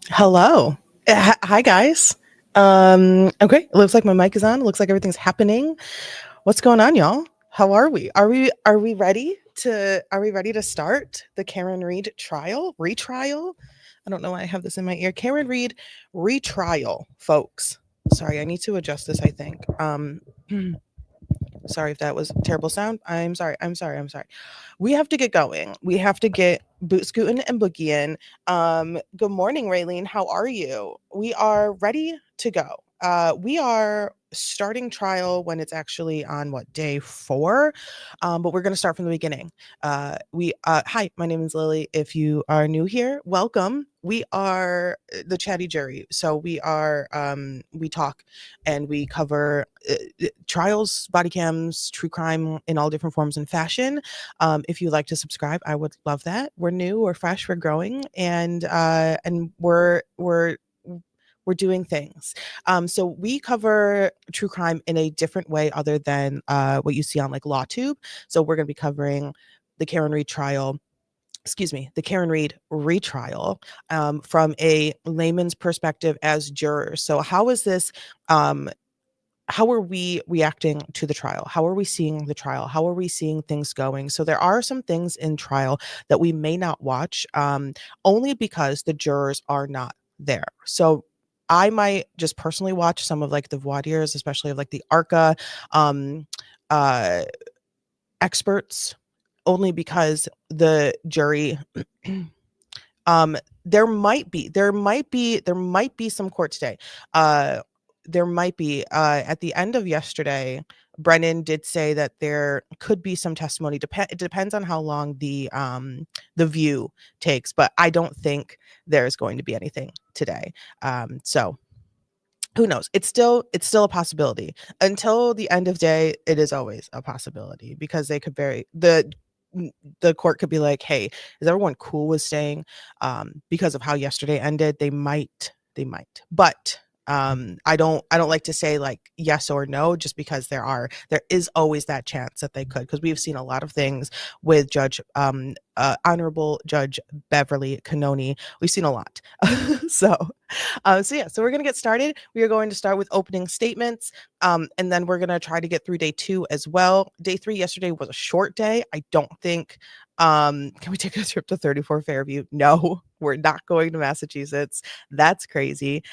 Hello. Hi, guys. Okay, it looks like my mic is on. It looks like everything's happening. What's going on, y'all? How are we? Are we ready to start the Karen Reed retrial? I don't know why I have this in my ear. Karen Reed retrial, folks. Sorry, I need to adjust this, I think. Sorry if that was a terrible sound. I'm sorry. We have to get going. We have to get boot scooting and boogieing. Good morning, Raylene. How are you? We are ready to go. We are starting trial when it's actually on day 4, but we're going to start from the beginning. Hi, my name is Lily. If you are new here, welcome. We are the Chatty jury, so we talk and we cover trials, body cams, true crime in all different forms and fashion. If you'd like to subscribe, I would love that. We're new, we're fresh, we're growing, and we're doing things. So we cover true crime in a different way other than what you see on LawTube. So we're going to be covering the Karen Reed trial. The Karen Reed retrial from a layman's perspective as jurors. So how is this? How are we reacting to the trial? How are we seeing the trial? How are we seeing things going? So there are some things in trial that we may not watch only because the jurors are not there. So I might just personally watch some of the voir dires, especially of the ARCA experts, only because the jury there might be some court today. There might be at the end of yesterday, Brennan did say that there could be some testimony. It depends on how long the view takes, but I don't think there's going to be anything today. So who knows? It's still a possibility. Until the end of day, it is always a possibility because they could the court could be like, hey, is everyone cool with staying? Because of how yesterday ended, they might. But I don't like to say yes or no, just because there is always that chance that they could, because we've seen a lot of things with Honorable Judge Beverly Cannoni. We've seen a lot. So we're gonna get started. We are going to start with opening statements, and then we're gonna try to get through day 2 as well. Day 3 yesterday was a short day. I don't think. Can we take a trip to 34 Fairview? No, we're not going to Massachusetts. That's crazy.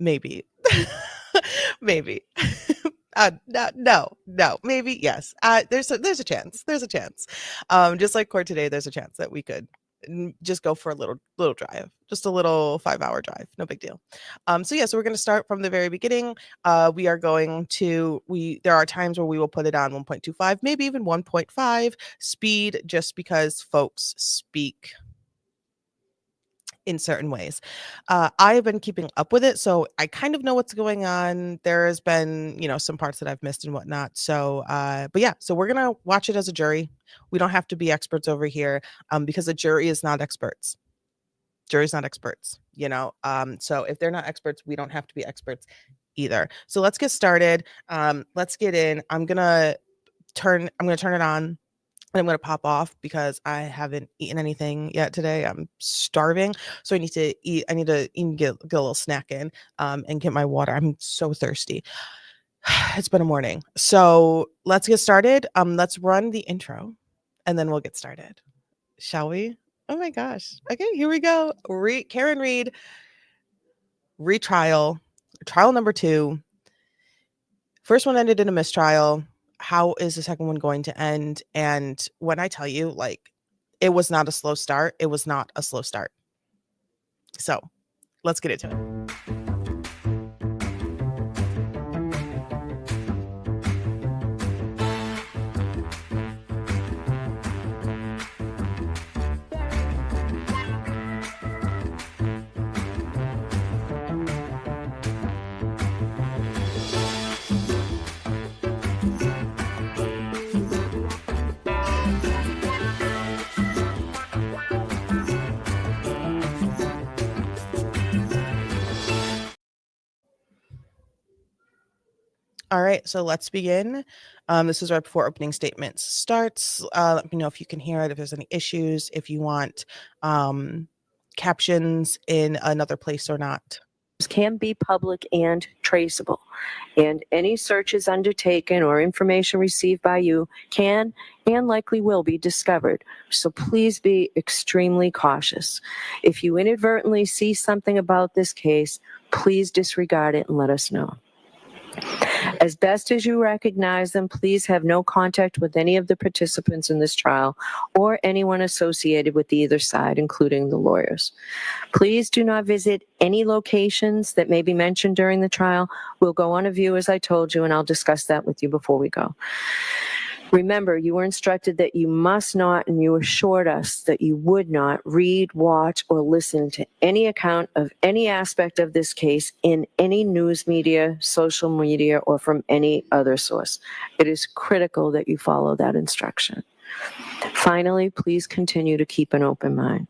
Maybe. Maybe. No, maybe yes. There's a chance. Just like court today, there's a chance that we could just go for a little drive, just a little 5-hour drive, no big deal. So we're going to start from the very beginning. There are times where we will put it on 1.25, maybe even 1.5 speed, just because folks speak in certain ways. I've been keeping up with it, so I kind of know what's going on. There has been, some parts that I've missed and whatnot. So, so we're gonna watch it as a jury. We don't have to be experts over here, because the jury is not experts. Jury's not experts, So if they're not experts, we don't have to be experts either. So let's get started. Let's get in. I'm gonna turn it on. I'm going to pop off because I haven't eaten anything yet today. I'm starving. So I need to eat. I need to even get a little snack in and get my water. I'm so thirsty. It's been a morning. So let's get started. Let's run the intro and then we'll get started. Shall we? Oh my gosh. Okay, here we go. Karen Reed retrial. Trial number 2. First one ended in a mistrial. How is the second one going to end? And when I tell you, it was not a slow start, it was not a slow start. So let's get into it. All right, so let's begin. This is right before opening statements starts. Let me know if you can hear it, if there's any issues, if you want captions in another place or not. Can be public and traceable, and any searches undertaken or information received by you can and likely will be discovered. So please be extremely cautious. If you inadvertently see something about this case, please disregard it and let us know. As best as you recognize them, please have no contact with any of the participants in this trial or anyone associated with either side, including the lawyers. Please do not visit any locations that may be mentioned during the trial. We'll go on a view, as I told you, and I'll discuss that with you before we go. Remember, you were instructed that you must not, and you assured us that you would not read, watch, or listen to any account of any aspect of this case in any news media, social media, or from any other source. It is critical that you follow that instruction. Finally, please continue to keep an open mind.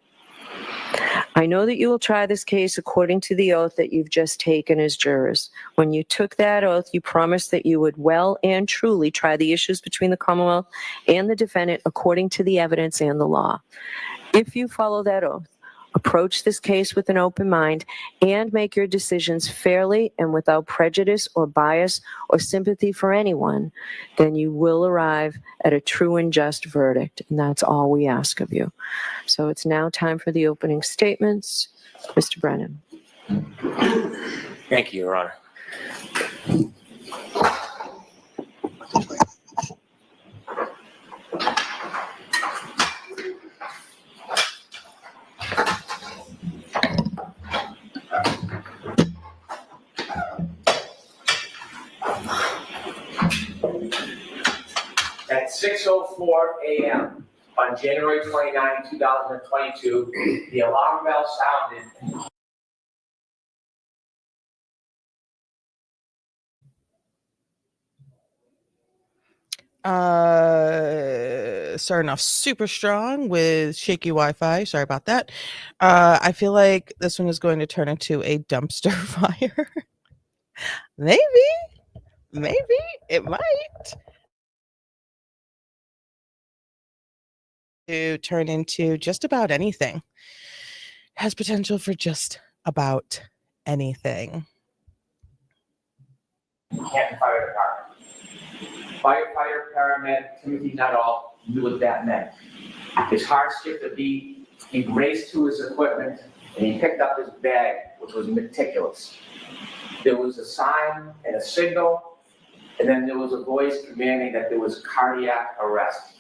I know that you will try this case according to the oath that you've just taken as jurors. When you took that oath, you promised that you would well and truly try the issues between the Commonwealth and the defendant according to the evidence and the law. If you follow that oath, approach this case with an open mind, and make your decisions fairly and without prejudice or bias or sympathy for anyone, then you will arrive at a true and just verdict, and that's all we ask of you. So it's now time for the opening statements. Mr. Brennan. Thank you, Your Honor. At 6:04 a.m. on January 29, 2022, the alarm bell sounded. Starting off super strong with shaky Wi-Fi. Sorry about that. I feel like this one is going to turn into a dumpster fire. Maybe it might to turn into just about anything. Has potential for just about anything. Canton Fire Department. Firefighter paramedic Timothy Nuttall knew what that meant. His heart skipped a beat. He raced to his equipment and he picked up his bag, which was meticulous. There was a sign and a signal, and then there was a voice commanding that there was cardiac arrest.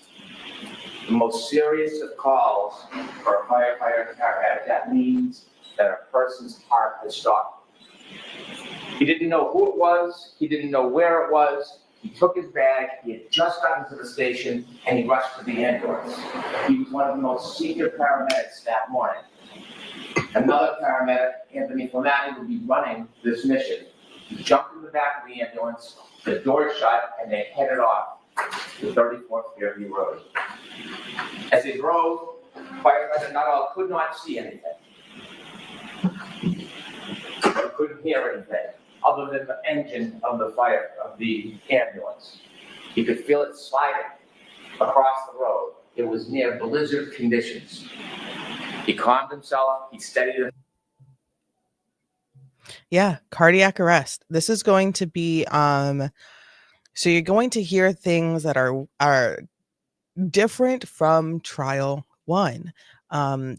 The most serious of calls for a firefighter paramedic, that means that a person's heart has stopped. He didn't know who it was, he didn't know where it was. He took his bag, he had just gotten to the station, and he rushed to the ambulance. He was one of the most senior paramedics that morning. Another paramedic, Anthony Flamati, would be running this mission. He jumped in the back of the ambulance, the door shut, and they headed off to 34th Fairview Road. As they drove, firefighter Nuttall could not see anything. He couldn't hear anything other than the engine of the ambulance. He could feel it sliding across the road. It was near blizzard conditions. He calmed himself, he steadied himself. Yeah, cardiac arrest. This is going to be so you're going to hear things that are different from trial 1.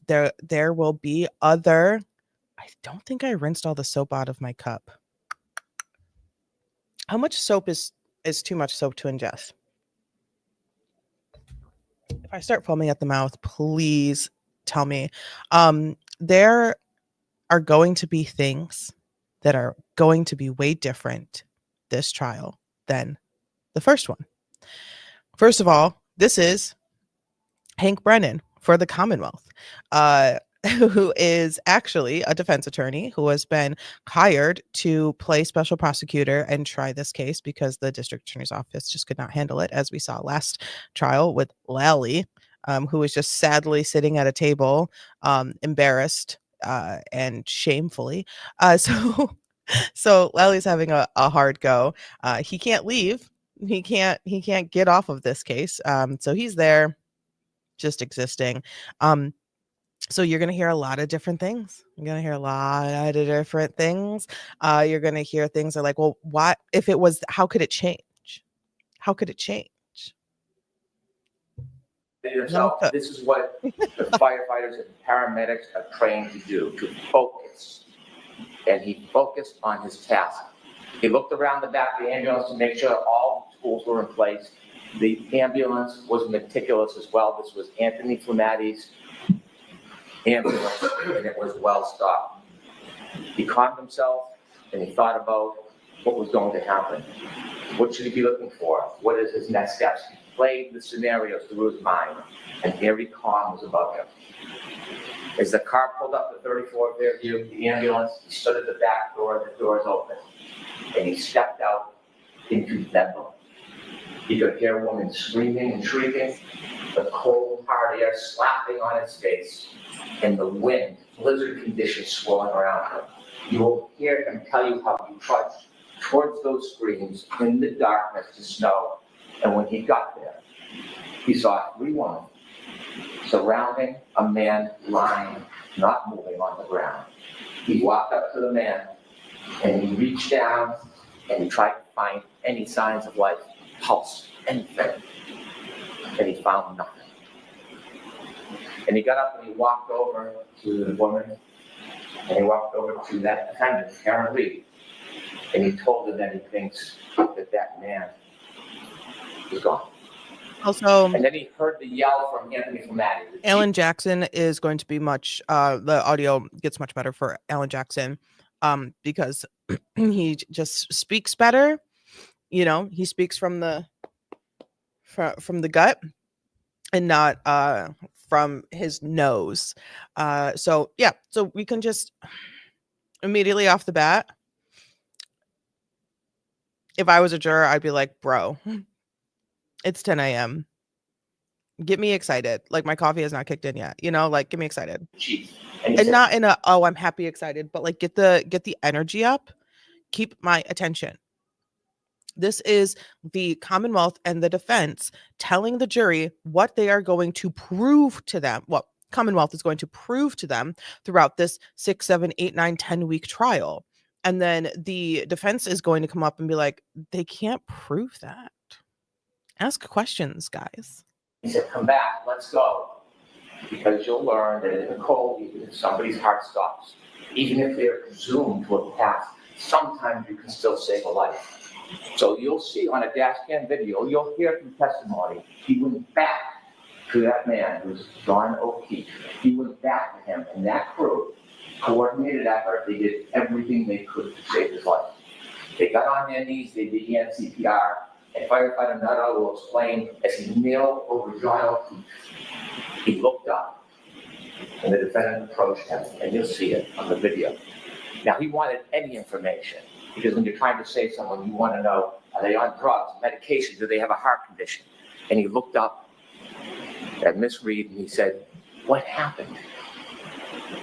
There will be other. I don't think I rinsed all the soap out of my cup. How much soap is too much soap to ingest? If I start foaming at the mouth, please tell me. There are going to be things that are going to be way different this trial than the first one. First of all, this is Hank Brennan for the Commonwealth, who is actually a defense attorney who has been hired to play special prosecutor and try this case because the district attorney's office just could not handle it, as we saw last trial with Lally, who was just sadly sitting at a table, embarrassed and shamefully. So So Lally's having a hard go. He can't leave. He can't get off of this case. So he's there just existing. So you're gonna hear a lot of different things. You're gonna hear a lot of different things. You're gonna hear things are like, well, what if it was, how could it change? How could it change? So this is what the firefighters and paramedics are trained to do, to focus. And he focused on his task. He looked around the back of the ambulance to make sure all the tools were in place. The ambulance was meticulous as well. This was Anthony Flamatti's ambulance, and it was well stocked. He calmed himself and he thought about what was going to happen. What should he be looking for? What is his next steps? He played the scenarios through his mind, and every calm was about him. As the car pulled up to 34 Fairview, the ambulance, he stood at the back door, the doors open, and he stepped out into Bedlam. He could hear a woman screaming and shrieking, the cold, hard air slapping on his face, and the wind, blizzard conditions swirling around him. You will hear him tell you how he trudged towards those screams in the darkness to snow, and when he got there, he saw 3 women surrounding a man lying, not moving on the ground. He walked up to the man, and he reached down, and he tried to find any signs of life, pulse, anything, and he found nothing. And he got up and he walked over to the woman, and he walked over to that defendant, Karen Lee, and he told her that he thinks that man is gone. Also, and then he heard the yell from Anthony Flamatti. Alan Jackson is going to be much, the audio gets much better for Alan Jackson, because he just speaks better. You know, he speaks from the gut and not from his nose. So yeah, so we can just immediately off the bat, if I was a juror, I'd be like, bro, it's 10 a.m. Get me excited. Like, my coffee has not kicked in yet, you know, like, get me excited. And not in a, oh, I'm happy, excited, but like get the energy up, keep my attention. This is the Commonwealth and the defense telling the jury what they are going to prove to them. What Commonwealth is going to prove to them throughout this 6, 7, 8, 9, 10-week trial. And then the defense is going to come up and be like, they can't prove that. Ask questions, guys. He said, come back, let's go. Because you'll learn that in the cold, even if somebody's heart stops, even if they're presumed to have passed, sometimes you can still save a life. So you'll see on a dash cam video, you'll hear from testimony, he went back to that man who was John O'Keefe. He went back to him, and that crew, coordinated effort, they did everything they could to save his life. They got on their knees, they began CPR, and firefighter Nuttall will explain as he knelt over John O'Keefe. He looked up, and the defendant approached him, and you'll see it on the video. Now, he wanted any information, because when you're trying to save someone, you want to know, are they on drugs, medication, do they have a heart condition? And he looked up at Miss Reed, and he said, what happened?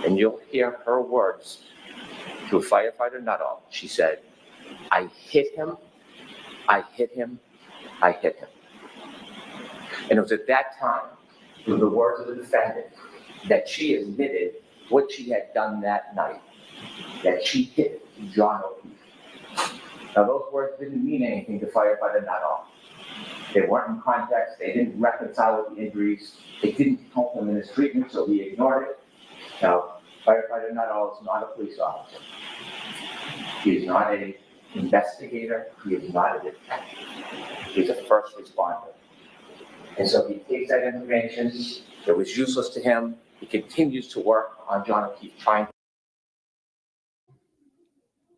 And you'll hear her words to firefighter Nuttall. She said, I hit him, I hit him, I hit him. And it was at that time, through the words of the defendant, that she admitted what she had done that night, that she hit John O'Keefe. Now, those words didn't mean anything to firefighter Nuttall. They weren't in context, they didn't reconcile with the injuries, they didn't help him in his treatment, so he ignored it. Now, firefighter Nuttall is not a police officer. He is not an investigator, he is not a detective. He's a first responder. And so he takes that information that was useless to him, he continues to work on John O'Keefe, trying.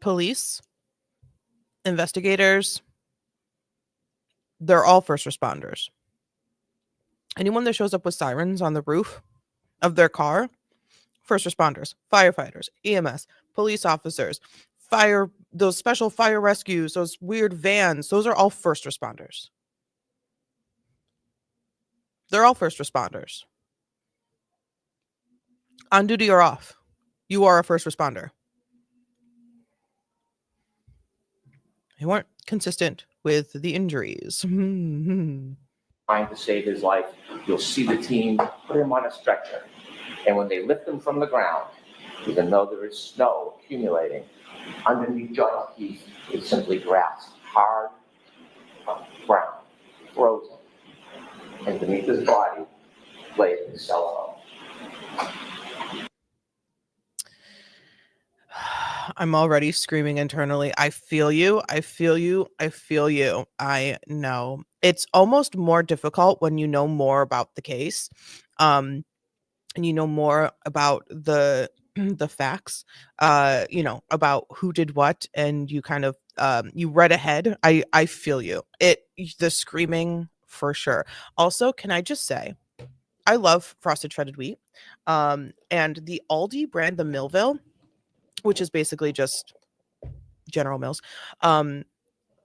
Police, investigators, they're all first responders. Anyone that shows up with sirens on the roof of their car, first responders, firefighters, EMS, police officers, those special fire rescues, those weird vans, those are all first responders. They're all first responders. On duty or off, you are a first responder. They weren't consistent with the injuries. Trying to save his life. You'll see the team put him on a stretcher. And when they lift him from the ground, even though there is snow accumulating, underneath John O'Keefe is simply grass, hard ground, frozen. And beneath his body lay his cell phone. I'm already screaming internally. I feel you. I feel you. I feel you. I know. It's almost more difficult when you know more about the case. And you know more about the the facts, about who did what, and you kind of you read ahead. I feel you. The screaming for sure. Also, can I just say I love frosted shredded wheat. And the Aldi brand, the Millville, which is basically just General Mills,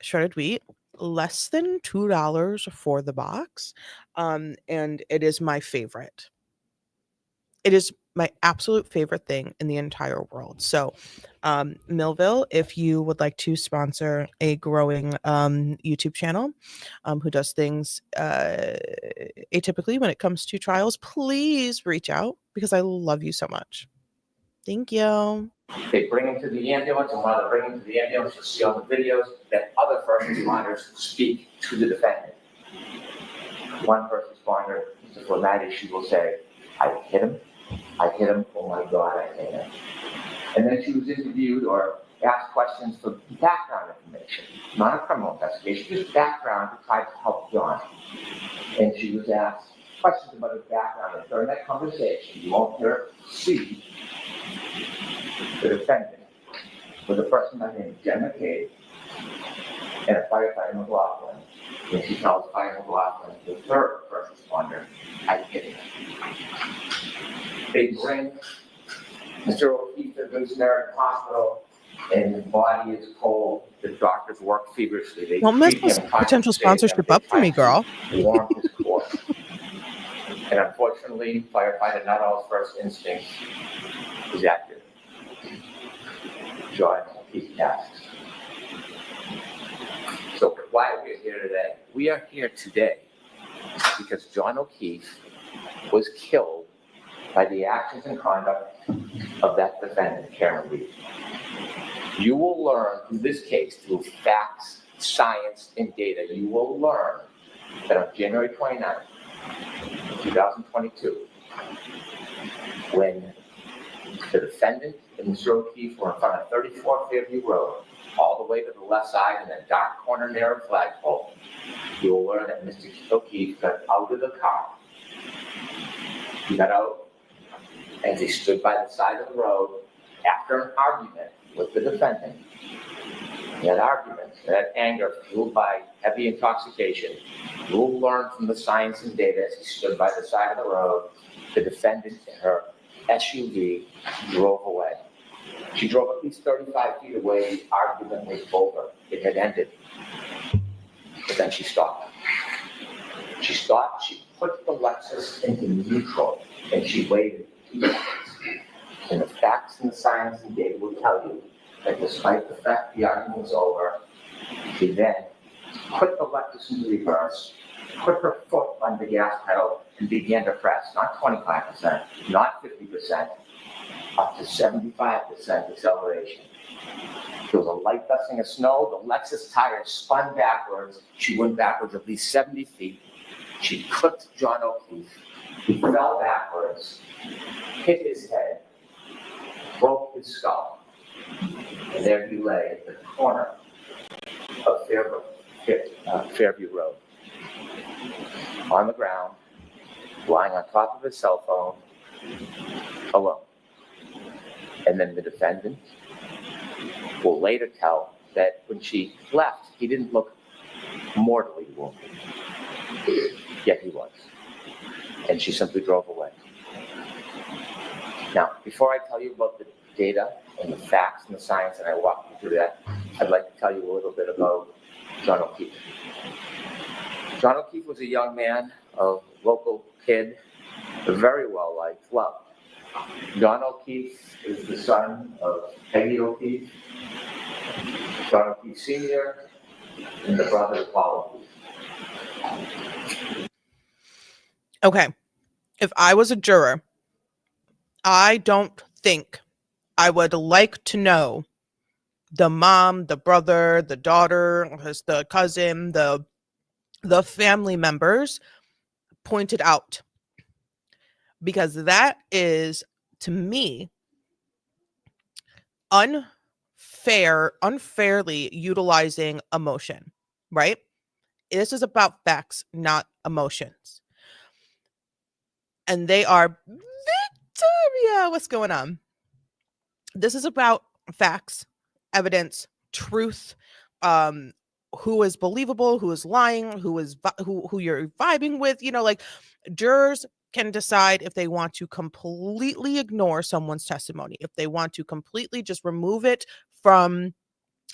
shredded wheat, less than $2 for the box. And it is my favorite. It is my absolute favorite thing in the entire world. So, Millville, if you would like to sponsor a growing YouTube channel who does things atypically when it comes to trials, please reach out because I love you so much. Thank you. They bring him to the ambulance, and while they bring him to the ambulance, you'll see on the videos that other first responders speak to the defendant. One first responder, Mr. Flamati, she will say, I hit him, oh my God, I hit him. And then she was interviewed or asked questions for background information, not a criminal investigation, just background to try to help John. And she was asked questions about his background, and during that conversation, you won't hear her see the defendant was a person by the name of Jen McCabe and a firefighter McLaughlin. When she tells Fire McLaughlin, the third first responder, I hit him. They bring Mr. O'Keefe to Good Samaritan Hospital, and his body is cold. The doctors work feverishly. They Don't mess treat this him, trying potential to save him. sponsorship They up for try me, to girl. warm his course. And unfortunately, firefighter Nuttall's first instinct is accurate. John O'Keefe passed. So why are we here today? We are here today because John O'Keefe was killed by the actions and conduct of that defendant, Karen Reed. You will learn through this case, through facts, science, and data, you will learn that on January 29th, 2022, when the defendant and Mr. O'Keefe were in front of 34 Fairview Road, all the way to the left side in that dark corner near a flagpole, you will learn that Mr. O'Keefe got out of the car. He got out as he stood by the side of the road after an argument with the defendant. That argument, that anger fueled by heavy intoxication, you will learn from the science and data as he stood by the side of the road, the defendant and her SUV drove away. She drove at least 35 feet away. The argument was over. It had ended. But then she stopped. She stopped. She put the Lexus into neutral, and she waited. And the facts and the science and data will tell you that despite the fact the argument was over, she then put the Lexus into reverse, put her foot on the gas pedal, and began to press, not 25%, not 50%, up to 75% acceleration. There was a light dusting of snow. The Lexus tires spun backwards. She went backwards at least 70 feet. She clipped John O'Keefe. He fell backwards, hit his head, broke his skull, and there he lay at the corner of Fairview Road, on the ground, lying on top of his cell phone, alone. And then the defendant will later tell that when she left, he didn't look mortally wounded, yet he was. And she simply drove away. Now, before I tell you about the data and the facts and the science, and I walk you through that, I'd like to tell you a little bit about John O'Keefe. John O'Keefe was a young man, a local kid, very well liked, loved. John O'Keefe is the son of Peggy O'Keefe John O'Keefe Sr., and the brother of Paul O'Keefe. Okay. If I was a juror, I don't think I would like to know the mom, the brother, the daughter, the cousin, the family members pointed out, because that is, to me, unfairly utilizing emotion, right? This is about facts, not emotions. And they are, Victoria, what's going on? This is about facts, evidence, truth, who is believable, who is lying, who you're vibing with, like jurors can decide if they want to completely ignore someone's testimony, if they want to completely just remove it from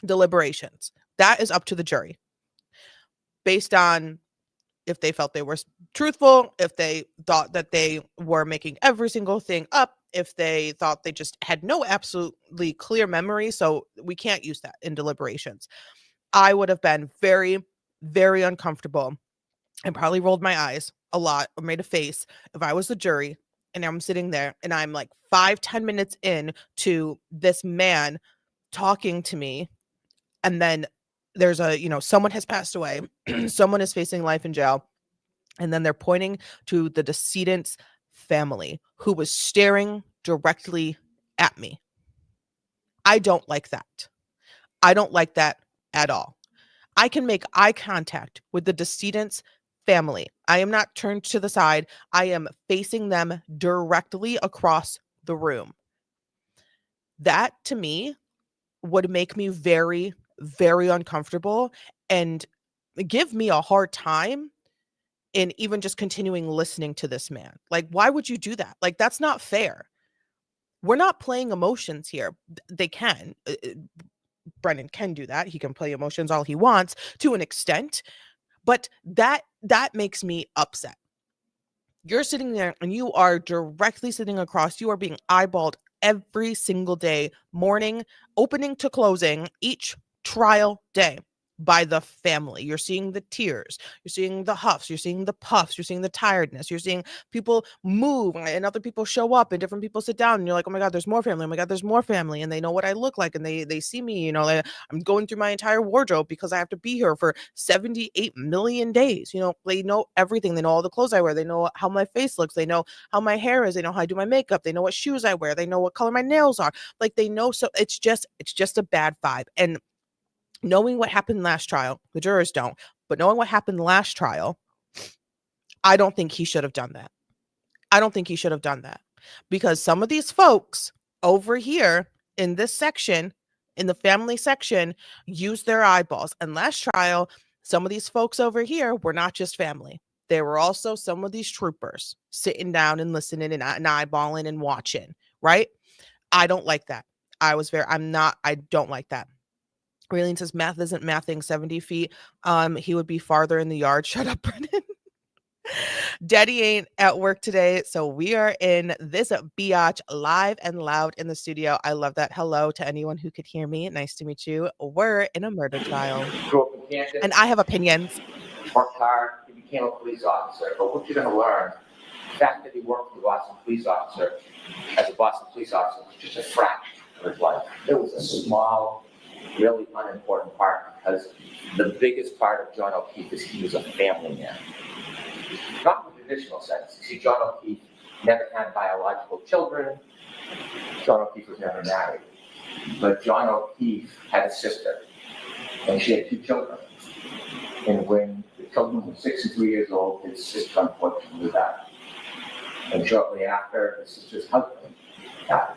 deliberations. That is up to the jury based on if they felt they were truthful, if they thought that they were making every single thing up, if they thought they just had no absolutely clear memory. So we can't use that in deliberations. I would have been very, very uncomfortable and probably rolled my eyes a lot or made a face if I was the jury and I'm sitting there and I'm like 5-10 minutes in to this man talking to me, and then there's someone has passed away, someone is facing life in jail, and then they're pointing to the decedent's family who was staring directly at me. I don't like that. I don't like that at all. I can make eye contact with the decedent's family. I am not turned to the side. I am facing them directly across the room. That, to me, would make me very, very uncomfortable and give me a hard time in even just continuing listening to this man. Like, why would you do that? Like, that's not fair. We're not playing emotions here. They can. Brennan can do that. He can play emotions all he wants to an extent, but that makes me upset. You're sitting there and you are directly sitting across. You are being eyeballed every single day, morning, opening to closing, each trial day by the family. You're seeing the tears, you're seeing the huffs, you're seeing the puffs, you're seeing the tiredness, you're seeing people move and other people show up and different people sit down and you're like, oh my God, there's more family. Oh my God, there's more family. And they know what I look like and they see me, like, I'm going through my entire wardrobe because I have to be here for 78 million days. They know everything. They know all the clothes I wear. They know how my face looks. They know how my hair is. They know how I do my makeup. They know what shoes I wear. They know what color my nails are. Like, they know. So it's just a bad vibe. And knowing what happened last trial, the jurors don't, but knowing what happened last trial, I don't think he should have done that. I don't think he should have done that, because some of these folks over here in this section, in the family section, use their eyeballs. And last trial, some of these folks over here were not just family. There were also some of these troopers sitting down and listening and eyeballing and watching, right? I don't like that. I don't like that. Raylene says math isn't mathing 70 feet. He would be farther in the yard. Shut up, Brennan. Daddy ain't at work today, so we are in this biatch live and loud in the studio. I love that. Hello to anyone who could hear me. Nice to meet you. We're in a murder trial. And I have opinions. Worked hard, he became a police officer. But what you're going to learn, the fact that he worked for the Boston police officer, as a Boston police officer, was just a fraction of his life. It was a small, really unimportant part, because the biggest part of John O'Keefe is he was a family man. Not in the traditional sense. You see, John O'Keefe never had biological children. John O'Keefe was never married. But John O'Keefe had a sister, and she had 2 children. And when the children were 6 and 3 years old, his sister unfortunately died. And shortly after, his sister's husband died.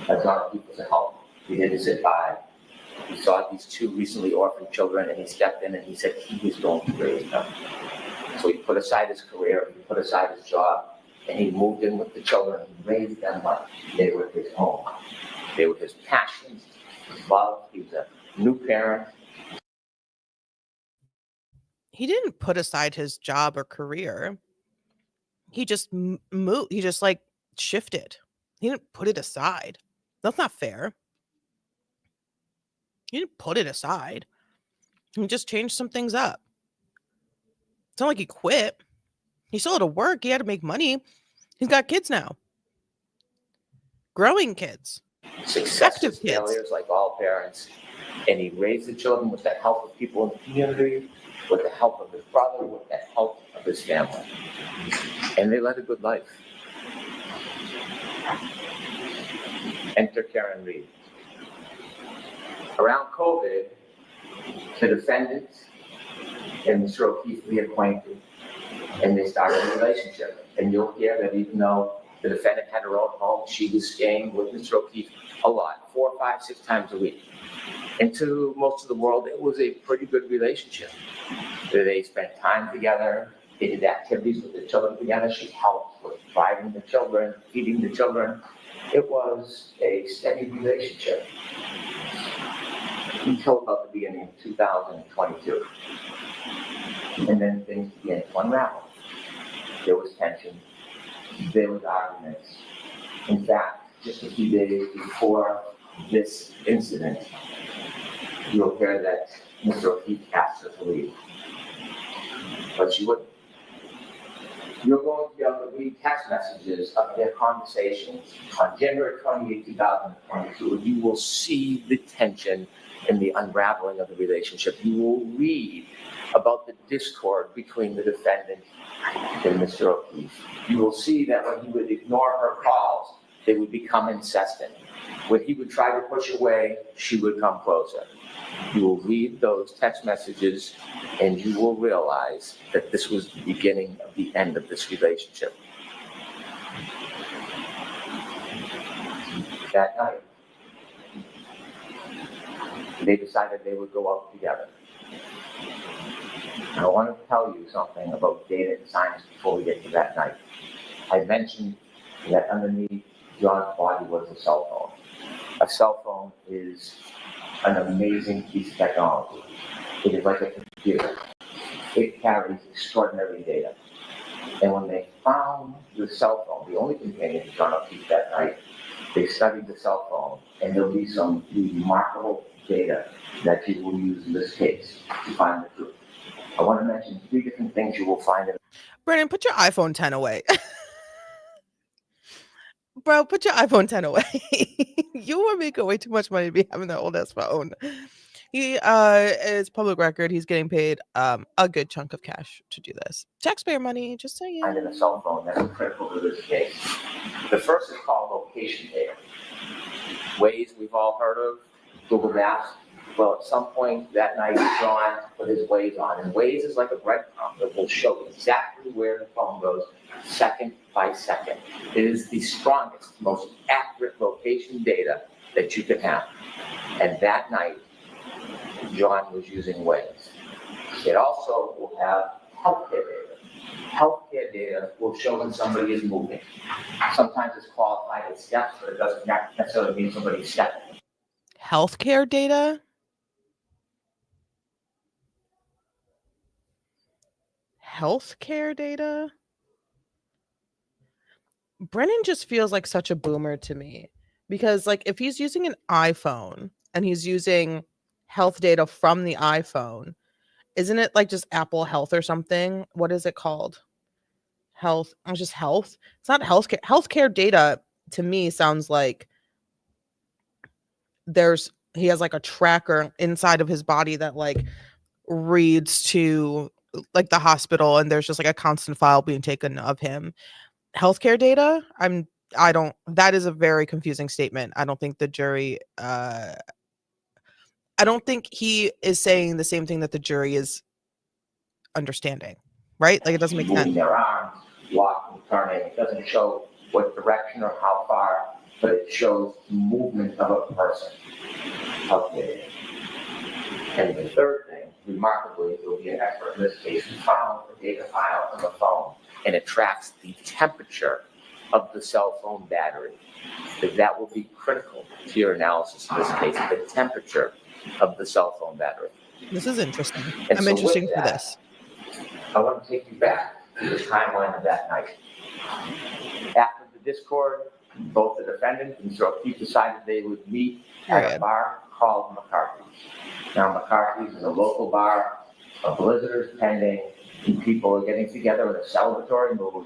John O'Keefe was a help. He didn't sit by. He saw these 2 recently orphaned children, and he stepped in and he said he was going to raise them. So he put aside his career, he put aside his job, and he moved in with the children and raised them like they were his own. They were his passions, his love. He was a new parent. He didn't put aside his job or career. He just moved. He just shifted. He didn't put it aside. That's not fair. He didn't put it aside. He just changed some things up. It's not like he quit. He still had to work. He had to make money. He's got kids now. Growing kids. Successes, Active kids. failures, like all parents. And he raised the children with the help of people in the community, with the help of his brother, with the help of his family. And they led a good life. Enter Karen Reed. Around COVID, the defendant and Mr. O'Keefe reacquainted, and they started a relationship. And you'll hear that even though the defendant had her own home, she was staying with Mr. O'Keefe a lot, 4, 5, 6 times a week. And to most of the world, it was a pretty good relationship. They spent time together, they did activities with the children together. She helped with driving the children, feeding the children. It was a steady relationship until about the beginning of 2022. And then things began to unravel. There was tension, there was arguments. In fact, just a few days before this incident, you'll hear that Mr. O'Keefe asked her to leave. But she wouldn't. You're going to be able to read text messages of their conversations on January 28, 2022, and you will see the tension and the unraveling of the relationship. You will read about the discord between the defendant and Mr. O'Keefe. You will see that when he would ignore her calls, they would become incessant. When he would try to push away, she would come closer. You will read those text messages and you will realize that this was the beginning of the end of this relationship. That night, they decided they would go out together. And I want to tell you something about data and science before we get to that night. I mentioned that underneath John's body was a cell phone. A cell phone is an amazing piece of technology. It is like a computer. It carries extraordinary data. And when they found the cell phone, the only companion to John O'Keefe that night, they studied the cell phone, and there'll be some remarkable data that you will use in this case to find the truth. I want to mention 3 different things you will find in. Brandon, put your iPhone 10 away. Bro, put your iPhone 10 away. You are making way too much money to be having that old ass phone. He is public record. He's getting paid a good chunk of cash to do this. Taxpayer money, just saying. Find in a cell phone that is critical to this case. The first is called location data. Waze we've all heard of, Google Maps. Well, at some point that night, John put his Waze on. And Waze is like a breadcrumb that will show exactly where the phone goes, second by second. It is the strongest, most accurate location data that you can have. And that night, John was using Waze. It also will have healthcare data. Healthcare data will show when somebody is moving. Sometimes it's qualified as steps, but it doesn't necessarily mean somebody's stepping. Healthcare data? Healthcare data? Brennan just feels like such a boomer to me, because like if he's using an iPhone and he's using health data from the iPhone, isn't it like just Apple Health or something? What is it called? Health. It's just health. It's not healthcare. Healthcare data to me sounds like he has like a tracker inside of his body that like reads to like the hospital, and there's just like a constant file being taken of him. Healthcare data? That is a very confusing statement. I don't think the jury I don't think he is saying the same thing that the jury is understanding, right? Like it doesn't make sense. Moving their arms, walking, turning. It doesn't show what direction or how far, but it shows movement of a person. Okay. And the third thing, remarkably, it will be an expert in this case, who found the data file on the phone, and it tracks the temperature of the cell phone battery. That will be critical to your analysis in this case, the temperature of the cell phone battery. This is interesting. And I'm so interested with for that, this. I want to take you back to the timeline of that night. After the discord, both the defendant and Mr. O'Keefe decided they would meet at a Period. bar called McCarthy's. Now, McCarthy's is a local bar, a blizzard is pending, and people are getting together in a celebratory mood.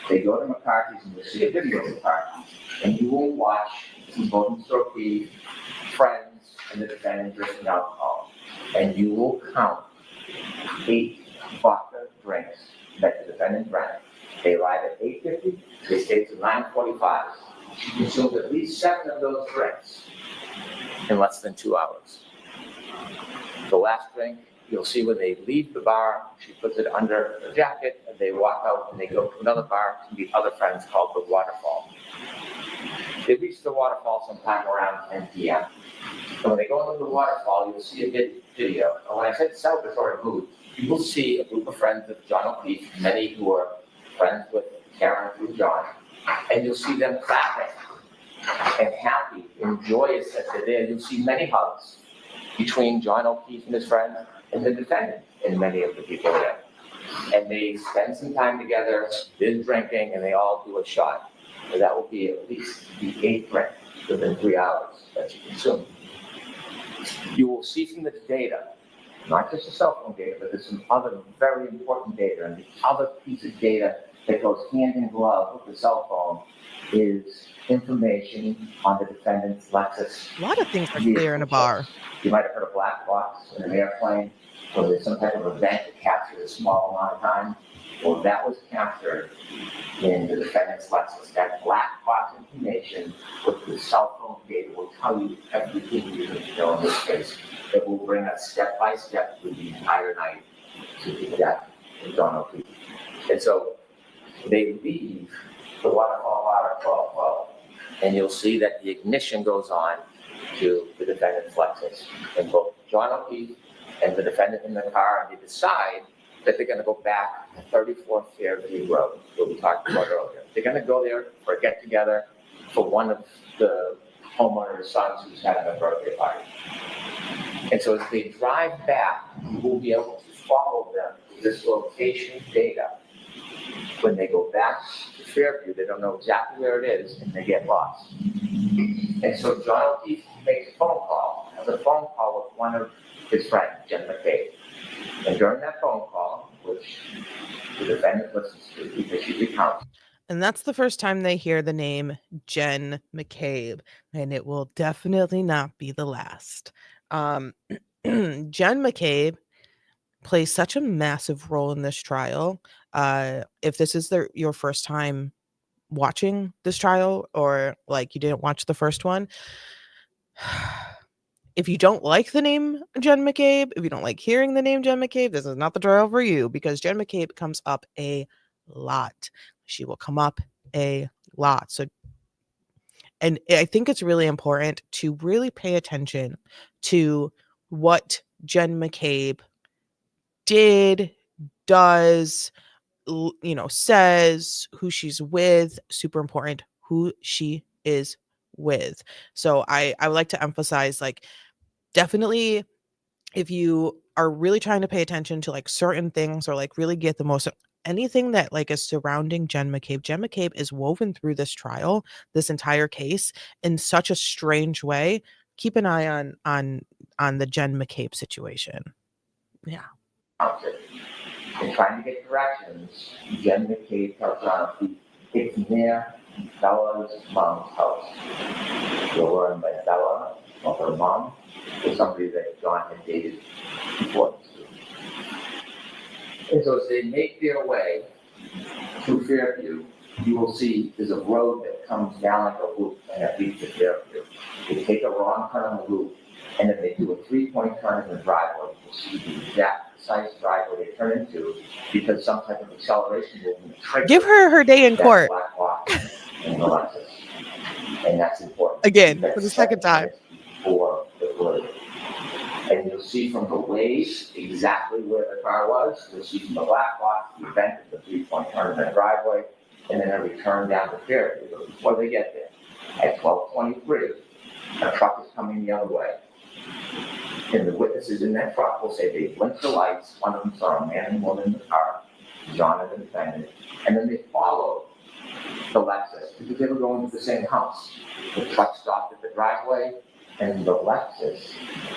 They go to McCarthy's and you see a video of McCarthy's, and you will watch both Mr. O'Keefe, friends, and the defendant drinking alcohol. And you will count 8 vodka drinks that the defendant drank. They arrive at 8:50, they stay till 9:45. She consumed at least 7 of those drinks in less than 2 hours. The last drink, you'll see when they leave the bar, she puts it under her jacket, and they walk out and they go to another bar to meet other friends called the Waterfall. They reach the Waterfall sometime around 10 p.m. So when they go into the Waterfall, you'll see a video. And when I said celebratory mood, you will see a group of friends of John O'Keefe, many who are friends with Karen through John, and you'll see them clapping and happy and joyous that they're there. You'll see many hugs between John O'Keefe and his friends and the defendant and many of the people there. And they spend some time together, they're drinking, and they all do a shot. And that will be at least the 8th drink within 3 hours that you consume. You will see from the data, not just the cell phone data, but there's some other very important data. And the other piece of data that goes hand in glove with the cell phone is information on the defendant's Lexus. A lot of things are clear in a bar. You might have heard of black box in an airplane, where there's some type of event that captures a small amount of time. Well, that was captured in the defendant's Lexus. That black box information with the cell phone data will tell you everything you need to know in this case. It will bring us step by step through the entire night to the death of John O'Keefe. And so they leave the Waterfall bar at 12:12, and you'll see that the ignition goes on to the defendant's Lexus. And both John O'Keefe and the defendant in the car, and they decide that they're going to go back to 34 Fairview Road, what we talked about earlier. They're going to go there for a get-together for one of the homeowner's sons who's having a birthday party. And so as they drive back, you will be able to follow them with this location data. When they go back to Fairview, they don't know exactly where it is, and they get lost. And so John O'Keefe makes a phone call, has a phone call with one of his friends, Jen McCabe. And during that phone call, which the defendant listens to because she recounts. And that's the first time they hear the name Jen McCabe, and it will definitely not be the last. Jen McCabe plays such a massive role in this trial. If this is your first time watching this trial, or like you didn't watch the first one, if you don't like the name Jen McCabe, if you don't like hearing the name Jen McCabe, this is not the trial for you, because Jen McCabe comes up a lot. She will come up a lot. So, and I think it's really important to really pay attention to what Jen McCabe did, does, says, who she's with. Super important who she is with. So I would like to emphasize, like, definitely if you are really trying to pay attention to like certain things, or like really get the most anything that like is surrounding Jen McCabe is woven through this trial, this entire case, in such a strange way. Keep an eye on the Jen McCabe situation. Yeah. And trying to get directions, Jen McCabe tells John O'Keefe it's near Bella's mom's house. Juror and Bella, or her mom, was somebody that John had dated before. And so as they make their way to Fairview, you will see there's a road that comes down like a loop, and that leads to Fairview. They take a wrong turn on the loop, and then they do a 3-point turn in the driveway. You'll see the exact precise driveway they turn into, because some type of acceleration movement triggers. Give her day in court. Black box in the Lexus. And that's important. Again, for the second time. For the collision. And you'll see from the waves exactly where the car was. You'll see from the black box the event of the 3-point turn in the driveway, and then a return down the Fairview. But before they get there, at 12:23, a truck is coming the other way. And the witnesses in that truck will say they blinked the lights. One of them saw a man and woman in the car, John and the defendant, and then they followed the Lexus, because they were going to the same house. The truck stopped at the driveway, and the Lexus,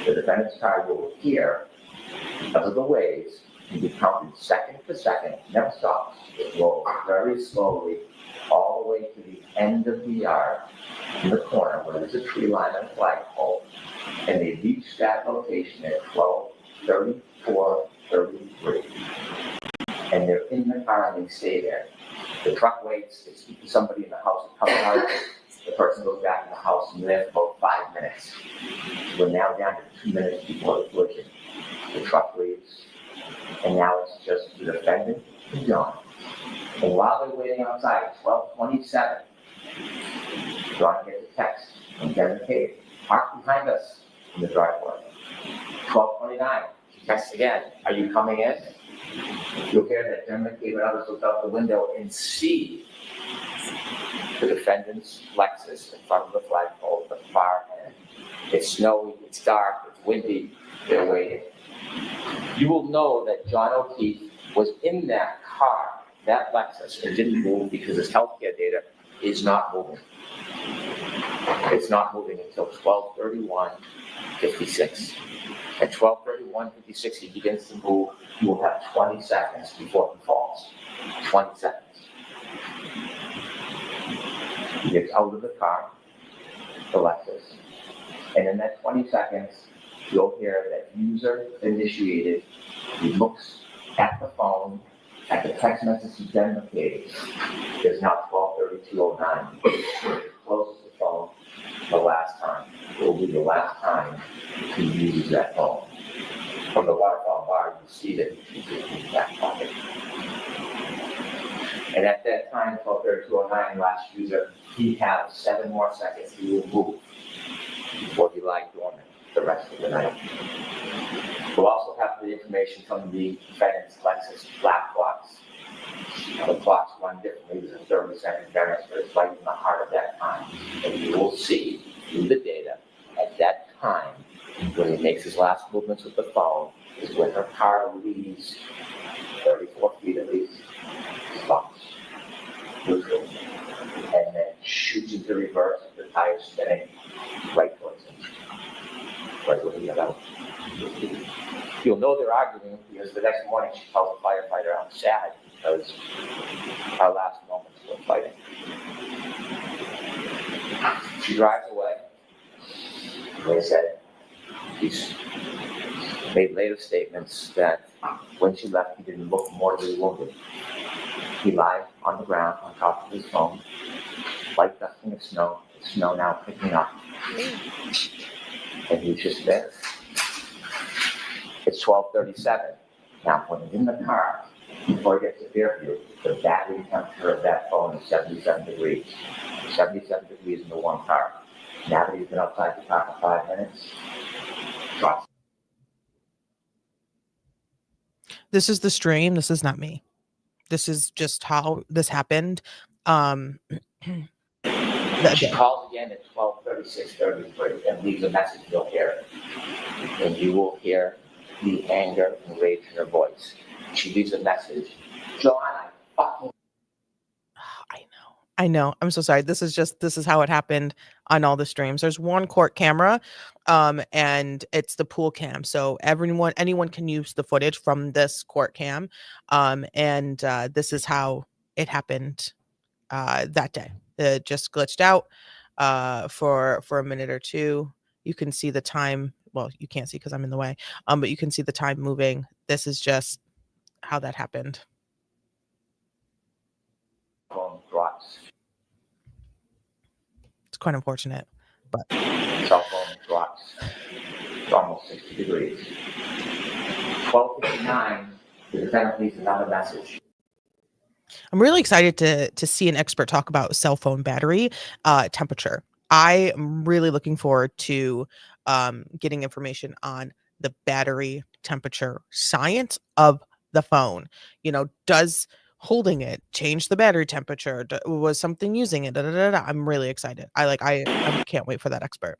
the defendant's car, will appear because of the waves, and be counted second to second, never stops. It rolls very slowly all the way to the end of the yard, in the corner where there's a tree line and a flagpole, and they reach that location at 12:34:33. And they're in the car and they stay there. The truck waits, it's somebody in the house is coming out, the person goes back in the house and they're there for about 5 minutes. We're now down to 2 minutes before the collision. The truck leaves, and now it's just the defendant and John. And while they're waiting outside, 12:27, John gets a text from Kevin Cave, parked behind us in the driveway. 12:29, he texts again, are you coming in? You'll hear that Kevin Cave and others look out the window and see the defendant's Lexus in front of the flagpole at the far end. It's snowy, it's dark, it's windy, they're waiting. You will know that John O'Keefe was in that car, that Lexus, and didn't move because his healthcare data is not moving. It's not moving until 12:31:56. At 12:31:56, he begins to move. He will have 20 seconds before he falls. 20 seconds. He gets out of the car, the Lexus, and in that 20 seconds, you'll hear that user initiated. He looks at the phone, at the text message he indicated. It's now 12:32:09. He closes the phone the last time. It will be the last time he uses that phone. From the waterfall bar, you see that he's in his back pocket. And at that time, 12:32:09, last user, he has 7 more seconds he will move before he lies dormant the rest of the night. We'll also have the information from the defendant's Lexus black clocks. The clocks run differently. There's a 30-second variance, but it's right in the heart of that time. And you will see through the data at that time, when he makes his last movements with the phone, is when her car leaves 34 feet at least, stops, neutral, and then shoots into reverse, the tires spinning right towards him. Right when he got out. You'll know they're arguing because the next morning she tells the firefighter, I'm sad because our last moments were fighting. She drives away. Like I said, she's made later statements that when she left, he didn't look mortally wounded. He lied on the ground on top of his phone, light dusting of snow, the snow now picking up. And he's just there. It's 12:37. Now, when he's in the car, before he gets to Fairview, the battery temperature of that phone is 77 degrees. 77 degrees in the warm car. Now that he's been outside the car for 5 minutes, drops. This is the stream. This is not me. This is just how this happened. She calls again at 12:36:33 and leaves a message. You'll hear it. And you will hear the anger and rage in her voice. She leaves a message. John, I fucking... I know. I'm so sorry. This is how it happened on all the streams. There's one court camera, and it's the pool cam. So anyone can use the footage from this court cam. And this is how it happened that day. It just glitched out for a minute or two. You can see the time. Well, you can't see because I'm in the way. But you can see the time moving. This is just how that happened. Phone drops. It's quite unfortunate, but Cell phone drops. It's almost 60 degrees. 12:59, the defendant leaves another message. I'm really excited to see an expert talk about cell phone battery temperature. I am really looking forward to getting information on the battery temperature science of the phone. Does holding it change the battery temperature? Was something using it? I'm really excited. I can't wait for that expert.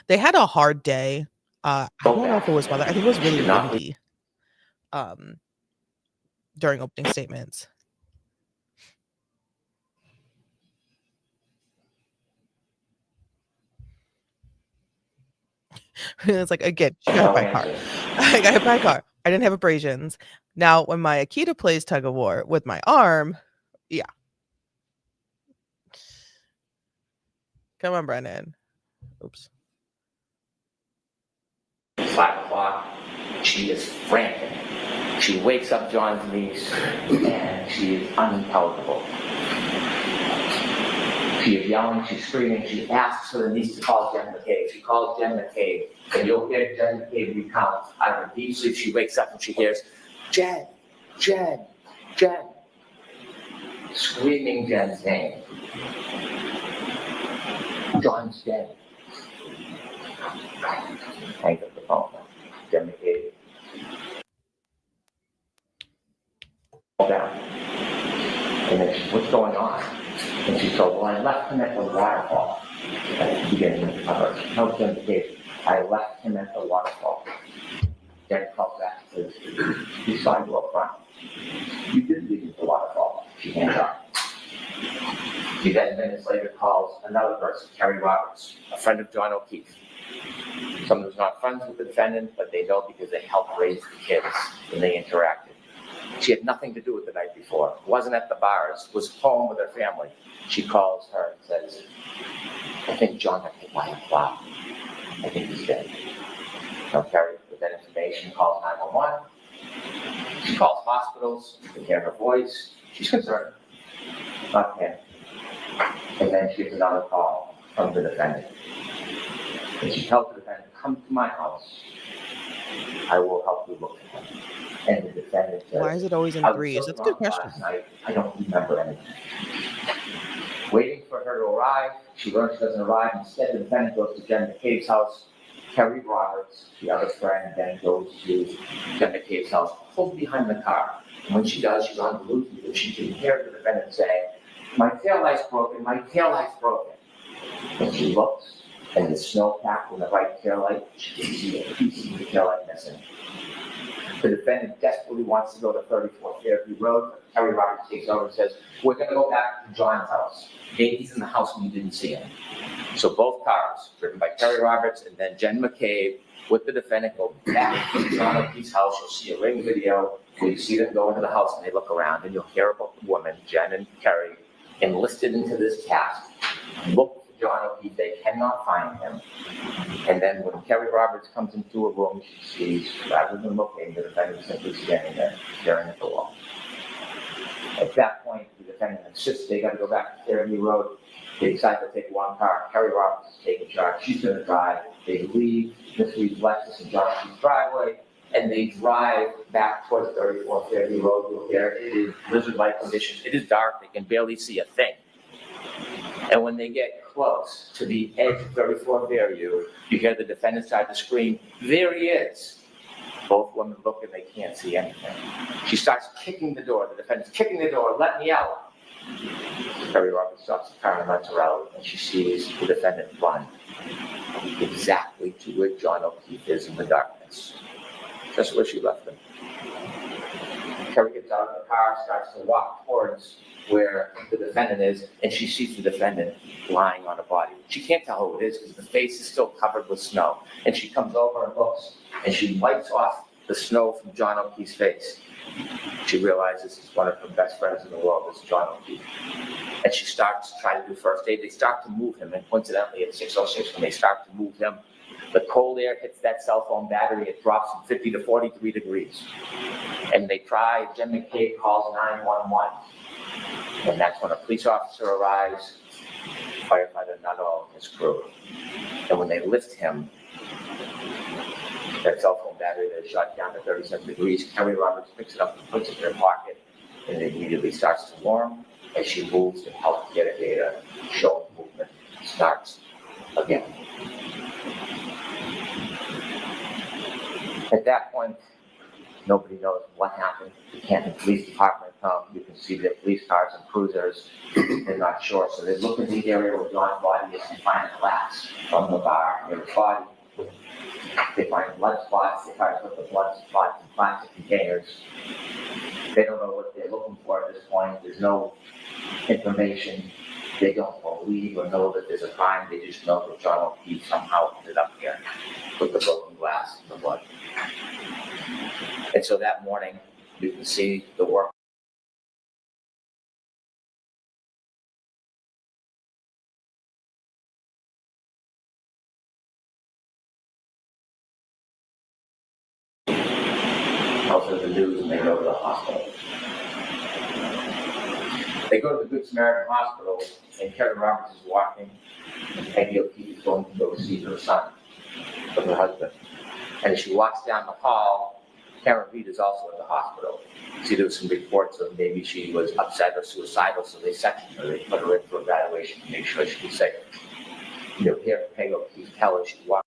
They had a hard day. I don't know if it was weather. I think it was really windy during opening statements. It's like, again, she got hit by a car. I got hit by a car. I didn't have abrasions. Now, when my Akita plays tug of war with my arm, yeah. Come on, Brennan. Oops. 5 o'clock, she is frantic. She wakes up John's niece, and she is unintelligible. She is yelling, she's screaming, she asks for the niece to call Jen McCabe. She calls Jen McCabe, and you'll hear Jen McCabe recount. Out of her deep sleep, she wakes up and she hears, Jen, Jen, Jen, screaming Jen's name. John's dead. Hangs up the phone. Jen McCabe. Down. And then she, what's going on? And she told, well, I left him at the waterfall. At the beginning of the cover. No, Jen McCabe, I left him at the waterfall. Jen calls back and says, he saw you up front. You did leave him at the waterfall. She hangs up. She then minutes later calls another person, Terry Roberts, a friend of John O'Keefe. Someone who's not friends with the defendant, but they know because they helped raise the kids and they interacted. She had nothing to do with the night before, wasn't at the bars, was home with her family. She calls her and says, I think John got hit by a car. I think he's dead. Now Terry, with that information, calls 911. She calls hospitals, you can hear her voice. She's concerned. Not him. And then she gets another call from the defendant. And she tells the defendant, come to my house. I will help you look for him. And the defendant says, Why is it always in threes? That's a good question. I don't remember anything. Waiting for her to arrive, she learns she doesn't arrive. Instead, the defendant goes to Jen McCabe's house. Terry Roberts, the other friend, then goes to Jen McCabe's house, pulls behind the car. And when she does, she's on Bluetooth, and she can hear the defendant say, my taillight's broken, my taillight's broken. And she looks, and the snow pack on the right taillight, she can see a piece of the taillight missing. The defendant desperately wants to go to 34th Fairview Road. Terry Roberts takes over and says, we're going to go back to John's house. Maybe he's in the house and you didn't see him. So both cars, driven by Terry Roberts and then Jen McCabe, with the defendant, go back to John O'Keefe's house. You'll see a ring video where you see them go into the house and they look around, and you'll hear about the woman, Jen and Terry, enlisted into this task. Look for John O'Keefe. They cannot find him. And then when Terry Roberts comes into a room, she sees, rather than looking, the defendant simply standing there, staring at the wall. At that point, the defendant insists they got to go back to Fairview Road. They decide to take one car. Terry Roberts is taking charge. She's going to drive. They leave Miss Reed's Lexus in John O'Keefe's driveway, and they drive back towards 34th Fairview Road. You'll hear it is blizzard-like conditions. It is dark. They can barely see a thing. And when they get close to the edge of 34th Fairview, you hear the defendant start to scream, there he is. Both women look and they can't see anything. She starts kicking the door. The defendant's kicking the door, let me out. Terry Roberts stops the car and lets her out, and she sees the defendant run exactly to where John O'Keefe is in the darkness. Just where she left him. Terry gets out of the car, starts to walk towards where the defendant is, and she sees the defendant lying on a body. She can't tell who it is because the face is still covered with snow. And she comes over and looks, and she wipes off the snow from John O'Keefe's face. She realizes it's one of her best friends in the world is John O'Keefe. And she starts to try to do first aid. They start to move him, and coincidentally at 6:06, when they start to move him, the cold air hits that cell phone battery. It drops from 50 to 43 degrees. And they try, Jen McCabe calls 911. And that's when a police officer arrives, firefighter Nuttall and his crew. And when they lift him, that cell phone battery that is shot down to 37 degrees, Terry Roberts picks it up and puts it in her pocket, and it immediately starts to warm as she moves to help get a data. Show movement starts again. At that point, nobody knows what happened. The Canton Police Department come. You can see the police cars and cruisers. They're not sure, so they look in the area where John's body is and find glass from the bar near his body. They find blood spots. They try to put the blood spots in plastic containers. They don't know what they're looking for at this point. There's no information. They don't believe or know that there's a crime. They just know that John O'Keefe somehow ended up here with the broken glass and the blood. And so that morning, you can see the work. Also the news, and they go to the hospital. They go to the Good Samaritan Hospital, and Kevin Roberts is walking, and Peggy O'Keefe is going to go see her son, with her husband. And as she walks down the hall, Karen Reed is also at the hospital. See, there was some reports of maybe she was upset or suicidal, so they sectioned her. They put her in for evaluation to make sure she was safe. You'll hear Peggy O'Keefe tell her she walked.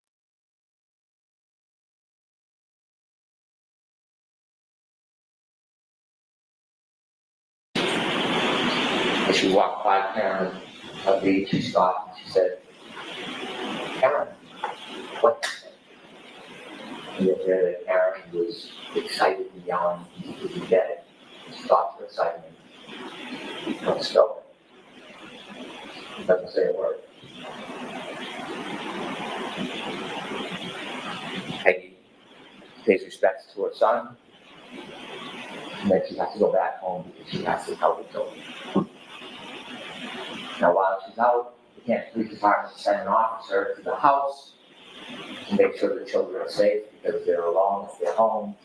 As she walked by Karen Reed, she stopped and she said, "Karen, what?" And you'll hear that Karen was excited and yelling, "Did you get it?" She stops for excitement. He comes stolen. Doesn't say a word. Peggy pays respects to her son, and then she has to go back home because she has to tell the children. Now, while she's out, the Canton Police Department sent an officer to the house to make sure the children are safe because they're alone at their home.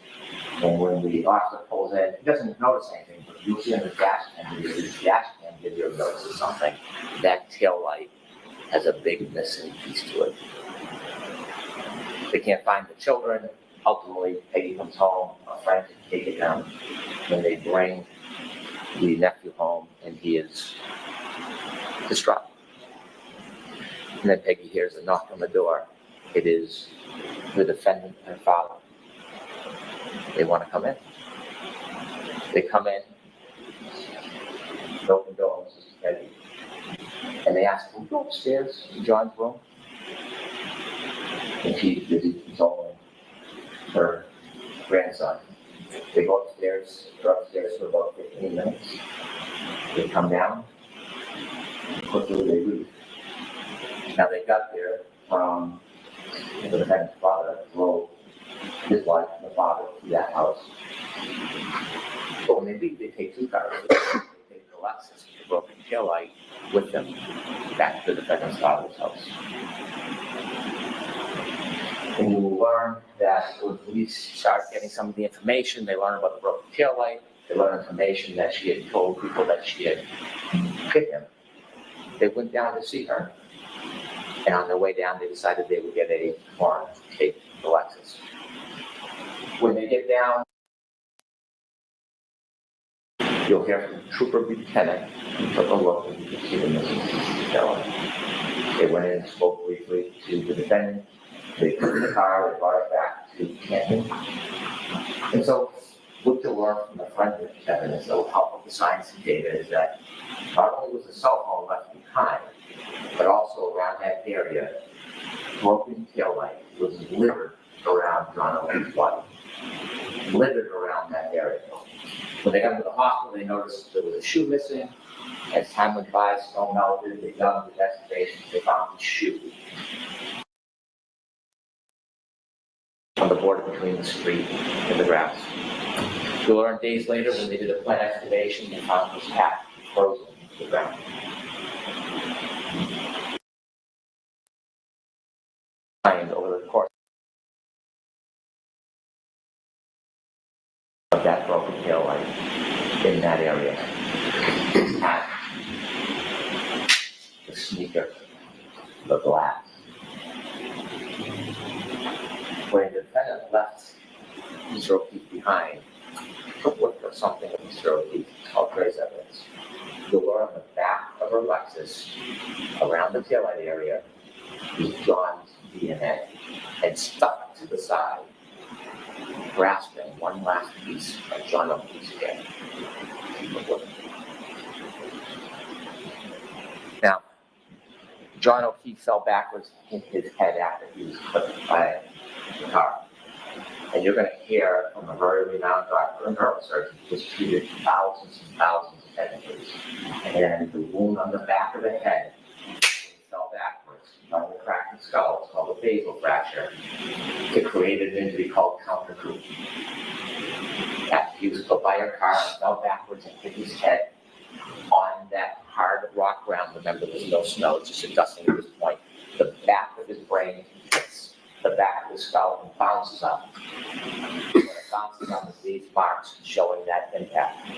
And when the officer pulls in, he doesn't notice anything, but you'll see on the dash cam video, the dash cam video notices something. That tail light has a big missing piece to it. They can't find the children. Ultimately, Peggy comes home, a friend can take it down. When they bring the nephew home, and he is distraught. And then Peggy hears a knock on the door. It is the defendant and her father. They want to come in. They come in, open door, this is Peggy. And they ask, "Can we go upstairs to John's room?" And she's busy consoling her grandson. They go upstairs, they're upstairs for about 15 minutes. They come down, quickly they leave. Now they got there from the defendant's father drove his wife and the father to that house. But when they leave, they take two cars. They take the Lexus with the broken tail light with them back to the defendant's father's house. And you will learn that when police start getting some of the information, they learn about the broken tail light. They learn information that she had told people that she had hit him. They went down to see her. And on their way down, they decided they would get a warrant to take the Lexus. When they get down, you'll hear from Trooper Lieutenant who took a look and you can see the missing tail light. They went in and spoke briefly to the defendant. They put it in the car, they brought it back to Canton. And so what you'll learn from the forensic evidence that will help with the science and data is that not only was the cell phone left behind, but also around that area, broken tail light was littered around John O'Keefe's body. Littered around that area. When they got into the hospital, they noticed there was a shoe missing. As time went by, snow melted, they dug the excavations, they found the shoe on the border between the street and the grass. You'll learn days later when they did a plant excavation, they found his hat frozen to the ground. Over the course of that broken tail light in that area, his hat, the sneaker, the glass. When the defendant left Mr. O'Keefe behind, took with her something of Mr. O'Keefe called trace evidence. You'll learn on the back of her Lexus, around the taillight area, was John's DNA, and stuck to the side, grasping one last piece of John O'Keefe's head. Now, John O'Keefe fell backwards and hit his head after he was clipped by the car. And you're going to hear from a very renowned doctor and neurosurgeon who has treated thousands and thousands of technically. And the wound on the back of the head fell backwards, double cracked the skull, it's called a basal fracture, to create an injury called counter coup. After he was put by a car and fell backwards and hit his head on that hard rock ground. Remember, there's no snow, it's just a dusting at this point. The back of his brain hits the back of his skull and bounces up. When it bounces up, it leaves marks showing that impact.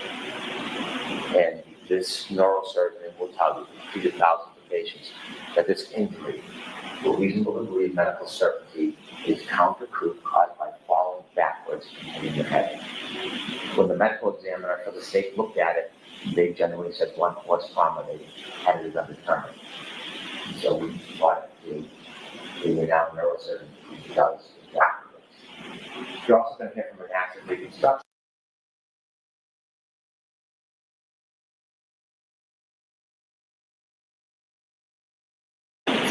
And this neurosurgeon will tell you, treated thousands of patients, that this injury, with reasonable degree of medical certainty, is counter coup caused by falling backwards and hitting your head. When the medical examiner for the state looked at it, they generally said blunt force trauma. They had it as undetermined. So we brought it to the renowned neurosurgeon who does exactly this. You're also going to hear from an active reconstruction.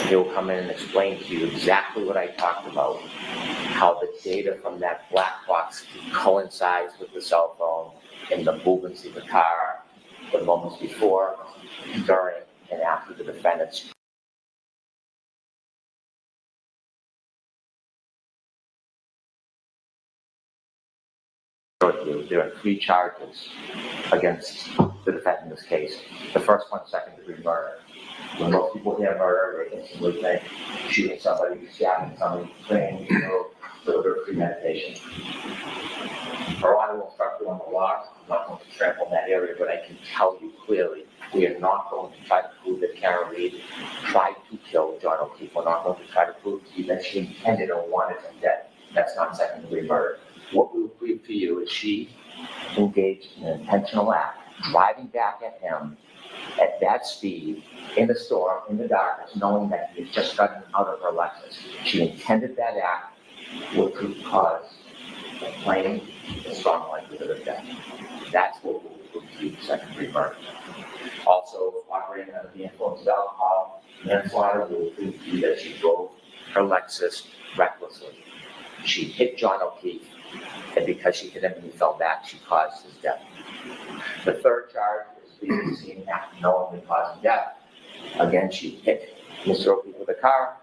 He'll come in and explain to you exactly what I talked about, how the data from that black box coincides with the cell phone and the movements of the car, the moments before, during, and after the defendant's. There are 3 charges against the defendant in this case. The first one, second-degree murder. When most people hear murder, they instantly think shooting somebody, stabbing somebody, spraying, deliberate premeditation. I will start doing a lot. I'm not going to trample in that area, but I can tell you clearly, we are not going to try to prove that Karen Reed tried to kill John O'Keefe. We're not going to try to prove to you that she intended or wanted him dead. That's not second-degree murder. What we will prove to you is she engaged in an intentional act, driving back at him at that speed, in the storm, in the darkness, knowing that he had just gotten out of her Lexus. She intended that act, which could cause a plain and strong likelihood of death. That's what we will prove to you, second-degree murder. Also, operating under the influence of alcohol, manslaughter, we will prove to you that she drove her Lexus recklessly. She hit John O'Keefe, and because she hit him and he fell back, she caused his death. The third charge is being seen after knowingly causing death. Again, she hit Mr. O'Keefe with a car.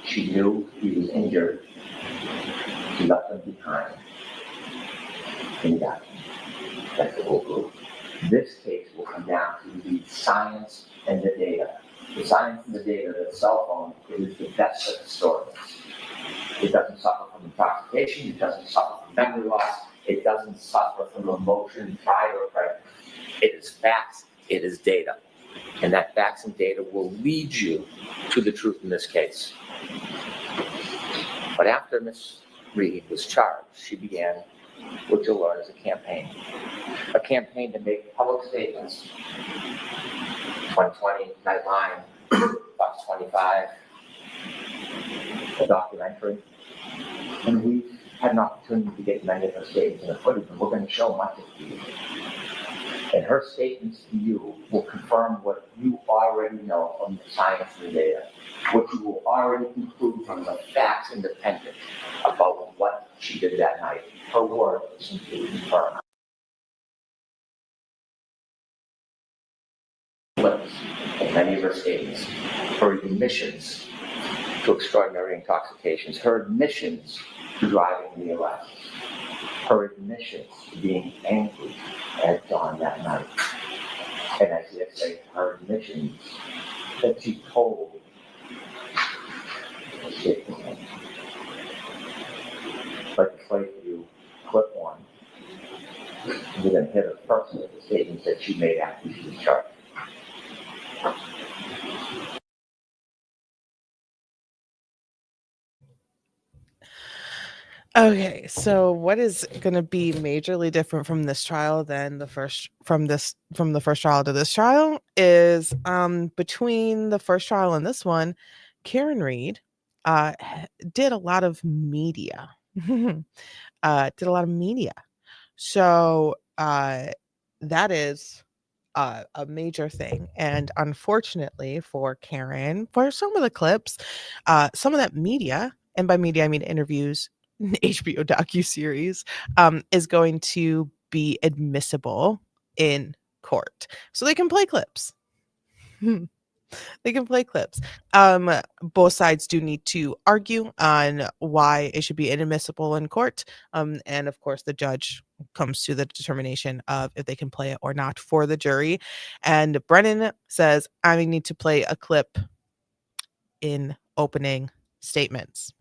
She knew he was injured. She left him behind. And he died. That's the whole group. This case will come down to the science and the data. The science and the data that the cell phone is the best of historians. It doesn't suffer from intoxication. It doesn't suffer from memory loss. It doesn't suffer from emotion, pride, or prejudice. It is facts. It is data. And that facts and data will lead you to the truth in this case. But after Ms. Reed was charged, she began what you'll learn as a campaign. A campaign to make public statements. 2020, Nightline, Fox 25, a documentary. And we've had an opportunity to get many of her statements in the footage, and we're going to show much of it to you. And her statements to you will confirm what you already know from the science and the data, what you will already conclude from the facts independent about what she did that night. Her word is simply confirmed. In many of her statements, her admissions to extraordinary intoxications, her admissions to driving the arrest, her admissions to being angry at John that night. And as I say, her admissions that she told shit to him. Like to play for you clip 1. We're going to hear the first of the statements that she made after she was charged. Okay, so what is going to be majorly different from this trial than the first from the first trial to this trial is between the first trial and this one, Karen Reed did a lot of media. Did a lot of media. So that is a major thing. And unfortunately for Karen, for some of the clips, some of that media, and by media I mean interviews, HBO docuseries, is going to be admissible in court. So they can play clips. They can play clips. Both sides do need to argue on why it should be inadmissible in court. And of course, the judge comes to the determination of if they can play it or not for the jury. And Brennan says, I need to play a clip in opening statements.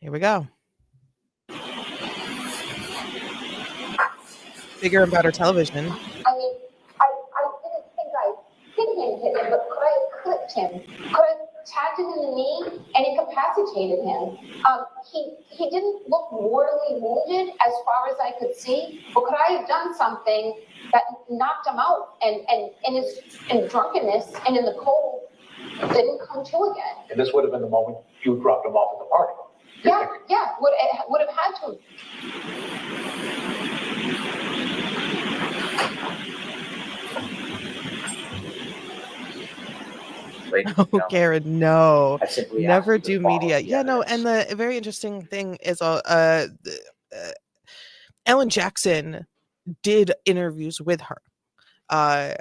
Here we go. Bigger and better television. I mean, I didn't think I hit him, but could I have clipped him? Could I have tagged him in the knee and incapacitated him? He didn't look mortally wounded as far as I could see, but could I have done something that knocked him out and in drunkenness and in the cold didn't come to again? And this would have been the moment you dropped him off at the party. Yeah, would have had to. Oh, Karen, no. I simply Never asked you do to follow media. the Yeah, no, and evidence. the very interesting thing is Ellen Jackson did interviews with her. Uh,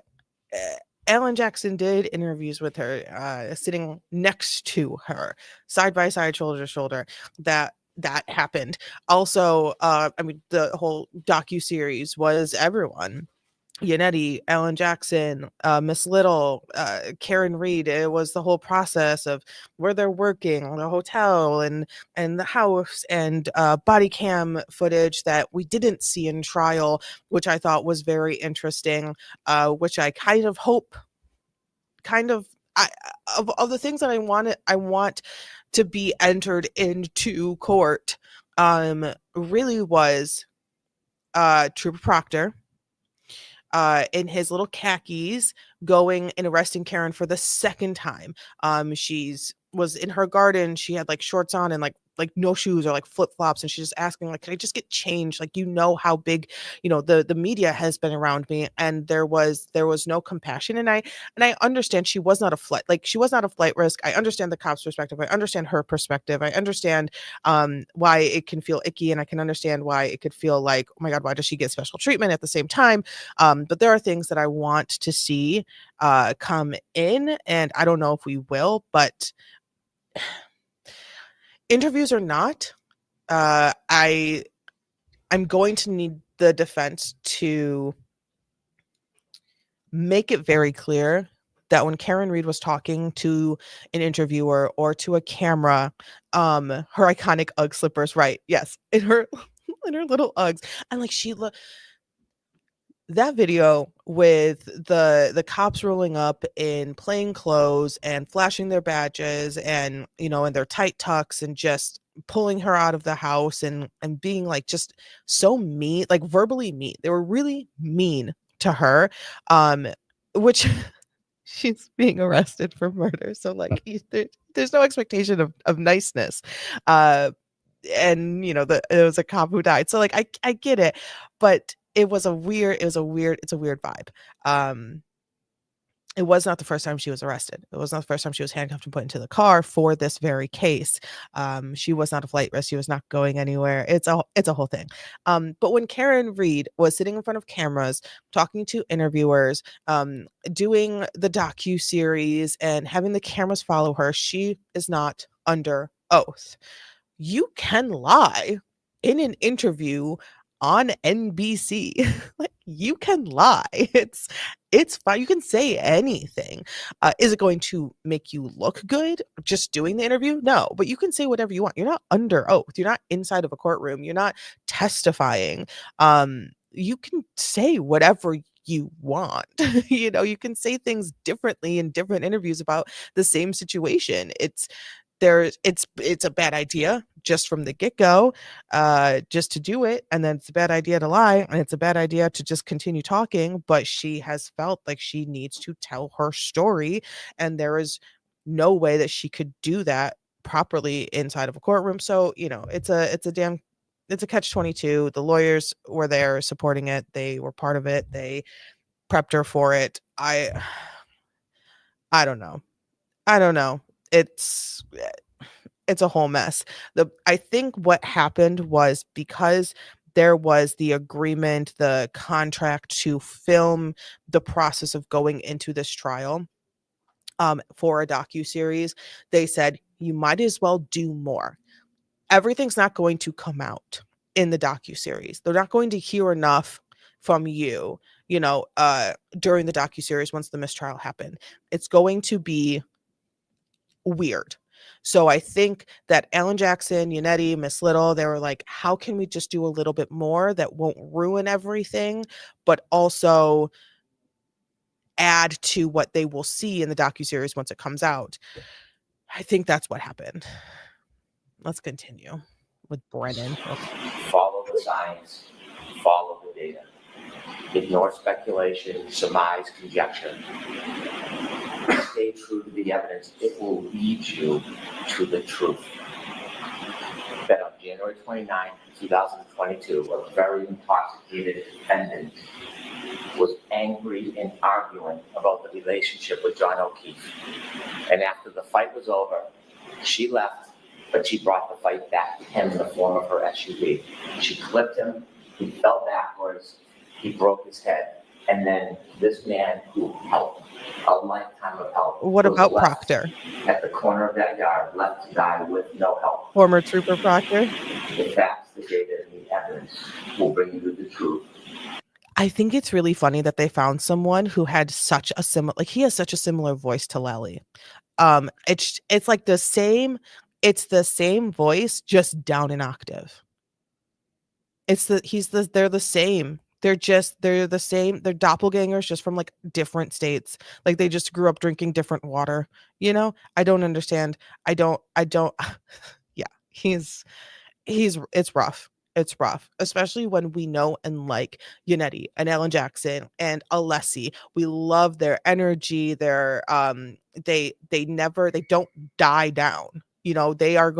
Ellen Jackson did interviews with her, sitting next to her, side by side, shoulder to shoulder. That happened. Also, I mean, the whole docu-series was everyone. Yannetti, Ellen Jackson, Miss Little, Karen Reed. It was the whole process of where they're working, the hotel, and the house, and body cam footage that we didn't see in trial, which I thought was very interesting. Which I kind of hope, of the things that I want to be entered into court. Really was Trooper Proctor. In his little khakis, going and arresting Karen for the second time. She's was in her garden. She had like shorts on and like no shoes or like flip flops, and she's just asking like, "Can I just get changed?" Like, how big, the media has been around me, and there was no compassion. And I understand she was not a flight risk. I understand the cop's perspective. I understand her perspective. I understand why it can feel icky, and I can understand why it could feel like, oh my God, why does she get special treatment at the same time? But there are things that I want to see come in, and I don't know if we will, but interviews or not, I'm going to need the defense to make it very clear that when Karen Reed was talking to an interviewer or to a camera, her iconic Ugg slippers, right? Yes, in her little Uggs, and like she looked. That video with the cops rolling up in plain clothes and flashing their badges and in their tight tucks and just pulling her out of the house and being like just so mean, like verbally mean. They were really mean to her, which she's being arrested for murder, so like there's no expectation of niceness. And it was a cop who died, so like I get it, but it's a weird vibe. It was not the first time she was arrested. It was not the first time she was handcuffed and put into the car for this very case. She was not a flight risk. She was not going anywhere. It's a whole thing. But when Karen Reed was sitting in front of cameras, talking to interviewers, doing the docu-series and having the cameras follow her, she is not under oath. You can lie in an interview on NBC. Like, you can lie. It's fine. You can say anything. Is it going to make you look good just doing the interview? No, but you can say whatever you want. You're not under oath. You're not inside of a courtroom. You're not testifying. You can say whatever you want. You can say things differently in different interviews about the same situation. It's a bad idea just from the get-go, just to do it, and then it's a bad idea to lie, and it's a bad idea to just continue talking. But she has felt like she needs to tell her story, and there is no way that she could do that properly inside of a courtroom. So it's a catch-22. The lawyers were there supporting it. They were part of it. They prepped her for it. I don't know. It's a whole mess. I think what happened was because there was the agreement, the contract to film the process of going into this trial for a docuseries. They said, you might as well do more. Everything's not going to come out in the docuseries. They're not going to hear enough from you, during the docuseries once the mistrial happened. It's going to be weird. So I think that Alan Jackson, Yannetti, Miss Little, they were like, how can we just do a little bit more that won't ruin everything, but also add to what they will see in the docuseries once it comes out? I think that's what happened. Let's continue with Brennan. Follow the science, follow the data. Ignore speculation, surmise, conjecture. Stay true to the evidence. It will lead you to the truth. That on January 29, 2022, a very intoxicated defendant was angry and arguing about the relationship with John O'Keefe. And after the fight was over, she left, but she brought the fight back to him in the form of her SUV. She clipped him, he fell backwards, he broke his head. And then this man who helped, a lifetime of help. What about Proctor? At the corner of that yard, left to die with no help. Former Trooper Proctor? The facts, the data, and the evidence will bring you the truth. I think it's really funny that they found someone who had such a similar, he has such a similar voice to Lally. It's like the same voice, just down an octave. They're the same. They're the same. They're doppelgangers, just from like different states. Like they just grew up drinking different water. I don't understand. I don't. Yeah, it's rough. It's rough, especially when we know and like Yannetti and Alan Jackson and Alessi. We love their energy. They don't die down. They're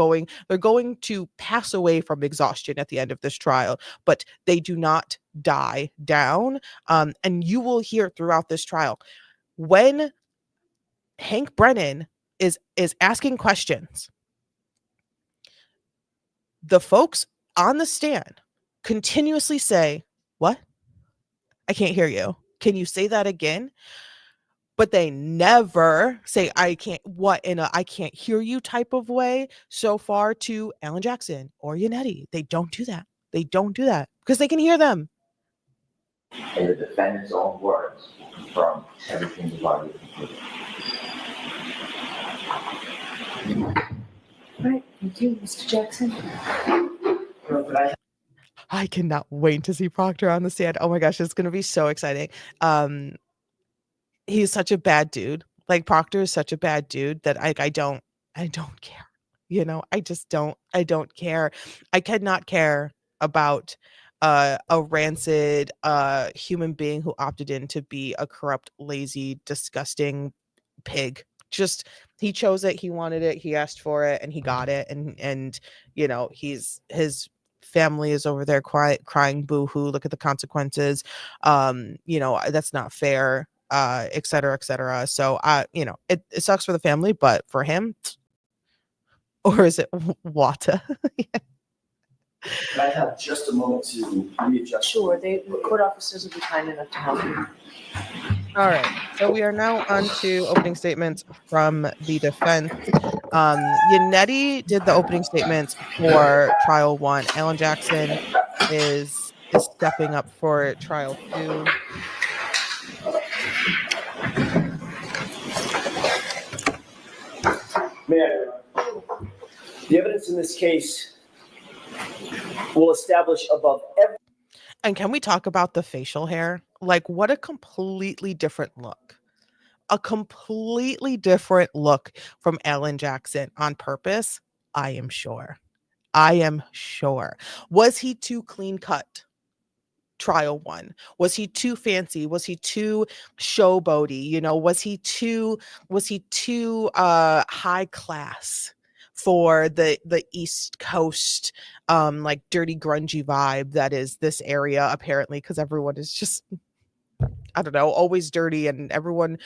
going to pass away from exhaustion at the end of this trial, but they do not die down. And you will hear throughout this trial when Hank Brennan is asking questions, the folks on the stand continuously say, "What? I can't hear you. Can you say that again?" But they never say, "I can't," in a "I can't hear you" type of way so far to Alan Jackson or Yannetti. They don't do that. They don't do that because they can hear them. In the defendant's own words, confirm everything you've already concluded. All right, thank you, Mr. Jackson. I cannot wait to see Proctor on the stand. Oh my gosh, it's going to be so exciting. He's such a bad dude. Like Proctor is such a bad dude that I don't care. I don't care. I cannot care about a rancid human being who opted in to be a corrupt, lazy, disgusting pig. Just he chose it, he wanted it, he asked for it, and he got it. And his family is over there crying boo-hoo, look at the consequences. That's not fair, et cetera, et cetera. So it sucks for the family, but for him, or is it Wata? Can I have just a moment to readjust? Sure, the court officers will be kind enough to help you. All right, so we are now on to opening statements from the defense. Yannetti did the opening statements for trial 1. Alan Jackson is stepping up for trial 2. May I? The evidence in this case will establish above every. And can we talk about the facial hair? Like, what a completely different look. A completely different look from Alan Jackson on purpose, I am sure. Was he too clean cut? Trial 1. Was he too fancy? Was he too showboaty? Was he too high class for the East Coast like dirty grungy vibe that is this area, apparently, because everyone is just, I don't know, always dirty, and everyone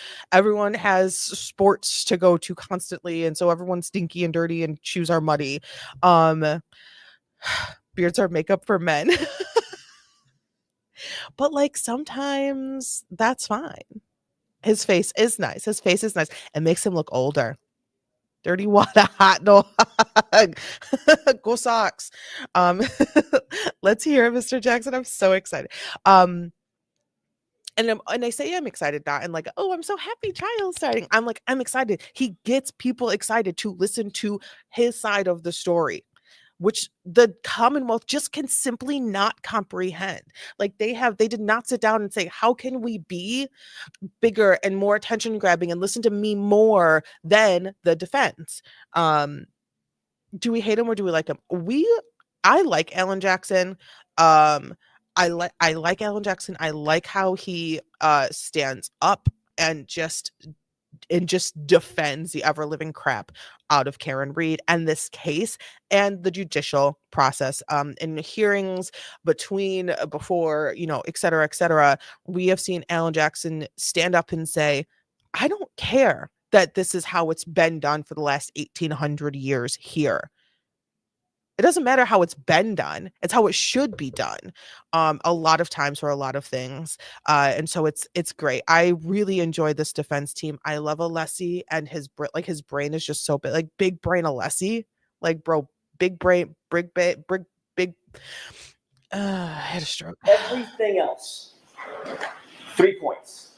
has sports to go to constantly, and so everyone's stinky and dirty and shoes are muddy. Beards are makeup for men. But like sometimes that's fine. His face is nice. His face is nice. It makes him look older. Dirty water, hot dog. Go Sox. Um, let's hear it, Mr. Jackson. I'm so excited. And I say I'm excited, not and like, oh, I'm so happy trial's starting. I'm like, I'm excited. He gets people excited to listen to his side of the story, which the Commonwealth just can simply not comprehend. Like they did not sit down and say, how can we be bigger and more attention grabbing and listen to me more than the defense? Do we hate him or do we like him? I like Alan Jackson. I like Alan Jackson. I like how he stands up and just defends the ever living crap out of Karen Reed and this case and the judicial process. In hearings before, et cetera, we have seen Alan Jackson stand up and say, I don't care that this is how it's been done for the last 1800 years here. It doesn't matter how it's been done. It's how it should be done. A lot of times for a lot of things. And so it's great. I really enjoy this defense team. I love Alessi and his brain is just so big. Like big brain Alessi. Like bro, big brain, big. I had a stroke. Everything else, 3 points.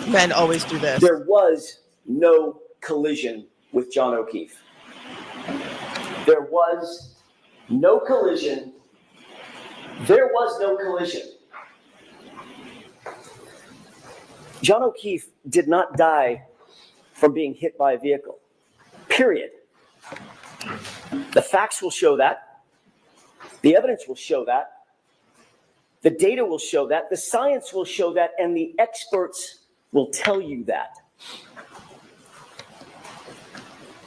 Men always do this. There was no collision with John O'Keefe. There was no collision. There was no collision. John O'Keefe did not die from being hit by a vehicle. Period. The facts will show that. The evidence will show that. The data will show that. The science will show that. And the experts will tell you that.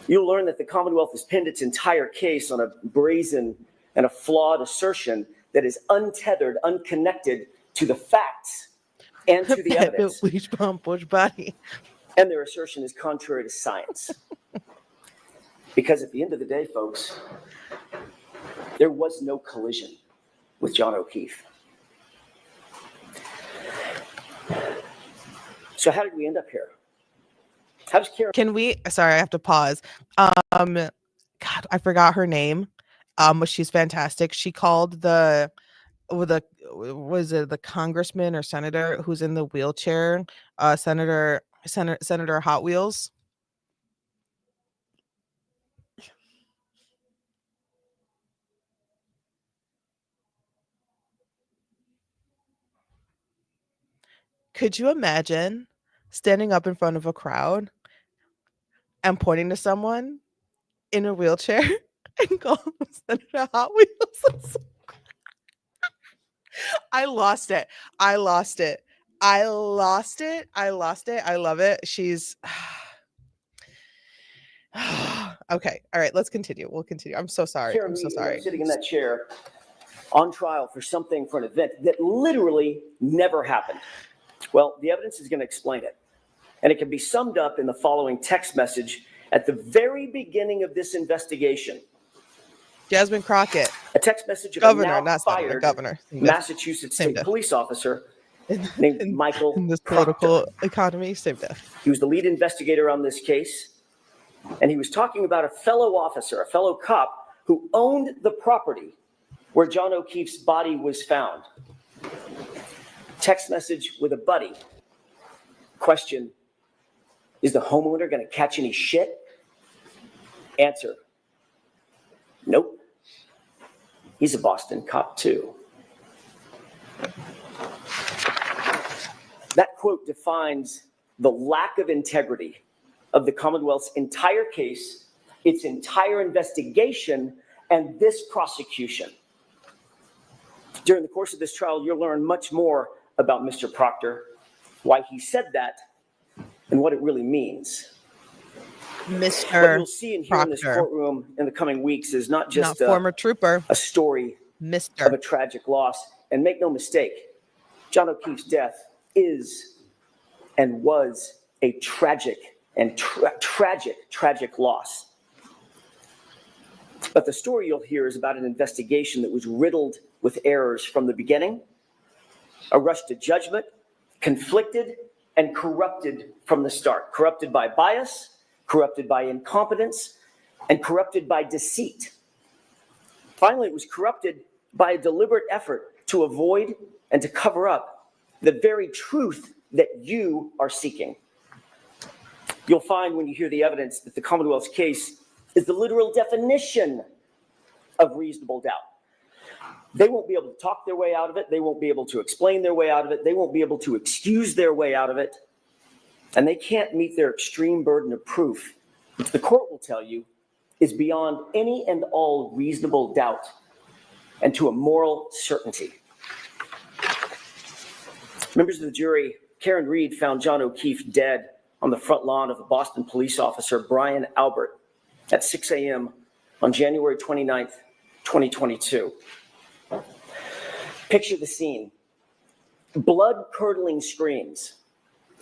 You'll learn that the Commonwealth has pinned its entire case on a brazen and a flawed assertion that is untethered, unconnected to the facts and to the evidence. And their assertion is contrary to science. Because at the end of the day, folks, there was no collision with John O'Keefe. So how did we end up here? How does Karen? Sorry, I have to pause. God, I forgot her name. But she's fantastic. She called the congressman or senator who's in the wheelchair, Senator Hot Wheels. Could you imagine standing up in front of a crowd and pointing to someone in a wheelchair and calling them Senator Hot Wheels? I lost it. I love it. She's okay. All right, let's continue. We'll continue. I'm so sorry. Karen, I'm so sorry. sitting in that chair on trial for an event that literally never happened. Well, the evidence is going to explain it. And it can be summed up in the following text message at the very beginning of this investigation. Jasmine Crockett. A text message of governor, a now not fired governor. Massachusetts state police officer named Michael in this Proctor. political economy. Same death. He was the lead investigator on this case. And he was talking about a fellow officer, a fellow cop who owned the property where John O'Keefe's body was found. Text message with a buddy. Question, is the homeowner going to catch any shit? Answer, nope. He's a Boston cop too. That quote defines the lack of integrity of the Commonwealth's entire case, its entire investigation, and this prosecution. During the course of this trial, you'll learn much more about Mr. Proctor, why he said that, and what it really means. Mr. What you'll see and hear Proctor in this courtroom in the coming weeks is not just former trooper, a story Mr. of a tragic loss. And make no mistake, John O'Keefe's death is and was a tragic and tragic loss. But the story you'll hear is about an investigation that was riddled with errors from the beginning, a rush to judgment, conflicted, and corrupted from the start. Corrupted by bias, corrupted by incompetence, and corrupted by deceit. Finally, it was corrupted by a deliberate effort to avoid and to cover up the very truth that you are seeking. You'll find when you hear the evidence that the Commonwealth's case is the literal definition of reasonable doubt. They won't be able to talk their way out of it. They won't be able to explain their way out of it. They won't be able to excuse their way out of it. And they can't meet their extreme burden of proof, which the court will tell you is beyond any and all reasonable doubt and to a moral certainty. Members of the jury, Karen Reed found John O'Keefe dead on the front lawn of the Boston police officer Brian Albert at 6 a.m. on January 29th, 2022. Picture the scene. Blood-curdling screams,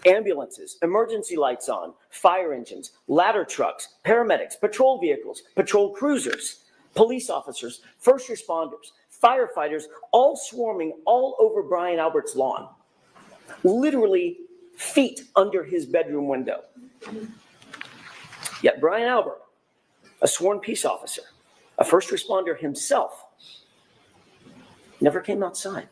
ambulances, emergency lights on, fire engines, ladder trucks, paramedics, patrol vehicles, patrol cruisers, police officers, first responders, firefighters, all swarming all over Brian Albert's lawn, literally feet under his bedroom window. Yet Brian Albert, a sworn peace officer, a first responder himself, never came outside.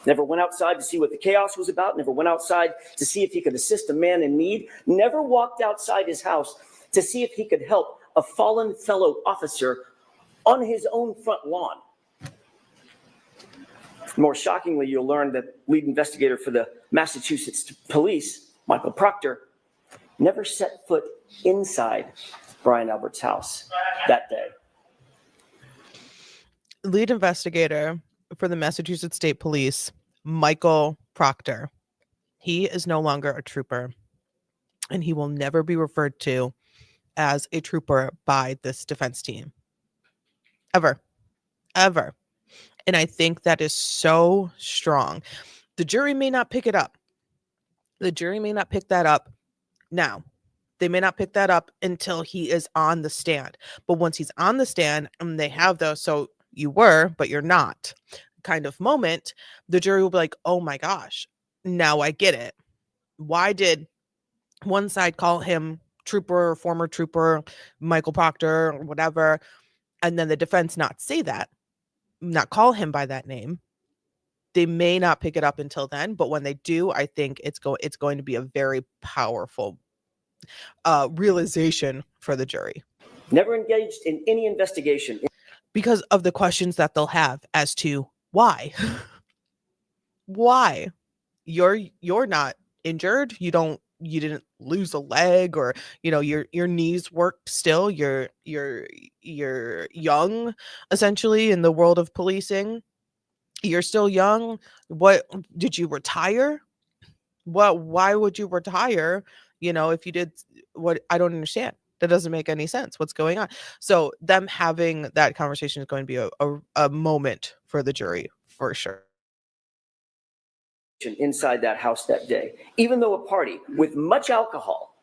Never went outside to see what the chaos was about, never went outside to see if he could assist a man in need, never walked outside his house to see if he could help a fallen fellow officer on his own front lawn. More shockingly, you'll learn that lead investigator for the Massachusetts police, Michael Proctor, never set foot inside Brian Albert's house that day. Lead investigator for the Massachusetts State Police, Michael Proctor. He is no longer a trooper, and he will never be referred to as a trooper by this defense team. Ever. Ever. And I think that is so strong. The jury may not pick it up. The jury may not pick that up now. They may not pick that up until he is on the stand. But once he's on the stand and they have those, so you were, but you're not kind of moment, the jury will be like, oh my gosh, now I get it. Why did one side call him trooper or former trooper, Michael Proctor or whatever, and then the defense not say that, not call him by that name? They may not pick it up until then, but when they do, I think it's going to be a very powerful realization for the jury. Never engaged in any investigation. Because of the questions that they'll have as to why. Why? You're not injured. You didn't lose a leg, or your knees work still. You're young, essentially, in the world of policing. You're still young. What did you retire? Why would you retire? If you did, what? I don't understand. That doesn't make any sense. What's going on? So them having that conversation is going to be a moment for the jury, for sure. Inside that house that day, even though a party with much alcohol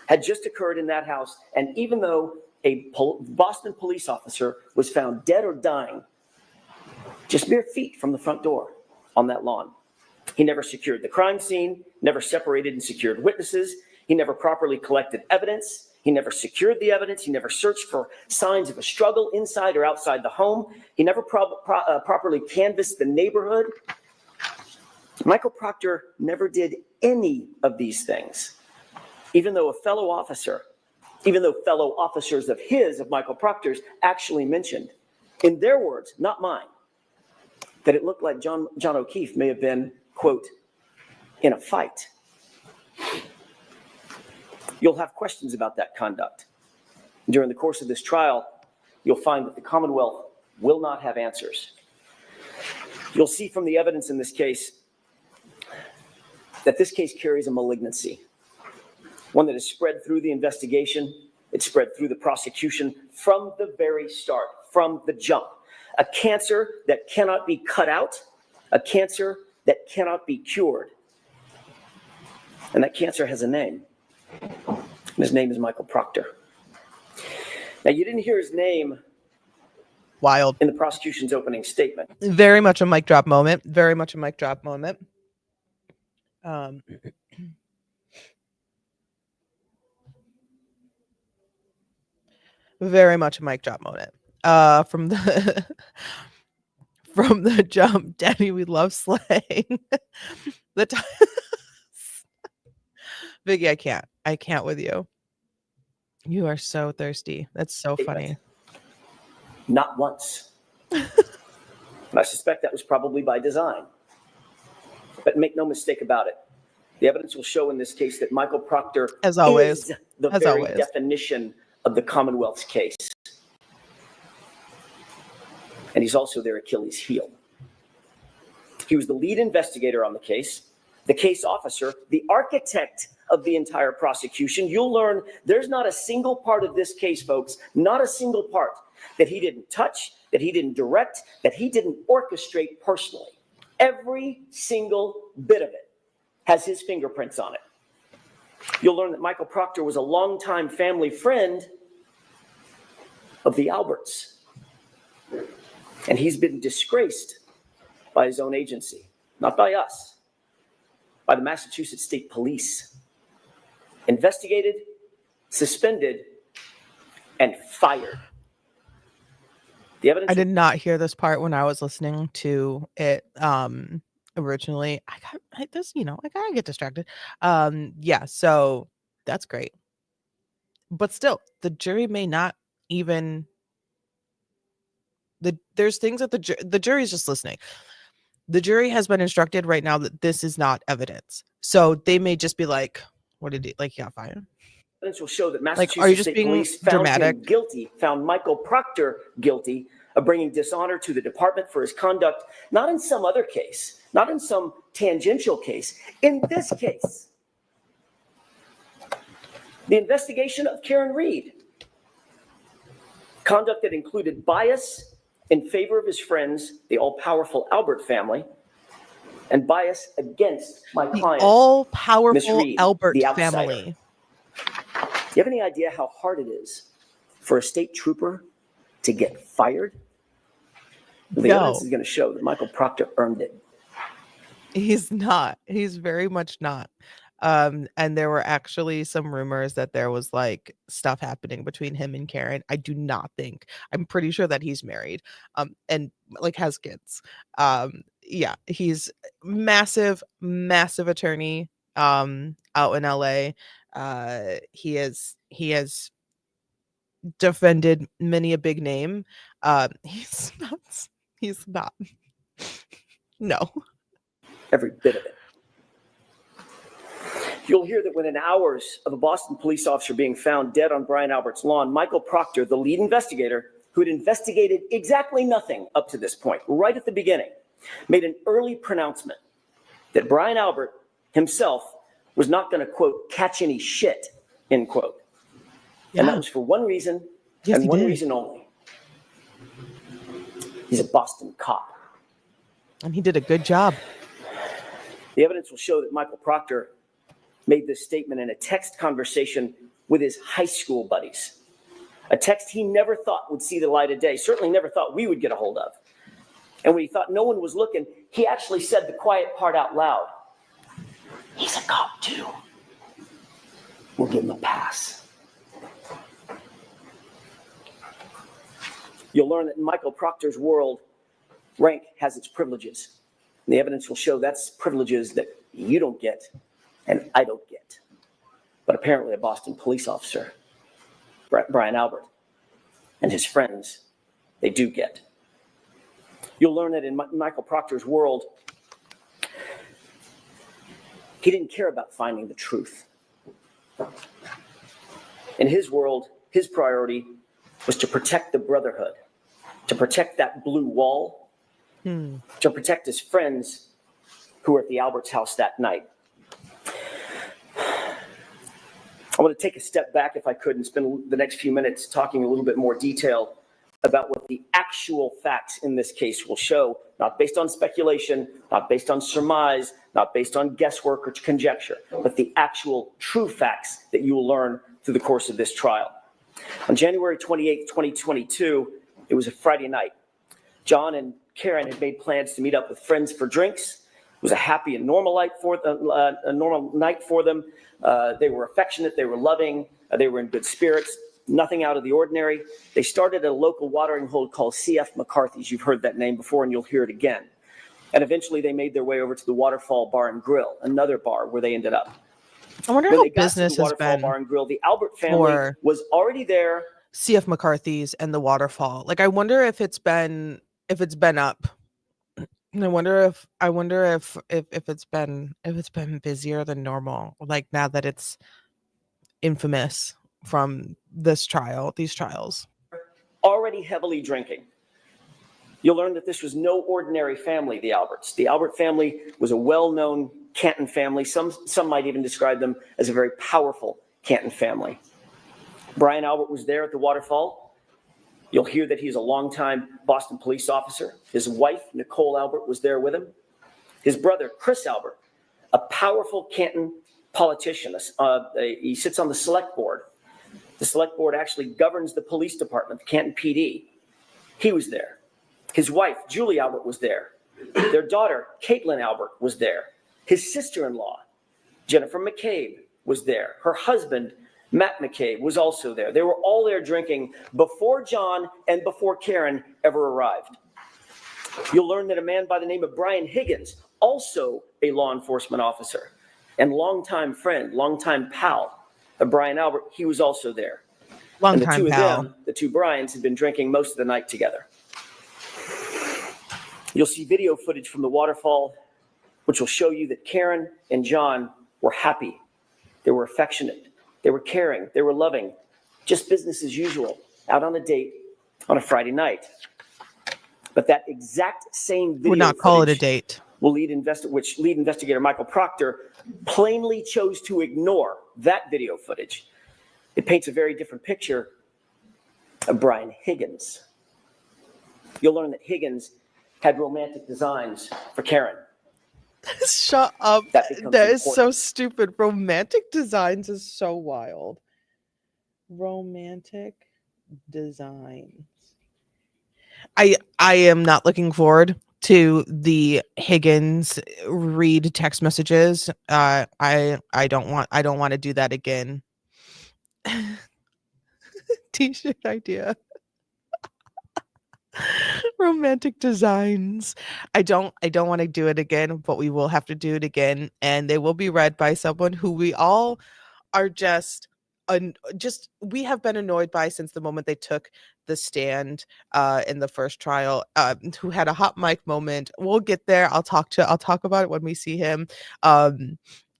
had just occurred in that house, and even though a Boston police officer was found dead or dying just mere feet from the front door on that lawn. He never secured the crime scene, never separated and secured witnesses. He never properly collected evidence. He never secured the evidence. He never searched for signs of a struggle inside or outside the home. He never properly canvassed the neighborhood. Michael Proctor never did any of these things, even though fellow officers of Michael Proctor's actually mentioned, in their words, not mine, that it looked like John O'Keefe may have been, quote, in a fight. You'll have questions about that conduct. During the course of this trial, you'll find that the Commonwealth will not have answers. You'll see from the evidence in this case that this case carries a malignancy, one that is spread through the investigation. It's spread through the prosecution from the very start, from the jump. A cancer that cannot be cut out, a cancer that cannot be cured. And that cancer has a name. And his name is Michael Proctor. Now, you didn't hear his name Wild. in the prosecution's opening statement. Very much a mic drop moment. Very much a mic drop moment. Very much a mic drop moment. From the from the jump, Daddy, we love slang. The time, Biggie, I can't with you. You are so thirsty. That's so funny. Not once. And I suspect that was probably by design. But make no mistake about it. The evidence will show in this case that Michael Proctor As always, is the very definition of the Commonwealth's case. And he's also their Achilles heel. He was the lead investigator on the case officer, the architect of the entire prosecution. You'll learn there's not a single part of this case, folks, not a single part that he didn't touch, that he didn't direct, that he didn't orchestrate personally. Every single bit of it has his fingerprints on it. You'll learn that Michael Proctor was a longtime family friend of the Alberts. And he's been disgraced by his own agency, not by us, by the Massachusetts State Police. Investigated, suspended, and fired. The evidence. I did not hear this part when I was listening to it originally. I gotta get distracted. Yeah, so that's great. But still, the jury may not even there's things that the jury's just listening. The jury has been instructed right now that this is not evidence. So they may just be like, what did he he got fired? Evidence will show that Like, Massachusetts are you just State being Police found dramatic? him guilty, found Michael Proctor guilty of bringing dishonor to the department for his conduct, not in some other case, not in some tangential case, in this case. The investigation of Karen Reed. Conduct that included bias in favor of his friends, the all-powerful Albert family, and bias against my The client, all-powerful Miss Reed, Albert the outsider. family. Do you have any idea how hard it is for a state trooper to get fired? The No. evidence is going to show that Michael Proctor earned it. He's not. He's very much not. And there were actually some rumors that there was like stuff happening between him and Karen. I do not think. I'm pretty sure that he's married. And like has kids. Yeah, he's massive attorney out in LA. He has defended many a big name. He's not. No. Every bit of it. You'll hear that within hours of a Boston police officer being found dead on Brian Albert's lawn, Michael Proctor, the lead investigator, who had investigated exactly nothing up to this point, right at the beginning, made an early pronouncement that Brian Albert himself was not going to, quote, catch any shit, end quote. Yeah. And that was for one reason, Yes, and he one did. reason only. He's a Boston cop. And he did a good job. The evidence will show that Michael Proctor made this statement in a text conversation with his high school buddies. A text he never thought would see the light of day, certainly never thought we would get a hold of. And when he thought no one was looking, he actually said the quiet part out loud. He's a cop too. We'll give him a pass. You'll learn that in Michael Proctor's world, rank has its privileges. And the evidence will show that's privileges that you don't get and I don't get. But apparently a Boston police officer, Brian Albert, and his friends, they do get. You'll learn that in Michael Proctor's world, he didn't care about finding the truth. In his world, his priority was to protect the brotherhood, to protect that blue wall, to protect his friends who were at the Alberts' house that night. I want to take a step back, if I could, and spend the next few minutes talking a little bit more detail about what the actual facts in this case will show, not based on speculation, not based on surmise, not based on guesswork or conjecture, but the actual true facts that you will learn through the course of this trial. On January 28, 2022, It was a Friday night. John and Karen had made plans to meet up with friends for drinks. It was a happy and normal night for them. They were affectionate. They were loving. They were in good spirits. Nothing out of the ordinary. They started at a local watering hole called C.F. McCarthy's. You've heard that name before, and you'll hear it again. And eventually they made their way over to the Waterfall Bar and Grill, another bar where they ended up. I wonder When how they got to business the has Waterfall been Bar and Grill, the Albert family for was already there. CF McCarthy's and the Waterfall. Like, I wonder if it's been up. And I wonder if it's been busier than normal. Like, now that it's infamous from these trials. Already heavily drinking. You'll learn that this was no ordinary family, the Alberts. The Albert family was a well-known Canton family. Some might even describe them as a very powerful Canton family. Brian Albert was there at the Waterfall. You'll hear that he's a longtime Boston police officer. His wife, Nicole Albert, was there with him. His brother, Chris Albert, a powerful Canton politician. He sits on the select board. The select board actually governs the police department, the Canton PD. He was there. His wife, Julie Albert, was there. Their daughter, Caitlin Albert, was there. His sister-in-law, Jennifer McCabe, was there. Her husband, Matt McCabe, was also there. They were all there drinking before John and before Karen ever arrived. You'll learn that a man by the name of Brian Higgins, also a law enforcement officer and longtime friend, longtime pal of Brian Albert, he was also there. And the two of them, the two Brians, had been drinking most of the night together. You'll see video footage from the Waterfall, which will show you that Karen and John were happy. They were affectionate. They were caring. They were loving. Just business as usual, out on a date on a Friday night. But that exact same video would not call it a date. Lead investigator Michael Proctor plainly chose to ignore that video footage. It paints a very different picture of Brian Higgins. You'll learn that Higgins had romantic designs for Karen. Shut up. That is important. so stupid. Romantic designs is so wild. Romantic designs. I am not looking forward to the Higgins read text messages. I don't want to do that again. T-shirt idea. Romantic designs. I don't want to do it again, but we will have to do it again, and they will be read by someone who we all are we have been annoyed by since the moment they took the stand in the first trial, who had a hot mic moment. We'll get there. I'll talk about it when we see him.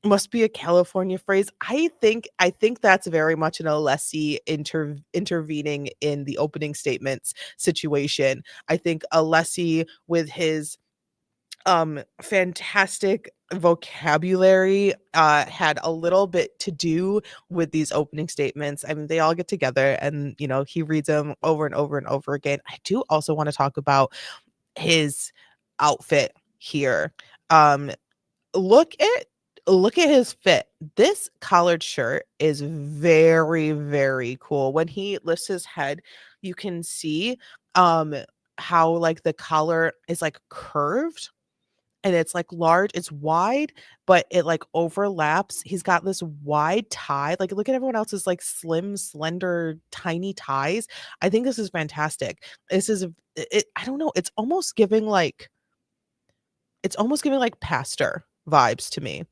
Must be a California phrase. I think that's very much an Alessi intervening in the opening statements situation. I think Alessi, with his fantastic vocabulary, had a little bit to do with these opening statements. I mean, they all get together and, he reads them over and over and over again. I do also want to talk about his outfit here. Look at his fit. This collared shirt is very, very cool. When he lifts his head, you can see how like the collar is like curved and it's like large, it's wide, but it like overlaps. He's got this wide tie. Like, look at everyone else's like slim, slender, tiny ties. I think this is fantastic. This is I don't know, it's almost giving like pastor vibes to me.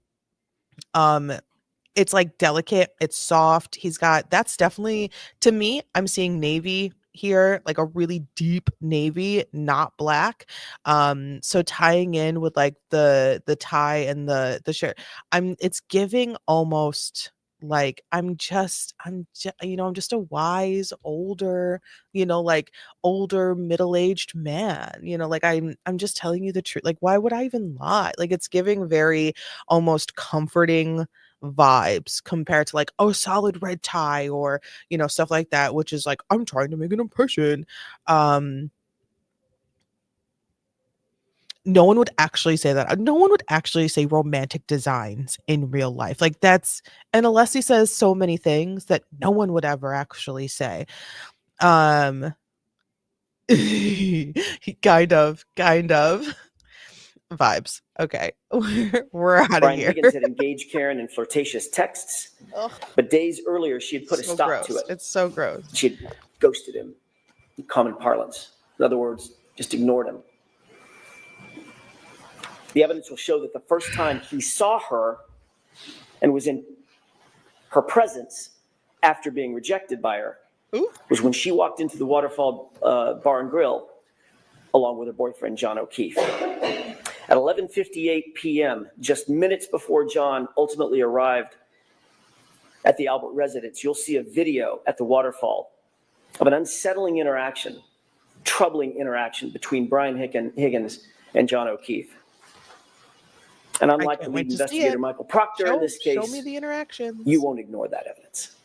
It's like delicate, it's soft. That's definitely, to me, I'm seeing navy here, like a really deep navy, not black. So tying in with like the tie and the shirt, it's giving almost like I'm just a wise older, like older middle-aged man, like I'm just telling you the truth. Like, why would I even lie? Like, it's giving very almost comforting vibes compared to like, oh, solid red tie or stuff like that, which is like, I'm trying to make an impression. No one would actually say that. No one would actually say romantic designs in real life. Like, that's, and Alessi says so many things that no one would ever actually say. kind of vibes. Okay. We're out of Brian here. Higgins had engaged Karen in flirtatious texts, Ugh, but days earlier she had put a so stop gross. to it. It's so gross. She had ghosted him, in common parlance. In other words, just ignored him. The evidence will show that the first time he saw her and was in her presence after being rejected by her Ooh. was when she walked into the Waterfall Bar and Grill along with her boyfriend, John O'Keefe. At 11:58 p.m., just minutes before John ultimately arrived at the Albert residence, you'll see a video at the Waterfall of an unsettling interaction, troubling interaction between Brian Higgins and John O'Keefe. And unlike the can't lead wait to see investigator, it. Michael Proctor, in this Show case, me the interactions. you won't ignore that evidence.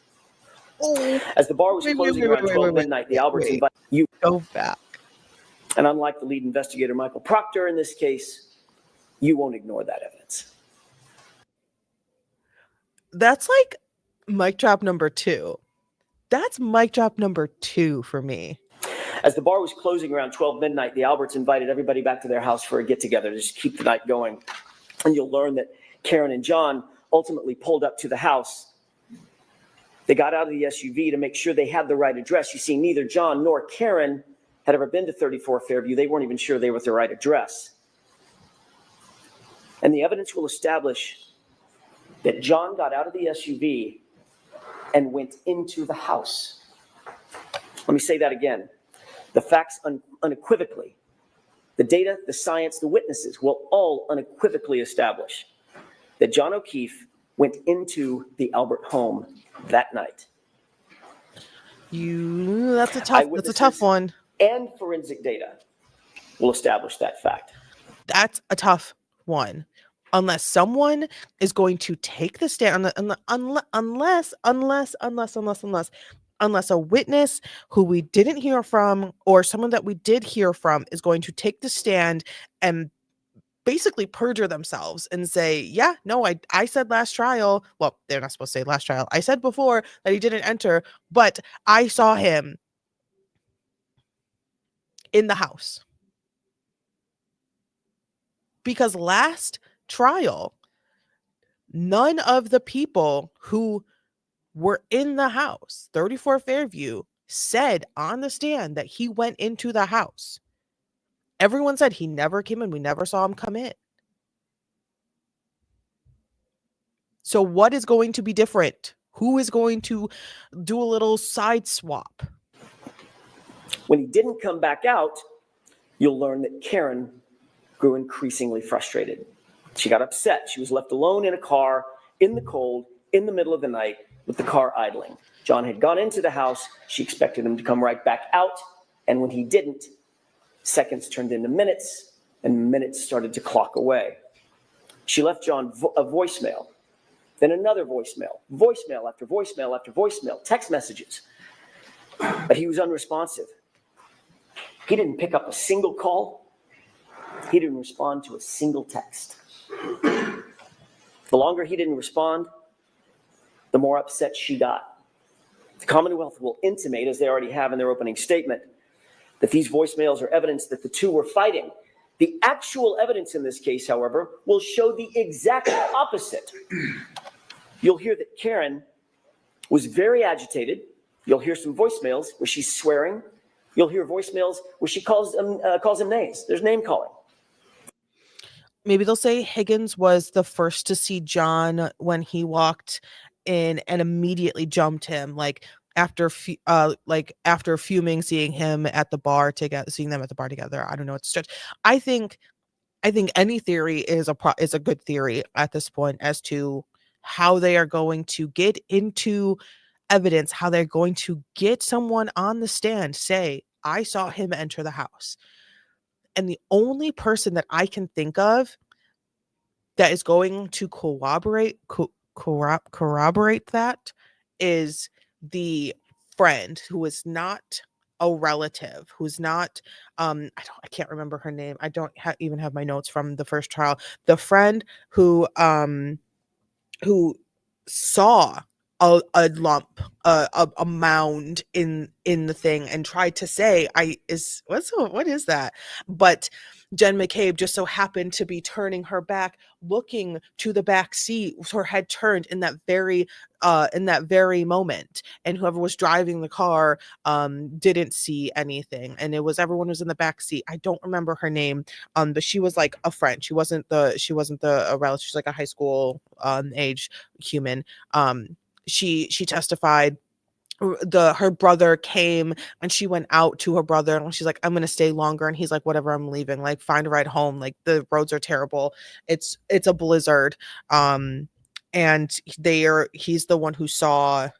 Oh, As the bar was wait, closing around 12 midnight, the Alberts invited you. Go back. And unlike the lead investigator, Michael Proctor, in this case, you won't ignore that evidence. That's like mic drop number 2. That's mic drop number 2 for me. As the bar was closing around 12 midnight, the Alberts invited everybody back to their house for a get-together to just keep the night going. And you'll learn that Karen and John ultimately pulled up to the house. They got out of the SUV to make sure they had the right address. You see, neither John nor Karen had ever been to 34 Fairview. They weren't even sure they were at the right address. And the evidence will establish that John got out of the SUV and went into the house. Let me say that again. The facts unequivocally, the data, the science, the witnesses will all unequivocally establish that John O'Keefe went into the Albert home that night. That's a tough one. And forensic data will establish that fact. That's a tough one. Unless someone is going to take the stand, unless a witness who we didn't hear from or someone that we did hear from is going to take the stand and basically perjure themselves and say, yeah, no, I said last trial. Well, they're not supposed to say last trial. I said before that he didn't enter, but I saw him in the house. Because last trial, none of the people who were in the house, 34 Fairview, said on the stand that he went into the house. Everyone said he never came in. We never saw him come in. So what is going to be different? Who is going to do a little side swap? When he didn't come back out, you'll learn that Karen grew increasingly frustrated. She got upset. She was left alone in a car, in the cold, in the middle of the night, with the car idling. John had gone into the house. She expected him to come right back out. And when he didn't, seconds turned into minutes, and minutes started to clock away. She left John a voicemail, then another voicemail, voicemail after voicemail after voicemail, text messages. But he was unresponsive. He didn't pick up a single call. He didn't respond to a single text. The longer he didn't respond, the more upset she got. The Commonwealth will intimate, as they already have in their opening statement, that these voicemails are evidence that the two were fighting. The actual evidence in this case, however, will show the exact opposite. You'll hear that Karen was very agitated. You'll hear some voicemails where she's swearing. You'll hear voicemails where she calls him names. There's name calling. Maybe they'll say Higgins was the first to see John when he walked in and immediately jumped him, after fuming, seeing him at the bar together, seeing them at the bar together. I don't know. It's stretch. I think any theory is a good theory at this point as to how they are going to get into evidence, how they're going to get someone on the stand say, I saw him enter the house. And the only person that I can think of that is going to corroborate that is the friend who is not a relative, who's not I can't remember her name. I don't even have my notes from the first trial. The friend who saw a lump, a mound in the thing, and tried to say, what is that? But Jen McCabe just so happened to be turning her back, looking to the back seat, with her head turned in that very moment, and whoever was driving the car didn't see anything, and everyone was in the back seat. I don't remember her name, but she was like a friend. She wasn't a relative. She's like a high school age human. She testified. Her brother came, and she went out to her brother, and she's like, I'm gonna stay longer, and he's like, whatever, I'm leaving, like, find a ride home, like, the roads are terrible, it's a blizzard. And he's the one who saw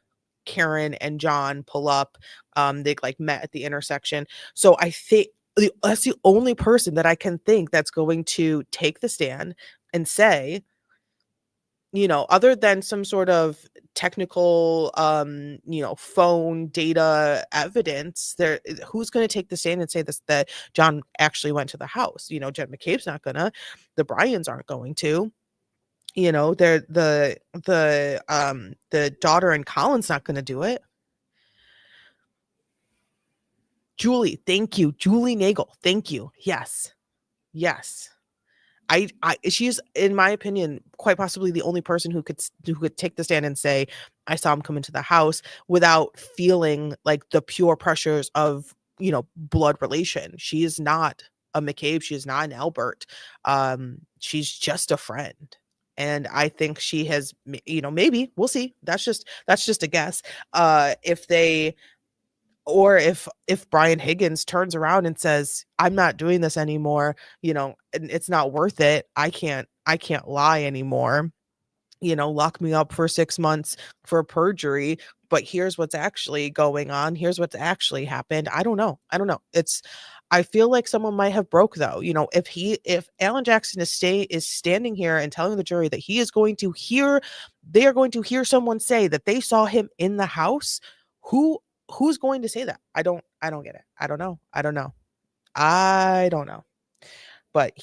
Karen and John pull up. They like met at the intersection. So I think that's the only person that I can think that's going to take the stand and say, other than some sort of technical, phone data evidence, who's going to take the stand and say this, that John actually went to the house? Jen McCabe's not gonna, the Bryans aren't going to, they're the daughter and Colin's not gonna do it. Julie, thank you. Julie Nagel, thank you. Yes. She's, in my opinion, quite possibly the only person who could take the stand and say, I saw him come into the house, without feeling like the pure pressures of, blood relation. She is not a McCabe. She is not an Albert. She's just a friend. And I think she has, maybe, we'll see. That's just a guess. If Brian Higgins turns around and says, I'm not doing this anymore, and it's not worth it. I can't lie anymore. Lock me up for 6 months for perjury, but here's what's actually going on. Here's what's actually happened. I don't know. I feel like someone might have broke, though. If Alan Jackson is standing here and telling the jury that they are going to hear someone say that they saw him in the house, who's going to say that? I don't get it. I don't know. But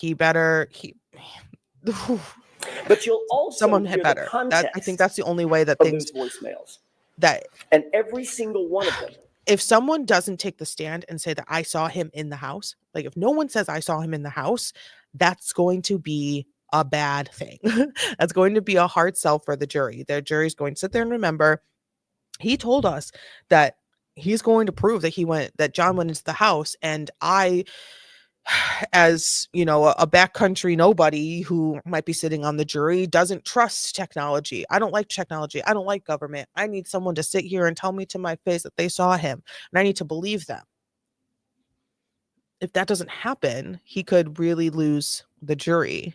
But you'll also someone hear had better. the context I think that's the only way that of things those voicemails. that And every single one of them. If someone doesn't take the stand and say that I saw him in the house, like if no one says I saw him in the house, that's going to be a bad thing. That's going to be a hard sell for the jury. The jury's going to sit there and remember, he told us that he's going to prove that John went into the house, and I, as a backcountry nobody who might be sitting on the jury, doesn't trust technology. I don't like technology. I don't like government. I need someone to sit here and tell me to my face that they saw him, and I need to believe them. If that doesn't happen, he could really lose the jury.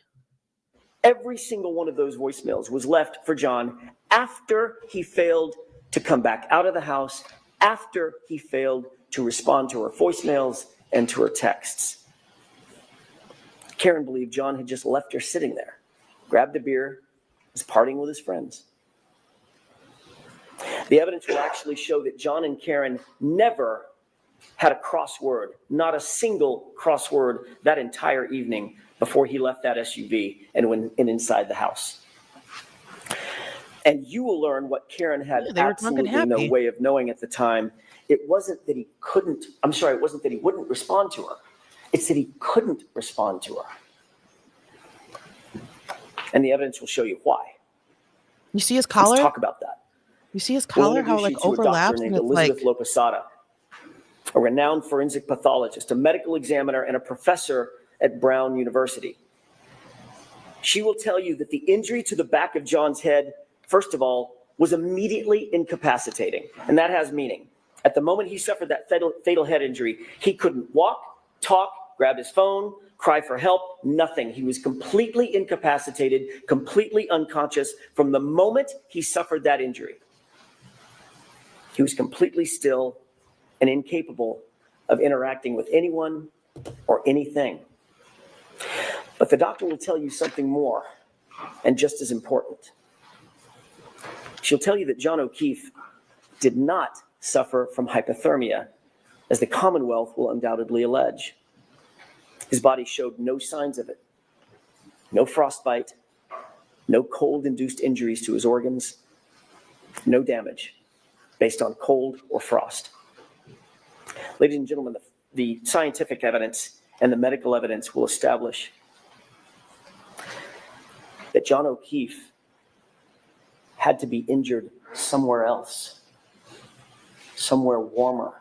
Every single one of those voicemails was left for John after he failed to come back out of the house, after he failed to respond to her voicemails and to her texts. Karen believed John had just left her sitting there, grabbed a beer, was partying with his friends. The evidence will actually show that John and Karen never had a crossword, not a single crossword that entire evening before he left that SUV and went inside the house. And you will learn what Karen had absolutely no way of knowing at the time. It wasn't that he wouldn't respond to her. It's that he couldn't respond to her. And the evidence will show you why. You see his collar? Let's talk about that. You see his collar, how like overlaps? And it's Elizabeth Lopesada, a renowned forensic pathologist, a medical examiner, and a professor at Brown University. She will tell you that the injury to the back of John's head, first of all, was immediately incapacitating. And that has meaning. At the moment he suffered that fatal head injury, he couldn't walk, talk, grab his phone, cry for help, nothing. He was completely incapacitated, completely unconscious from the moment he suffered that injury. He was completely still and incapable of interacting with anyone or anything. But the doctor will tell you something more, and just as important. She'll tell you that John O'Keefe did not suffer from hypothermia, as the Commonwealth will undoubtedly allege. His body showed no signs of it. No frostbite, no cold-induced injuries to his organs, No damage based on cold or frost. Ladies and gentlemen, the scientific evidence and the medical evidence will establish that John O'Keefe had to be injured somewhere else, somewhere warmer,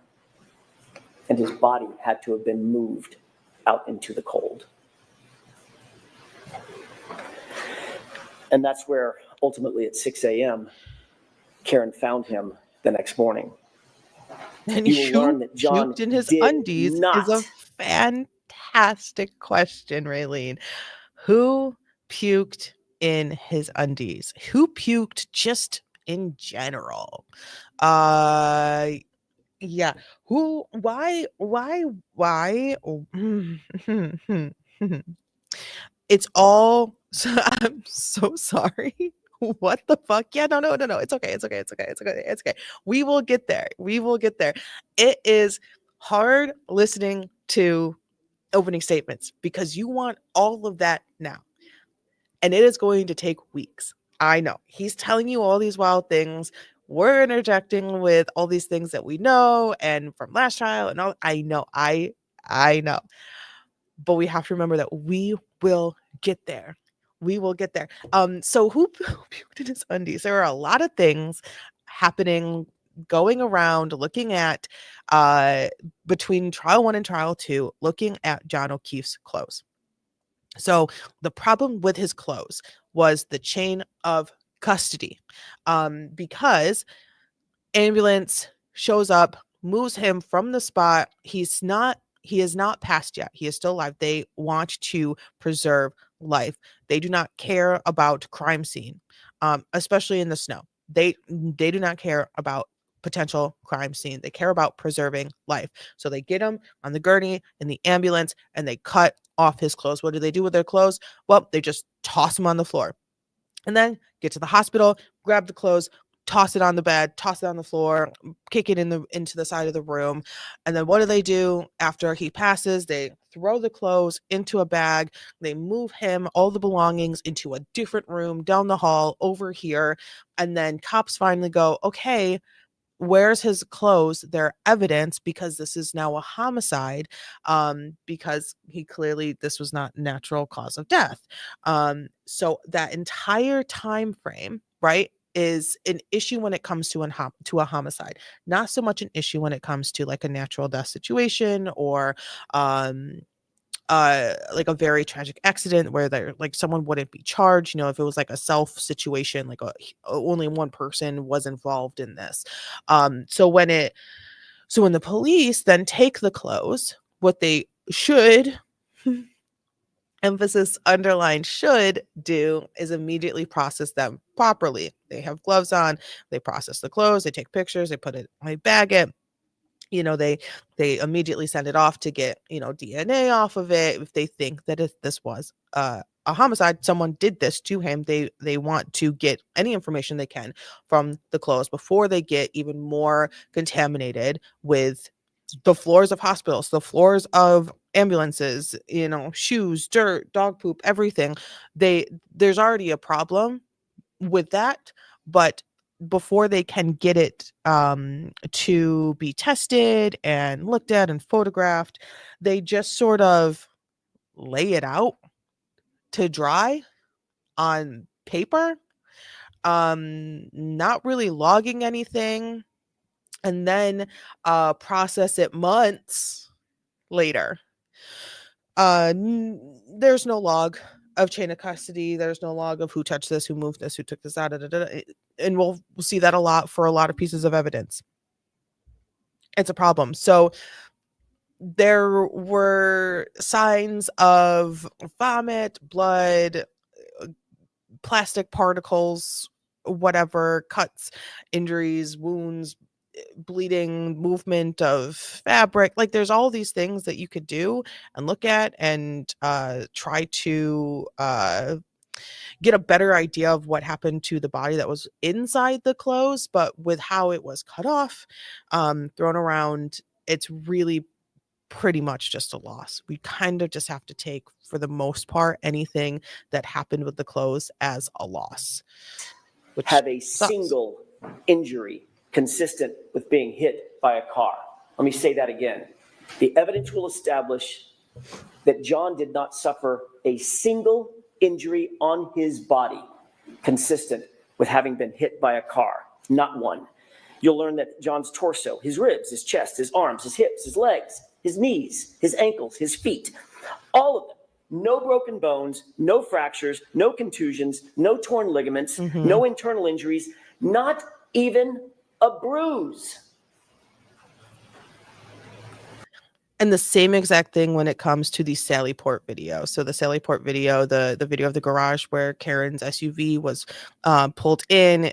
and his body had to have been moved out into the cold. And that's where ultimately at 6 a.m., Karen found him the next morning. And You will learn that John puked in his did undies not. is a fantastic question, Raylene. Who puked in his undies? Who puked just in general? Yeah. Who, why? It's all, I'm so sorry. What the fuck? Yeah, no. It's okay. It's okay. We will get there. It is hard listening to opening statements because you want all of that now. And it is going to take weeks. I know. He's telling you all these wild things. We're interjecting with all these things that we know and from last trial and all. I know. But we have to remember that we will get there. So who puked in his undies? There are a lot of things happening, going around, looking at between trial 1 and trial 2, looking at John O'Keefe's clothes. So the problem with his clothes was the chain of custody, because ambulance shows up, moves him from the spot. He is not passed yet. He is still alive. They want to preserve life. They do not care about crime scene, especially in the snow. They do not care about potential crime scene. They care about preserving life. So they get him on the gurney in the ambulance and they cut off his clothes. What do they do with their clothes? Well, they just toss him on the floor and then get to the hospital, grab the clothes, toss it on the bed, toss it on the floor, kick it into the side of the room. And then what do? After he passes, they throw the clothes into a bag. They move him, all the belongings, into a different room down the hall over here. And then cops finally go, okay, where's his clothes? Their evidence, because this is now a homicide, because this was not natural cause of death. So that entire time frame, right, is an issue when it comes to a homicide, not so much an issue when it comes to like a natural death situation or like a very tragic accident where like someone wouldn't be charged, if it was like a self situation, like only one person was involved in this. So when the police then take the clothes, what they should emphasis underlined should do is immediately process them properly. They have gloves on, they process the clothes, they take pictures, they put it in a bag it. They immediately send it off to get, DNA off of it. If they think that if this was a homicide, someone did this to him, they want to get any information they can from the clothes before they get even more contaminated with the floors of hospitals, the floors of ambulances, shoes, dirt, dog poop, everything. There's already a problem with that, but before they can get it to be tested and looked at and photographed, they just sort of lay it out to dry on paper, not really logging anything, and then process it months later. There's no log of chain of custody. There's no log of who touched this, who moved this, who took this out, and we'll see that a lot for a lot of pieces of evidence. It's a problem. So there were signs of vomit, blood, plastic particles, whatever, cuts, injuries, wounds, bleeding, movement of fabric. Like there's all these things that you could do and look at and try to get a better idea of what happened to the body that was inside the clothes. But with how it was cut off, thrown around, it's really pretty much just a loss. We kind of just have to take, for the most part, anything that happened with the clothes as a loss. Have a sucks. single injury consistent with being hit by a car. Let me say that again. The evidence will establish that John did not suffer a single injury on his body consistent with having been hit by a car. Not one. You'll learn that John's torso, his ribs, his chest, his arms, his hips, his legs, his knees, his ankles, his feet, all of them, no broken bones, no fractures, no contusions, no torn ligaments, no internal injuries, not even a bruise. And the same exact thing when it comes to the Sally Port video. So the Sally Port video, the video of the garage where Karen's SUV was pulled in,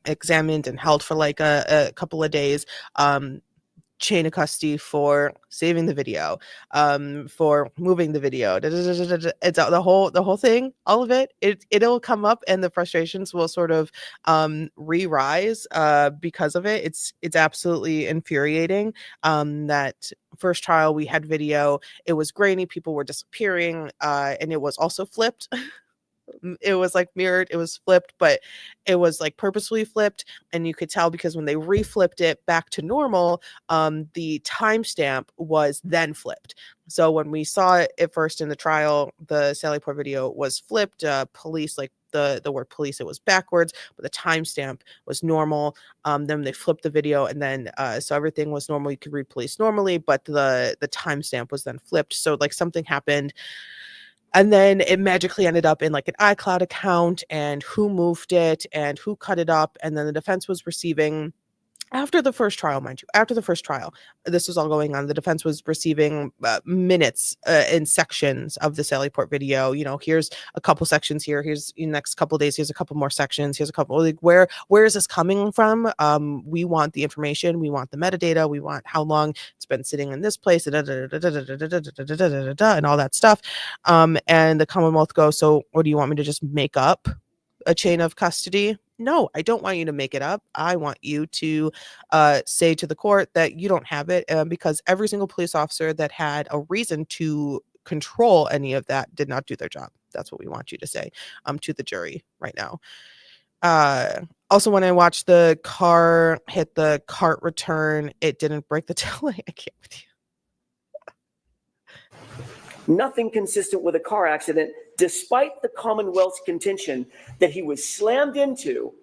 examined, and held for like a couple of days. Chain of custody for saving the video, for moving the video. It's the whole thing, all of it. It'll come up, and the frustrations will sort of re-rise because of it. It's absolutely infuriating. That first trial we had video. It was grainy. People were disappearing, and it was also flipped. It was like mirrored, it was flipped, but it was like purposefully flipped, and you could tell because when they reflipped it back to normal, the timestamp was then flipped. So when we saw it at first in the trial, the Sally Port video was flipped. Police, like the word police, it was backwards, but the timestamp was normal. Then they flipped the video, and then so everything was normal. You could read police normally, but the timestamp was then flipped. So like something happened. And then it magically ended up in like an iCloud account, and who moved it and who cut it up. And then the defense was receiving, after the first trial, mind you, after the first trial, this was all going on. The defense was receiving minutes in sections of the Sally Port video. You know, here's a couple sections here. Here's in the next couple of days. Here's a couple more sections. Here's a couple. Like, where is this coming from? We want the information. We want the metadata. We want how long it's been sitting in this place, and all that stuff. And the Commonwealth goes, so what do you want me to just make up a chain of custody? No, I don't want you to make it up. I want you to say to the court that you don't have it, because every single police officer that had a reason to control any of that did not do their job. That's what we want you to say to the jury right now. Also, when I watched the car hit the cart return, it didn't break the tail light. I can't with you. Nothing consistent with a car accident, despite the Commonwealth's contention that he was slammed into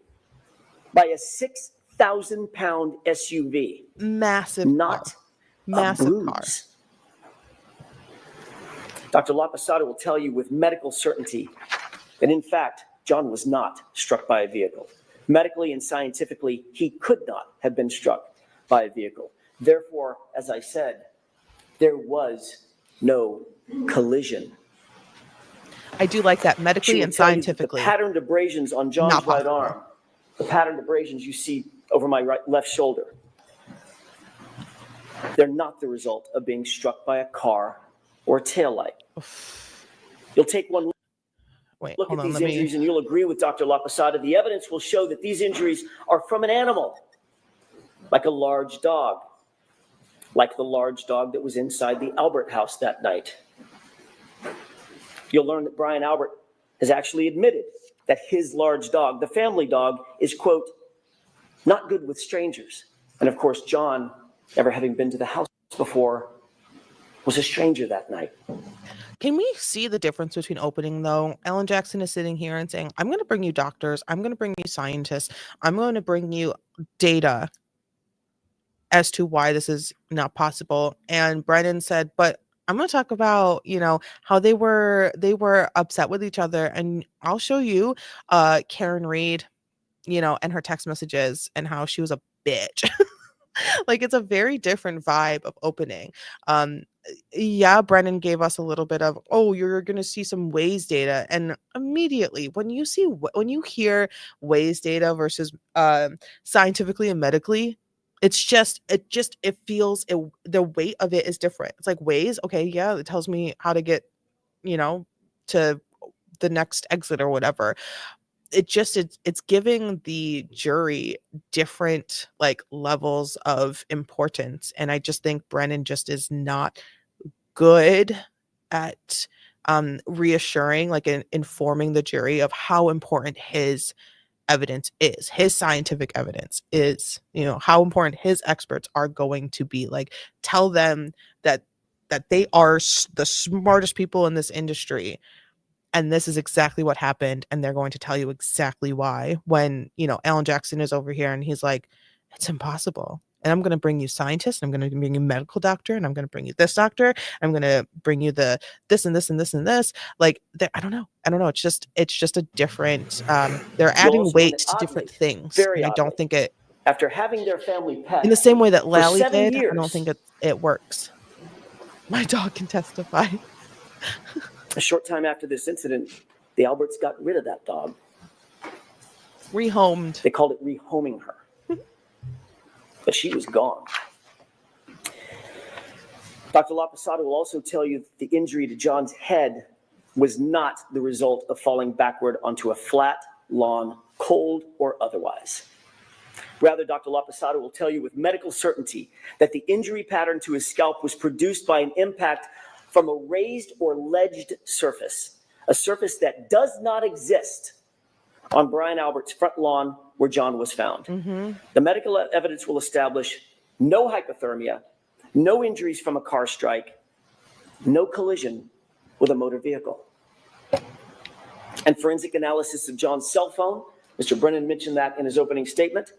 by a 6,000-pound SUV. Massive Not car. Massive a bruise. Dr. LaPosada will tell you with medical certainty that, in fact, John was not struck by a vehicle. Medically and scientifically, he could not have been struck by a vehicle. Therefore, as I said, there was no collision. I do like that, medically and scientifically. The patterned abrasions on John's right arm, the patterned abrasions you see over my left shoulder, they're not the result of being struck by a car or a taillight. You'll take one look at these injuries and you'll agree with Dr. LaPosada. The evidence will show that these injuries are from an animal, like a large dog, like the large dog that was inside the Albert house that night. You'll learn that Brian Albert has actually admitted that his large dog, the family dog, is, quote, not good with strangers. And of course, John, never having been to the house before, was a stranger that night. Can we see the difference between opening, though? Ellen Jackson is sitting here and saying, I'm going to bring you doctors. I'm going to bring you scientists. I'm going to bring you data as to why this is not possible. And Brennan said, but I'm going to talk about, you know, how they were upset with each other. And I'll show you Karen Reed, you know, and her text messages and how she was a bitch. Like, it's a very different vibe of opening. Yeah, Brennan gave us a little bit of, oh, you're going to see some Waze data. And immediately when you hear Waze data versus scientifically and medically, it feels the weight of it is different. It's like Waze. Okay. Yeah. It tells me how to get, you know, to the next exit or whatever. It's giving the jury different like levels of importance. And I just think Brennan just is not good at reassuring, like informing the jury of how important his evidence is, his scientific evidence is, how important his experts are going to be. Like, tell them that they are the smartest people in this industry, and this is exactly what happened, and they're going to tell you exactly why. When Alan Jackson is over here and he's like, it's impossible, and I'm going to bring you scientists, and I'm going to bring you medical doctor, and I'm going to bring you this doctor, I'm going to bring you the this and this and this and this. Like, I don't know, it's just a different, they're You'll adding also find weight that to different oddly, things, very and I don't oddly, think it, after having their family pet in the same way that for Lally 7 did, I years, don't think it works. My dog can testify. a short time after this incident, the Alberts got rid of that dog. Rehomed. They called it rehoming her. But she was gone. Dr. Laposado will also tell you that the injury to John's head was not the result of falling backward onto a flat lawn, cold or otherwise. Rather, Dr. Laposado will tell you with medical certainty that the injury pattern to his scalp was produced by an impact from a raised or ledged surface, a surface that does not exist on Brian Albert's front lawn where John was found. Mm-hmm. The medical evidence will establish no hypothermia, no injuries from a car strike, no collision with a motor vehicle. And forensic analysis of John's cell phone, Mr. Brennan mentioned that in his opening statement.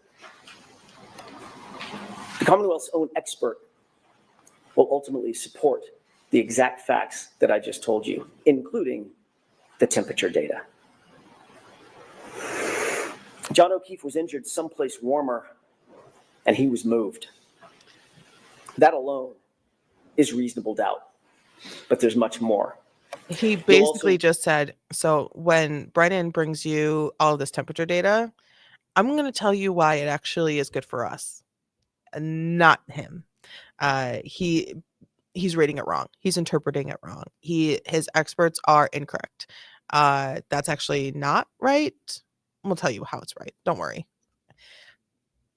The Commonwealth's own expert will ultimately support the exact facts that I just told you, including the temperature data. John O'Keefe was injured someplace warmer, and he was moved. That alone is reasonable doubt, but there's much more. He basically just said, so when Brennan brings you all of this temperature data, I'm going to tell you why it actually is good for us, not him. He's reading it wrong. He's interpreting it wrong. His experts are incorrect. That's actually not right. We'll tell you how it's right. Don't worry.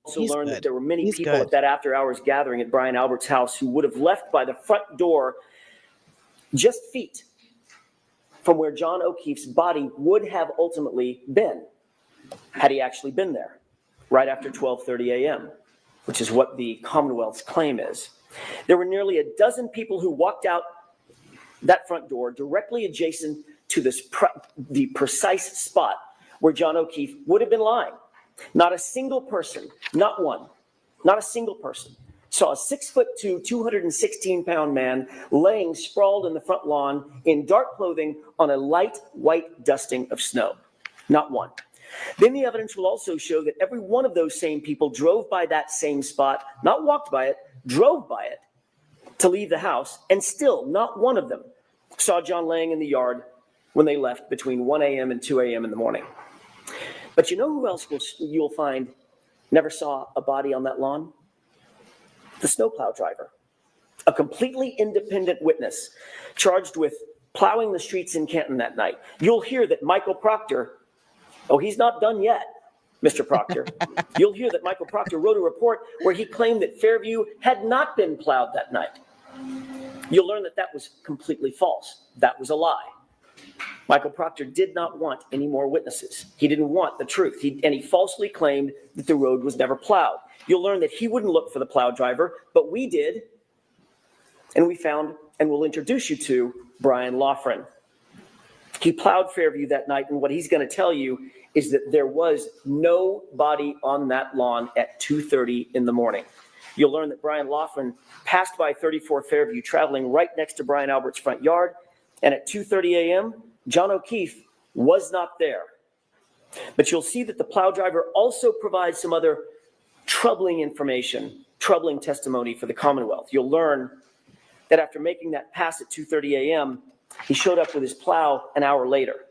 Also learned that there were many people at that after-hours gathering at Brian Albert's house who would have left by the front door just feet from where John O'Keefe's body would have ultimately been had he actually been there right after 12:30 a.m., which is what the Commonwealth's claim is. There were nearly a dozen people who walked out that front door directly adjacent to the precise spot where John O'Keefe would have been lying. Not a single person, not one, not a single person saw a 6'2", 216-pound man laying sprawled in the front lawn in dark clothing on a light white dusting of snow. Not one. Then the evidence will also show that every one of those same people drove by that same spot, not walked by it, drove by it to leave the house, and still not one of them saw John laying in the yard when they left between 1 a.m. and 2 a.m. in the morning. But you know who else you'll find never saw a body on that lawn? The snowplow driver, a completely independent witness charged with plowing the streets in Canton that night. You'll hear that Michael Proctor, oh, he's not done yet, Mr. Proctor. You'll hear that Michael Proctor wrote a report where he claimed that Fairview had not been plowed that night. You'll learn that that was completely false. That was a lie. Michael Proctor did not want any more witnesses. He didn't want the truth. And he falsely claimed that the road was never plowed. You'll learn that he wouldn't look for the plow driver, but we did. And we found, and we'll introduce you to, Brian Loughran. He plowed Fairview that night, and what he's going to tell you is that there was no body on that lawn at 2:30 in the morning. You'll learn that Brian Loughran passed by 34 Fairview, traveling right next to Brian Albert's front yard, and at 2:30 a.m., John O'Keefe was not there. But you'll see that the plow driver also provides some other troubling information, troubling testimony for the Commonwealth. You'll learn that after making that pass at 2:30 a.m., he showed up with his plow an hour later.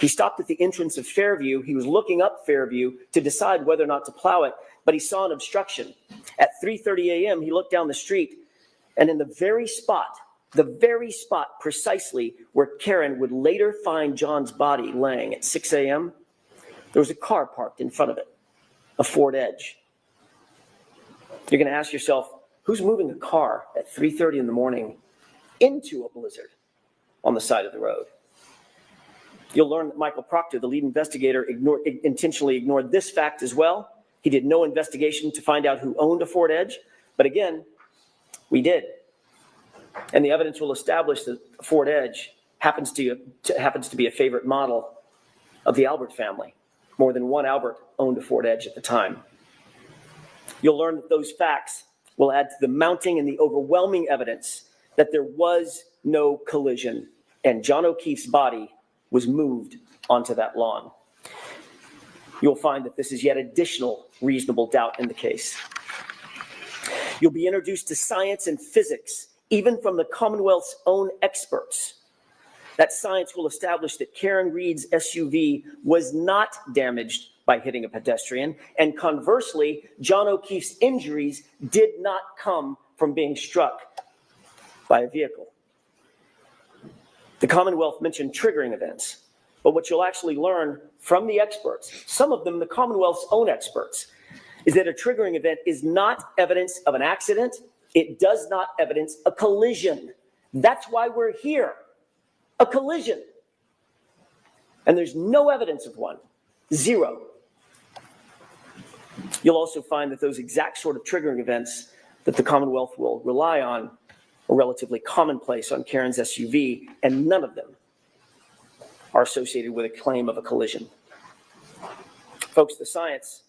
He stopped at the entrance of Fairview. He was looking up Fairview to decide whether or not to plow it, but he saw an obstruction. At 3:30 a.m., he looked down the street, and in the very spot precisely where Karen would later find John's body laying at 6 a.m., there was a car parked in front of it, a Ford Edge. You're going to ask yourself, who's moving a car at 3:30 in the morning into a blizzard on the side of the road? You'll learn that Michael Proctor, the lead investigator, intentionally ignored this fact as well. He did no investigation to find out who owned a Ford Edge, but again, we did. And the evidence will establish that Ford Edge happens to be a favorite model of the Albert family. More than one Albert owned a Ford Edge at the time. You'll learn that those facts will add to the mounting and the overwhelming evidence that there was no collision and John O'Keefe's body was moved onto that lawn. You'll find that this is yet additional reasonable doubt in the case. You'll be introduced to science and physics, even from the Commonwealth's own experts. That science will establish that Karen Reed's SUV was not damaged by hitting a pedestrian, and conversely, John O'Keefe's injuries did not come from being struck by a vehicle. The Commonwealth mentioned triggering events, but what you'll actually learn from the experts, some of them the Commonwealth's own experts, is that a triggering event is not evidence of an accident. It does not evidence a collision. That's why we're here. A collision. And there's no evidence of one. Zero. You'll also find that those exact sort of triggering events that the Commonwealth will rely on are relatively commonplace on Karen's SUV, and none of them are associated with a claim of a collision. Folks, the science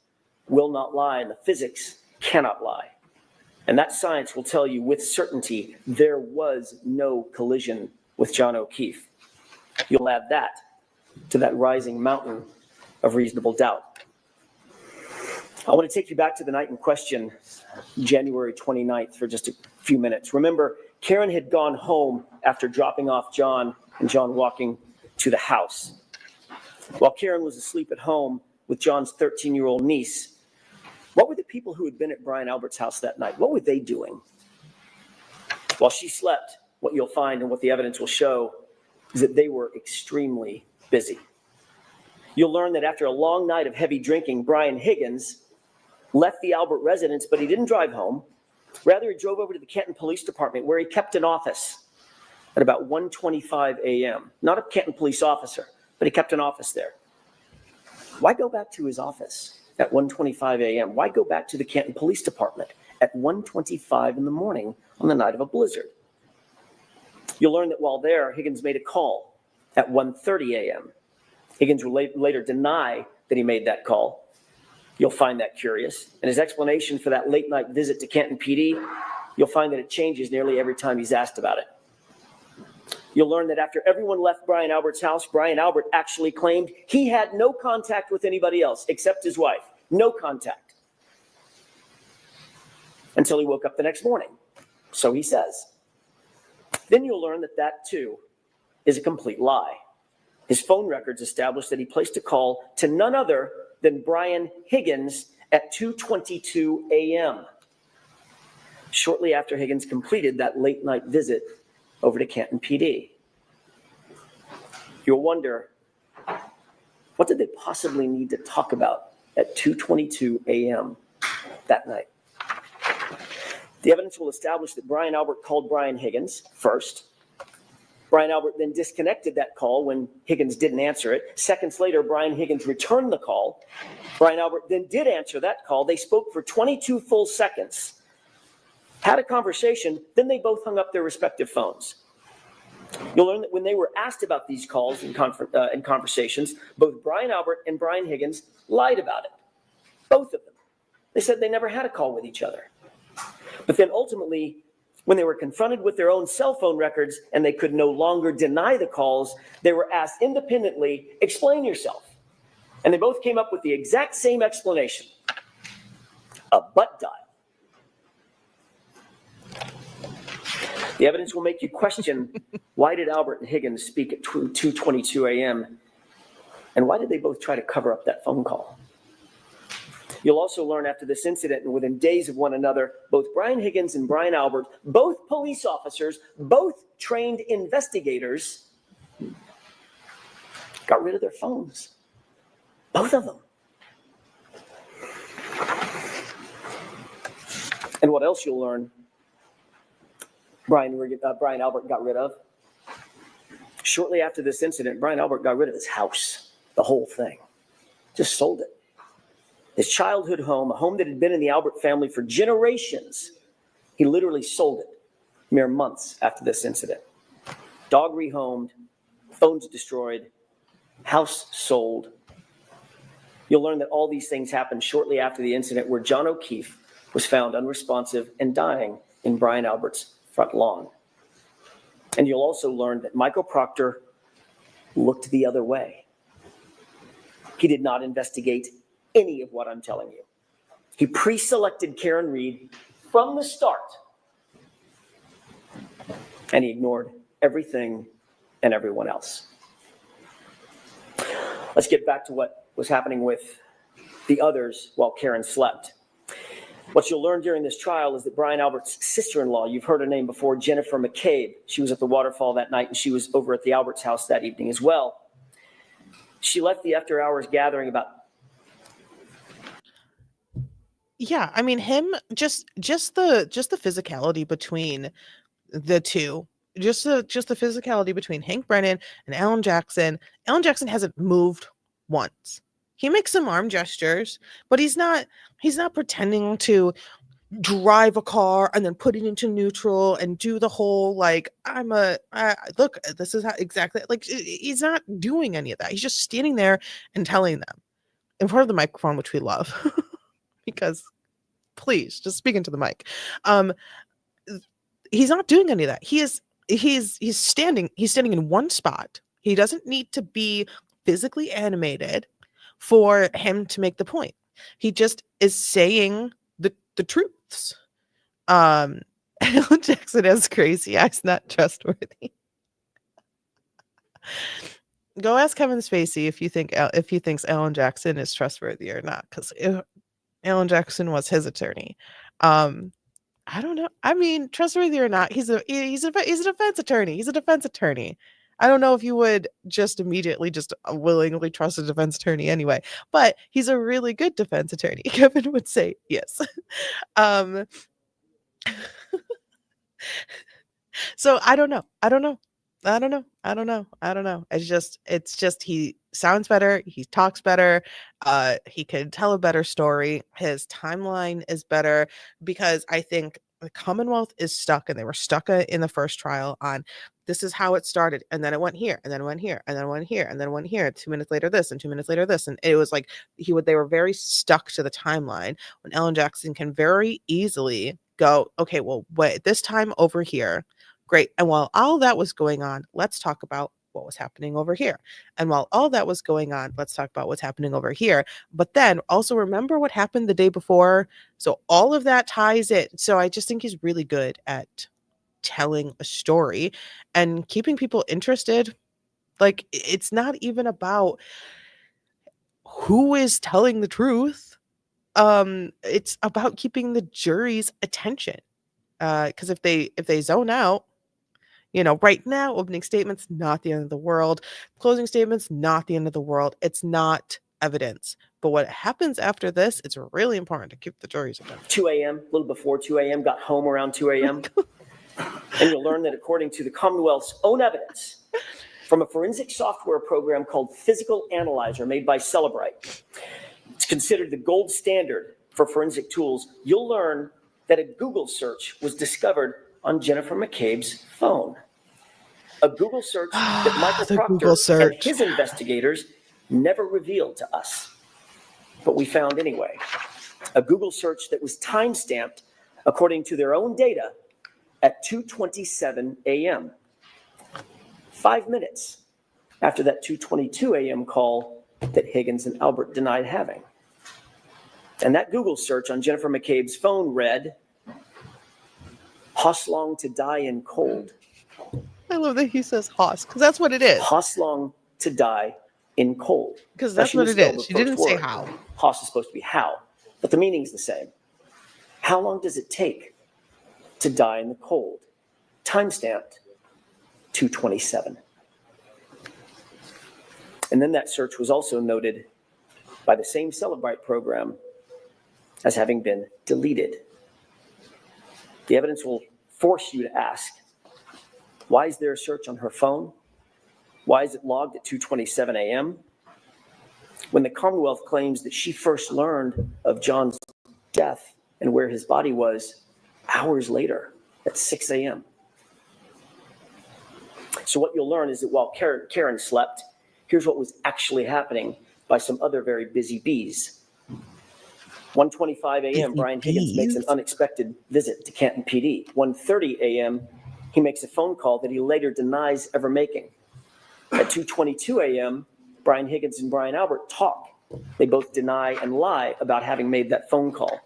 will not lie, and the physics cannot lie. And that science will tell you with certainty there was no collision with John O'Keefe. You'll add that to that rising mountain of reasonable doubt. I want to take you back to the night in question, January 29th, for just a few minutes. Remember, Karen had gone home after dropping off John and John walking to the house. While Karen was asleep at home with John's 13-year-old niece, what were the people who had been at Brian Albert's house that night? What were they doing? While she slept, what you'll find and what the evidence will show is that they were extremely busy. You'll learn that after a long night of heavy drinking, Brian Higgins left the Albert residence, but he didn't drive home. Rather, he drove over to the Canton Police Department, where he kept an office at about 1:25 a.m. Not a Canton police officer, but he kept an office there. Why go back to his office at 1:25 a.m.? Why go back to the Canton Police Department at 1:25 in the morning on the night of a blizzard? You'll learn that while there, Higgins made a call at 1:30 a.m. Higgins will later deny that he made that call. You'll find that curious. And his explanation for that late night visit to Canton PD, you'll find that it changes nearly every time he's asked about it. You'll learn that after everyone left Brian Albert's house, Brian Albert actually claimed he had no contact with anybody else except his wife. No contact. Until he woke up the next morning. So he says. Then you'll learn that that too is a complete lie. His phone records establish that he placed a call to none other than Brian Higgins at 2:22 a.m. shortly after Higgins completed that late night visit over to Canton PD. You'll wonder, what did they possibly need to talk about at 2:22 a.m. that night? The evidence will establish that Brian Albert called Brian Higgins first. Brian Albert then disconnected that call when Higgins didn't answer it. Seconds later, Brian Higgins returned the call. Brian Albert then did answer that call. They spoke for 22 full seconds, had a conversation, then they both hung up their respective phones. You'll learn that when they were asked about these calls and conversations, both Brian Albert and Brian Higgins lied about it. Both of them. They said they never had a call with each other. But then ultimately, when they were confronted with their own cell phone records and they could no longer deny the calls, they were asked independently, explain yourself. And they both came up with the exact same explanation. A butt dial. The evidence will make you question, why did Albert and Higgins speak at 2:22 a.m.? And why did they both try to cover up that phone call? You'll also learn after this incident and within days of one another, both Brian Higgins and Brian Albert, both police officers, both trained investigators, got rid of their phones. Both of them. And what else you'll learn Brian Albert got rid of? Shortly after this incident, Brian Albert got rid of his house, the whole thing, just sold it. His childhood home, a home that had been in the Albert family for generations, he literally sold it mere months after this incident. Dog rehomed, phones destroyed, house sold. You'll learn that all these things happened shortly after the incident where John O'Keefe was found unresponsive and dying in Brian Albert's front lawn. And you'll also learn that Michael Proctor looked the other way. He did not investigate any of what I'm telling you. He pre-selected Karen Reed from the start, and he ignored everything and everyone else. Let's get back to what was happening with the others while Karen slept. What you'll learn during this trial is that Brian Albert's sister-in-law, you've heard her name before, Jennifer McCabe, she was at the waterfall that night, and she was over at the Alberts' house that evening as well. She left the after-hours gathering about... Yeah, I mean, him, just the physicality between the two, just the physicality between Hank Brennan and Alan Jackson. Alan Jackson hasn't moved once. He makes some arm gestures, but he's not pretending to drive a car and then put it into neutral and do the whole like look, this is how exactly, like, he's not doing any of that. He's just standing there and telling them in front of the microphone, which we love because please just speak into the mic. He's not doing any of that. He's standing in one spot. He doesn't need to be physically animated for him to make the point. He just is saying the truths. Alan Jackson has crazy eyes, not trustworthy. Go ask Kevin Spacey if he thinks Alan Jackson is trustworthy or not, because Alan Jackson was his attorney. I don't know. I mean, trustworthy or not, he's a defense attorney. He's a defense attorney. I don't know if you would just immediately just willingly trust a defense attorney anyway, but he's a really good defense attorney. Kevin would say yes. So I don't know. It's just he sounds better. He talks better. He could tell a better story. His timeline is better because I think the Commonwealth is stuck, and they were stuck in the first trial on this is how it started, and then it went here, and then it went here, and then it went here, and then it went here. 2 minutes later, this, and 2 minutes later, this, and it was like they were very stuck to the timeline. When Alan Jackson can very easily go, okay, well, wait, this time over here. Great. And while all that was going on, let's talk about what was happening over here. And while all that was going on, let's talk about what's happening over here. But then also remember what happened the day before. So all of that ties it. So I just think he's really good at telling a story and keeping people interested. Like, it's not even about who is telling the truth. It's about keeping the jury's attention. Because if they zone out, right now, opening statements, not the end of the world. Closing statements, not the end of the world. It's not evidence. But what happens after this, it's really important to keep the jury's attention. 2 a.m., a little before 2 a.m., got home around 2 a.m. And you'll learn that according to the Commonwealth's own evidence from a forensic software program called Physical Analyzer made by Cellebrite, it's considered the gold standard for forensic tools. You'll learn that a Google search was discovered on Jennifer McCabe's phone. A Google search that Michael Proctor and his investigators never revealed to us, but we found anyway. A Google search that was time-stamped, according to their own data, at 2:27 a.m. 5 minutes after that 2:22 a.m. call that Higgins and Albert denied having. And that Google search on Jennifer McCabe's phone read, "Hoss-long to die in cold." I love that he says Hoss, because that's what it is. Hoss-long to die in cold. Because that's what it is. She didn't say how. Hoss is supposed to be how, but the meaning's the same. How long does it take to die in the cold? Time-stamped 2:27. And then that search was also noted by the same Cellebrite program as having been deleted. The evidence will force you to ask, why is there a search on her phone? Why is it logged at 2:27 a.m.? When the Commonwealth claims that she first learned of John's death and where his body was hours later at 6 a.m. So what you'll learn is that while Karen slept, here's what was actually happening by some other very busy bees. 1:25 a.m., Brian Higgins makes an unexpected visit to Canton PD. 1:30 a.m., he makes a phone call that he later denies ever making. At 2:22 a.m., Brian Higgins and Brian Albert talk. They both deny and lie about having made that phone call.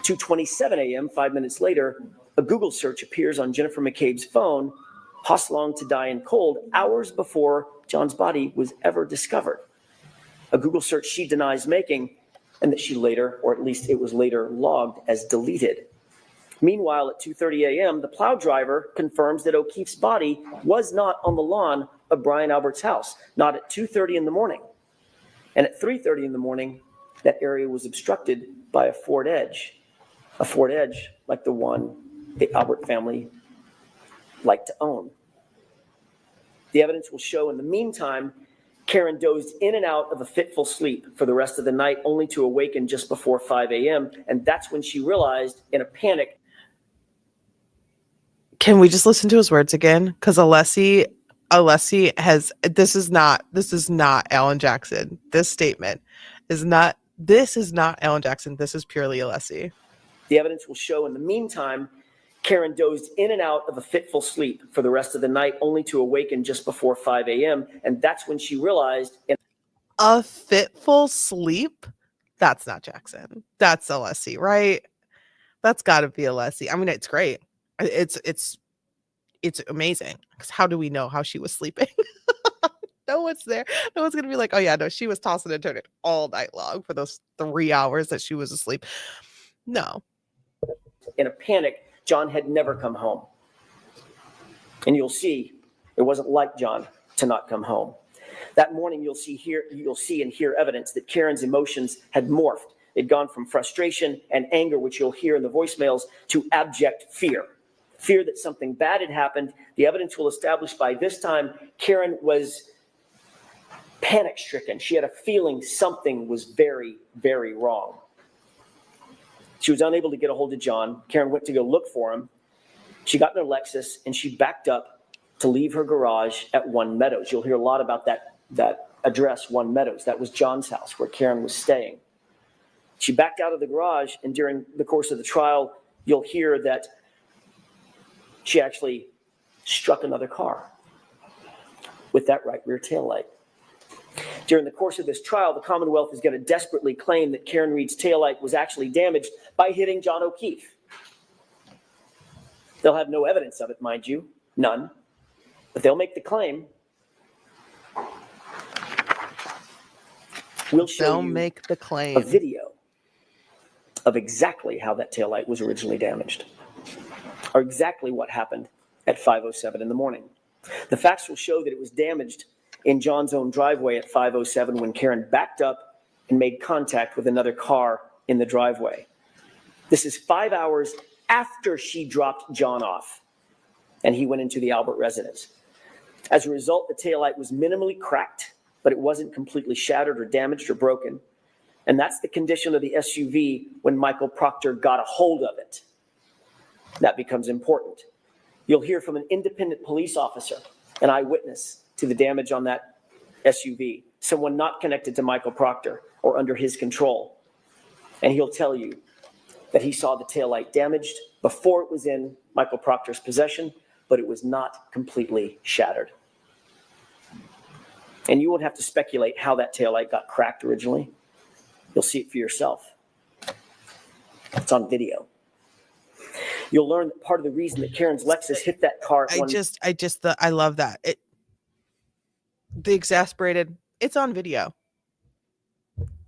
2:27 a.m., 5 minutes later, a Google search appears on Jennifer McCabe's phone, "Haas long to die in cold," hours before John's body was ever discovered. A Google search she denies making, and that she later, or at least it was later logged as deleted. Meanwhile, at 2:30 a.m., the plow driver confirms that O'Keefe's body was not on the lawn of Brian Albert's house, not at 2:30 in the morning. And at 3:30 in the morning, that area was obstructed by a Ford Edge like the one the Albert family liked to own. The evidence will show in the meantime, Karen dozed in and out of a fitful sleep for the rest of the night, only to awaken just before 5 a.m. And that's when she realized in a panic. Can we just listen to his words again? Because Alessi has, this is not Alan Jackson. This statement is not Alan Jackson. This is purely Alessi. The evidence will show in the meantime, Karen dozed in and out of a fitful sleep for the rest of the night, only to awaken just before 5 a.m. And that's when she realized. A fitful sleep? That's not Jackson. That's Alessi, right? That's got to be Alessi. I mean, it's great. It's amazing. Because how do we know how she was sleeping? No one's there. No one's going to be like, oh, yeah, no, she was tossing and turning all night long for those 3 hours that she was asleep. No. In a panic, John had never come home. And you'll see, it wasn't like John to not come home. That morning, you'll see and hear evidence that Karen's emotions had morphed. They'd gone from frustration and anger, which you'll hear in the voicemails, to abject fear. Fear that something bad had happened. The evidence will establish by this time, Karen was panic-stricken. She had a feeling something was very, very wrong. She was unable to get a hold of John. Karen went to go look for him. She got in her Lexus and she backed up to leave her garage at One Meadows. You'll hear a lot about that address, One Meadows. That was John's house where Karen was staying. She backed out of the garage, and during the course of the trial, you'll hear that she actually struck another car with that right rear taillight. During the course of this trial, the Commonwealth is going to desperately claim that Karen Reed's taillight was actually damaged by hitting John O'Keefe. They'll have no evidence of it, mind you, none, but they'll make the claim. We'll show you make the claim. A video of exactly how that taillight was originally damaged, or exactly what happened at 5:07 in the morning. The facts will show that it was damaged in John's own driveway at 5:07 when Karen backed up and made contact with another car in the driveway. This is 5 hours after she dropped John off and he went into the Albert residence. As a result, the taillight was minimally cracked, but it wasn't completely shattered or damaged or broken. And that's the condition of the SUV when Michael Proctor got a hold of it. That becomes important. You'll hear from an independent police officer, an eyewitness to the damage on that SUV, someone not connected to Michael Proctor or under his control. And he'll tell you that he saw the taillight damaged before it was in Michael Proctor's possession, but it was not completely shattered. And you won't have to speculate how that taillight got cracked originally. You'll see it for yourself. It's on video. You'll learn that part of the reason that Karen's Lexus hit that car. I love that. The exasperated, it's on video.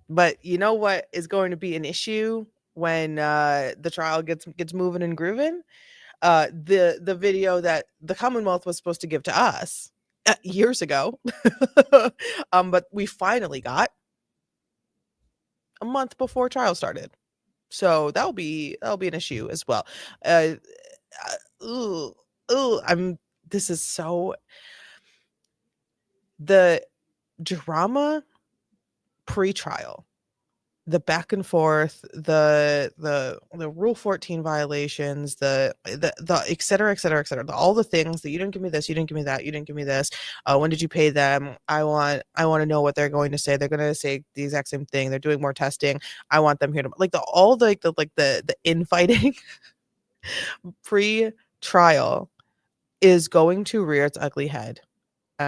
But you know what is going to be an issue when the trial gets moving and grooving? The video that the Commonwealth was supposed to give to us years ago, but we finally got a month before trial started. So that'll be an issue as well. This is so. the drama pre-trial, the back and forth, the Rule 14 violations, the et cetera, et cetera, et cetera, all the things that you didn't give me this, you didn't give me that, you didn't give me this. When did you pay them? I want to know what they're going to say. They're going to say the exact same thing. They're doing more testing. I want them here to like the infighting pre-trial is going to rear its ugly head in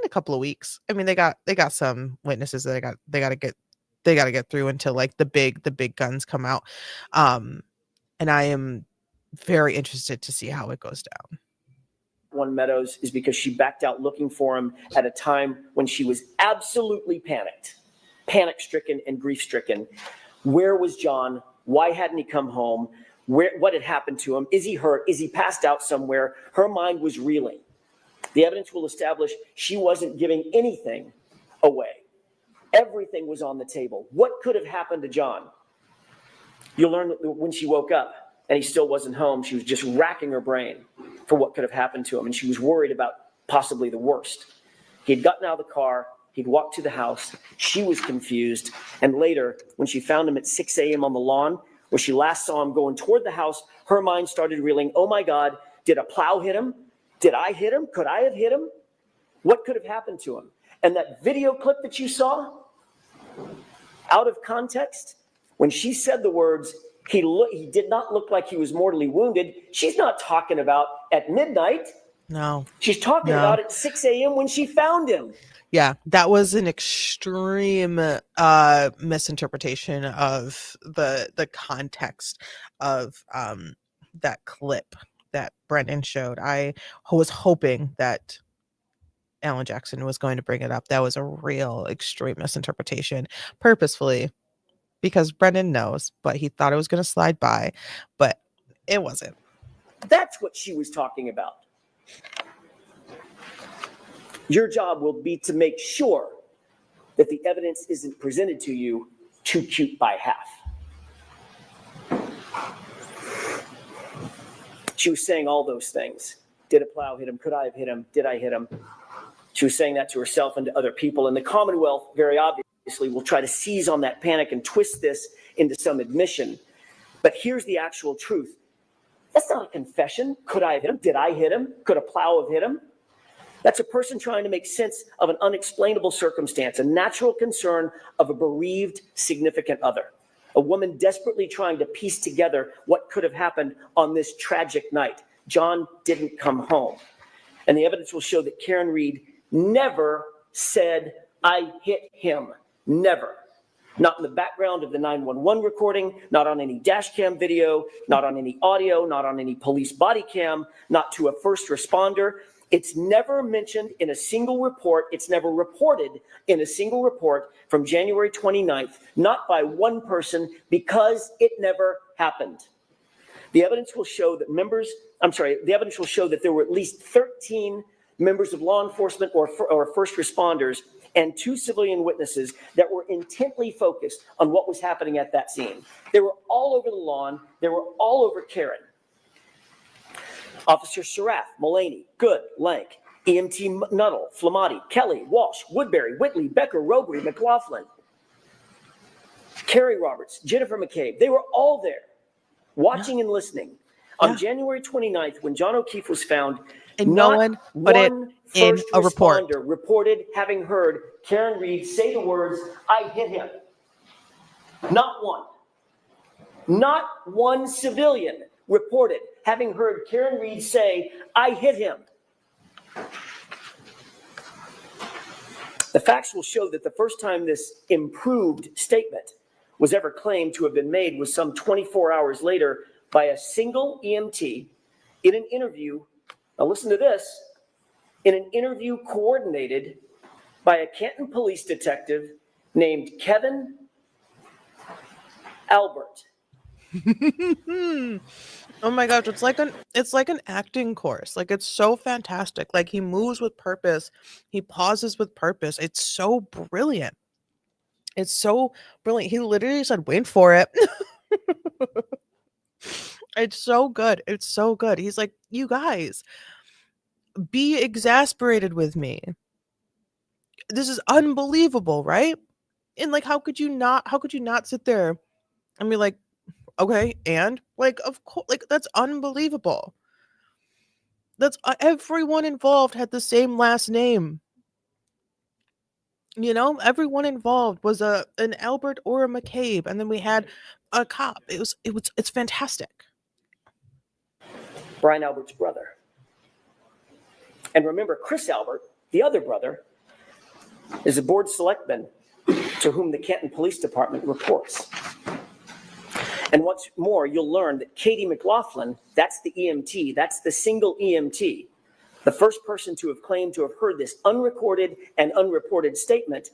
a couple of weeks. I mean, they got some witnesses that they got to get through until like the big guns come out. And I am very interested to see how it goes down. One Meadows is because she backed out looking for him at a time when she was absolutely panic-stricken and grief-stricken. Where was John? Why hadn't he come home? What had happened to him? Is he hurt? Is he passed out somewhere? Her mind was reeling. The evidence will establish she wasn't giving anything away. Everything was on the table. What could have happened to John? You'll learn that when she woke up and he still wasn't home, she was just racking her brain for what could have happened to him. And she was worried about possibly the worst. He had gotten out of the car. He'd walked to the house. She was confused. And later, when she found him at 6 a.m. on the lawn, where she last saw him going toward the house, her mind started reeling. Oh my God, did a plow hit him? Did I hit him? Could I have hit him? What could have happened to him? And that video clip that you saw, out of context, when she said the words, he did not look like he was mortally wounded, she's not talking about at midnight. No. She's talking about at 6 a.m. when she found him. Yeah, that was an extreme misinterpretation of the context of that clip that Brendan showed. I was hoping that Alan Jackson was going to bring it up. That was a real extreme misinterpretation, purposefully, because Brendan knows, but he thought it was going to slide by, but it wasn't. That's what she was talking about. Your job will be to make sure that the evidence isn't presented to you too cute by half. She was saying all those things. Did a plow hit him? Could I have hit him? Did I hit him? She was saying that to herself and to other people. And the Commonwealth, very obviously, will try to seize on that panic and twist this into some admission. But here's the actual truth. That's not a confession. Could I have hit him? Did I hit him? Could a plow have hit him? That's a person trying to make sense of an unexplainable circumstance, a natural concern of a bereaved significant other, a woman desperately trying to piece together what could have happened on this tragic night. John didn't come home. And the evidence will show that Karen Reed never said, I hit him. Never. Not in the background of the 911 recording, not on any dash cam video, not on any audio, not on any police body cam, not to a first responder. It's never mentioned in a single report. It's never reported in a single report from January 29th, not by one person, because it never happened. The evidence will show that the evidence will show that there were at least 13 members of law enforcement or first responders and 2 civilian witnesses that were intently focused on what was happening at that scene. They were all over the lawn. They were all over Karen. Officer Sarath, Mullaney, Good, Lank, EMT Nuttall, Flamati, Kelly, Walsh, Woodbury, Whitley, Becker, Robery, McLaughlin, Carrie Roberts, Jennifer McCabe. They were all there watching and listening. On January 29th, when John O'Keefe was found, and no one put it in a report. Reported having heard Karen Reed say the words, I hit him. Not one. Not one civilian reported having heard Karen Reed say, I hit him. The facts will show that the first time this improved statement was ever claimed to have been made was some 24 hours later by a single EMT in an interview. Now listen to this. In an interview coordinated by a Canton police detective named Kevin Albert. Oh my gosh, it's like an acting course. Like, it's so fantastic. Like, he moves with purpose. He pauses with purpose. It's so brilliant. It's so brilliant. He literally said, wait for it. It's so good. It's so good. He's like, you guys, be exasperated with me. this is unbelievable, right? And like, how could you not sit there and be like, okay, and like, of course, like, that's unbelievable. That's everyone involved had the same last name. Everyone involved was an Albert or a McCabe, and then we had a cop. It's fantastic. Brian Albert's brother. And remember, Chris Albert, the other brother, is a board selectman to whom the Canton Police Department reports. And what's more, you'll learn that Katie McLaughlin, that's the EMT, that's the single EMT, the first person to have claimed to have heard this unrecorded and unreported statement,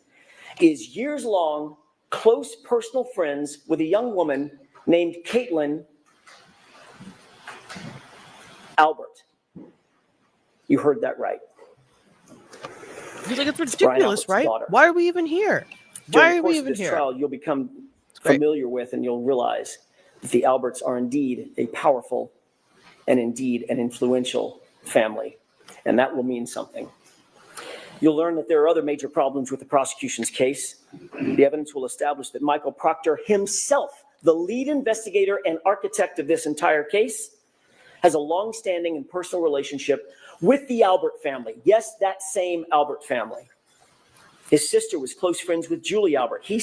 is years long, close personal friends with a young woman named Caitlin Albert. You heard that right. He's like, it's Brian ridiculous, Albert's right? daughter. Why are we even here? During Why the are course we of even this here? trial, you'll become great. familiar with and you'll realize that the Alberts are indeed a powerful and indeed an influential family. And that will mean something. You'll learn that there are other major problems with the prosecution's case. The evidence will establish that Michael Proctor himself, the lead investigator and architect of this entire case, has a long-standing and personal relationship with the Albert family. Yes, that same Albert family. His sister was close friends with Julie Albert. He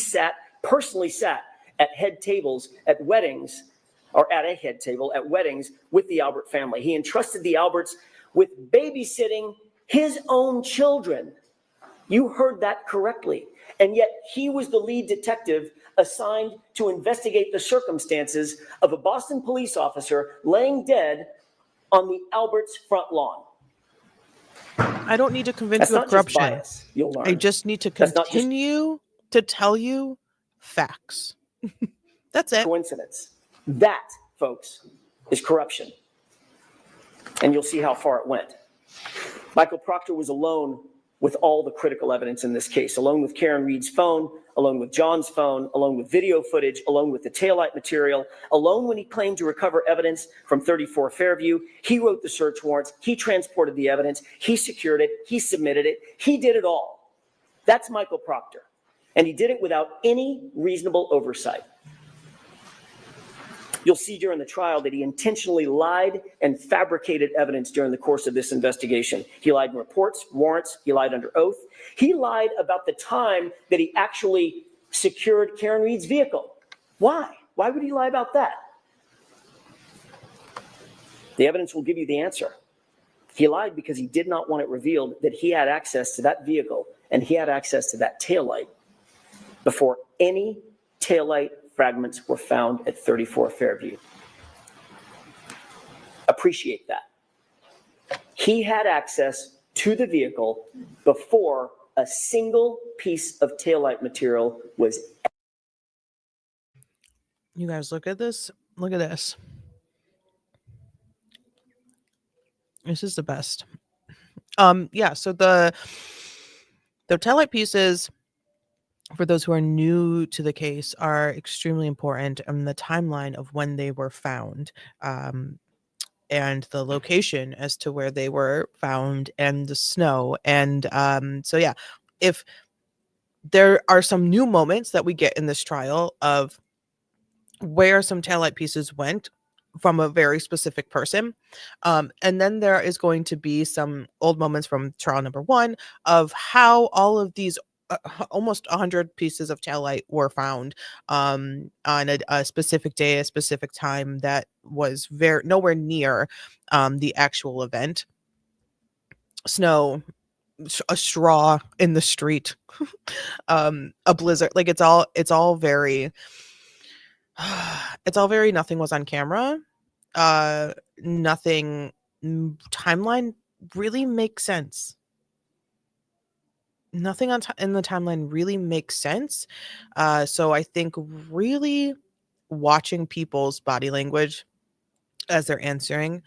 personally sat at head tables at weddings, or at a head table at weddings with the Albert family. He entrusted the Alberts with babysitting his own children. You heard that correctly. And yet he was the lead detective assigned to investigate the circumstances of a Boston police officer laying dead on the Alberts' front lawn. I don't need to convince That's you of not just corruption. bias, you'll learn. I just need to That's not just continue to tell you facts. That's it. coincidence. That, folks, is corruption. And you'll see how far it went. Michael Proctor was alone with all the critical evidence in this case, alone with Karen Reed's phone, alone with John's phone, alone with video footage, alone with the taillight material, alone when he claimed to recover evidence from 34 Fairview. He wrote the search warrants. He transported the evidence. He secured it. He submitted it. He did it all. That's Michael Proctor. And he did it without any reasonable oversight. You'll see during the trial that he intentionally lied and fabricated evidence during the course of this investigation. He lied in reports, warrants, he lied under oath. He lied about the time that he actually secured Karen Reed's vehicle. Why? Why would he lie about that? The evidence will give you the answer. He lied because he did not want it revealed that he had access to that vehicle and he had access to that taillight before any taillight fragments were found at 34 Fairview. Appreciate that. He had access to the vehicle before a single piece of taillight material was. You guys look at this. Look at this. This is the best. Yeah, so the taillight pieces, for those who are new to the case, are extremely important, and the timeline of when they were found, and the location as to where they were found, and the snow. And so yeah, if there are some new moments that we get in this trial of where some taillight pieces went from a very specific person, and then there is going to be some old moments from trial number 1 of how all of these almost 100 pieces of taillight were found on a specific day, a specific time that was nowhere near the actual event. Snow, a straw in the street, a blizzard. Like it's all very nothing was on camera. Nothing timeline really makes sense. Nothing in the timeline really makes sense. So I think really watching people's body language as they're answering,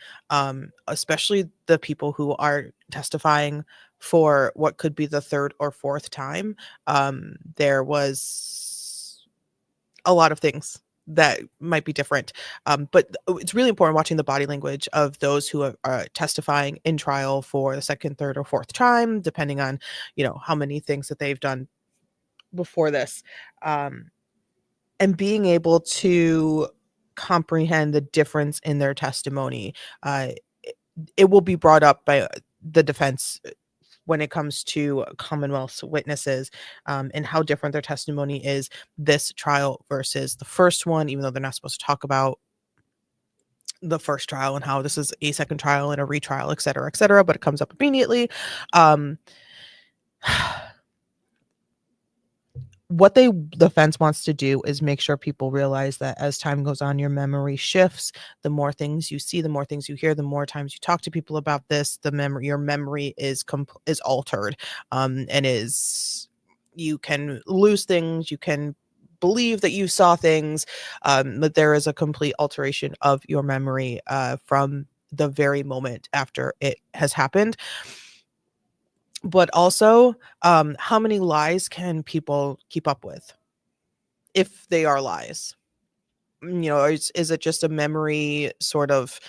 especially the people who are testifying for what could be the 3rd or 4th time, there was a lot of things that might be different. But it's really important watching the body language of those who are testifying in trial for the second, third, or fourth time, depending on, how many things that they've done before this. And being able to comprehend the difference in their testimony. It will be brought up by the defense when it comes to Commonwealth's witnesses, and how different their testimony is this trial versus the first one, even though they're not supposed to talk about the first trial and how this is a second trial and a retrial, et cetera, but it comes up immediately. What the defense wants to do is make sure people realize that as time goes on, your memory shifts. The more things you see, the more things you hear, the more times you talk to people about this, your memory is altered, and you can lose things, you can believe that you saw things, but there is a complete alteration of your memory from the very moment after it has happened. But also, how many lies can people keep up with if they are lies? Is it just a memory sort of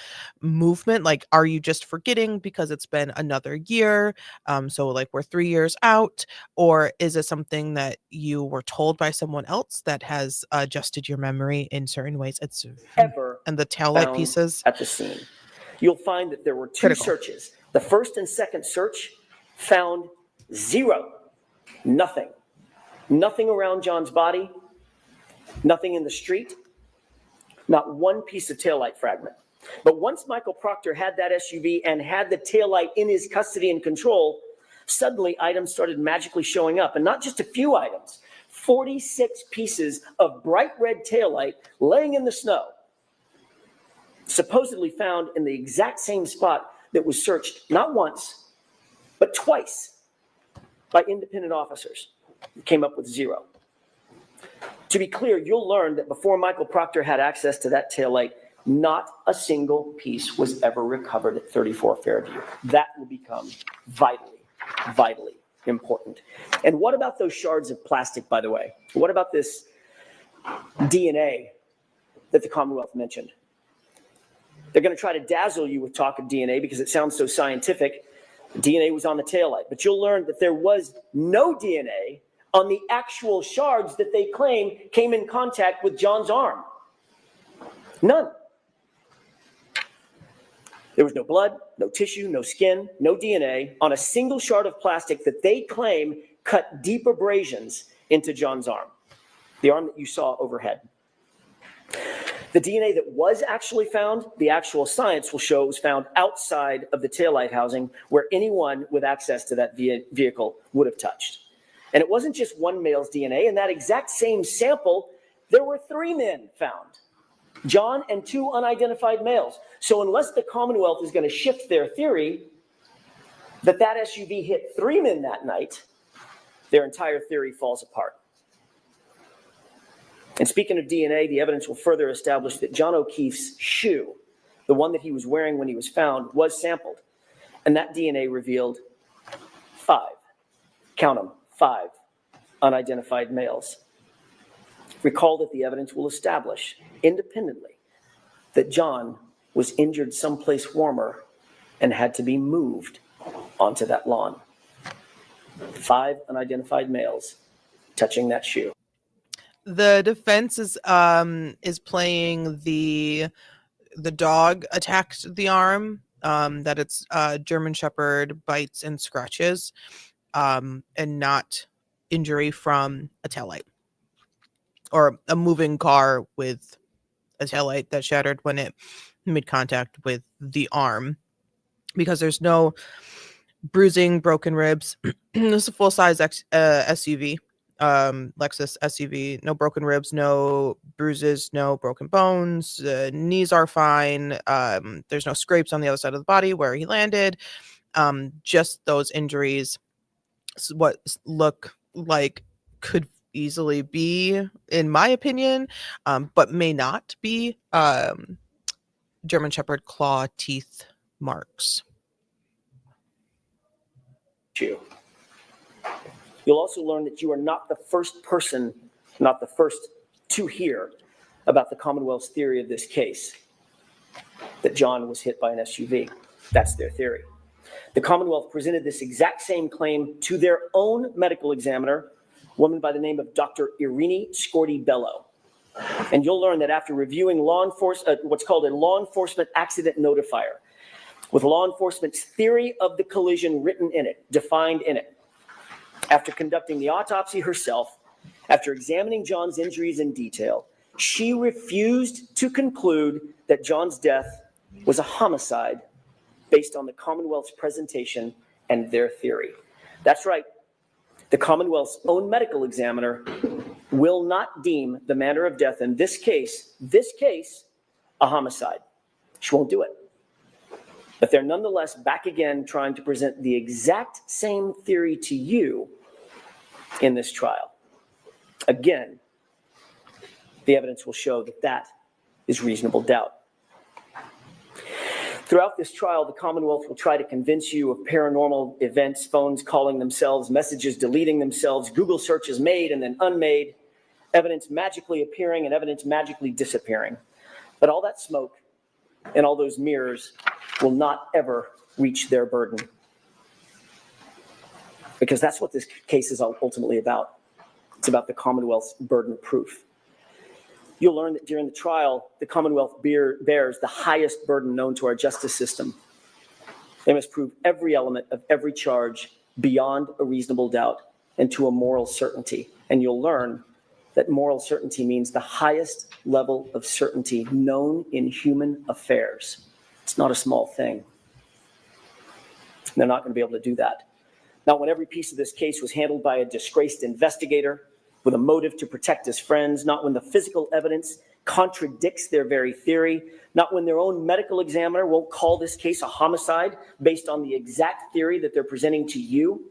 movement? Like, are you just forgetting because it's been another year? So like we're 3 years out, or is it something that you were told by someone else that has adjusted your memory in certain ways? It's Ever and the taillight found pieces. at the scene. You'll find that there were 2 Critical. searches. The first and second search found 0. Nothing. Nothing around John's body. Nothing in the street. Not one piece of taillight fragment. But once Michael Proctor had that SUV and had the taillight in his custody and control, suddenly items started magically showing up. And not just a few items. 46 pieces of bright red taillight laying in the snow, supposedly found in the exact same spot that was searched not once, but twice by independent officers. It came up with 0. To be clear, you'll learn that before Michael Proctor had access to that taillight, not a single piece was ever recovered at 34 Fairview. That will become vitally, vitally important. And what about those shards of plastic, by the way? What about this DNA that the Commonwealth mentioned? They're going to try to dazzle you with talk of DNA because it sounds so scientific. DNA was on the taillight, but you'll learn that there was no DNA on the actual shards that they claim came in contact with John's arm. None. There was no blood, no tissue, no skin, no DNA on a single shard of plastic that they claim cut deep abrasions into John's arm, the arm that you saw overhead. The DNA that was actually found, the actual science will show it was found outside of the taillight housing where anyone with access to that vehicle would have touched. And it wasn't just one male's DNA. In that exact same sample, there were 3 men found, John and 2 unidentified males. So unless the Commonwealth is going to shift their theory that SUV hit 3 men that night, their entire theory falls apart. And speaking of DNA, the evidence will further establish that John O'Keefe's shoe, the one that he was wearing when he was found, was sampled. And that DNA revealed 5, count them, 5 unidentified males. Recall that the evidence will establish independently that John was injured someplace warmer and had to be moved onto that lawn. 5 unidentified males touching that shoe. The defense is playing the dog attacked the arm, that it's German Shepherd bites and scratches, and not injury from a taillight or a moving car with a taillight that shattered when it made contact with the arm, because there's no bruising, broken ribs. This is a full-size SUV, Lexus SUV. No broken ribs, no bruises, no broken bones. Knees are fine. There's no scrapes on the other side of the body where he landed. Just those injuries, what look like could easily be, in my opinion, but may not be, German Shepherd claw teeth marks. You'll also learn that you are not the first person, not the first to hear about the Commonwealth's theory of this case, that John was hit by an SUV. That's their theory. The Commonwealth presented this exact same claim to their own medical examiner, a woman by the name of Dr. Irini Scorti-Bello. And you'll learn that after reviewing what's called a law enforcement accident notifier, with law enforcement's theory of the collision written in it, defined in it, after conducting the autopsy herself, after examining John's injuries in detail, she refused to conclude that John's death was a homicide based on the Commonwealth's presentation and their theory. That's right. The Commonwealth's own medical examiner will not deem the manner of death in this case, a homicide. She won't do it. But they're nonetheless back again trying to present the exact same theory to you in this trial. Again, the evidence will show that that is reasonable doubt. Throughout this trial, the Commonwealth will try to convince you of paranormal events, phones calling themselves, messages deleting themselves, Google searches made and then unmade, evidence magically appearing and evidence magically disappearing. But all that smoke and all those mirrors will not ever reach their burden. Because that's what this case is ultimately about. It's about the Commonwealth's burden of proof. You'll learn that during the trial, the Commonwealth bears the highest burden known to our justice system. They must prove every element of every charge beyond a reasonable doubt and to a moral certainty. And you'll learn that moral certainty means the highest level of certainty known in human affairs. It's not a small thing. They're not going to be able to do that. Not when every piece of this case was handled by a disgraced investigator with a motive to protect his friends, not when the physical evidence contradicts their very theory, not when their own medical examiner won't call this case a homicide based on the exact theory that they're presenting to you,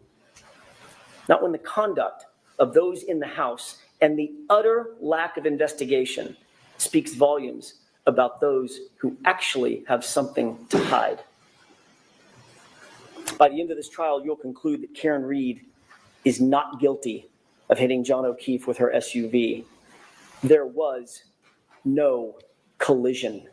not when the conduct of those in the House and the utter lack of investigation speaks volumes about those who actually have something to hide. By the end of this trial, you'll conclude that Karen Reed is not guilty of hitting John O'Keefe with her SUV. There was no collision.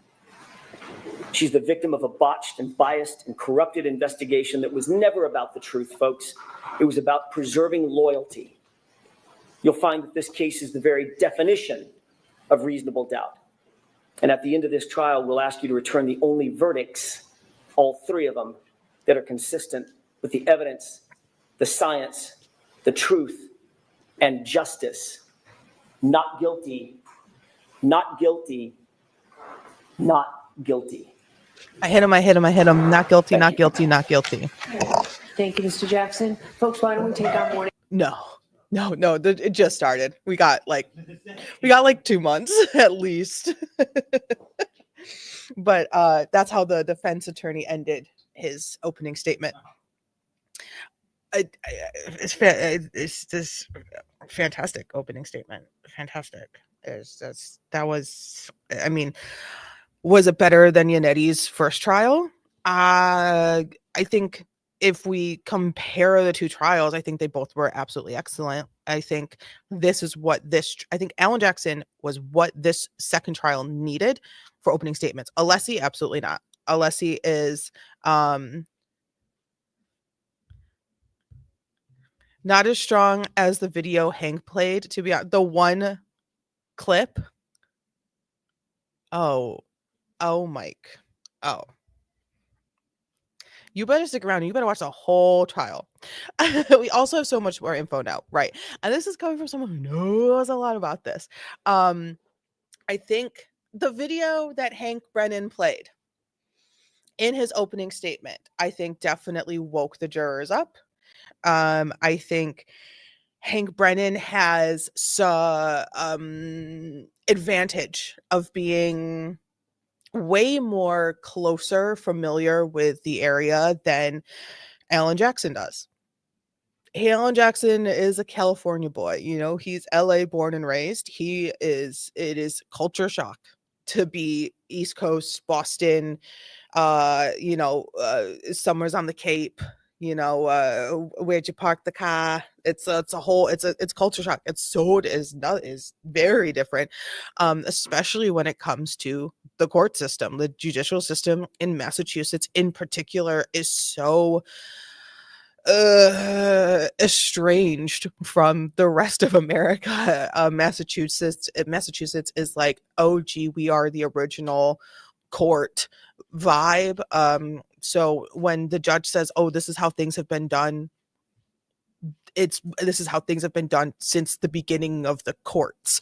She's the victim of a botched and biased and corrupted investigation that was never about the truth, folks. It was about preserving loyalty. You'll find that this case is the very definition of reasonable doubt. And at the end of this trial, we'll ask you to return the only verdicts, all three of them, that are consistent with the evidence, the science, the truth, and justice. Not guilty, not guilty, not guilty. I hit him. Not guilty, not guilty, not guilty. Thank you, Mr. Jackson. Folks, why don't we take our morning? No, it just started. We got like 2 months at least. But that's how the defense attorney ended his opening statement. It's this fantastic opening statement. Fantastic. Was it better than Yannetti's first trial? I think if we compare the two trials, I think they both were absolutely excellent. I think Alan Jackson was what this second trial needed for opening statements. Alessi, absolutely not. Alessi is not as strong as the video Hank played, to be honest. The one clip. Oh, Mike. Oh. You better stick around. You better watch the whole trial. We also have so much more info now, right? And this is coming from someone who knows a lot about this. I think the video that Hank Brennan played in his opening statement, I think definitely woke the jurors up. I think Hank Brennan has advantage of being way more familiar with the area than Alan Jackson does. Alan Jackson is a California boy, he's LA born and raised. It is culture shock to be East Coast, Boston, summers on the Cape, Where'd you park the car? It's culture shock. Is very different, especially when it comes to the court system. The judicial system in Massachusetts in particular is so estranged from the rest of America. Massachusetts is like, oh gee, we are the original court vibe. So when the judge says, oh, this is how things have been done, this is how things have been done since the beginning of the courts.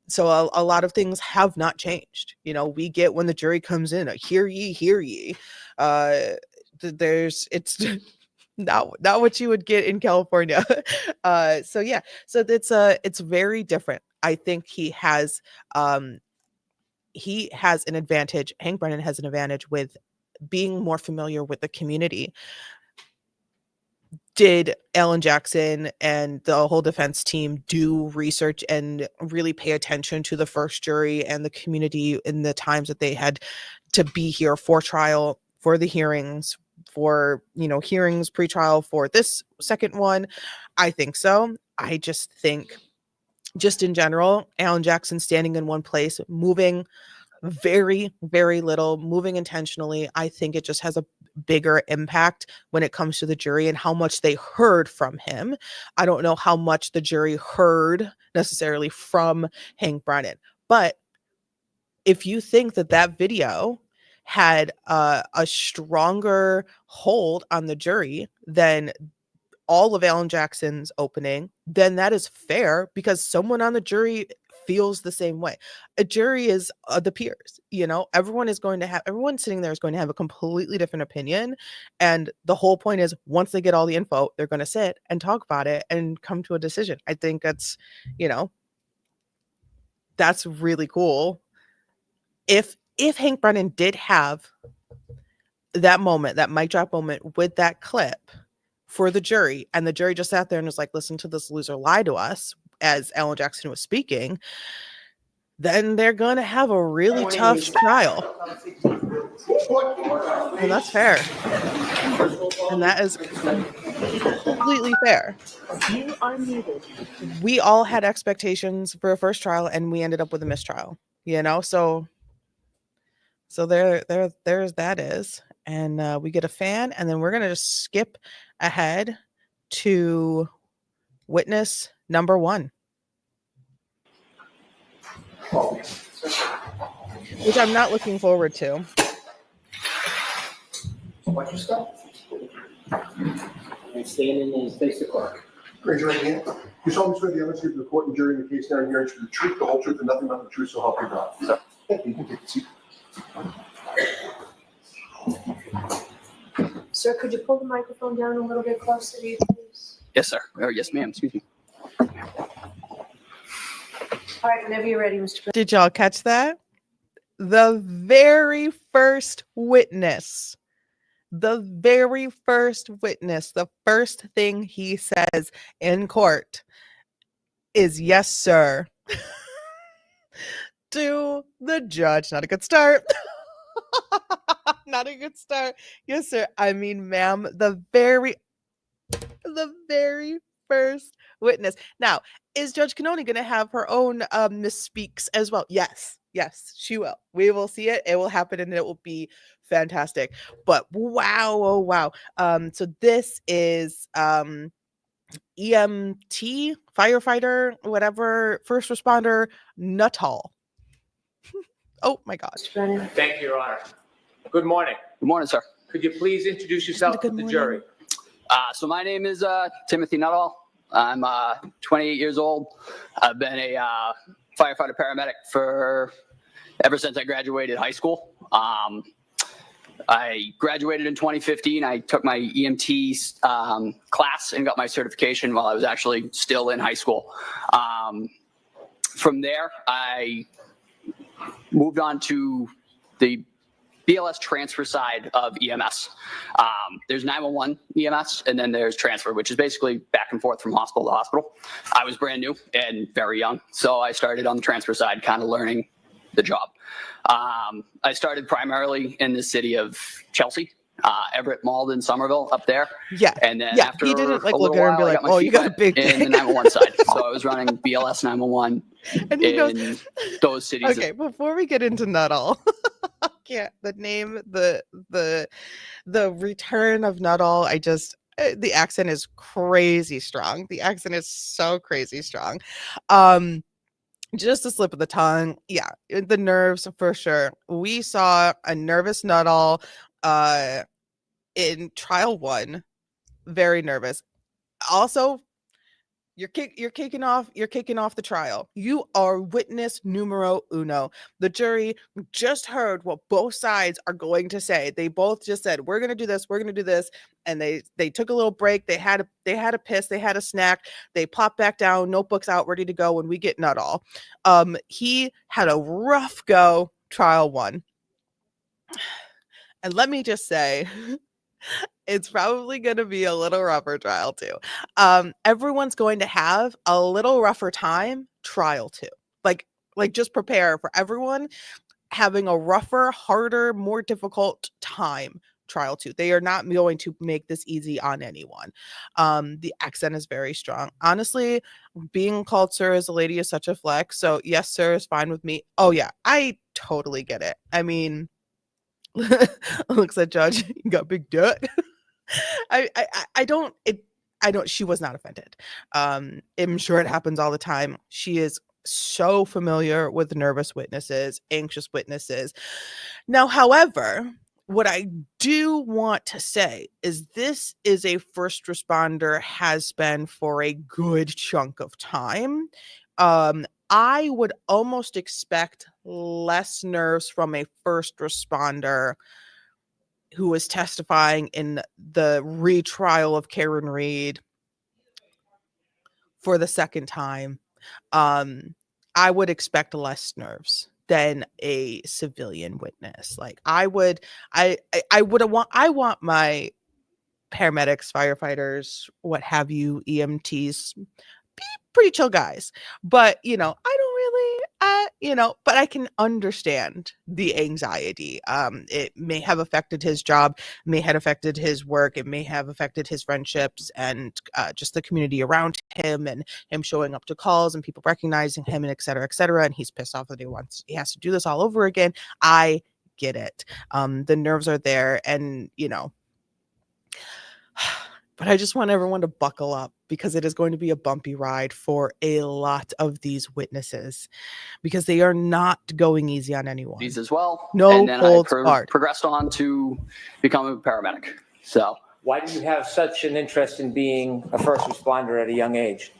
So a lot of things have not changed. We get, when the jury comes in, a hear ye. It's not what you would get in California. So it's very different. I think he has an advantage. Hank Brennan has an advantage with being more familiar with the community. Did Alan Jackson and the whole defense team do research and really pay attention to the first jury and the community in the times that they had to be here for trial, for the hearings, for hearings, pre-trial, for this second one? I think so. I just think, just in general, Alan Jackson standing in one place, moving very, very little, moving intentionally, I think it just has a bigger impact when it comes to the jury and how much they heard from him. I don't know how much the jury heard necessarily from Hank Brennan, but if you think that video had a stronger hold on the jury than all of Alan Jackson's opening, then that is fair, because someone on the jury feels the same way. A jury is the peers, everyone sitting there is going to have a completely different opinion. And the whole point is, once they get all the info, they're going to sit and talk about it and come to a decision. I think that's really cool. If Hank Brennan did have that moment, that mic drop moment with that clip for the jury, and the jury just sat there and was like, listen to this loser lie to us as Alan Jackson was speaking, then they're going to have a really tough trial. And that's fair. And that is completely fair. You are muted. We all had expectations for a first trial, and we ended up with a mistrial, so there's that is. And we get a fan, and then we're going to just skip ahead to witness number 1, which I'm not looking forward to. Watch your step. And stand in and face the clerk. Raise your right hand. You solemnly swear the evidence given to the court and jury in the case now and hearing should be the truth, the whole truth, and nothing but the truth, so help you God. Sir. Thank you. You can take a seat. Sir, could you pull the microphone down a little bit closer to you, please? Yes, sir. Or yes, ma'am. Excuse me. All right, whenever you're ready, Mr. Did y'all catch that? The very first witness, the first thing he says in court is, yes, sir, to the judge. Not a good start. Not a good start. Yes, sir. I mean, ma'am, the very first witness. Now, is Judge Cannoni going to have her own misspeaks as well? Yes, she will. We will see it. It will happen, and it will be fantastic. But wow, oh wow. So this is EMT, firefighter, whatever, first responder, Nuttall. Oh my gosh. Brennan. Thank you, Your Honor. Good morning. Good morning, sir. Could you please introduce yourself to the jury? So my name is Timothy Nuttall. I'm 28 years old. I've been a firefighter paramedic ever since I graduated high school. I graduated in 2015. I took my EMT class and got my certification while I was actually still in high school. From there, I moved on to the BLS transfer side of EMS. There's 911 EMS, and then there's transfer, which is basically back and forth from hospital to hospital. I was brand new and very young, so I started on the transfer side, kind of learning the job. I started primarily in the city of Chelsea. Everett Malden, Somerville up there. Yeah. And then Yeah. after He didn't like a look little at her and while, be I like, got my oh, you feet got a wet big in the thing. 911 side. So I was running BLS 911 And he goes, in those cities. okay, before we get into Nuttall, yeah, the name, the return of Nuttall, the accent is crazy strong. The accent is so crazy strong. Just a slip of the tongue. Yeah, the nerves for sure. We saw a nervous Nuttall in trial 1, very nervous. Also, you're kicking off the trial. You are witness numero uno. The jury just heard what both sides are going to say. They both just said, we're going to do this, and they took a little break. They had a piss, they had a snack, they popped back down, notebooks out, ready to go when we get Nuttall. He had a rough go trial 1. And let me just say, it's probably going to be a little rougher trial 2. Everyone's going to have a little rougher time trial 2. Like just prepare for everyone having a rougher, harder, more difficult time trial 2. They are not going to make this easy on anyone. The accent is very strong. Honestly, being called sir as a lady is such a flex. So yes, sir is fine with me. Oh yeah, I totally get it. I mean, looks at judge, you got big dirt. I don't she was not offended. I'm sure it happens all the time. She is so familiar with nervous witnesses, anxious witnesses. Now, however, what I do want to say is this is a first responder, has been for a good chunk of time. I would almost expect less nerves from a first responder who was testifying in the retrial of Karen Reed for the second time. I would expect less nerves than a civilian witness. Like I want my paramedics, firefighters, what have you, EMTs, pretty chill guys. But, I don't really, but I can understand the anxiety. It may have affected his job, may have affected his work, it may have affected his friendships and just the community around him and him showing up to calls and people recognizing him and et cetera, and he's pissed off that he has to do this all over again. I get it. The nerves are there and, but I just want everyone to buckle up because it is going to be a bumpy ride for a lot of these witnesses because they are not going easy on anyone. These as well. No and then holds I barred. progressed on to become a paramedic. So Why do you have such an interest in being a first responder at a young age?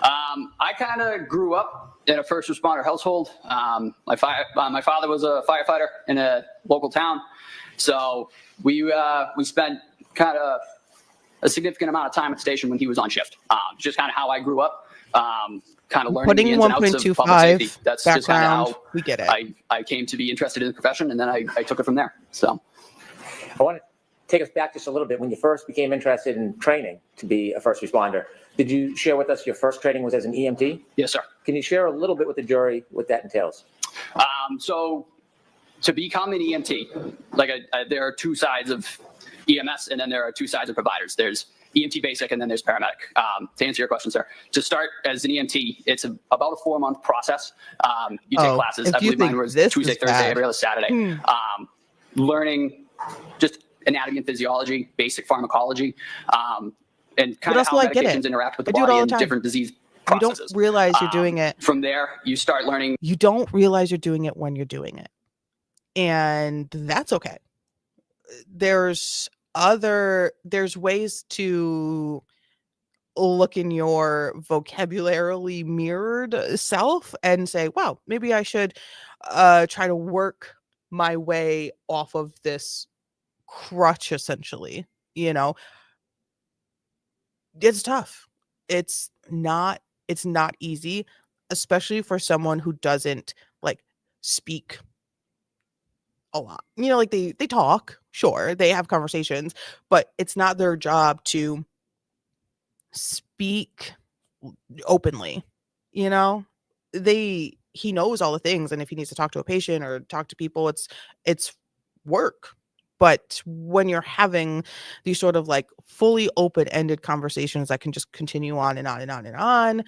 I kind of grew up in a first responder household. My father was a firefighter in a local town. So we spent kind of a significant amount of time at the station when he was on shift. Just kind of how I grew up, kind of learning the ins and outs of public safety. That's just kind of how we get it. I came to be interested in the profession, and then I took it from there. So I want to take us back just a little bit. When you first became interested in training to be a first responder, did you share with us your first training was as an EMT? Yes, sir. Can you share a little bit with the jury what that entails? So to become an EMT, there are two sides of EMS, and then there are two sides of providers. There's EMT basic, and then there's paramedic. To answer your question, sir, to start as an EMT, it's about a 4-month process. You take classes. I believe mine was Tuesday, Thursday, every other Saturday. Learning just anatomy and physiology, basic pharmacology, and kind of how medications interact with the body and different disease processes. You don't realize you're doing it. From there, you start learning. You don't realize you're doing it when you're doing it. And that's okay. There's ways to look in your vocabulary mirrored self and say, wow, maybe I should try to work my way off of this crutch, essentially. It's tough. It's not easy, especially for someone who doesn't speak a lot. They talk, sure, they have conversations, but it's not their job to speak openly. He knows all the things, and if he needs to talk to a patient or talk to people, it's work. But when you're having these sort of like fully open-ended conversations that can just continue on and on and on and on,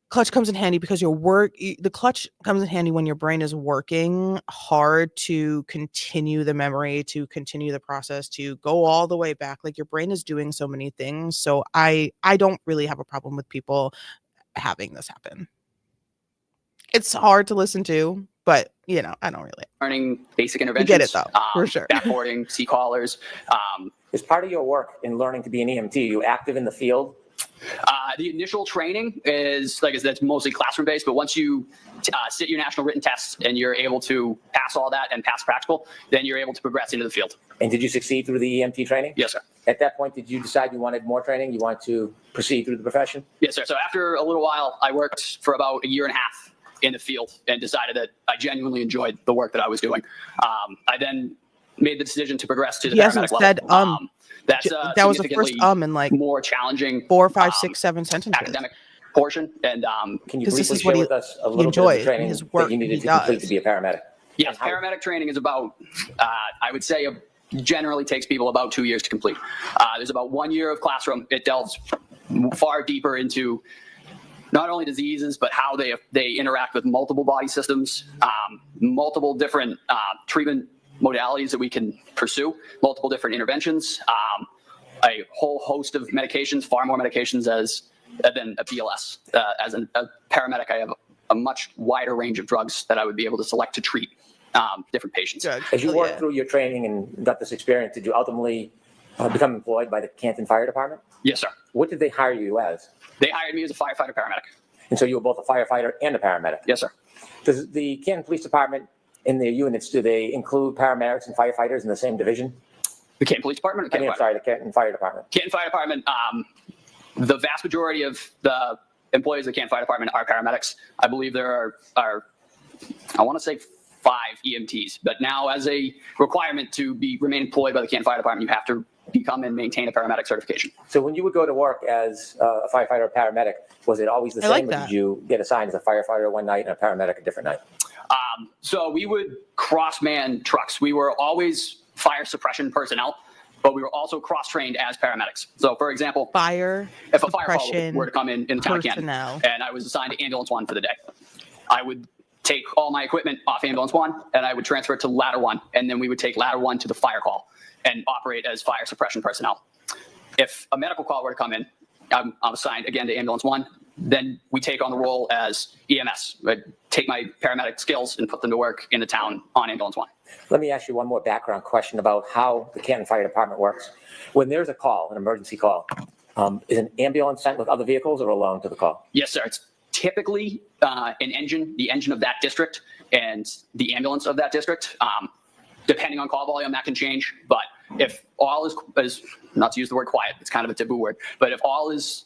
clutch comes in handy because the clutch comes in handy when your brain is working hard to continue the memory, to continue the process, to go all the way back. Like your brain is doing so many things. So I don't really have a problem with people having this happen. It's hard to listen to, but I don't really. Learning basic You interventions. get it though, for sure. Backboarding, C-collars. Is part of your work in learning to be an EMT, you active in the field? The initial training is, like I said, that's mostly classroom based, but once you sit your national written tests and you're able to pass all that and pass practical, then you're able to progress into the field. And did you succeed through the EMT training? Yes, sir. At that point, did you decide you wanted more training? You wanted to proceed through the profession? Yes, sir. So after a little while, I worked for about a year and a half in the field and decided that I genuinely enjoyed the work that I was doing. I then made the decision to progress to the paramedic level. That was the first in like more challenging 4, 5, 6, 7 sentences. academic portion. And can you this briefly is what share he with us a little bit of enjoys the training his work that you needed he to complete does. to be a paramedic? yes, paramedic training is about, I would say, generally takes people about 2 years to complete. There's about 1 year of classroom. It delves far deeper into not only diseases, but how they interact with multiple body systems, multiple different treatment modalities that we can pursue, multiple different interventions, a whole host of medications, far more medications than a BLS. As a paramedic, I have a much wider range of drugs that I would be able to select to treat different patients. As you worked through your training and got this experience, did you ultimately become employed by the Canton Fire Department? Yes, sir. What did they hire you as? They hired me as a firefighter paramedic. And so you were both a firefighter and a paramedic? Yes, sir. Does the Canton Police Department, in their units, do they include paramedics and firefighters in the same division? The Canton Police Department? Or Canton the Canton Fire Department. Canton Fire Department, the vast majority of the employees of the Canton Fire Department are paramedics. I believe there are I want to say 5 EMTs, but now as a requirement to remain employed by the Canton Fire Department, you have to become and maintain a paramedic certification. So when you would go to work as a firefighter or paramedic, was it always the same, or did you get assigned as a firefighter one night and a paramedic a different night? So we would cross-man trucks. We were always fire suppression personnel, but we were also cross-trained as paramedics. So, for example, if a fire call were to come in the town of Canton, and I was assigned to Ambulance 1 for the day, I would take all my equipment off Ambulance 1, and I would transfer it to Ladder 1, and then we would take Ladder 1 to the fire call and operate as fire suppression personnel. If a medical call were to come in, I'm assigned again to Ambulance 1, then we take on the role as EMS. I'd take my paramedic skills and put them to work in the town on Ambulance 1. Let me ask you one more background question about how the Canton Fire Department works. When there's a call, an emergency call, is an ambulance sent with other vehicles or alone to the call? Yes, sir. It's typically the engine of that district and the ambulance of that district. Depending on call volume, that can change. But if all is not to use the word quiet, it's kind of a taboo word, but if all is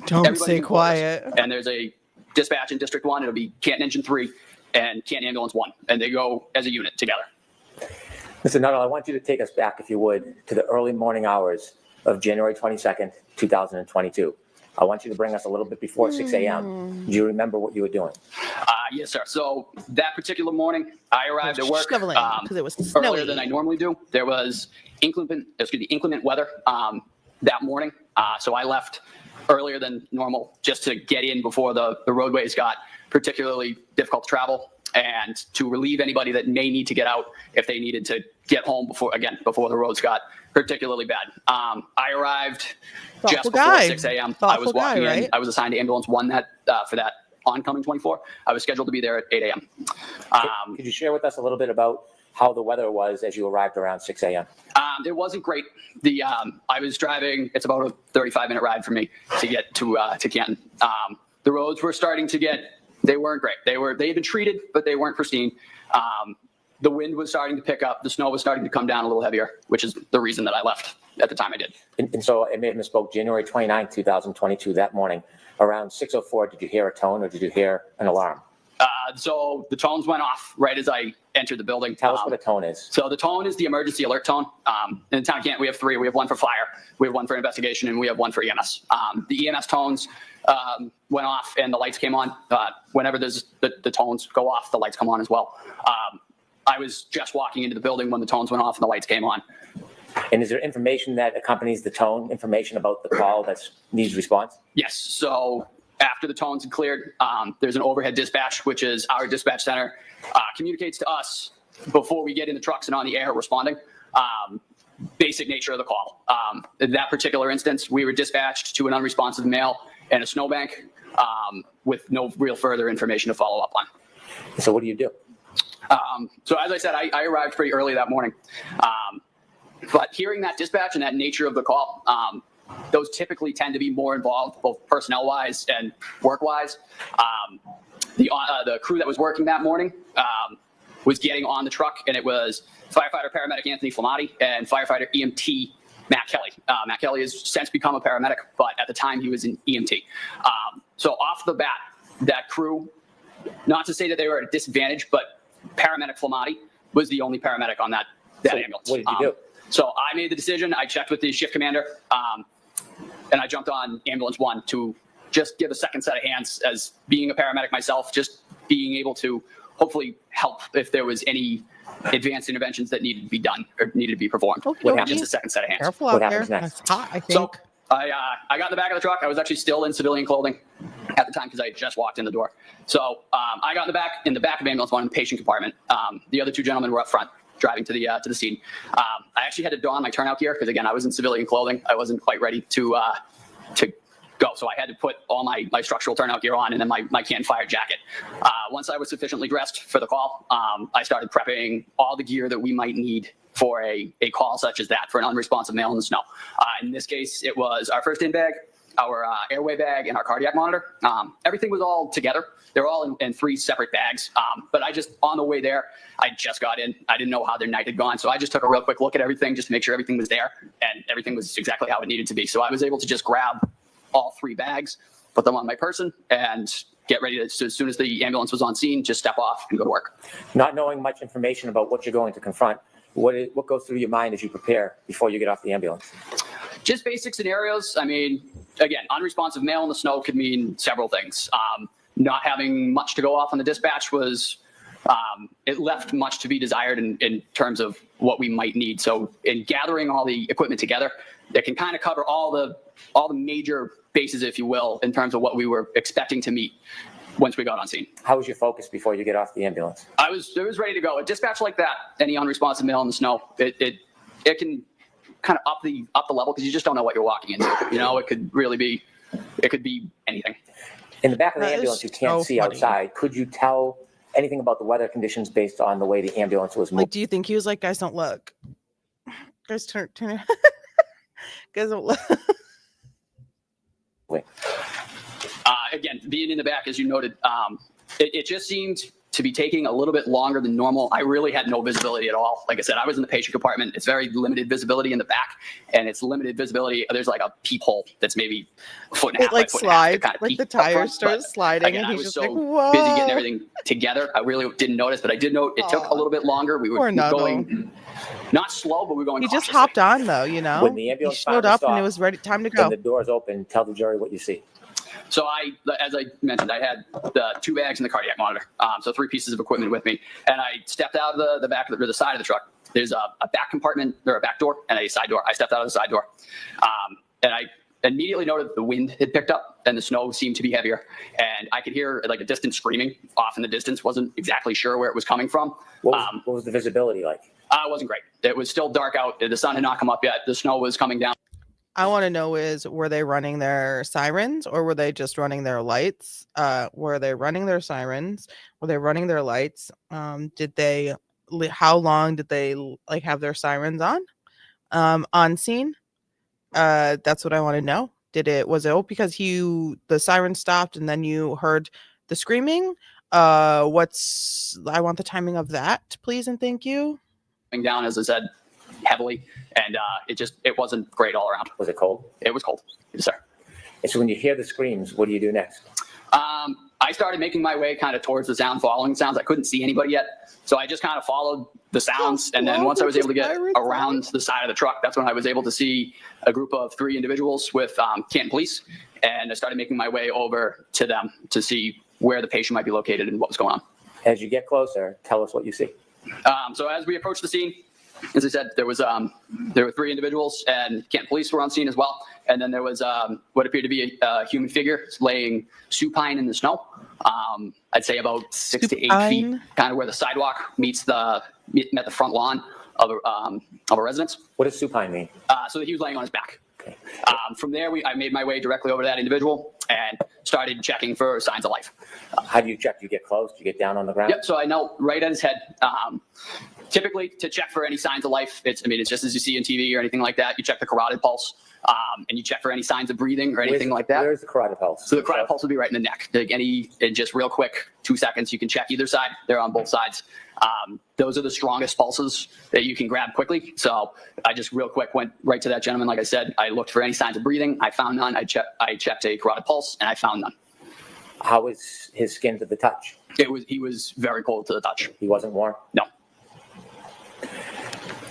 don't say quiet, and there's a dispatch in District 1, it'll be Canton Engine 3 and Canton Ambulance 1, and they go as a unit together. Mr. Nuttall, I want you to take us back, if you would, to the early morning hours of January 22nd, 2022. I want you to bring us a little bit before 6 a.m. Do you remember what you were doing? Yes, sir. So that particular morning, I arrived at work because it was snowy. Earlier than I normally do. There was inclement weather that morning, so I left earlier than normal just to get in before the roadways got particularly difficult to travel, and to relieve anybody that may need to get out if they needed to get home before the roads got particularly bad. I arrived just before 6 a.m. I was walking in. Right? I was assigned to Ambulance 1 for that oncoming 24. I was scheduled to be there at 8 a.m. Could you share with us a little bit about how the weather was as you arrived around 6 a.m.? It wasn't great. I was driving. It's about a 35-minute ride for me to get to Canton. The roads were starting to they weren't great. They had been treated, but they weren't pristine. The wind was starting to pick up. The snow was starting to come down a little heavier, which is the reason that I left at the time I did. And so I may have misspoke. January 29, 2022, that morning, around 6:04, did you hear a tone or did you hear an alarm? So the tones went off right as I entered the building. Tell us what a tone is. So the tone is the emergency alert tone. In the town of Canton, we have 3. We have 1 for fire, we have 1 for investigation, and we have 1 for EMS. The EMS tones went off and the lights came on. Whenever the tones go off, the lights come on as well. I was just walking into the building when the tones went off and the lights came on. And is there information that accompanies the tone, information about the call that needs response? Yes. So after the tones had cleared, there's an overhead dispatch, which is our dispatch center communicates to us before we get in the trucks and on the air responding. Basic nature of the call. In that particular instance, we were dispatched to an unresponsive male in a snowbank with no real further information to follow up on. So what do you do? So as I said, I arrived pretty early that morning. But hearing that dispatch and that nature of the call, those typically tend to be more involved, both personnel-wise and work-wise. The crew that was working that morning was getting on the truck, and it was firefighter paramedic Anthony Flamati and firefighter EMT Matt Kelly. Matt Kelly has since become a paramedic, but at the time he was an EMT. So off the bat, that crew, not to say that they were at a disadvantage, but paramedic Flamati was the only paramedic on that ambulance. What did you do? So I made the decision. I checked with the shift commander, and I jumped on ambulance 1 to just give a second set of hands as being a paramedic myself, just being able to hopefully help if there was any advanced interventions that needed to be done or needed to be performed. Okay. Just a second set of hands. Careful What out there. happens next? It's hot, I think. So I got in the back of the truck. I was actually still in civilian clothing at the time because I had just walked in the door. So I got in the back of ambulance 1 in the patient compartment. The other 2 gentlemen were up front driving to the scene. I actually had to don my turnout gear because, again, I was in civilian clothing. I wasn't quite ready to go. So I had to put all my structural turnout gear on and then my can fire jacket. Once I was sufficiently dressed for the call, I started prepping all the gear that we might need for a call such as that for an unresponsive male in the snow. In this case, it was our first in bag, our airway bag, and our cardiac monitor. Everything was all together. They're all in 3 separate bags. But on the way there, I just got in. I didn't know how their night had gone. So I just took a real quick look at everything just to make sure everything was there and everything was exactly how it needed to be. So I was able to just grab all 3 bags, put them on my person, and get ready to, so as soon as the ambulance was on scene, just step off and go to work. Not knowing much information about what you're going to confront, what goes through your mind as you prepare before you get off the ambulance? Just basic scenarios. I mean, again, unresponsive male in the snow could mean several things. Not having much to go off on the dispatch was, it left much to be desired in terms of what we might need. So in gathering all the equipment together, that can kind of cover all the major bases, if you will, in terms of what we were expecting to meet once we got on scene. How was your focus before you get off the ambulance? I was ready to go. A dispatch like that, any unresponsive male in the snow, it can kind of up the level because you just don't know what you're walking into. You know, it could be anything. In the back of the That is ambulance, you can't so see funny. outside. Could you tell anything about the weather conditions based on the way the ambulance was moving? Like, do you think he was like, guys, don't look? Guys, turn it. Guys, don't look. Again, being in the back, as you noted, it just seemed to be taking a little bit longer than normal. I really had no visibility at all. Like I said, I was in the patient compartment. It's very limited visibility in the back, and it's limited visibility. There's like a peephole that's maybe a foot and a half. It like by foot and a half to slides, kind of like peek the up front, tires start but sliding, again, and I he's was just so like, whoa. busy getting everything together. I really didn't notice, but I did note it took a little bit longer. We were Poor Nuggle. going not slow, but we were going He just cautiously. hopped on though, you know. When the He ambulance showed finally up and it stopped, was ready, time to go. and the doors open, tell the jury what you see. So as I mentioned, I had the 2 bags and the cardiac monitor. So 3 pieces of equipment with me. And I stepped out of the back of the side of the truck. There's a back compartment, or a back door and a side door. I stepped out of the side door. And I immediately noted the wind had picked up and the snow seemed to be heavier. And I could hear like a distant screaming off in the distance. Wasn't exactly sure where it was coming from. What was the visibility like? It wasn't great. It was still dark out. The sun had not come up yet. The snow was coming down. I want to know is, were they running their sirens or were they just running their lights? Were they running their sirens? Were they running their lights? How long did they like have their sirens on scene? That's what I want to know. Was it because the siren stopped and then you heard the screaming? I want the timing of that, please and thank you. Coming down, as I said, heavily, and it wasn't great all around. Was it cold? It was cold, yes, sir. And so when you hear the screams, what do you do next? I started making my way kind of towards the sound, following sounds. I couldn't see anybody yet, so I just kind of followed the sounds. And then once I was able to get around the side of the truck, that's when I was able to see a group of 3 individuals with Canton Police, and I started making my way over to them to see where the patient might be located and what was going on. As you get closer, tell us what you see. So as we approached the scene, as I said, there were 3 individuals, and Canton police were on scene as well. And then there was what appeared to be a human figure laying supine in the snow. I'd say about 6 to 8 feet, kind of where the sidewalk met the front lawn of a residence. What does supine mean? So he was laying on his back. Okay. From there, I made my way directly over to that individual and started checking for signs of life. How do you check? Do you get close? Do you get down on the ground? Yep. So I knelt right at his head. Typically, to check for any signs of life, it's just as you see in TV or anything like that. You check the carotid pulse, and you check for any signs of breathing or anything like that. Where's the carotid pulse? So the carotid pulse will be right in the neck. Just real quick, 2 seconds, you can check either side. They're on both sides. Those are the strongest pulses that you can grab quickly. So I just real quick went right to that gentleman. Like I said, I looked for any signs of breathing. I found none. I checked a carotid pulse, and I found none. How was his skin to the touch? He was very cold to the touch. He wasn't warm? No.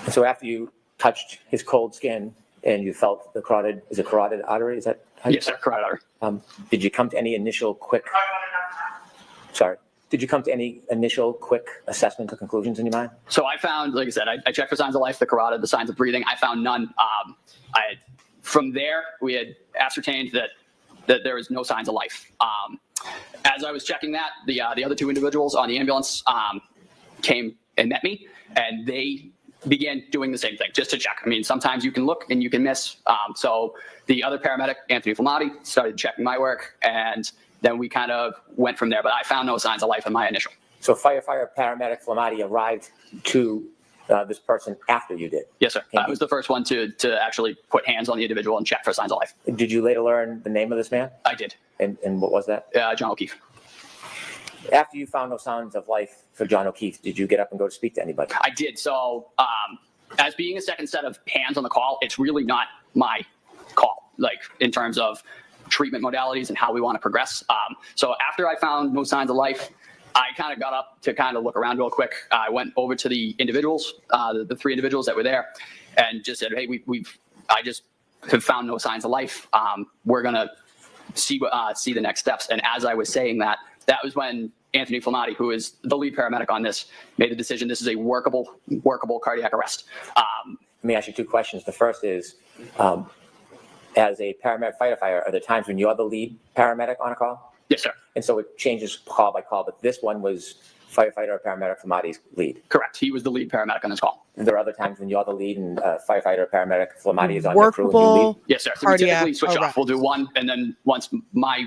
So after you touched his cold skin and you felt the carotid artery? Is that how you? Yes, sir, carotid artery. Did you come to any initial quick assessment or conclusions in your mind? So I found, like I said, I checked for signs of life, the carotid, the signs of breathing. I found none. From there, we had ascertained that there was no signs of life. As I was checking that, the other 2 individuals on the ambulance came and met me, and they began doing the same thing just to check. I mean, sometimes you can look and you can miss. So the other paramedic, Anthony Flamati, started checking my work, and then we kind of went from there. But I found no signs of life in my initial. So firefighter paramedic Flamati arrived to this person after you did? Yes, sir. I was the first one to actually put hands on the individual and check for signs of life. Did you later learn the name of this man? I did. And what was that? John O'Keefe. After you found no signs of life for John O'Keefe, did you get up and go to speak to anybody? I did. So as being a second set of hands on the call, it's really not my call, like in terms of treatment modalities and how we want to progress. So after I found no signs of life, I kind of got up to kind of look around real quick. I went over to the individuals, the 3 individuals that were there, and just said, hey, I just have found no signs of life. We're going to see the next steps. And as I was saying that was when Anthony Flamati, who is the lead paramedic on this, made the decision this is a workable cardiac arrest. Let me ask you 2 questions. The first is, as a paramedic firefighter, are there times when you're the lead paramedic on a call? Yes, sir. And so it changes call by call, but this one was firefighter or paramedic Flamati's lead? Correct. He was the lead paramedic on this call. And there are other times when you're the lead and firefighter or paramedic Flamati is on your crew and you lead? Yes, sir. So we typically switch off. We'll do one, and then once my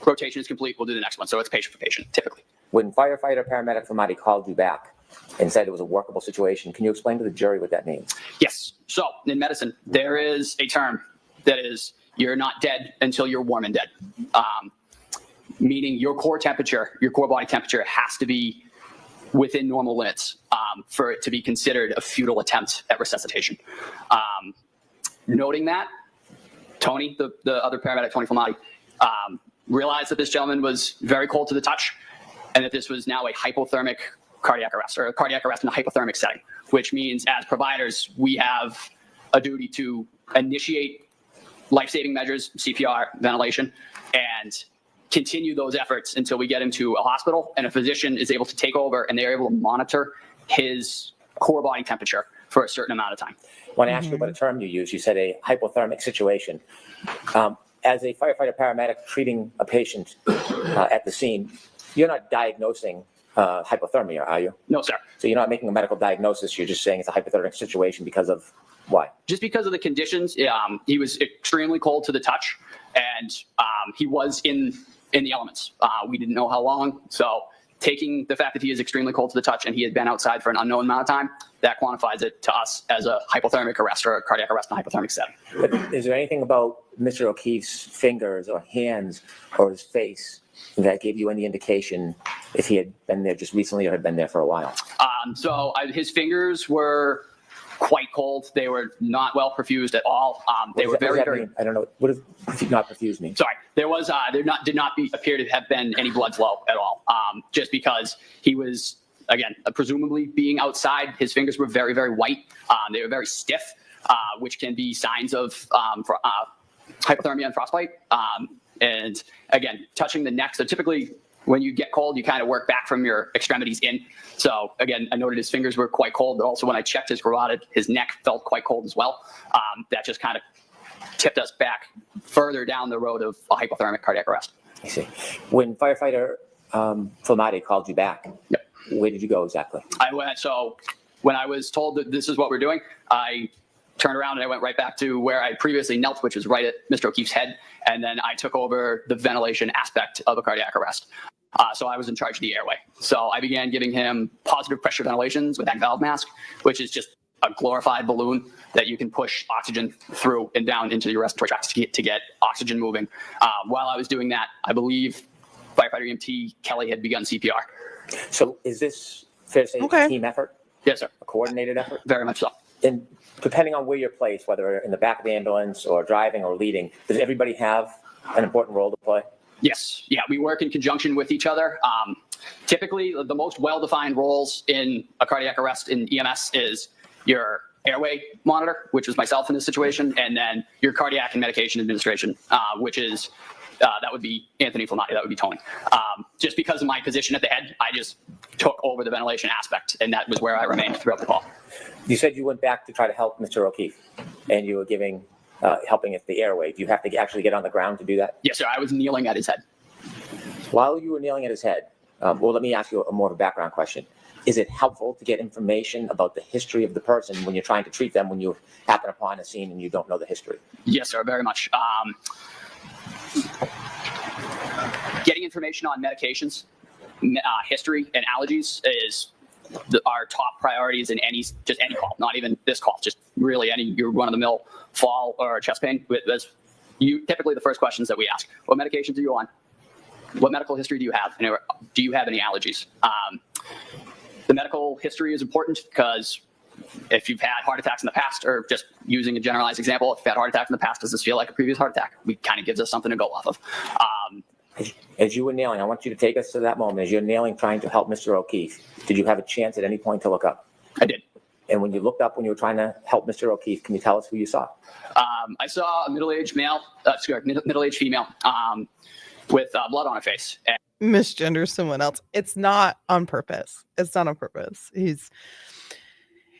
rotation is complete, we'll do the next one. So it's patient for patient, typically. When firefighter paramedic Flamati called you back and said it was a workable situation, can you explain to the jury what that means? Yes. So in medicine, there is a term that is, you're not dead until you're warm and dead. Meaning your core body temperature has to be within normal limits for it to be considered a futile attempt at resuscitation. Noting that, Tony, the other paramedic, Tony Flamati, realized that this gentleman was very cold to the touch and that this was now a hypothermic cardiac arrest, or a cardiac arrest in a hypothermic setting, which means as providers, we have a duty to initiate life-saving measures, CPR, ventilation, and continue those efforts until we get him to a hospital and a physician is able to take over and they're able to monitor his core body temperature for a certain amount of time. I want to ask you about a term you used. You said a hypothermic situation. As a firefighter paramedic treating a patient at the scene, you're not diagnosing hypothermia, are you? No, sir. So you're not making a medical diagnosis. You're just saying it's a hypothermic situation because of why? Just because of the conditions. He was extremely cold to the touch, and he was in the elements. We didn't know how long. So taking the fact that he is extremely cold to the touch and he had been outside for an unknown amount of time, that quantifies it to us as a hypothermic arrest or a cardiac arrest in a hypothermic setting. But is there anything about Mr. O'Keefe's fingers or hands or his face that gave you any indication if he had been there just recently or had been there for a while? His fingers were quite cold. They were not well perfused at all. They were very. I don't know. What does not perfused mean? Sorry, did not appear to have been any blood flow at all. Just because he was, again, presumably being outside, his fingers were very, very white. They were very stiff, which can be signs of hypothermia and frostbite. And again, touching the neck. So typically, when you get cold, you kind of work back from your extremities in. So again, I noted his fingers were quite cold, but also when I checked his carotid, his neck felt quite cold as well. That just kind of tipped us back further down the road of a hypothermic cardiac arrest. I see. When firefighter Flamati called you back, Yep. Where did you go exactly? So when I was told that this is what we're doing, I turned around and I went right back to where I previously knelt, which was right at Mr. O'Keefe's head. And then I took over the ventilation aspect of a cardiac arrest. So I was in charge of the airway. So I began giving him positive pressure ventilations with that valve mask, which is just a glorified balloon that you can push oxygen through and down into your respiratory tract to get oxygen moving. While I was doing that, I believe firefighter EMT Kelly had begun CPR. So is this, fair to say, Okay. a team effort, Yes, sir. a coordinated effort? Very much so. And depending on where you're placed, whether in the back of the ambulance or driving or leading, does everybody have an important role to play? Yes. Yeah, we work in conjunction with each other. Typically, the most well-defined roles in a cardiac arrest in EMS is your airway monitor, which is myself in this situation, and then your cardiac and medication administration, which is that would be Anthony Flamati, that would be Tony. Just because of my position at the head, I just took over the ventilation aspect, and that was where I remained throughout the call. You said you went back to try to help Mr. O'Keefe, and you were giving, helping at the airway. Do you have to actually get on the ground to do that? Yes, sir. I was kneeling at his head. While you were kneeling at his head, well, let me ask you a more of a background question. Is it helpful to get information about the history of the person when you're trying to treat them, when you happen upon a scene and you don't know the history? Yes, sir. Very much. Getting information on medications, history, and allergies is our top priorities in any call, not even this call, just really any your run-of-the-mill fall or chest pain. That's typically the first questions that we ask. What medications are you on? What medical history do you have? And do you have any allergies? The medical history is important because if you've had heart attacks in the past, or just using a generalized example, if you've had heart attacks in the past, does this feel like a previous heart attack? It kind of gives us something to go off of. As you were nailing, I want you to take us to that moment. As you're nailing, trying to help Mr. O'Keefe, did you have a chance at any point to look up? I did. And when you looked up, when you were trying to help Mr. O'Keefe, can you tell us who you saw? I saw a middle-aged middle-aged female with blood on her face. And Misgender someone else. It's not on purpose. It's not on purpose.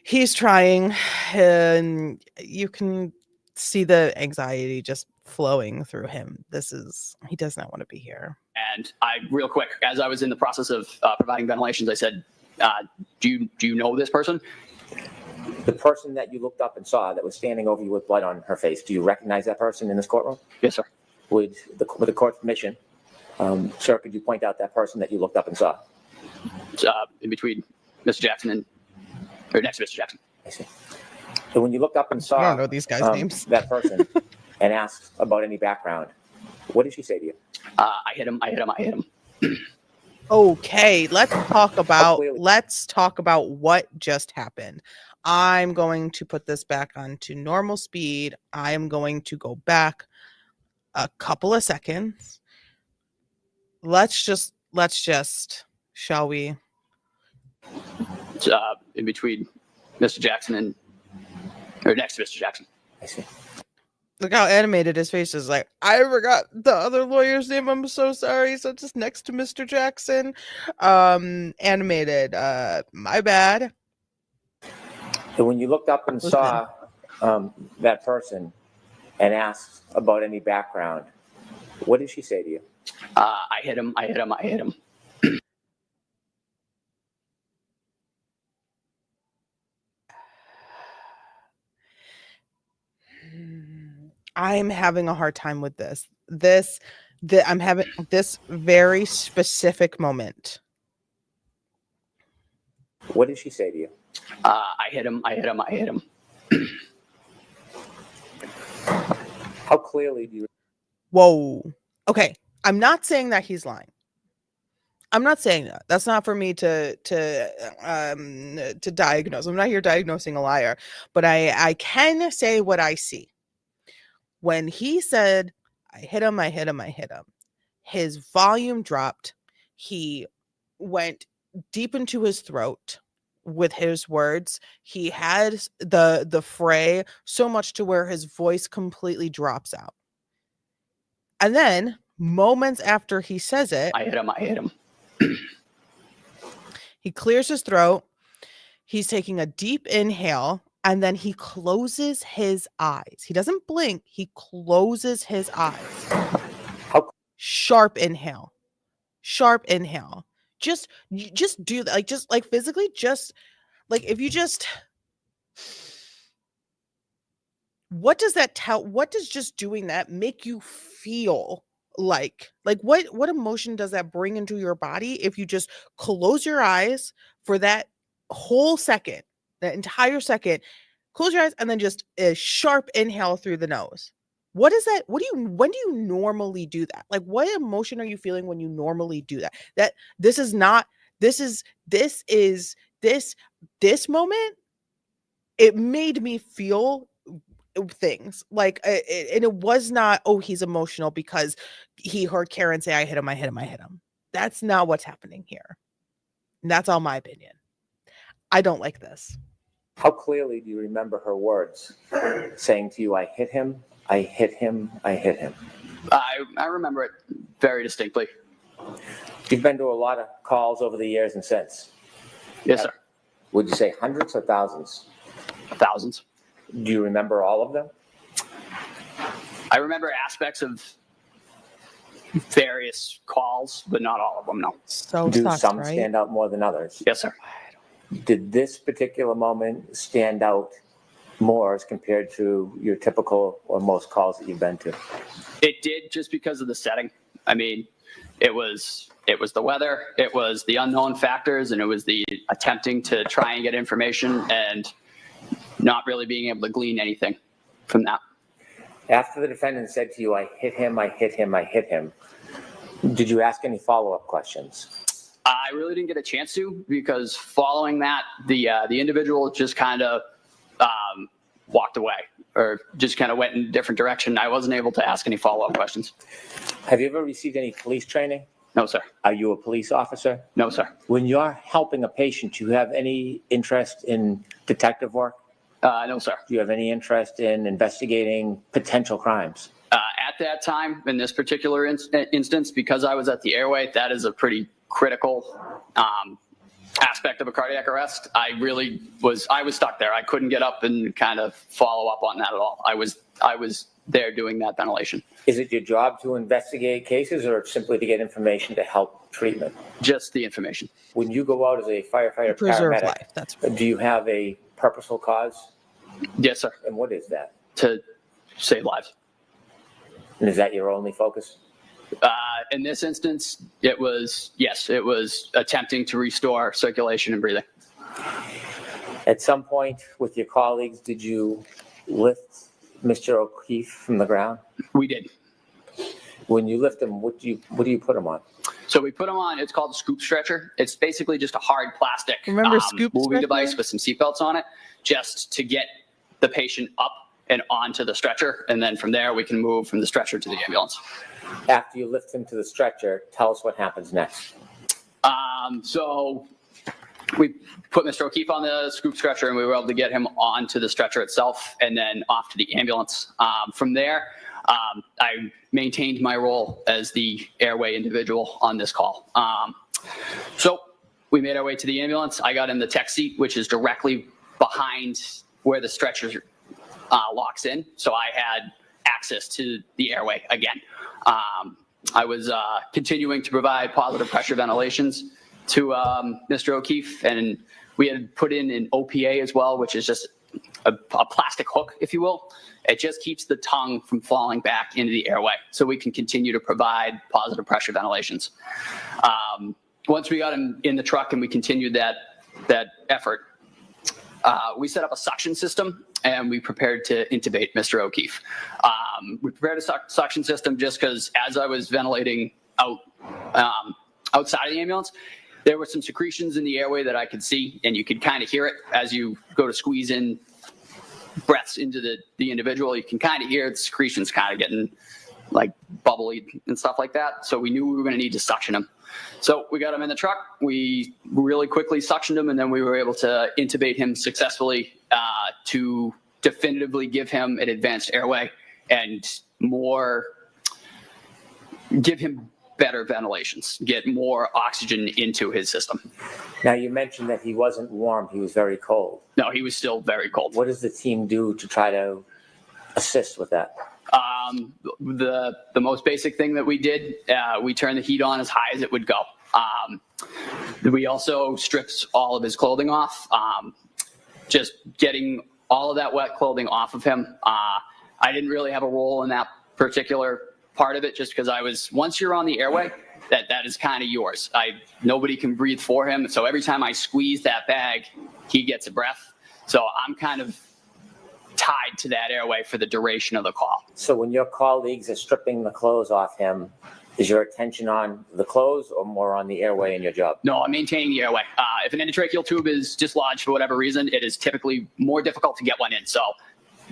He's trying, and you can see the anxiety just flowing through him. He does not want to be here. And I, real quick, as I was in the process of providing ventilations, I said, do you know this person? The person that you looked up and saw that was standing over you with blood on her face, do you recognize that person in this courtroom? Yes, sir. With the court's permission, sir, could you point out that person that you looked up and saw? It's, in between Mr. Jackson or next to Mr. Jackson. I see. So when you looked up and saw I don't know these guys' names. that person and asked about any background, what did she say to you? I hit him. Okay, let's talk about what just happened. I'm going to put this back onto normal speed. I am going to go back a couple of seconds. Let's just, shall we? It's, in between Mr. Jackson or next to Mr. Jackson. I see. Look how animated his face is. Like, I forgot the other lawyer's name. I'm so sorry. So just next to Mr. Jackson. Animated. My bad. So when you looked up and saw that person and asked about any background, what did she say to you? I hit him. I'm having a hard time with this. I'm having this very specific moment. What did she say to you? I hit him. How clearly do you? Whoa. Okay. I'm not saying that he's lying. I'm not saying that. That's not for me to diagnose. I'm not here diagnosing a liar, but I can say what I see. When he said, I hit him, his volume dropped. He went deep into his throat with his words. He had the fray so much to where his voice completely drops out. And then Moments after he says it, I hit him. he clears his throat. He's taking a deep inhale, and then he closes his eyes. He doesn't blink. He closes his eyes. Sharp inhale. Just do that. Like, just like physically, just like if you just, what does that tell? What does just doing that make you feel like what emotion does that bring into your body if you just close your eyes for that whole second, that entire second, close your eyes and then just a sharp inhale through the nose? What is that? When do you normally do that? Like, what emotion are you feeling when you normally do that? That this moment, it made me feel things like and it was not, oh, he's emotional because he heard Karen say I hit him. That's not what's happening here. And that's all my opinion. I don't like this. How clearly do you remember her words saying to you, I hit him, I hit him, I hit him? I remember it very distinctly. You've been to a lot of calls over the years and since. Yes, sir. Would you say hundreds or thousands? Thousands. Do you remember all of them? I remember aspects of various calls, but not all of them, no. So Do sucks, some right? stand out more than others? Yes, sir. Did this particular moment stand out more as compared to your typical or most calls that you've been to? It did, just because of the setting. I mean, it was the weather, it was the unknown factors, and it was the attempting to try and get information and not really being able to glean anything from that. After the defendant said to you, I hit him, I hit him, I hit him, did you ask any follow-up questions? I really didn't get a chance to, because following that, the individual just kind of walked away or just kind of went in a different direction. I wasn't able to ask any follow-up questions. Have you ever received any police training? No, sir. Are you a police officer? No, sir. When you're helping a patient, do you have any interest in detective work? No, sir. Do you have any interest in investigating potential crimes? At that time, in this particular instance, because I was at the airway, that is a pretty critical aspect of a cardiac arrest. I was stuck there. I couldn't get up and kind of follow up on that at all. I was there doing that ventilation. Is it your job to investigate cases or simply to get information to help treatment? Just the information. When you go out as a firefighter Preserve paramedic, life. That's do you have a purposeful cause? Yes, sir. And what is that? To save lives. And is that your only focus? In this instance, it was attempting to restore circulation and breathing. At some point with your colleagues, did you lift Mr. O'Keefe from the ground? We did. When you lift him, what do you put him on? So we put him on, it's called a scoop stretcher. It's basically just a hard plastic Remember scoop moving stretcher? device with some seatbelts on it, just to get the patient up and onto the stretcher. And then from there, we can move from the stretcher to the ambulance. After you lift him to the stretcher, tell us what happens next. So we put Mr. O'Keefe on the scoop stretcher, and we were able to get him onto the stretcher itself and then off to the ambulance. From there, I maintained my role as the airway individual on this call. So we made our way to the ambulance. I got in the tech seat, which is directly behind where the stretcher locks in. So I had access to the airway again. I was continuing to provide positive pressure ventilations to Mr. O'Keefe, and we had put in an OPA as well, which is just a plastic hook, if you will. It just keeps the tongue from falling back into the airway, so we can continue to provide positive pressure ventilations. Once we got him in the truck and we continued that effort, we set up a suction system and we prepared to intubate Mr. O'Keefe. We prepared a suction system just because as I was ventilating outside of the ambulance, there were some secretions in the airway that I could see, and you could kind of hear it as you go to squeeze in breaths into the individual. You can kind of hear the secretions kind of getting like bubbly and stuff like that. So we knew we were going to need to suction him. So we got him in the truck. We really quickly suctioned him, and then we were able to intubate him successfully to definitively give him an advanced airway and more give him better ventilations, get more oxygen into his system. Now, you mentioned that he wasn't warm, he was very cold. No, he was still very cold. What does the team do to try to assist with that? The most basic thing that we did, we turned the heat on as high as it would go. We also stripped all of his clothing off, just getting all of that wet clothing off of him. I didn't really have a role in that particular part of it, just because once you're on the airway, that is kind of yours. Nobody can breathe for him. So every time I squeeze that bag, he gets a breath. So I'm kind of tied to that airway for the duration of the call. So when your colleagues are stripping the clothes off him, is your attention on the clothes or more on the airway in your job? No, I'm maintaining the airway. If an endotracheal tube is dislodged for whatever reason, it is typically more difficult to get one in. So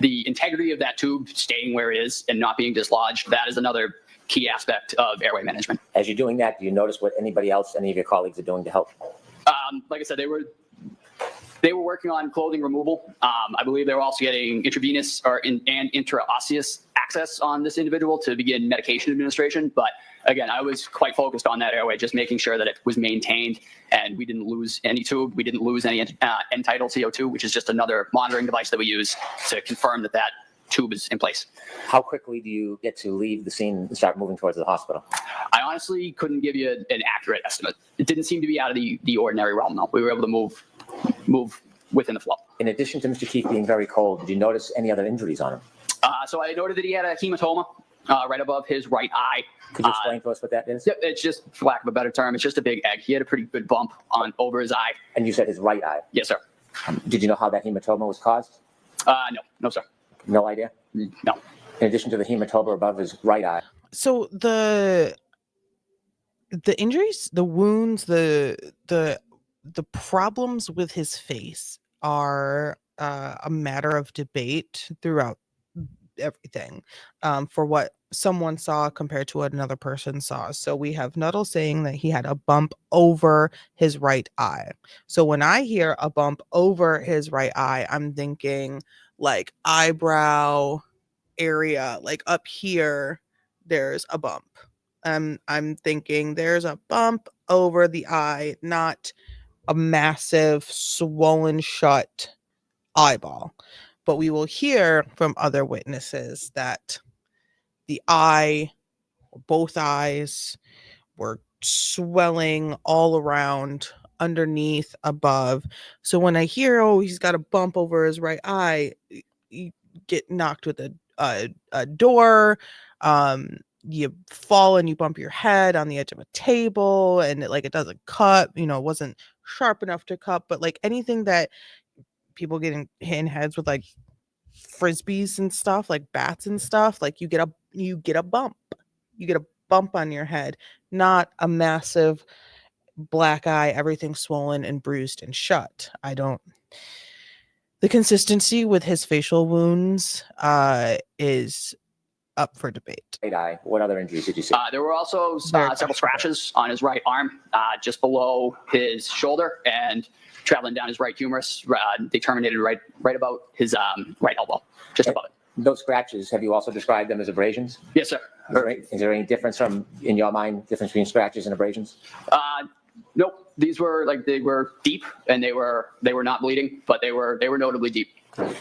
the integrity of that tube staying where it is and not being dislodged, that is another key aspect of airway management. As you're doing that, do you notice what anybody else, any of your colleagues are doing to help? Like I said, they were working on clothing removal. I believe they were also getting intravenous and intraosseous access on this individual to begin medication administration. But again, I was quite focused on that airway, just making sure that it was maintained and we didn't lose any tube. We didn't lose any end-tidal CO2, which is just another monitoring device that we use to confirm that that tube is in place. How quickly do you get to leave the scene and start moving towards the hospital? I honestly couldn't give you an accurate estimate. It didn't seem to be out of the ordinary realm, though. We were able to move within the flow. In addition to Mr. Keefe being very cold, did you notice any other injuries on him? So I noted that he had a hematoma right above his right eye. Could you explain to us what that is? Yep, it's just, for lack of a better term, it's just a big egg. He had a pretty good bump over his eye. And you said his right eye? Yes, sir. Did you know how that hematoma was caused? No, sir. No idea? No. In addition to the hematoma above his right eye. So the injuries, the wounds, the problems with his face are a matter of debate throughout everything, for what someone saw compared to what another person saw. So we have Nuttall saying that he had a bump over his right eye. So when I hear a bump over his right eye, I'm thinking like eyebrow area, like up here, there's a bump. I'm thinking there's a bump over the eye, not a massive swollen shut eyeball. But we will hear from other witnesses that the eye, both eyes, were swelling all around, underneath, above. So when I hear, oh, he's got a bump over his right eye, you get knocked with a door, you fall and you bump your head on the edge of a table, and it doesn't cut, it wasn't sharp enough to cut, but like anything that people getting hit in heads with like frisbees and stuff, like bats and stuff, like you get a bump on your head, not a massive black eye, everything swollen and bruised and shut. The consistency with his facial wounds is up for debate. Right eye. What other injuries did you see? There were also several scratches on his right arm, just below his shoulder and traveling down his right humerus. They terminated right about his right elbow, just above it. Those scratches, have you also described them as abrasions? Yes, sir. Is there any difference in your mind, difference between scratches and abrasions? Nope. These were they were deep and they were not bleeding, but they were notably deep.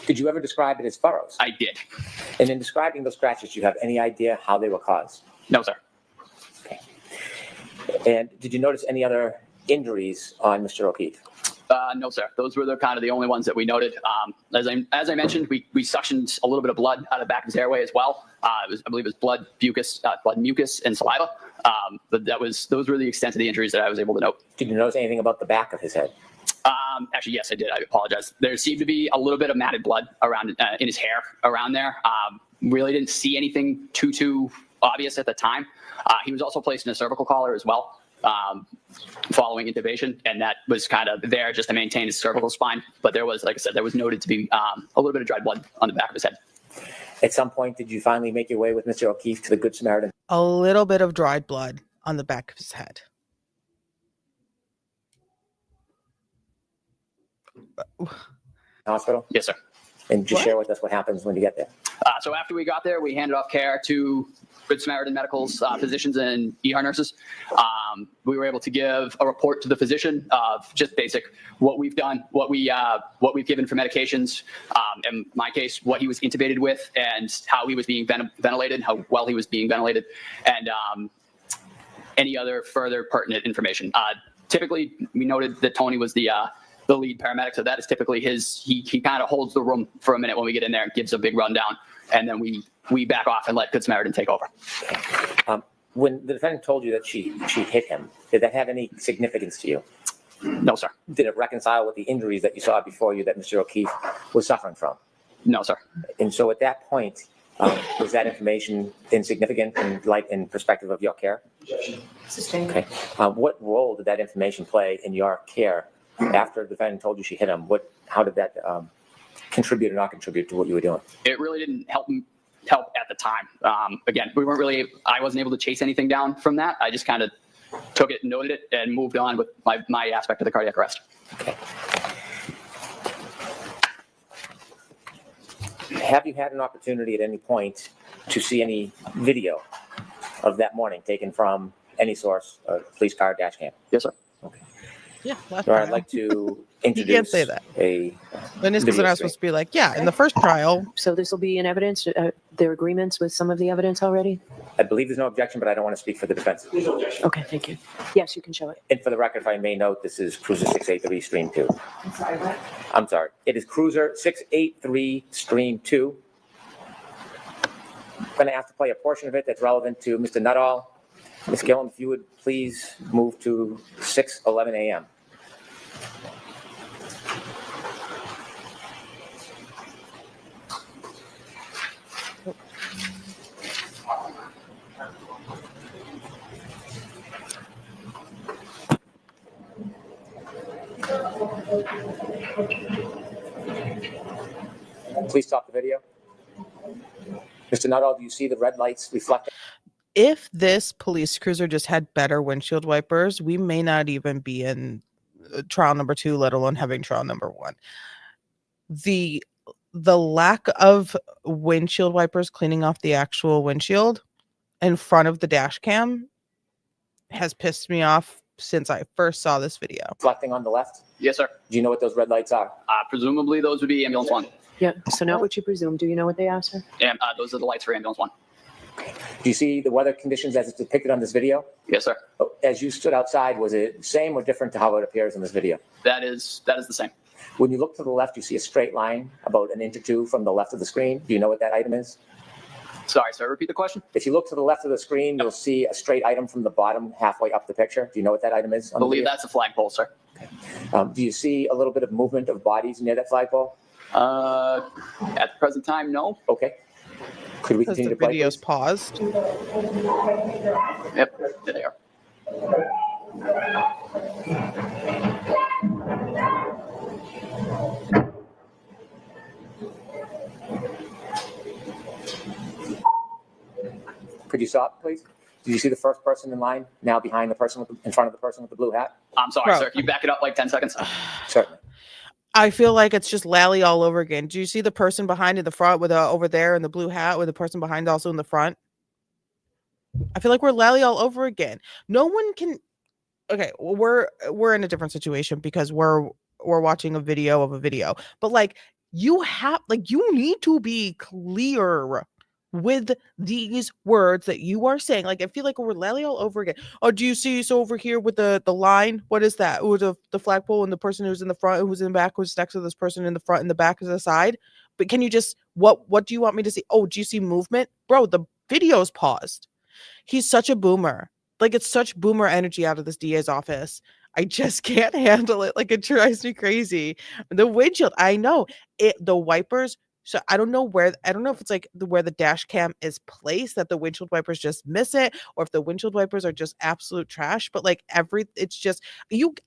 Did you ever describe it as furrows? I did. And in describing those scratches, do you have any idea how they were caused? No, sir. Okay. And did you notice any other injuries on Mr. O'Keefe? No, sir. Those were the only ones that we noted. As I mentioned, we suctioned a little bit of blood out of the back of his airway as well. I believe it was blood, mucus, and saliva. But those were the extent of the injuries that I was able to note. Did you notice anything about the back of his head? Actually, yes, I did. I apologize. There seemed to be a little bit of matted blood around in his hair around there. Really didn't see anything too obvious at the time. He was also placed in a cervical collar as well, following intubation, and that was kind of there just to maintain his cervical spine. But there was, like I said, there was noted to be a little bit of dried blood on the back of his head. At some point, did you finally make your way with Mr. O'Keefe to the Good Samaritan? A little bit of dried blood on the back of his head. Hospital? Yes, sir. And just share with us what happens when you get there. So after we got there, we handed off care to Good Samaritan Medical's physicians and ER nurses. We were able to give a report to the physician of just basic what we've done, what we've given for medications. In my case, what he was intubated with and how he was being ventilated, how well he was being ventilated, and any other further pertinent information. Typically, we noted that Tony was the lead paramedic, so that is typically his. He kind of holds the room for a minute when we get in there and gives a big rundown, and then we back off and let Good Samaritan take over. When the defendant told you that she hit him, did that have any significance to you? No, sir. Did it reconcile with the injuries that you saw before you that Mr. O'Keefe was suffering from? No, sir. And so at that point, was that information insignificant in perspective of your care? Sustained. Okay. What role did that information play in your care after the defendant told you she hit him? How did that contribute or not contribute to what you were doing? It really didn't help at the time. Again, I wasn't able to chase anything down from that. I just kind of took it, noted it, and moved on with my aspect of the cardiac arrest. Okay. Have you had an opportunity at any point to see any video of that morning taken from any source, police car, dash cam? Yes, sir. Okay. Yeah. So I'd like to introduce You can't say that. When is video not stream. supposed to be like, yeah, in the first trial. So this will be in evidence. There are agreements with some of the evidence already? I believe there's no objection, but I don't want to speak for the defense. Okay, thank you. Yes, you can show it. And for the record, if I may note, this is Cruiser 683 Stream 2. I'm sorry, what? I'm sorry. It is Cruiser 683 Stream 2. I'm going to have to play a portion of it that's relevant to Mr. Nuttall. Ms. Gillen, if you would please move to 6:11 a.m. Please stop the video. Mr. Nuttall, do you see the red lights reflecting? If this police cruiser just had better windshield wipers, we may not even be in trial number 2, let alone having trial number 1. The lack of windshield wipers cleaning off the actual windshield in front of the dash cam has pissed me off since I first saw this video. Reflecting on the left? Yes, sir. Do you know what those red lights are? Presumably, those would be ambulance 1. Yeah, so not what you presume. Do you know what they are, sir? And those are the lights for ambulance 1. Do you see the weather conditions as it's depicted on this video? Yes, sir. As you stood outside, was it same or different to how it appears in this video? That is the same. When you look to the left, you see a straight line about an inch or two from the left of the screen. Do you know what that item is? Sorry, sir. Repeat the question. If you look to the left of the screen, you'll see a straight item from the bottom halfway up the picture. Do you know what that item is? I believe that's a flagpole, sir. Do you see a little bit of movement of bodies near that flagpole? At the present time, no. Okay. Could we Because continue the to play? video's Please? paused. Yep, there they are. Could you stop, please? Did you see the first person in line now behind the person in front of the person with the blue hat? I'm sorry, Bro. sir. Can you back it up like 10 seconds? Certainly. I feel like it's just Lally all over again. Do you see the person behind in the front with over there in the blue hat with the person behind also in the front? I feel like we're Lally all over again. No one can. Okay, we're in a different situation because we're watching a video of a video. But like you need to be clear with these words that you are saying. Like I feel like we're Lally all over again. Oh, do you see so over here with the line? What is that? With the flagpole and the person who's in the front, who's in the back, who's next to this person in the front and the back is the side. But can you just what do you want me to see? Oh, do you see movement? Bro, the video's paused. He's such a boomer. Like it's such boomer energy out of this DA's office. I just can't handle it. Like it drives me crazy. The windshield, I know it. The wipers. So I don't know if it's like where the dash cam is placed that the windshield wipers just miss it, or if the windshield wipers are just absolute trash. But like it's just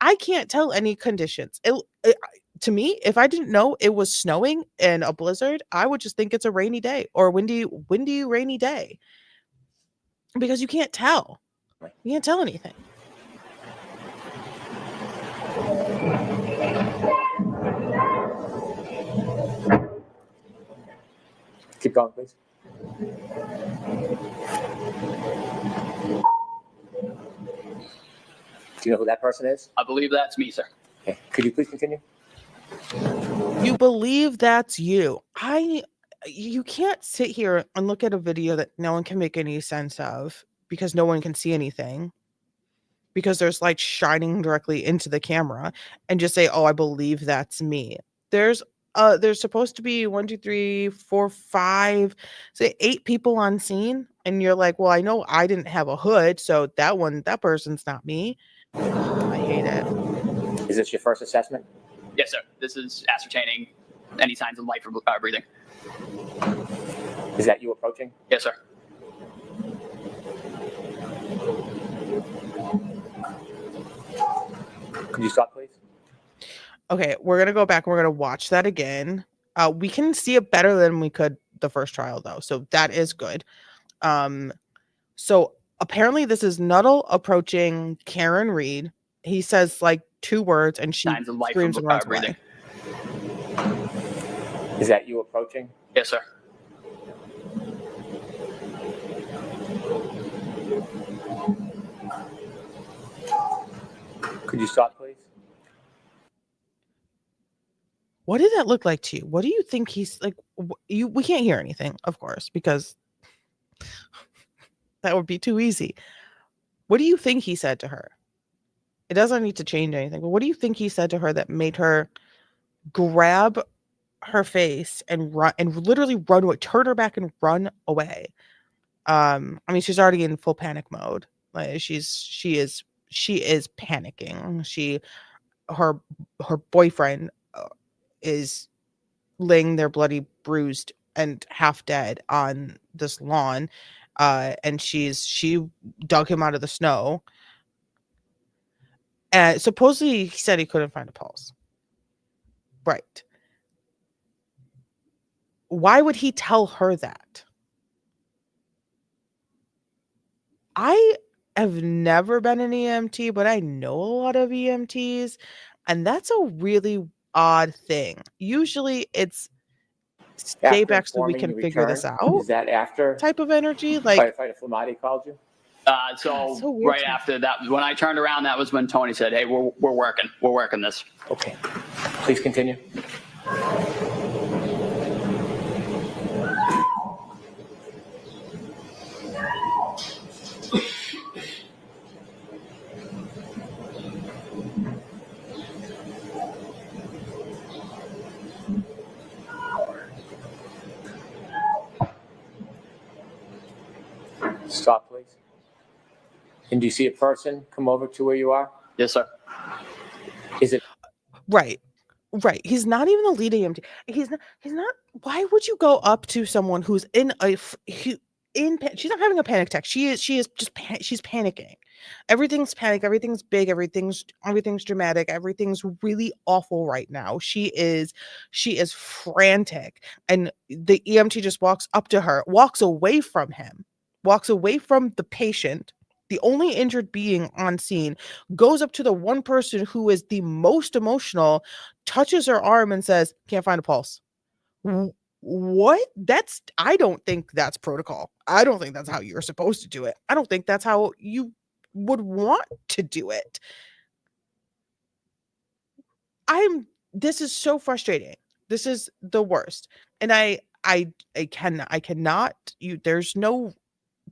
I can't tell any conditions. To me, if I didn't know it was snowing and a blizzard, I would just think it's a rainy day or windy, rainy day. Because you can't tell. You can't tell anything. Keep going, please. Do you know who that person is? I believe that's me, sir. Okay. Could you please continue? You believe that's you. You can't sit here and look at a video that no one can make any sense of because no one can see anything, because there's light shining directly into the camera, and just say, "Oh, I believe that's me." There's supposed to be 1, 2, 3, 4, 5, say 8 people on scene, and you're like, "Well, I know I didn't have a hood, so that person's not me." I hate it. Is this your first assessment? Yes, sir. This is ascertaining any signs of life or breathing. Is that you approaching? Yes, sir. Could you stop, please? Okay, we're gonna go back. We're gonna watch that again. We can see it better than we could the first trial, though, so that is good. So apparently, this is Nuttall approaching Karen Reed. He says like 2 words, and she Signs of life screams or and runs breathing. away. Is that you approaching? Yes, sir. Could you stop, please? What did that look like to you? What do you think he's like? We can't hear anything, of course, because that would be too easy. What do you think he said to her? It doesn't need to change anything, but what do you think he said to her that made her grab her face and run, and literally run away, turn her back and run away? I mean, she's already in full panic mode. Like she is panicking. Her boyfriend is laying there bloody, bruised, and half dead on this lawn, and she dug him out of the snow. And supposedly he said he couldn't find a pulse. Right. Why would he tell her that? I have never been an EMT, but I know a lot of EMTs, and that's a really odd thing. Usually it's stay After back so we informing can you figure this returned, out Is that after type of energy. Like, firefighter Flamati called you? So so weird right to me. after that, when I turned around, that was when Tony said, "Hey, we're working this." Okay. Please continue. Stop, please. And do you see a person come over to where you are? Yes, sir. Is it right. He's not even the lead EMT. He's not. Why would you go up to someone who's she's not having a panic attack. She is just she's panicking. Everything's panic, everything's big, everything's dramatic, everything's really awful right now. She is frantic, and the EMT just walks up to her, walks away from him, walks away from the patient, the only injured being on scene, goes up to the one person who is the most emotional, touches her arm and says, "Can't find a pulse." What? I don't think that's protocol. I don't think that's how you're supposed to do it. I don't think that's how you would want to do it. This is so frustrating. This is the worst. And I cannot, there's no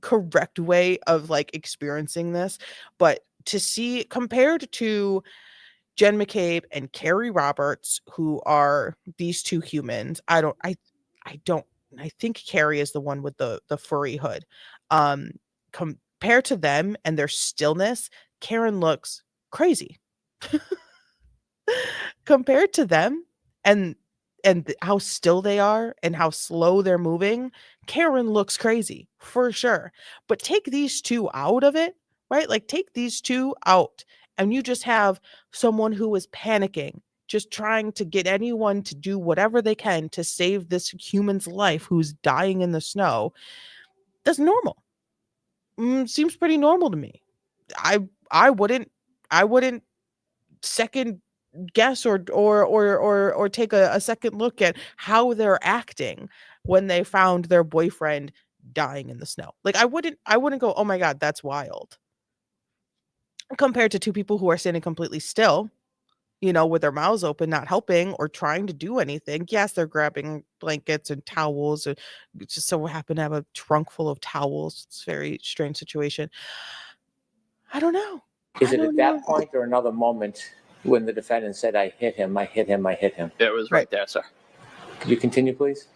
correct way of like experiencing this, but to see compared to Jen McCabe and Carrie Roberts, who are these 2 humans, I think Carrie is the one with the furry hood. Compared to them and their stillness, Karen looks crazy. Compared to them and how still they are and how slow they're moving, Karen looks crazy for sure. But take these 2 out of it, right? Like take these 2 out, and you just have someone who is panicking, just trying to get anyone to do whatever they can to save this human's life who's dying in the snow. That's normal. Seems pretty normal to me. I wouldn't second guess or take a second look at how they're acting when they found their boyfriend dying in the snow. Like I wouldn't go, oh my God, that's wild. Compared to two people who are standing completely still, with their mouths open, not helping or trying to do anything. Yes, they're grabbing blankets and towels. And it just so happen to have a trunk full of towels. It's a very strange situation. I don't know. Is I it at don't that know. point or another moment when the defendant said, I hit him, I hit him, I hit him? It was right there, sir. Could you continue, please?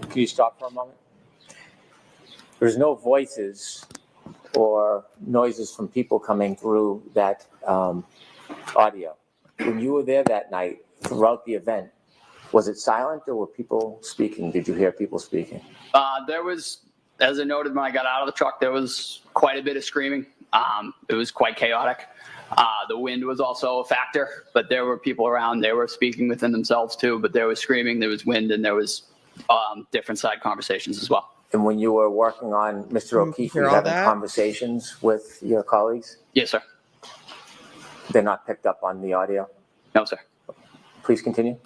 Can you stop for a moment? There's no voices or noises from people coming through that audio. When you were there that night, throughout the event, was it silent or were people speaking? Did you hear people speaking? There was, as I noted when I got out of the truck, there was quite a bit of screaming. It was quite chaotic. The wind was also a factor, but there were people around. They were speaking within themselves too, but there was screaming, there was wind, and there was different side conversations as well. And when you were working on Mr. O'Keefe, were you having conversations with your colleagues? Yes, sir. They're not picked up on the audio? No, sir. Please continue.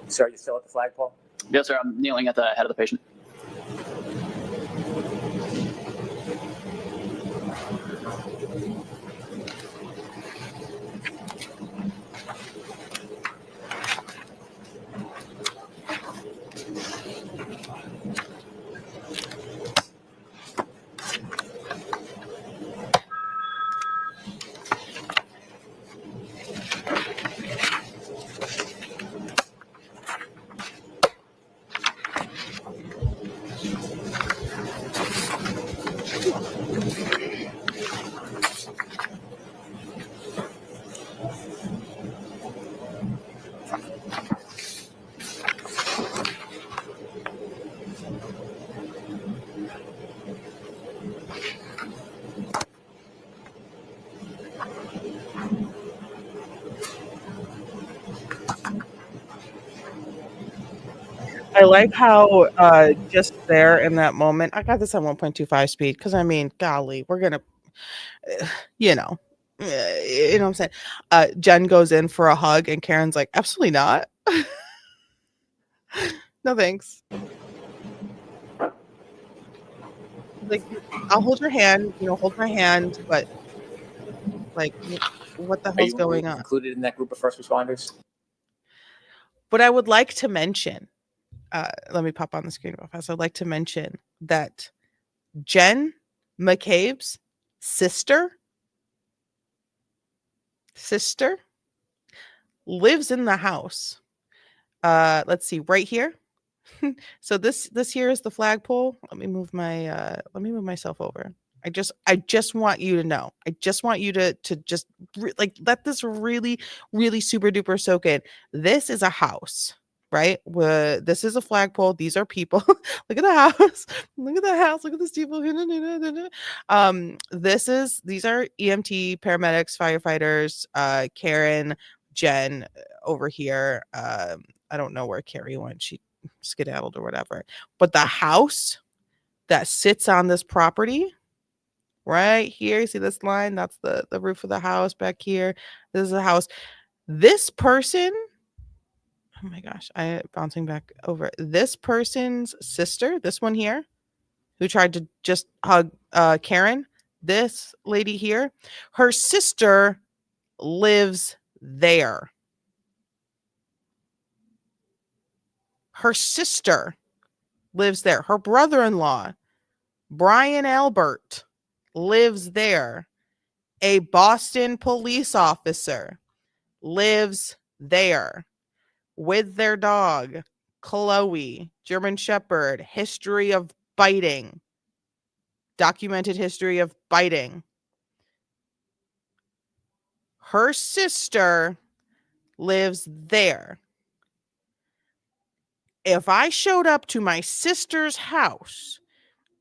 Sir, are you still at the flagpole? Yes, sir. I'm kneeling at the head of the patient. I like how just there in that moment, I got this at 1.25 speed because I mean, golly, we're gonna, you know, you know what I'm saying. Jen goes in for a hug, and Karen's like, absolutely not. No thanks. Like, I'll hold your hand, hold my hand, but like, what the hell's going on? Included in that group of first responders? What I would like to mention, let me pop on the screen real fast. I'd like to mention that Jen McCabe's sister lives in the house. Let's see, right here. So this here is the flagpole. Let me move myself over. I just want you to know. I just want you to just let this really, really super duper soak in. This is a house, right? This is a flagpole. These are people. Look at the house. Look at the house. Look at the steeple. These are EMT, paramedics, firefighters, Karen, Jen over here. I don't know where Carrie went. She skedaddled or whatever. But the house that sits on this property right here, you see this line? That's the roof of the house back here. This is a house. This person, oh my gosh, I bouncing back over. This person's sister, this one here, who tried to just hug Karen, this lady here, her sister lives there. Her sister lives there. Her brother-in-law, Brian Albert, lives there. A Boston police officer lives there with their dog, Chloe, German Shepherd, history of biting, documented history of biting. Her sister lives there. If I showed up to my sister's house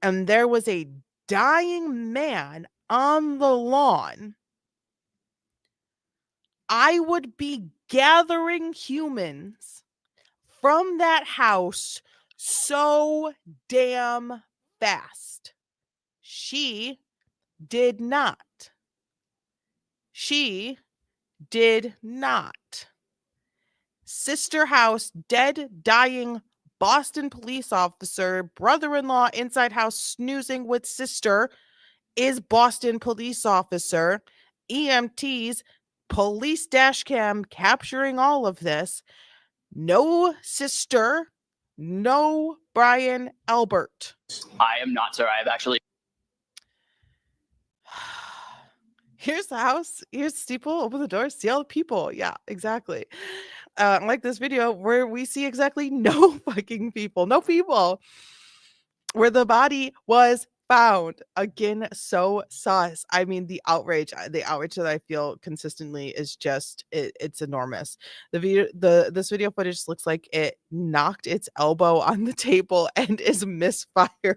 and there was a dying man on the lawn, I would be gathering humans from that house so damn fast. She did not. She did not. Sister house, dead, dying Boston police officer, brother-in-law inside house snoozing with sister is Boston police officer, EMTs, police dash cam capturing all of this. No sister, no Brian Albert. I am not, sir. I have actually. Here's the house. Here's the steeple. Open the door. See all the people. Yeah, exactly. Like this video where we see exactly no fucking people. No people. Where the body was found. Again, so sus. I mean, the outrage that I feel consistently is just it's enormous. This video footage looks like it knocked its elbow on the table and is misfiring.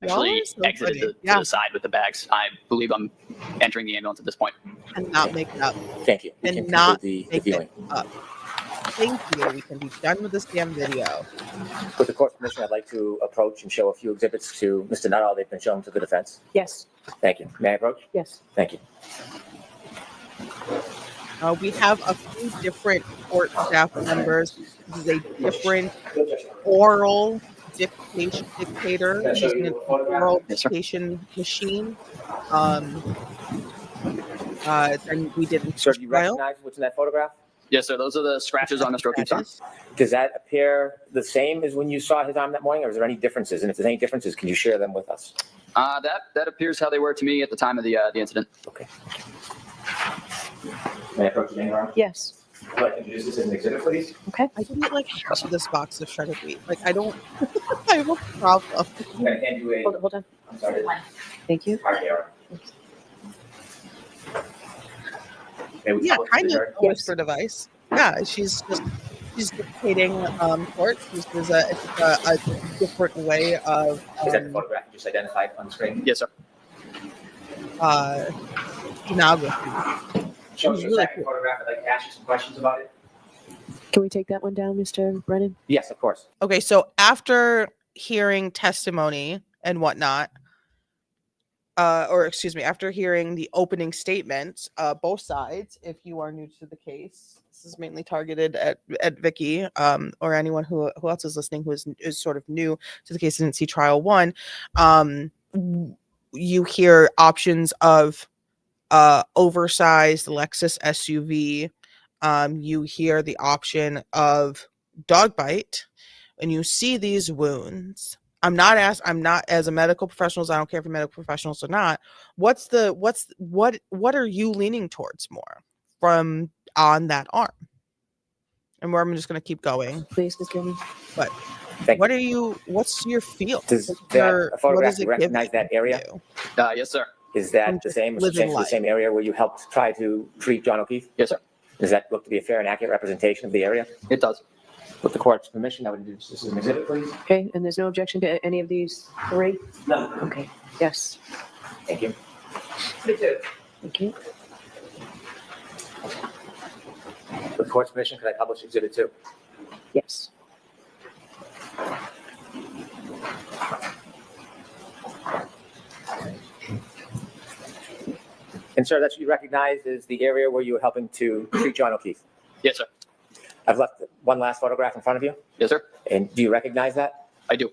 Actually So exited funny. to the side with the bags. I believe I'm entering the ambulance at this point. And not make it up. Thank you. We And can not conclude the make viewing. it up. Thank you. We can be done with this damn video. With the court's permission, I'd like to approach and show a few exhibits to Mr. Nuttall. They've been shown to the defense. Yes, Thank you. May I approach? yes. Thank you. We have a few different court staff members. This is a different oral dictator using an oral dictation machine. And we did Sir, do you trial. recognize what's in that photograph? Yes, sir. Those are the scratches on Mr. O'Keefe's arm. Does that appear the same as when you saw his arm that morning, or is there any differences? And if there's any differences, can you share them with us? That appears how they were to me at the time of the incident. Okay. May I approach the arm? Yes. I'd like to introduce this as an exhibit, please. Okay. I didn't like half of this box of shredded wheat. Like, I don't, I have a problem. I'm going to hand you a, Hold on. I'm sorry, Thank you. hard error. May we Yeah, publish kind this of record? a whisper device. Yeah, she's dictating court. This is a different way of Is that the photograph you just identified on the screen? Yes, sir. stenography. Show us It's your really second photograph. I'd like to ask you some questions about it. Can we take that one down, Mr. Brennan? Yes, of course. Okay, so after hearing testimony and whatnot, after hearing the opening statements, both sides, if you are new to the case, this is mainly targeted at Vicky, or anyone who else is listening who is sort of new to the case and didn't see trial one. You hear options of oversized Lexus SUV. You hear the option of dog bite, and you see these wounds. I'm not as a medical professional. I don't care if you're medical professionals or not. What are you leaning towards more from on that arm? And where I'm just going to keep going. Please, Ms. Gilman. But Thank what you. are you? What's your feel? Does What that photograph is it recognize giving that area? you? Yes, sir. Is that I'm the just same, or living substantially the life. same area where you helped try to treat John O'Keefe? Yes, sir. Does that look to be a fair and accurate representation of the area? It does. With the court's permission, I would introduce this as an exhibit, please. Okay, and there's no objection to any of these three? No. Okay, yes. Thank you. Thank you. With the court's permission, could I publish exhibit 2? Yes. And sir, that's what you recognize as the area where you were helping to treat John O'Keefe. Yes, sir. I've left one last photograph in front of you. Yes, sir. And do you recognize that? I do.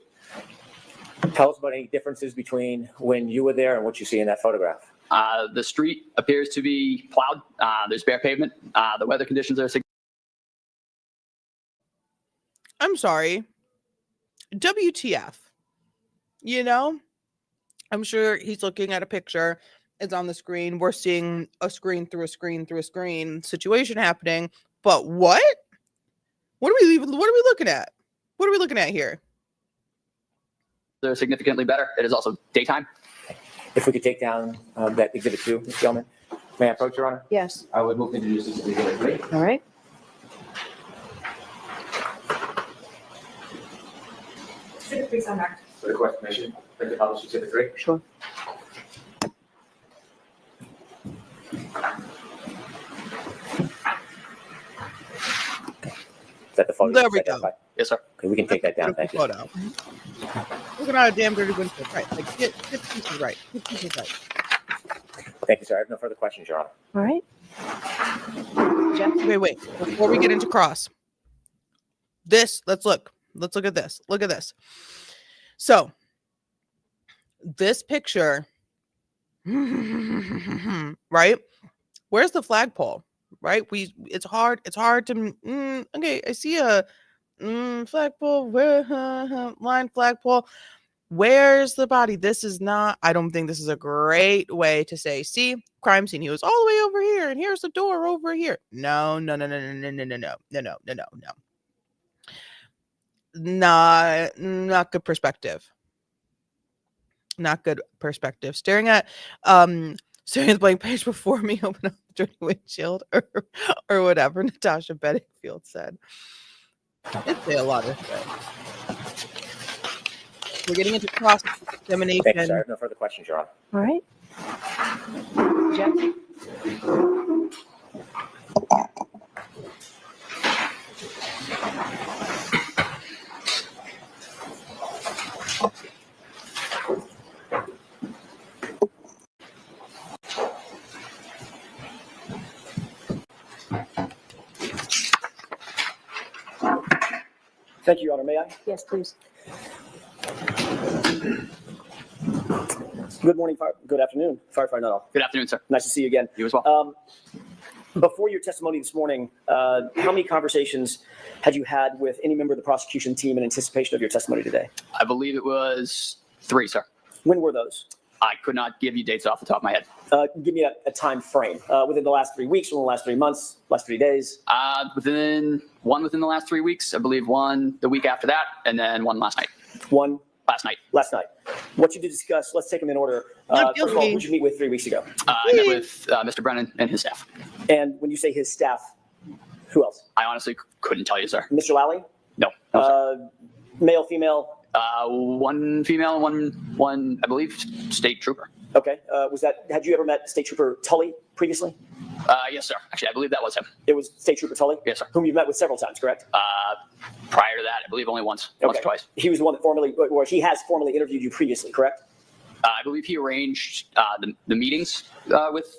Tell us about any differences between when you were there and what you see in that photograph. The street appears to be plowed. There's bare pavement. The weather conditions are I'm sorry. WTF? You know, I'm sure he's looking at a picture. It's on the screen. We're seeing a screen through a screen through a screen situation happening. But what? What are we looking at? What are we looking at here? They're significantly better. It is also daytime. If we could take down that Exhibit 2, Mr. Gelman. May I approach, Your Honor? Yes. I would move to introduce this to Exhibit 3. All right. Exhibit 3 is unmarked. For the court commission, like to publish Exhibit 3. Sure. Is that the photo? There you we just go. identified? Yes, sir. Okay, we can take that down. Thank you. Photo. Looking at a damn dirty windshield. Right. Like get pieces right. Get pieces right. Thank you, sir. I have no further questions, Your Honor. All right. Wait. Before we get into cross, let's look at this. Look at this. So this picture, right? Where's the flagpole? Right? It's hard to okay, I see a flagpole, line flagpole. Where's the body? This is not, I don't think this is a great way to say, see, crime scene. He was all the way over here, and here's the door over here. No. Not good perspective. Not good perspective. Staring at the blank page before me, open up the dirty windshield or whatever Natasha Bedingfield said. It'd say a lot of things. We're getting into cross-examination. Thank you, sir. I have no further questions, Your Honor. All right. Jeff? Thank you, Your Honor. May I? Yes, please. Good morning, good afternoon, Firefighter Nuttall. Good afternoon, sir. Nice to see you again. You as well. Before your testimony this morning, how many conversations had you had with any member of the prosecution team in anticipation of your testimony today? I believe it was 3, sir. When were those? I could not give you dates off the top of my head. Give me a time frame. Within the last 3 weeks, within the last 3 months, last 3 days? Within the last 3 weeks, I believe one the week after that, and then one last night. One? Last night. Last night. What you did discuss, let's take them in order. First of all, who did you meet with 3 weeks ago? I met with Mr. Brennan and his staff. And when you say his staff, who else? I honestly couldn't tell you, sir. Mr. Lally? No. Sir. Male, female? One female and one, I believe, state trooper. Okay. Had you ever met State Trooper Tully previously? Yes, sir. Actually, I believe that was him. It was State Trooper Tully? Yes, sir. Whom you've met with several times, correct? Prior to that, I believe only once or twice. He was the one that he has formally interviewed you previously, correct? I believe he arranged the meetings with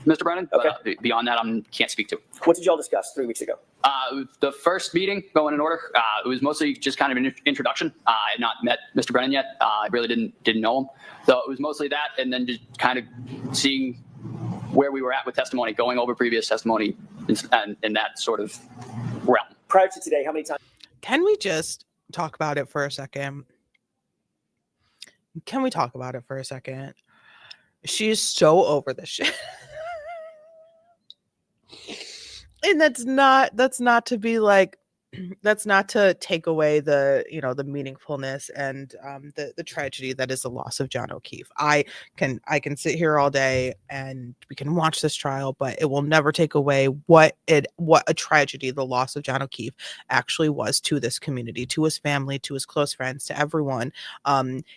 Mr. Brennan. Okay. But beyond that, I can't speak to. What did y'all discuss 3 weeks ago? The first meeting, going in order, it was mostly just kind of an introduction. I had not met Mr. Brennan yet. I really didn't know him. So it was mostly that, and then just kind of seeing where we were at with testimony, going over previous testimony and in that sort of realm. Prior to today, how many times? Can we just talk about it for a second? She's so over this shit. And that's not to be like, that's not to take away the, the meaningfulness and the tragedy that is the loss of John O'Keefe. I can sit here all day and we can watch this trial, but it will never take away what a tragedy the loss of John O'Keefe actually was to this community, to his family, to his close friends, to everyone.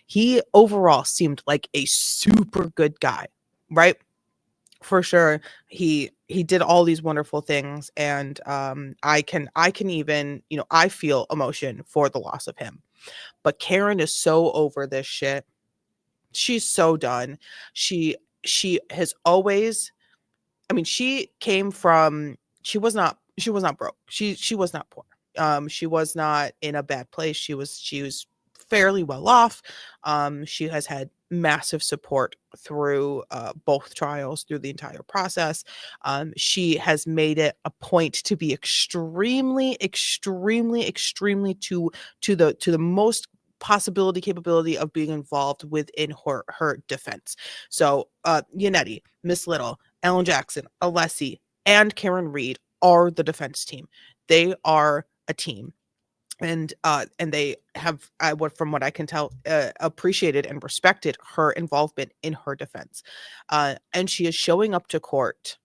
He overall seemed like a super good guy, right? For sure, he did all these wonderful things, and I can even, I feel emotion for the loss of him. But Karen is so over this shit. She's so done. She has always, she came from, she was not broke. She was not poor. She was not in a bad place. She was fairly well off. She has had massive support through both trials, through the entire process. She has made it a point to be extremely to the most capability of being involved within her defense. So Yannetti, Miss Little, Ellen Jackson, Alessi, and Karen Reed are the defense team. They are a team. And they have, from what I can tell, appreciated and respected her involvement in her defense. And she is showing up to court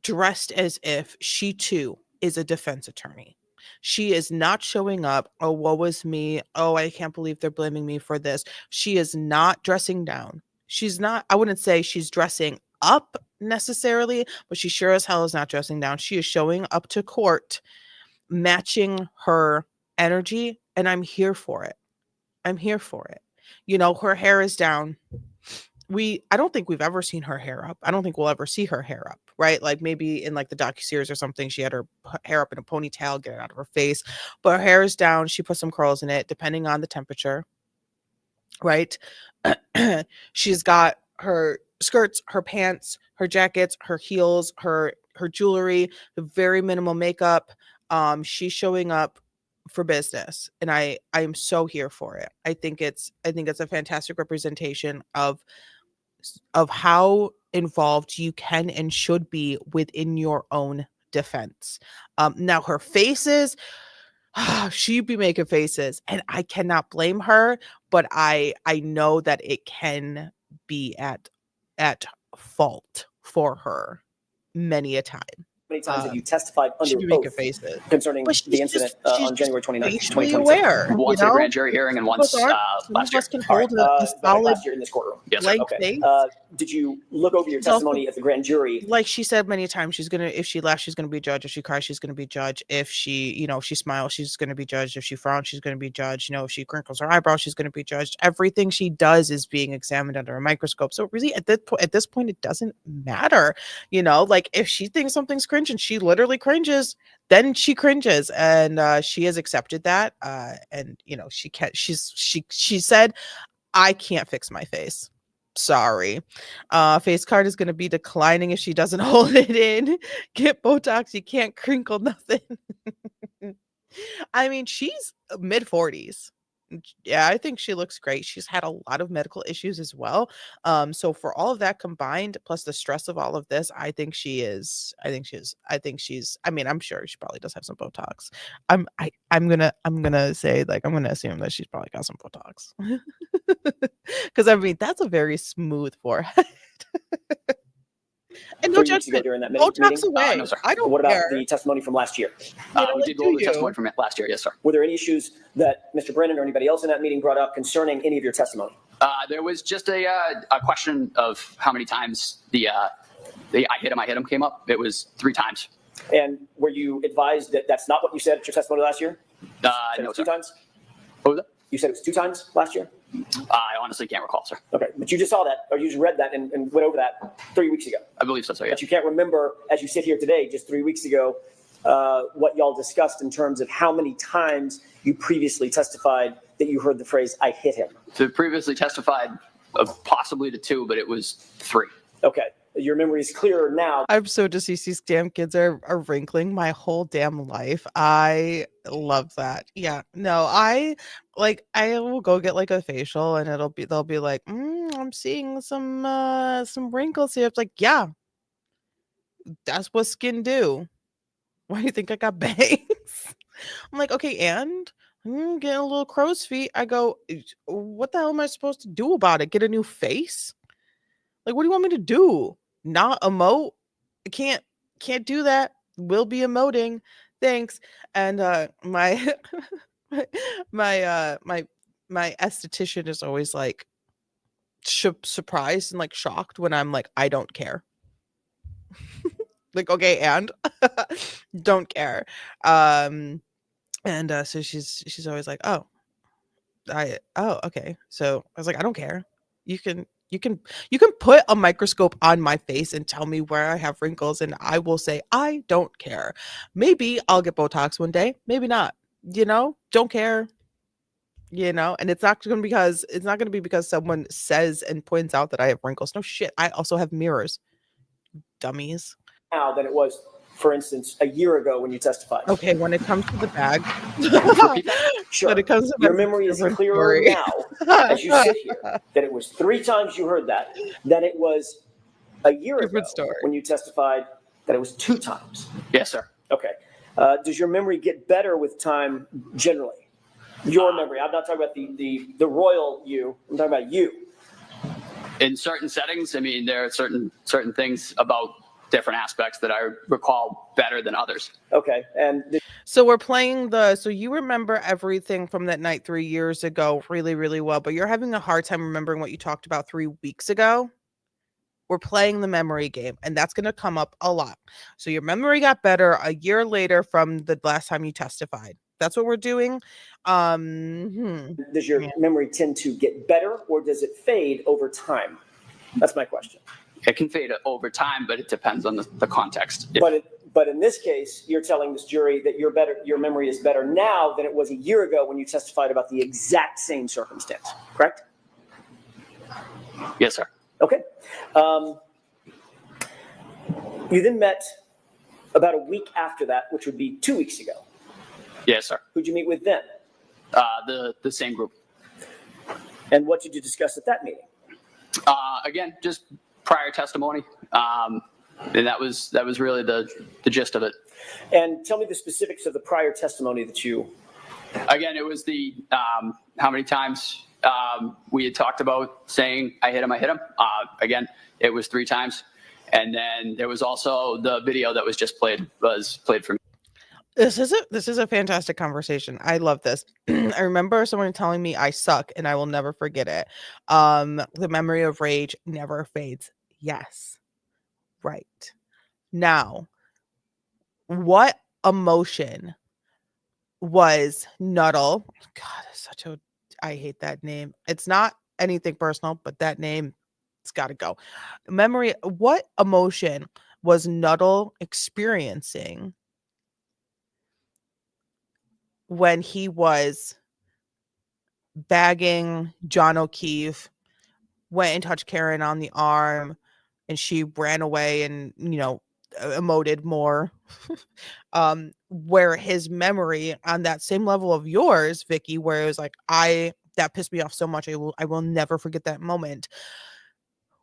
dressed as if she too is a defense attorney. She is not showing up, oh, woe is me. Oh, I can't believe they're blaming me for this. She is not dressing down. She's not, I wouldn't say she's dressing up necessarily, but she sure as hell is not dressing down. She is showing up to court matching her energy, and I'm here for it. I'm here for it. You know, her hair is down. I don't think we've ever seen her hair up. I don't think we'll ever see her hair up, right? Like maybe in like the docuseries or something, she had her hair up in a ponytail, get it out of her face, but her hair is down. She put some curls in it, depending on the temperature, right? She's got her skirts, her pants, her jackets, her heels, her jewelry, very minimal makeup. She's showing up for business, and I am so here for it. I think it's a fantastic representation of how involved you can and should be within your own defense. Now her faces, she'd be making faces, and I cannot blame her, but I know that it can be at fault for her many a time. How many times have you testified under She'd be making oath faces concerning But she's the incident just- she's on January 29th, facially 2022? aware. Once you at a know? grand jury hearing and once Some of us last year. can All right, hold a but like solid last year in this courtroom. Yes, sir. blank Okay. face. Did you look over your It's also- testimony at the grand jury? Like she said many times, if she laughs, she's gonna be judged. If she cries, she's gonna be judged. If she, if she smiles, she's gonna be judged. If she frowns, she's gonna be judged. If she crinkles her eyebrows, she's gonna be judged. Everything she does is being examined under a microscope. So really, at this point, it doesn't matter. Like if she thinks something's cringe and she literally cringes, then she cringes, and she has accepted that. And she can't. She said, "I can't fix my face. Sorry. Face card is going to be declining if she doesn't hold it in. Get Botox. You can't crinkle nothing." I mean, she's mid 40s. Yeah, I think she looks great. She's had a lot of medical issues as well. So for all of that combined, plus the stress of all of this, I think she's, I mean, I'm sure she probably does have some Botox. I'm gonna say, like, I'm gonna assume that she's probably got some Botox. Because I mean, that's a very smooth forehead. And no 3 weeks ago judgment. during that Botox meeting? away. No, sir. I don't What about care. the testimony from last year? We did go over the testimony from last year. Yes, sir. Were there any issues that Mr. Brennan or anybody else in that meeting brought up concerning any of your testimony? There was just a question of how many times the I hit him came up. It was 3 times. And were you advised that that's not what you said at your testimony last year? Said it No, was sir. 2 times? What was that? You said it was 2 times last year? I honestly can't recall, sir. Okay, but you just saw that, or you just read that and went over that 3 weeks ago. I believe so, sir. Yeah. But you can't remember, as you sit here today, just 3 weeks ago, what y'all discussed in terms of how many times you previously testified that you heard the phrase, "I hit him." So previously testified possibly to 2, but it was 3. Okay, your memory is clearer now. I'm so deceased. These damn kids are wrinkling my whole damn life. I love that. Yeah. No, I will go get like a facial, and they'll be like, I'm seeing some wrinkles here. It's like, yeah, that's what skin do. Why do you think I got bangs? I'm like, okay, and I'm getting a little crow's feet. I go, what the hell am I supposed to do about it? Get a new face? Like, what do you want me to do? Not emote? I can't do that. Will be emoting. Thanks. And my my esthetician is always like surprised and like shocked when I'm like, I don't care. Like, okay, and don't care. And so she's always like, oh, okay. So I was like, I don't care. You can put a microscope on my face and tell me where I have wrinkles, and I will say I don't care. Maybe I'll get Botox one day, maybe not. Don't care. And it's not going to be because someone says and points out that I have wrinkles. No shit. I also have mirrors. Dummies. Now than it was, for instance, a year ago when you testified. Okay, when it comes to the bag, Sure. when it comes to Your memory is different clearer story. now, as you sit here, that it was 3 times you heard that, than it was a year ago Different story. when you testified that it was 2 times. Yes, sir. Okay. Does your memory get better with time generally? Your memory. I'm not talking about the royal you. I'm talking about you. In certain settings, I mean, there are certain things about different aspects that I recall better than others. Okay. And So we're playing so you remember everything from that night 3 years ago really, really well, but you're having a hard time remembering what you talked about 3 weeks ago. We're playing the memory game, and that's going to come up a lot. So your memory got better a year later from the last time you testified. That's what we're doing. Does your memory tend to get better, or does it fade over time? That's my question. It can fade over time, but it depends on the context. But in this case, you're telling this jury that your memory is better now than it was a year ago when you testified about the exact same circumstance, correct? Yes, sir. Okay. You then met about a week after that, which would be 2 weeks ago. Yes, sir. Who'd you meet with then? The same group. And what did you discuss at that meeting? Again, just prior testimony. And that was really the gist of it. And tell me the specifics of the prior testimony that you... Again, it was the how many times we had talked about saying I hit him. Again, it was 3 times. And then there was also the video that was just played for me. This is a fantastic conversation. I love this. I remember someone telling me I suck, and I will never forget it. The memory of rage never fades. Yes. Right. Now, what emotion was Nuddle? God, I hate that name. It's not anything personal, but that name, it's got to go. What emotion was Nuddle experiencing when he was bagging John O'Keefe, went and touched Karen on the arm, and she ran away and, emoted more, where his memory on that same level of yours, Vicky, where it was like, that pissed me off so much. I will never forget that moment.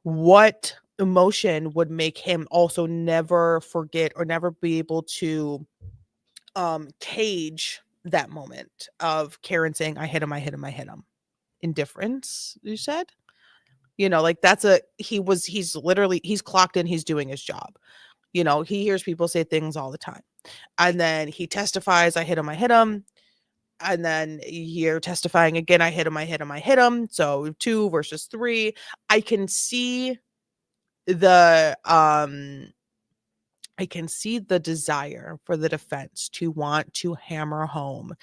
What emotion would make him also never forget or never be able to cage that moment of Karen saying, I hit him. Indifference, you said? He's clocked in, he's doing his job. He hears people say things all the time. And then he testifies, I hit him. And then you're testifying again, I hit him. So 2 versus 3. I can see the desire for the defense to want to hammer home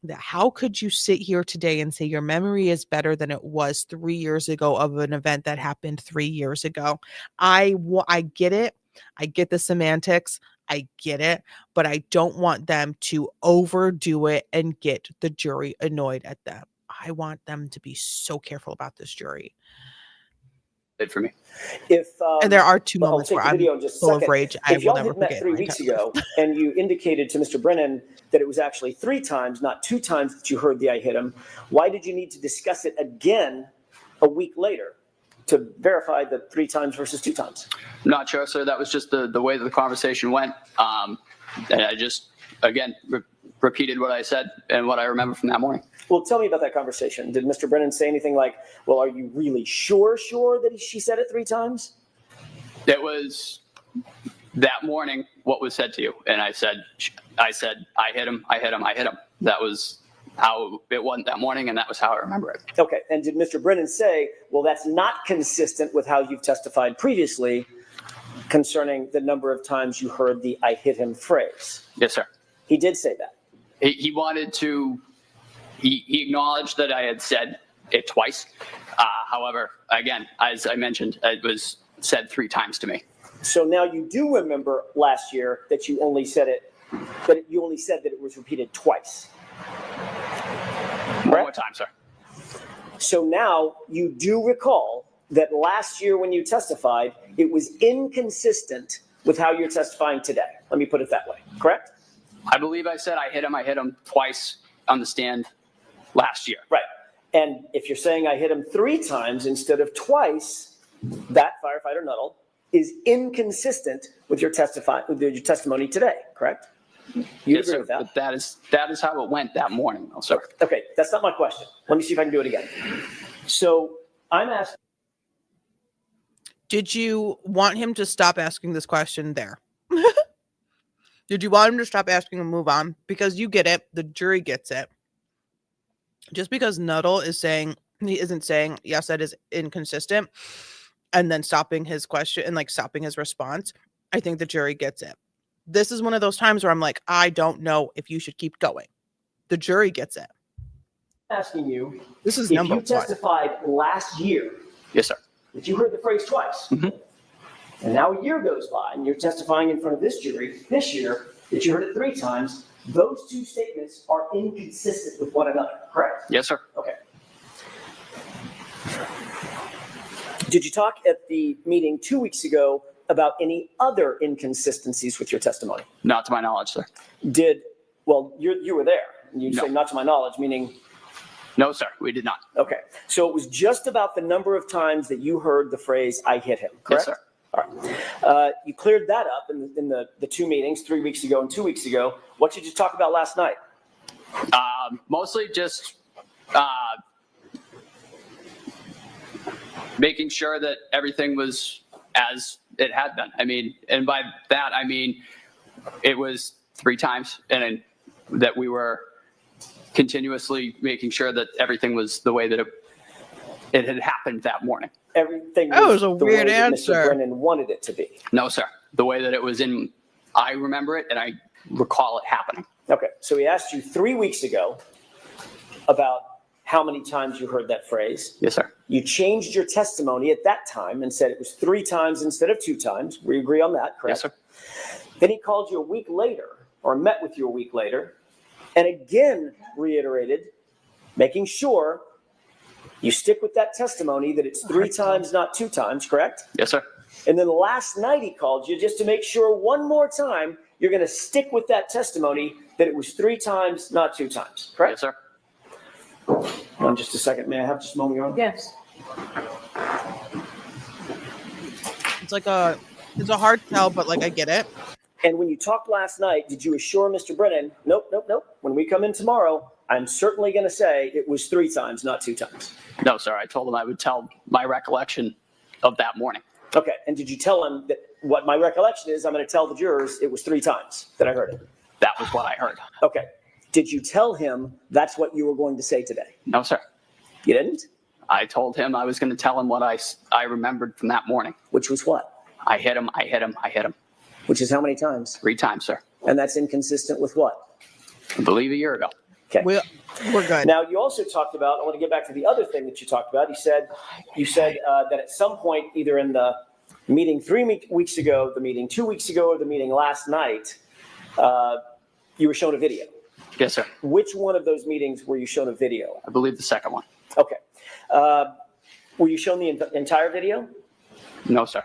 that how could you sit here today and say your memory is better than it was 3 years ago of an event that happened 3 years ago. I get it. I get the semantics. I get it, but I don't want them to overdo it and get the jury annoyed at them. I want them to be so careful about this jury. For me. And there are 2 moments where I'm full of rage. I will never forget. 3 weeks ago, and you indicated to Mr. Brennan that it was actually 3 times, not 2 times that you heard the I hit him. Why did you need to discuss it again a week later to verify the 3 times versus 2 times? Not sure, sir. That was just the way that the conversation went. And I just, again, repeated what I said and what I remember from that morning. Well, tell me about that conversation. Did Mr. Brennan say anything like, well, are you really sure that she said it 3 times? It was that morning what was said to you. And I said, I hit him. That was how it went that morning, and that was how I remember it. Okay. And did Mr. Brennan say, well, that's not consistent with how you've testified previously concerning the number of times you heard the I hit him phrase? Yes, sir. He did say that. He wanted to, he acknowledged that I had said it twice. However, again, as I mentioned, it was said 3 times to me. So now you do remember last year that you only said that it was repeated twice. One more time, sir. So now you do recall that last year when you testified, it was inconsistent with how you're testifying today. Let me put it that way, correct? I believe I said I hit him twice on the stand last year. Right. And if you're saying I hit him 3 times instead of twice, that firefighter Nuttall is inconsistent with your testimony today, correct? You Yes, agree sir. with that? But that is how it went that morning, though, sir. Okay, that's not my question. Let me see if I can do it again. So I'm asking. Did you want him to stop asking this question there? Did you want him to stop asking and move on? Because you get it. The jury gets it. Just because Nuttall is saying, he isn't saying, yes, that is inconsistent, and then stopping his question and like stopping his response, I think the jury gets it. This is one of those times where I'm like, I don't know if you should keep going. The jury gets it. Asking you, This is if number you one. testified last year Yes, sir. that you heard the phrase twice, Mhm. and now a year goes by and you're testifying in front of this jury this year that you heard it 3 times, those 2 statements are inconsistent with one another, correct? Yes, sir. Okay. Did you talk at the meeting 2 weeks ago about any other inconsistencies with your testimony? Not to my knowledge, sir. Well, you were there. You No. say not to my knowledge, meaning, No, sir. We did not. okay. So it was just about the number of times that you heard the phrase, I hit him, correct? Yes, sir. All right. You cleared that up in the 2 meetings, 3 weeks ago and 2 weeks ago. What did you talk about last night? Mostly just making sure that everything was as it had been. I mean, and by that, I mean, it was 3 times and that we were continuously making sure that everything was the way that it had happened that morning. Everything That was a the weird way that answer. Mr. Brennan wanted it to be. No, sir. The way that it was I remember it and I recall it happening. Okay, so he asked you 3 weeks ago about how many times you heard that phrase. Yes, sir. You changed your testimony at that time and said it was 3 times instead of 2 times. We agree on that, correct? Yes, sir. Then he called you a week later, or met with you a week later, and again reiterated, making sure you stick with that testimony that it's 3 times, not 2 times, correct? Yes, sir. And then last night he called you just to make sure one more time you're going to stick with that testimony that it was 3 times, not 2 times, correct? Yes, sir. Hold on just a second. May I have just a moment, Your Honor? Yes. It's a hard tell, but like I get it. And when you talked last night, did you assure Mr. Brennan, nope. When we come in tomorrow, I'm certainly going to say it was 3 times, not 2 times. No, sir. I told him I would tell my recollection of that morning. Okay. And did you tell him that what my recollection is, I'm going to tell the jurors it was 3 times that I heard it? That was what I heard. Okay. Did you tell him that's what you were going to say today? No, sir. You didn't? I told him I was going to tell him what I remembered from that morning. Which was what? I hit him. Which is how many times? 3 times, sir. And that's inconsistent with what? I believe a year ago. Okay. We're good. Now, you also talked about, I want to get back to the other thing that you talked about. You said that at some point, either in the meeting 3 weeks ago, the meeting 2 weeks ago, or the meeting last night, you were shown a video. Yes, sir. Which one of those meetings were you shown a video? I believe the second one. Okay. Were you shown the entire video? No, sir.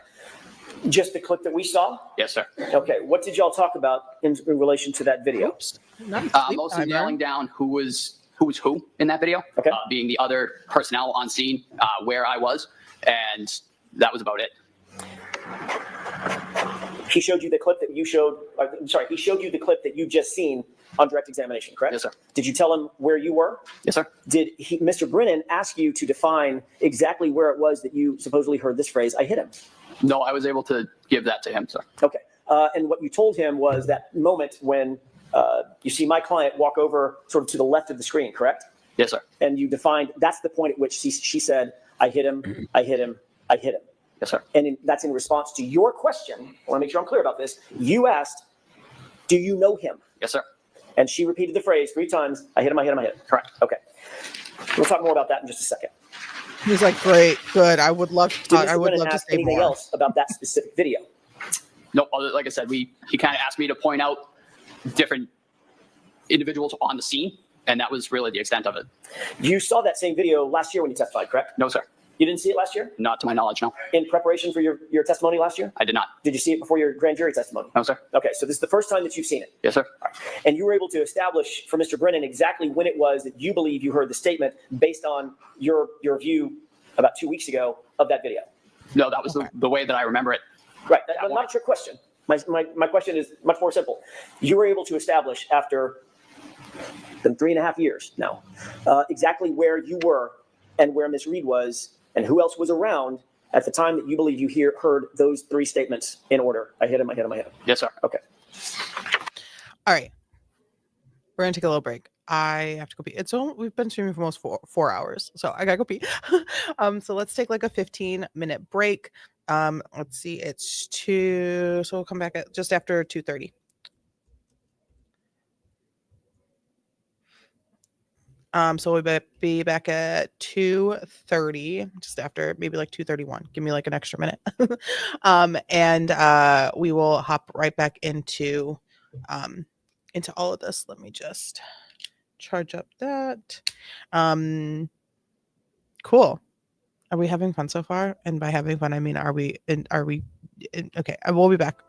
Just the clip that we saw? Yes, sir. Okay. What did y'all talk about in relation to that video? Oops. Not sleep Mostly timer. nailing down who was who in that video. Okay. Being the other personnel on scene, where I was, and that was about it. He showed you the clip that you showed. He showed you the clip that you just seen on direct examination, correct? Yes, sir. Did you tell him where you were? Yes, sir. Did Mr. Brennan ask you to define exactly where it was that you supposedly heard this phrase, I hit him? No, I was able to give that to him, sir. Okay. And what you told him was that moment when you see my client walk over sort of to the left of the screen, correct? Yes, sir. And you defined, that's the point at which she said, I hit him, I hit him, I hit him. Yes, sir. And that's in response to your question. I want to make sure I'm clear about this. You asked, do you know him? Yes, sir. And she repeated the phrase 3 times, I hit him, I hit him, I hit him. Correct. Okay. We'll talk more about that in just a second. He's like, great, good. I would love to Did talk. Mr. I would Brennan love to ask say anything more. else about that specific video? No, like I said, he kind of asked me to point out different individuals on the scene, and that was really the extent of it. You saw that same video last year when you testified, correct? No, sir. You didn't see it last year? Not to my knowledge, no. In preparation for your testimony last year? I did not. Did you see it before your grand jury testimony? No, sir. Okay, so this is the first time that you've seen it. Yes, sir. And you were able to establish for Mr. Brennan exactly when it was that you believe you heard the statement based on your view about 2 weeks ago of that video. No, that was the way that I remember it. Right, not a trick question. My question is much more simple. You were able to establish after 3.5 years now exactly where you were and where Ms. Reed was and who else was around at the time that you believe you heard those 3 statements in order. I hit him. Yes, sir. Okay. All right. We're gonna take a little break. I have to go pee. We've been streaming for almost 4 hours, so I gotta go pee. So let's take like a 15-minute break. Let's see, it's 2, so we'll come back at just after 2:30. So we'll be back at 2:30, just after maybe like 2:31. Give me like an extra minute. And we will hop right back into all of this. Let me just charge up that. Cool. Are we having fun so far? And by having fun, I mean, are we okay, we'll be back.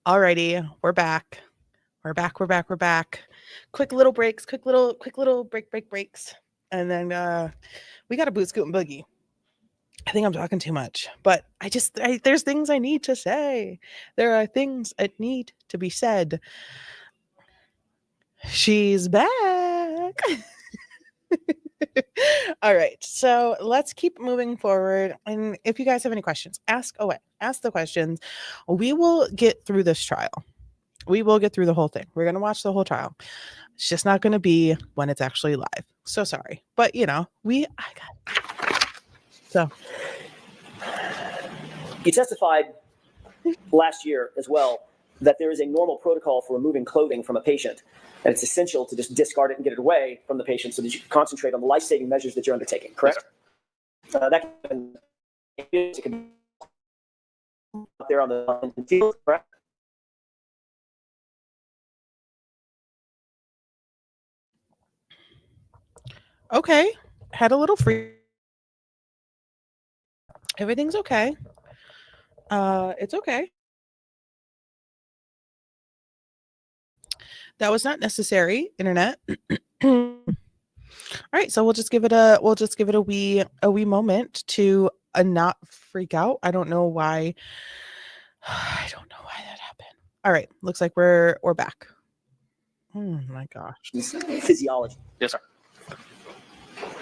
Alrighty, we're back. We're back. Quick little breaks, quick little breaks. And then we got a boot, scoot, and boogie. I think I'm talking too much, but there's things I need to say. There are things that need to be said. She's back. All right, so let's keep moving forward. And if you guys have any questions, ask away. Ask the questions. We will get through this trial. We will get through the whole thing. We're going to watch the whole trial. It's just not going to be when it's actually live. So sorry. But, I got. So. You testified last year as well that there is a normal protocol for removing clothing from a patient, and it's essential to just discard it and get it away from the patient so that you can concentrate on the life-saving measures that you're undertaking, correct? Yes, that can be out there on the field, correct? Okay. Had a little free. Everything's okay. It's okay. That was not necessary, internet. All right, so we'll just give it a wee moment to not freak out. I don't know why that happened. All right, looks like we're back. Oh my gosh. Physiology. Yes, sir.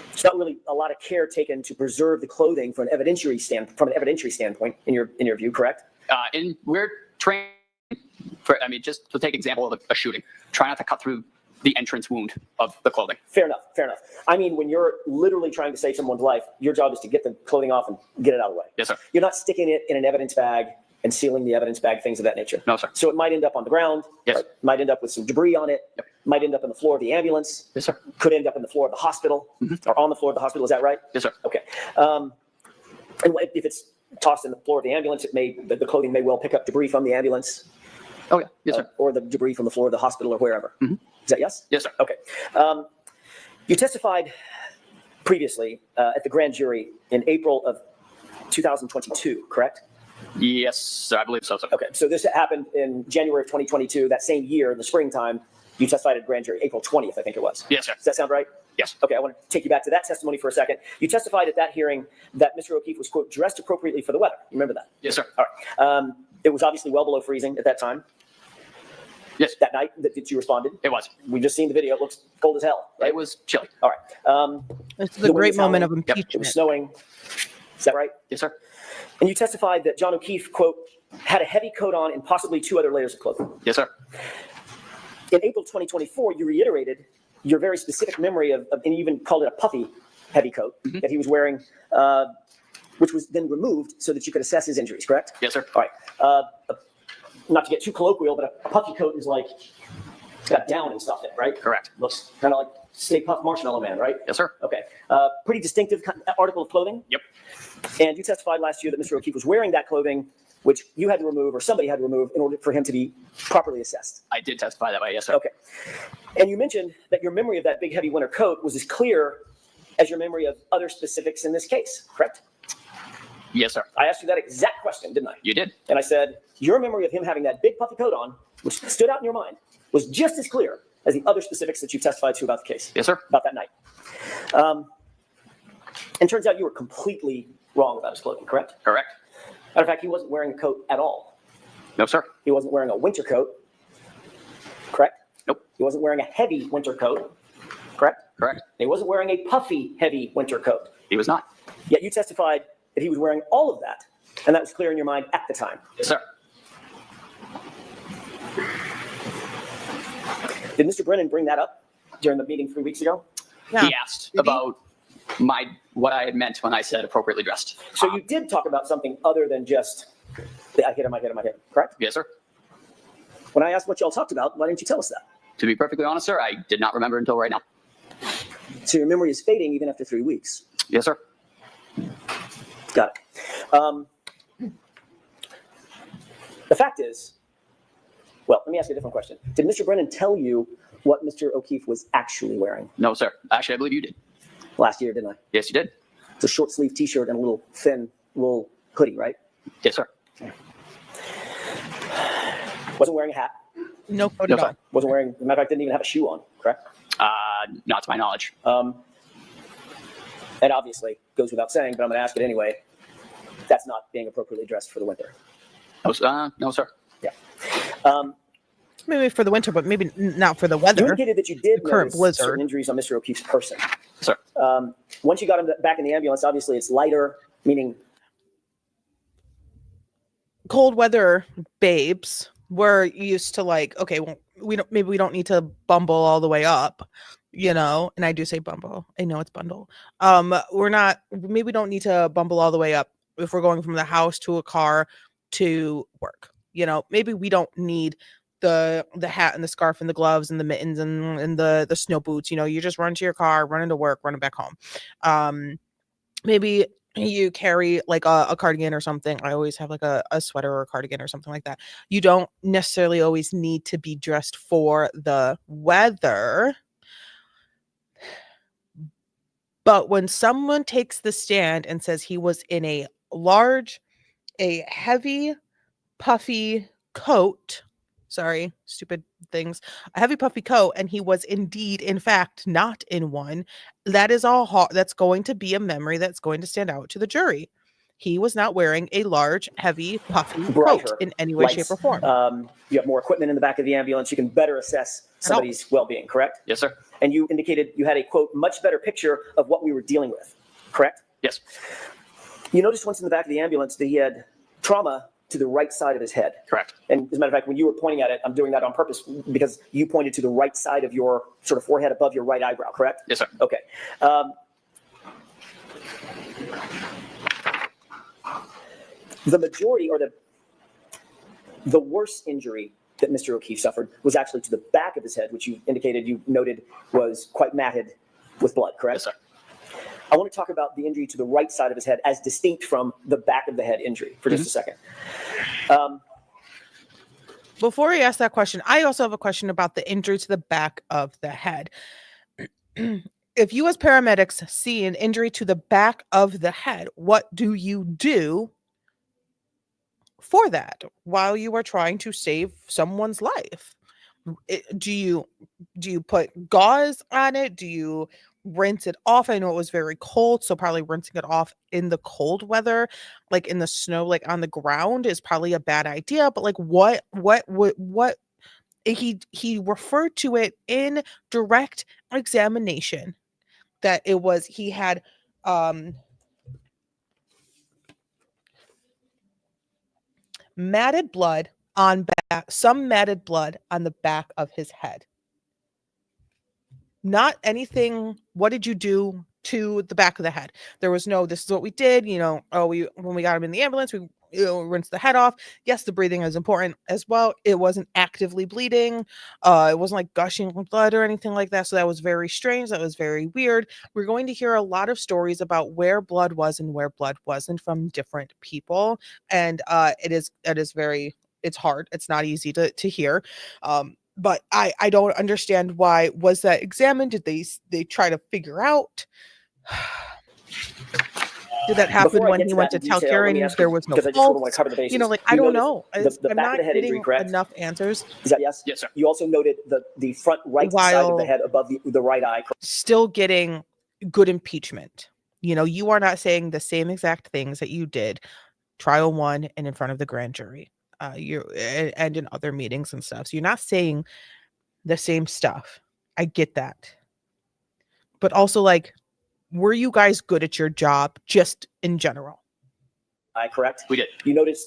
There's not really a lot of care taken to preserve the clothing from an evidentiary standpoint in your view, correct? And we're trained just to take example of a shooting. Try not to cut through the entrance wound of the clothing. Fair enough. I mean, when you're literally trying to save someone's life, your job is to get the clothing off and get it out of the way. Yes, sir. You're not sticking it in an evidence bag and sealing the evidence bag, things of that nature. No, sir. So it might end up on the ground. Yes. Right? Might end up with some debris on it. Yep. Might end up on the floor of the ambulance. Yes, sir. Could end up on the floor of the hospital or on the floor of the hospital. Is that right? Yes, sir. Okay. And if it's tossed in the floor of the ambulance, the clothing may well pick up debris from the ambulance. Oh, yeah. Yes, sir. Or the debris from the floor of the hospital or wherever. Mm-hmm. Is that yes? Yes, sir. Okay. You testified previously at the grand jury in April of 2022, correct? Yes, sir. I believe so, sir. Okay. So this happened in January of 2022, that same year, in the springtime. You testified at grand jury, April 20th, I think it was. Yes, sir. Does that sound right? Yes. Okay, I want to take you back to that testimony for a second. You testified at that hearing that Mr. O'Keefe was, quote, dressed appropriately for the weather. You remember that? Yes, sir. All right. It was obviously well below freezing at that time. Yes. That night that you responded? It was. We've just seen the video. It looks cold as hell, right? It was chilly. All right. This is a great moment of It impeachment. was snowing. Is that right? Yes, sir. And you testified that John O'Keefe, quote, had a heavy coat on and possibly 2 other layers of clothing. Yes, sir. In April 2024, you reiterated your very specific memory of and you even called it a puffy heavy coat that he was wearing, which was then removed so that you could assess his injuries, correct? Yes, sir. All right. Not to get too colloquial, but a puffy coat is like it's got down and stuff in it, right? Correct. Looks kind of like Stay Puft Marshmallow Man, right? Yes, sir. Okay. Pretty distinctive article of clothing. Yep. And you testified last year that Mr. O'Keefe was wearing that clothing, which you had to remove or somebody had to remove in order for him to be properly assessed. I did testify that way. Yes, sir. Okay. And you mentioned that your memory of that big, heavy winter coat was as clear as your memory of other specifics in this case, correct? Yes, sir. I asked you that exact question, didn't I? You did. And I said, your memory of him having that big puffy coat on, which stood out in your mind, was just as clear as the other specifics that you testified to about the case. Yes, sir. About that night. And turns out you were completely wrong about his clothing, correct? Correct. Matter of fact, he wasn't wearing a coat at all. No, sir. He wasn't wearing a winter coat, correct? Nope. He wasn't wearing a heavy winter coat, correct? Correct. He wasn't wearing a puffy, heavy winter coat. He was not. Yet you testified that he was wearing all of that, and that was clear in your mind at the time. Yes, sir. Did Mr. Brennan bring that up during the meeting 3 weeks ago? Yeah. He asked about what I had meant when I said appropriately dressed. So you did talk about something other than just I hit him, correct? Yes, sir. When I asked what y'all talked about, why didn't you tell us that? To be perfectly honest, sir, I did not remember until right now. So your memory is fading even after 3 weeks. Yes, sir. Got it. The fact is, well, let me ask you a different question. Did Mr. Brennan tell you what Mr. O'Keefe was actually wearing? No, sir. Actually, I believe you did. Last year, didn't I? Yes, you did. It's a short sleeve t-shirt and a little thin wool hoodie, right? Yes, sir. Wasn't wearing a hat. No coat No, at sir. all. Wasn't wearing, as a matter of fact, didn't even have a shoe on, correct? Not to my knowledge. And obviously, goes without saying, but I'm going to ask it anyway. That's not being appropriately dressed for the winter. No, sir. Maybe for the winter, but maybe not for the You weather. indicated that you did The current notice blizzard. certain injuries on Mr. O'Keefe's person. Sir. Once you got him back in the ambulance, obviously it's lighter, meaning Cold weather babes we're used to like, okay, well, maybe we don't need to bumble all the way up, you know, and I do say bumble. I know it's bundle. Maybe we don't need to bumble all the way up if we're going from the house to a car to work. You know, maybe we don't need the hat and the scarf and the gloves and the mittens and the snow boots. You know, you just run to your car, run into work, run it back home. Maybe you carry like a cardigan or something. I always have like a sweater or a cardigan or something like that. You don't necessarily always need to be dressed for the weather. But when someone takes the stand and says he was in a heavy, puffy coat, sorry, stupid things, a heavy, puffy coat, and he was indeed, in fact, not in one, that is all that's going to be a memory that's going to stand out to the jury. He was not wearing a large, heavy, puffy brighter coat in any way, lights. shape, or form. You have more equipment in the back of the ambulance. You can better assess somebody's well-being, correct? Yes, sir. And you indicated you had a, quote, much better picture of what we were dealing with, correct? Yes. You noticed once in the back of the ambulance that he had trauma to the right side of his head. Correct. And as a matter of fact, when you were pointing at it, I'm doing that on purpose because you pointed to the right side of your sort of forehead above your right eyebrow, correct? Yes, sir. Okay. The majority or the worst injury that Mr. O'Keefe suffered was actually to the back of his head, which you indicated, you noted was quite matted with blood, correct? Yes, sir. I want to talk about the injury to the right side of his head as distinct from the back of the head injury for just a second. Before we ask that question, I also have a question about the injury to the back of the head. If you as paramedics see an injury to the back of the head, what do you do for that while you are trying to save someone's life? Do you put gauze on it? Do you rinse it off? I know it was very cold, so probably rinsing it off in the cold weather, like in the snow, like on the ground, is probably a bad idea. But like, what he referred to it in direct examination that it was he had matted blood on back, some matted blood on the back of his head. Not anything. What did you do to the back of the head? There was no, this is what we did, you know, when we got him in the ambulance, we rinsed the head off. Yes, the breathing is important as well. It wasn't actively bleeding. It wasn't like gushing blood or anything like that. So that was very strange. That was very weird. We're going to hear a lot of stories about where blood was and where blood wasn't from different people. And it's hard. It's not easy to hear. But I don't understand why was that examined? Did they try to figure out? Did that happen when he went to tell Karen there was no fault? You know, like, I don't know. I'm not getting enough answers. Is that yes? Yes, sir. You also noted the front right side of the head above the right eye. Still getting good impeachment. You know, you are not saying the same exact things that you did trial 1 and in front of the grand jury. And in other meetings and stuff. So you're not saying the same stuff. I get that. But also, like, were you guys good at your job just in general? Correct? We did. You noted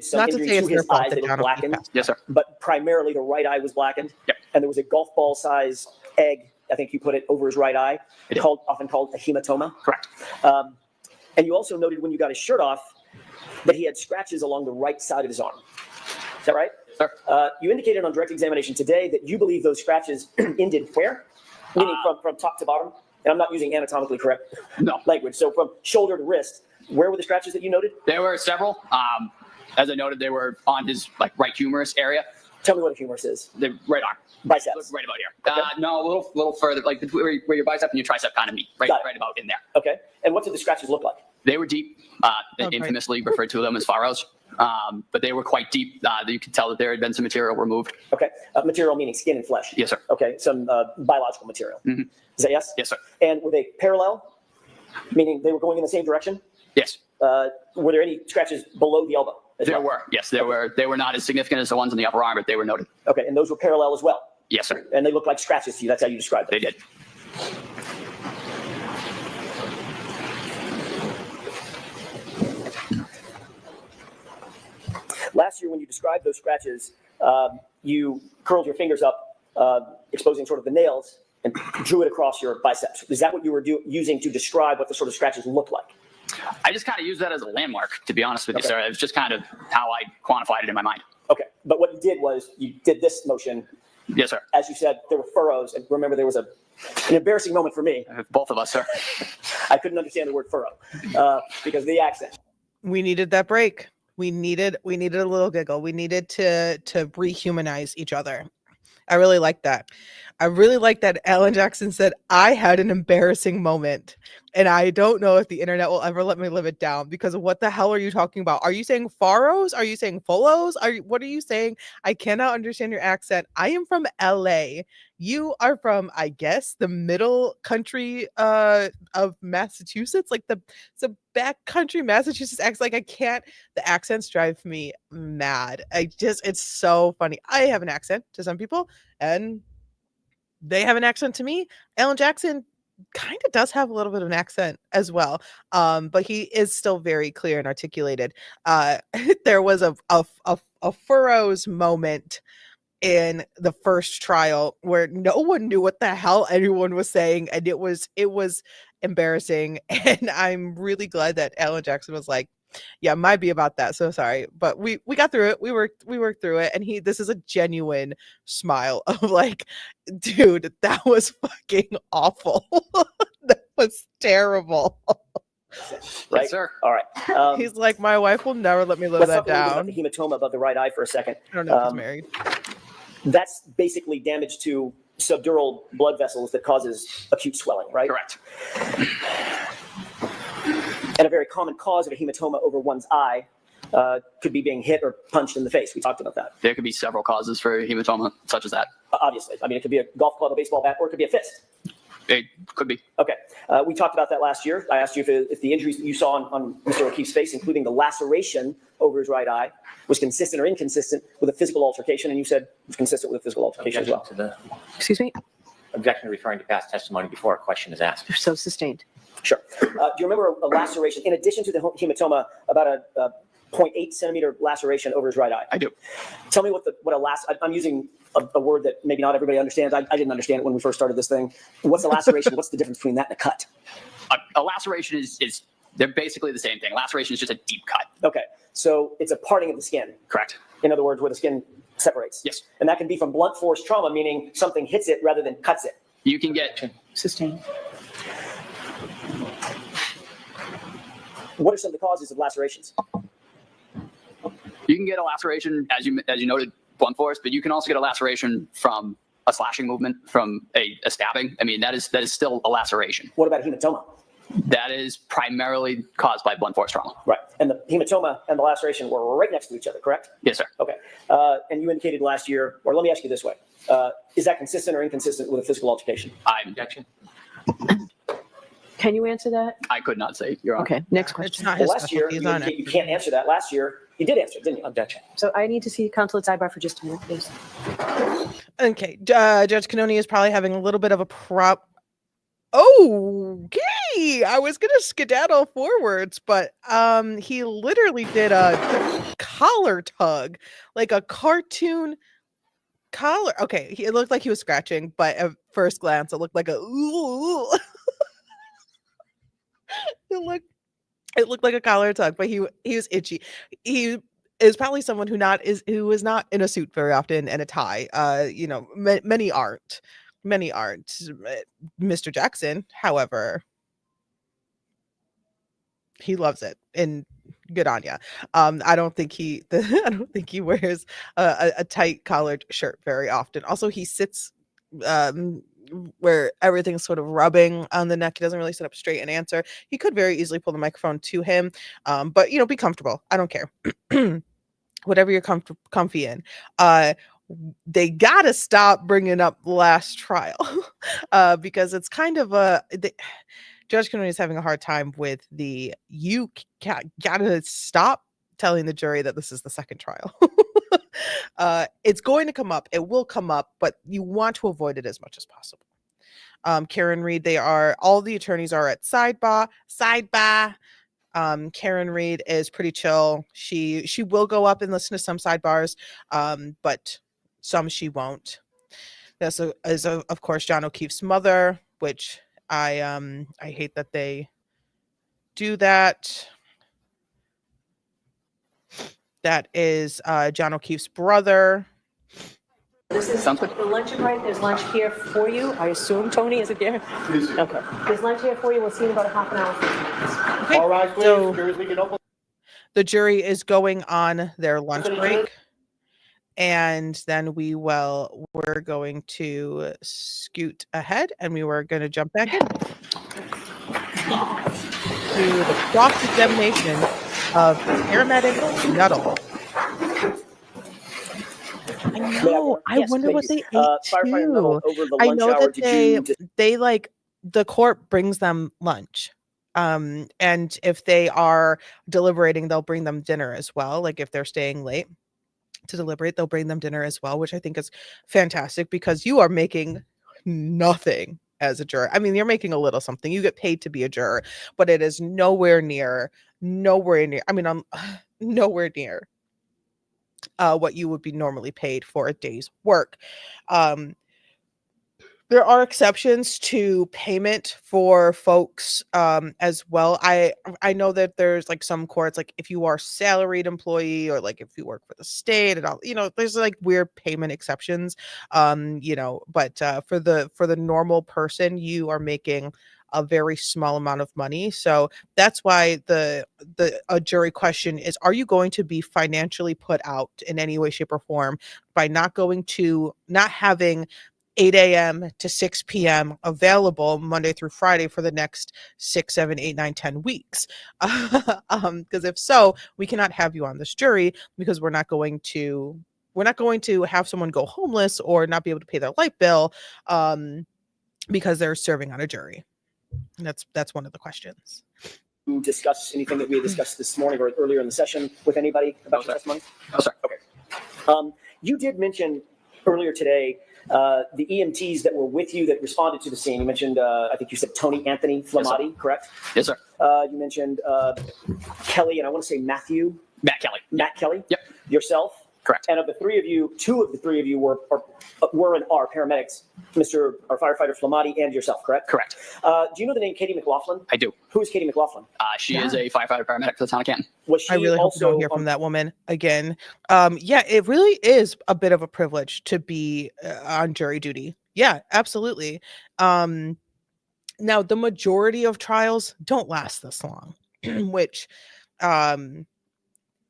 some Not to injury say to it's his their fault eyes that that were John blackened. O'Keefe Yes, sir. But primarily the right eye was blackened. Yep. And there was a golf ball size egg, I think you put it, over his right eye, often called a hematoma. Correct. And you also noted when you got his shirt off that he had scratches along the right side of his arm. Is that right? Sir. You indicated on direct examination today that you believe those scratches ended where? Meaning from top to bottom? And I'm not using anatomically correct language. So from shoulder to wrist, where were the scratches that you noted? There were several. As I noted, they were on his right humerus area. Tell me what a humerus is. The right arm. Biceps. Right about here. Okay. No, a little further, like where your bicep and your tricep kind of meet. Right about in there. Okay. And what did the scratches look like? They were deep. Infamously referred to them as furrows. but they were quite deep. You could tell that there had been some material removed. Okay. Material meaning skin and flesh. Yes, sir. Okay. Some biological material. Mhm. Is that yes? Yes, sir. And were they parallel? Meaning they were going in the same direction? Yes. Were there any scratches below the elbow? There were. Yes, there were. They were not as significant as the ones on the upper arm, but they were noted. Okay. And those were parallel as well? Yes, sir. And they look like scratches to you. That's how you described them? They did. Last year, when you described those scratches, you curled your fingers up, exposing sort of the nails, and drew it across your biceps. Is that what you were using to describe what the sort of scratches look like? I just kind of used that as a landmark, to be honest with you, Okay. sir. It was just kind of how I quantified it in my mind. Okay. But what you did was you did this motion. Yes, sir. As you said, there were furrows. And remember, there was an embarrassing moment for me. Both of us, sir. I couldn't understand the word furrow because of the accent. We needed that break. We needed a little giggle. We needed to rehumanize each other. I really like that. I really like that Alan Jackson said, I had an embarrassing moment. And I don't know if the internet will ever let me live it down, because what the hell are you talking about? Are you saying furrows? Are you saying follows? What are you saying? I cannot understand your accent. I am from LA. You are from, I guess, the middle country of Massachusetts, like the back country Massachusetts accent. Like, I can't, the accents drive me mad. It's so funny. I have an accent to some people and they have an accent to me. Alan Jackson kind of does have a little bit of an accent as well, but he is still very clear and articulated. There was a furrows moment in the first trial where no one knew what the hell anyone was saying, and it was embarrassing. And I'm really glad that Alan Jackson was like, yeah, it might be about that, so sorry, but we got through it. We worked through it. And this is a genuine smile of like, dude, that was fucking awful. That was terrible. Right? Yes, sir. All right. He's like, my wife will never let me live Let's that talk a little bit about down. the hematoma above the right eye for a second. I don't know if he's married. That's basically damage to subdural blood vessels that causes acute swelling, right? Correct. And a very common cause of a hematoma over one's eye could be being hit or punched in the face. We talked about that. There could be several causes for hematoma, such as that. Obviously. I mean, it could be a golf club, a baseball bat, or it could be a fist. It could be. Okay. We talked about that last year. I asked you if the injuries that you saw on Mr. O'Keefe's face, including the laceration over his right eye, was consistent or inconsistent with a physical altercation, and you said it was consistent with a physical altercation as well. Excuse me? Objection referring to past testimony before a question is asked. So sustained. Sure. Do you remember a laceration, in addition to the hematoma, about a 0.8 centimeter laceration over his right eye? I do. Tell me I'm using a word that maybe not everybody understands. I didn't understand it when we first started this thing. What's a laceration? What's the difference between that and a cut? A laceration is they're basically the same thing. Laceration is just a deep cut. Okay. So it's a parting of the skin. Correct. In other words, where the skin separates. Yes. And that can be from blunt force trauma, meaning something hits it rather than cuts it. You can get Sustained. What are some of the causes of lacerations? You can get a laceration, as you noted, blunt force, but you can also get a laceration from a slashing movement, from a stabbing. I mean, that is still a laceration. What about hematoma? That is primarily caused by blunt force trauma. Right. And the hematoma and the laceration were right next to each other, correct? Yes, sir. Okay. And you indicated last year, or let me ask you this way. Is that consistent or inconsistent with a physical altercation? Objection. Can you answer that? I could not say, Your Honor. Okay, next It's question. not Well, his last year, specialty. He's you on indicate it. you can't answer that. Last year, you did answer, didn't you? Objection. So I need to see Counselor Zibar for just a minute, please. Okay, Judge Canoni is probably having a little bit of a Okay, I was gonna skedaddle forwards, but he literally did a collar tug, like a cartoon collar. Okay, it looked like he was scratching, but at first glance, it looked like a ooh. It looked like a collar tug, but he was itchy. He is probably someone who is not in a suit very often and a tie. Many aren't. Many aren't. Mr. Jackson, however, he loves it, and good on ya. I don't think he wears a tight collared shirt very often. Also, he sits where everything's sort of rubbing on the neck. He doesn't really sit up straight and answer. He could very easily pull the microphone to him, but be comfortable. I don't care. whatever you're comfy in. They gotta stop bringing up the last trial because it's kind of Judge Kennedy is having a hard time with gotta stop telling the jury that this is the second trial. It's going to come up. It will come up, but you want to avoid it as much as possible. Karen Reed, all the attorneys are at sidebar. Karen Reed is pretty chill. She will go up and listen to some sidebars, but some she won't. This is of course John O'Keefe's mother, which I hate that they do that. That is John O'Keefe's brother. This is Sounds good. the lunch break. There's lunch here for you. I assume, Tony, is it there? Okay. There's lunch here for you. We'll see you in about a half an hour. Okay, All right, please, so jurors, we can open. the jury is going on their lunch break, and then we're going to scoot ahead, and we were going to jump back in to the cross-examination of paramedic Nuttall. I know. I Yes, wonder what please. they ate Firefighter too. Nuttall, over the I lunch know hour, that did they like the court brings them lunch. And if they are deliberating, they'll bring them dinner as well. Like if they're staying late to deliberate, they'll bring them dinner as well, which I think is fantastic because you are making nothing as a juror. I mean, you're making a little something. You get paid to be a juror, but it is nowhere near. I mean, I'm nowhere near what you would be normally paid for a day's work. There are exceptions to payment for folks as well. I know that there's like some courts, like if you are salaried employee or like if you work for the state and all, there's like weird payment exceptions. But for the normal person, you are making a very small amount of money. So that's why a jury question is, are you going to be financially put out in any way, shape, or form by not having 8 a.m. to 6 p.m. available Monday through Friday for the next 6, 7, 8, 9, 10 weeks? Because if so, we cannot have you on this jury because we're not going to have someone go homeless or not be able to pay their light bill because they're serving on a jury. And that's one of the questions. you discuss anything that we had discussed this morning or earlier in the session with anybody about your testimony? Oh, sorry. Okay. You did mention earlier today the EMTs that were with you that responded to the scene. You mentioned, I think you said Tony Anthony Flamati, correct? Yes, sir. You mentioned Kelly, and I want to say Matt Kelly. Yep. Yourself. Correct. And of the three of you, two of the three of you were and are paramedics, firefighter Flamati and yourself, correct? Correct. Do you know the name Katie McLaughlin? I do. Who is Katie McLaughlin? She is a firefighter paramedic for the town of Canton. Was she I really hope we don't hear from that woman again. Yeah, it really is a bit of a privilege to be on jury duty. Yeah, absolutely. Now, the majority of trials don't last this long, which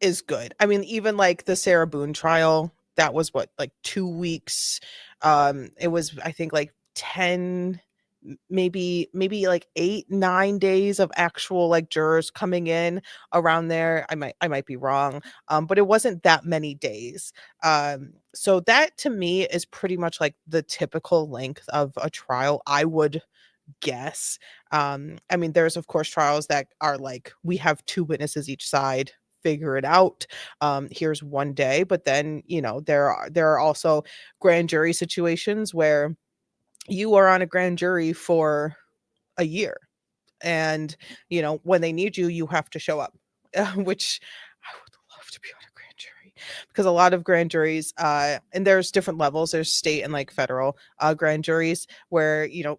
is good. I mean, even like the Sarah Boone trial, that was like 2 weeks. It was, I think, like 10, maybe like 8, 9 days of actual like jurors coming in around there. I might be wrong. But it wasn't that many days. So that to me is pretty much like the typical length of a trial, I would guess. I mean, there's of course trials that are like, we have 2 witnesses each side, figure it out. Here's 1 day, but then there are also grand jury situations where you are on a grand jury for a year, and when they need you, you have to show up, which I would love to be on a grand jury, because a lot of grand juries, and there's different levels, there's state and like federal grand juries where you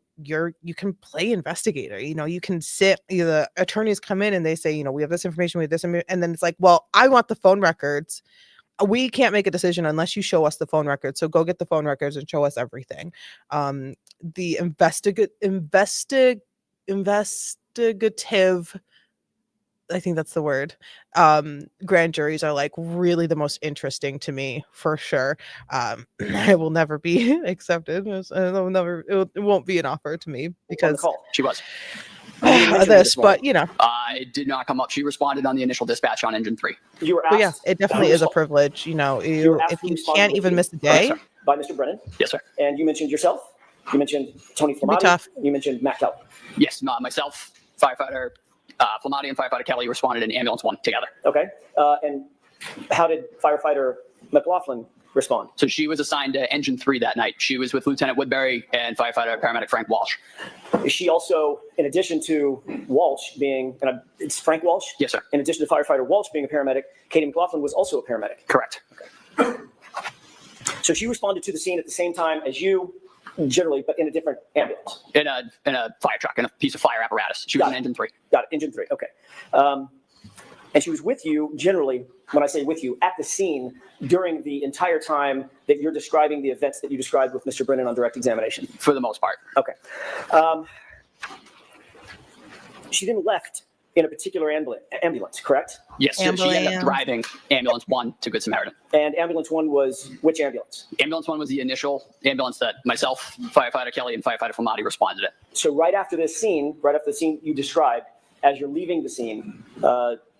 can play investigator. You can sit, the attorneys come in and they say, we have this information, we have this, and then it's like, well, I want the phone records. We can't make a decision unless you show us the phone records. So go get the phone records and show us everything. The investigative, I think that's the word, grand juries are like really the most interesting to me, for sure. I will never be accepted. It won't be an offer to me because She was. this, but you know. It did not come up. She responded on the initial dispatch on engine 3. You were But yeah, asked. it definitely is a privilege. You know, You were asked if to you respond can't with even you. miss a day, By Mr. Brennan. Yes, sir. And you mentioned yourself. You mentioned Tony be Flamati. tough. You mentioned Matt Kelly. Yes, myself, firefighter Flamati and firefighter Kelly responded in ambulance 1 together. Okay. And how did firefighter McLaughlin respond? So she was assigned to engine 3 that night. She was with Lieutenant Woodbury and firefighter paramedic Frank Walsh. Is she also, in addition to Walsh being, it's Frank Walsh? Yes, sir. In addition to firefighter Walsh being a paramedic, Katie McLaughlin was also a paramedic. Correct. So she responded to the scene at the same time as you, generally, but in a different ambulance. In a fire truck, in a piece of fire apparatus. She was in engine 3. Got it, engine 3, okay. And she was with you, generally, when I say with you, at the scene during the entire time that you're describing the events that you described with Mr. Brennan on direct examination? For the most part. Okay. She then left in a particular ambulance, correct? Yes, so she ended up driving ambulance 1 to Good Samaritan. And ambulance 1 was which ambulance? Ambulance 1 was the initial ambulance that myself, firefighter Kelly, and firefighter Flamati responded in. So right after the scene you described, as you're leaving the scene,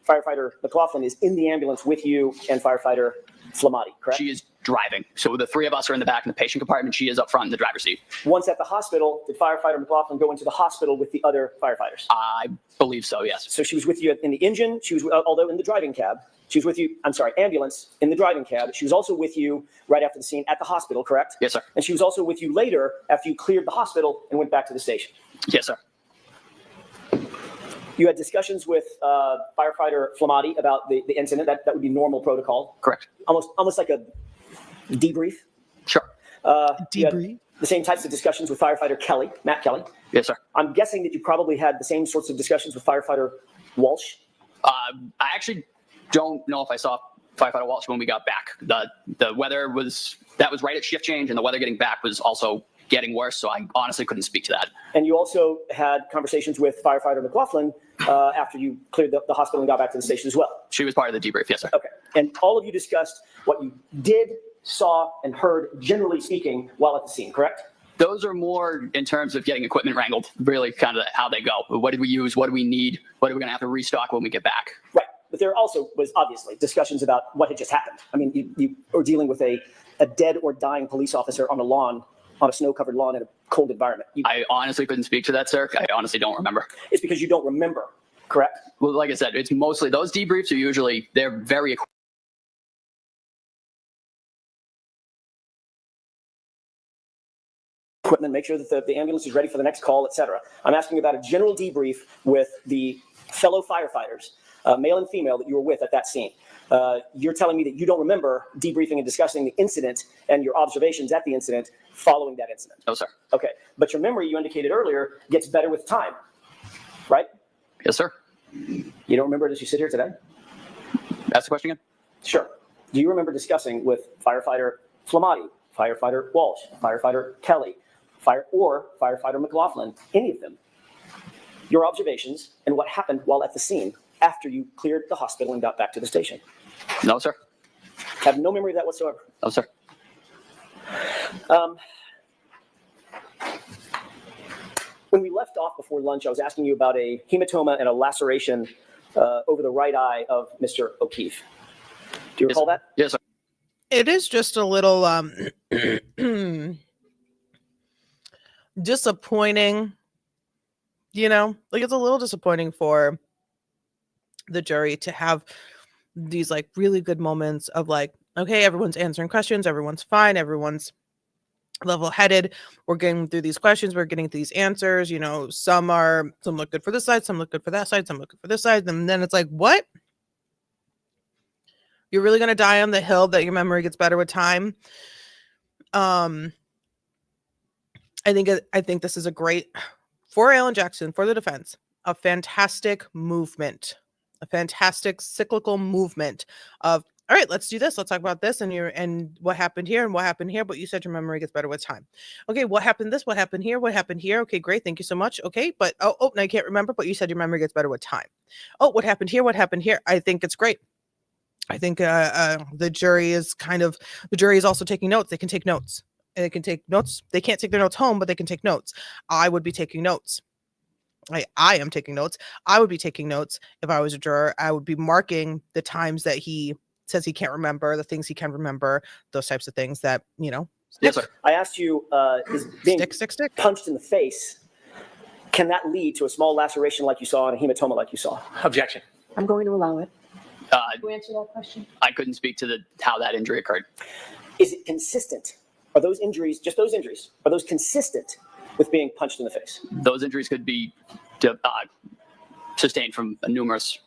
firefighter McLaughlin is in the ambulance with you and firefighter Flamati, correct? She is driving. So the 3 of us are in the back in the patient compartment. She is up front in the driver's seat. Once at the hospital, did firefighter McLaughlin go into the hospital with the other firefighters? I believe so, yes. So she was with you in the engine. She was, although in the driving cab, she was with you, ambulance in the driving cab. She was also with you right after the scene at the hospital, correct? Yes, sir. And she was also with you later after you cleared the hospital and went back to the station. Yes, sir. You had discussions with firefighter Flamati about the incident. That would be normal protocol. Correct. Almost like a debrief. Sure. Debrief. The same types of discussions with firefighter Kelly, Matt Kelly. Yes, sir. I'm guessing that you probably had the same sorts of discussions with firefighter Walsh. I actually don't know if I saw firefighter Walsh when we got back. The weather was right at shift change, and the weather getting back was also getting worse. So I honestly couldn't speak to that. And you also had conversations with firefighter McLaughlin after you cleared the hospital and got back to the station as well. She was part of the debrief. Yes, sir. Okay. And all of you discussed what you did, saw, and heard, generally speaking, while at the scene, correct? Those are more in terms of getting equipment wrangled, really kind of how they go. What did we use? What do we need? What are we going to have to restock when we get back? Right. But there also was obviously discussions about what had just happened. I mean, you were dealing with a dead or dying police officer on a lawn, on a snow-covered lawn in a cold environment. I honestly couldn't speak to that, sir. I honestly don't remember. It's because you don't remember, correct? Well, like I said, it's mostly those debriefs are usually, they're very equipment, make sure that the ambulance is ready for the next call, etc. I'm asking about a general debrief with the fellow firefighters, male and female, that you were with at that scene. You're telling me that you don't remember debriefing and discussing the incident and your observations at the incident following that incident. No, sir. Okay. But your memory, you indicated earlier, gets better with time, right? Yes, sir. You don't remember it as you sit here today? Ask the question again. Sure. Do you remember discussing with firefighter Flamati, firefighter Walsh, firefighter Kelly, firefighter McLaughlin, any of them, your observations and what happened while at the scene after you cleared the hospital and got back to the station? No, sir. Have no memory of that whatsoever? No, sir. When we left off before lunch, I was asking you about a hematoma and a laceration over the right eye of Mr. O'Keefe. Do you recall that? Yes, sir. It is just a little disappointing, you know, like it's a little disappointing for the jury to have these like really good moments of like, okay, everyone's answering questions, everyone's fine, everyone's level-headed, we're getting through these questions, we're getting these answers, you know, some look good for this side, some look good for that side, some look good for this side, and then it's like, what? You're really going to die on the hill that your memory gets better with time? I think this is a great, for Alan Jackson, for the defense, a fantastic movement, a fantastic cyclical movement of, all right, let's do this. Let's talk about this and what happened here and what happened here. But you said your memory gets better with time. Okay, what happened this? What happened here? What happened here? Okay, great. Thank you so much. Okay, but oh, now I can't remember, but you said your memory gets better with time. Oh, what happened here? What happened here? I think it's great. I think the jury is also taking notes. They can take notes. They can take notes. They can't take their notes home, but they can take notes. I would be taking notes. I am taking notes. I would be taking notes if I was a juror. I would be marking the times that he says he can't remember, the things he can remember, those types of things that, you know. Yes, sir. I asked you, is being Stick. punched in the face, can that lead to a small laceration like you saw and a hematoma like you saw? Objection. I'm going to allow it. You answer that question? I couldn't speak to how that injury occurred. Is it consistent? Are those injuries, just those injuries, are those consistent with being punched in the face? Those injuries could be sustained from numerous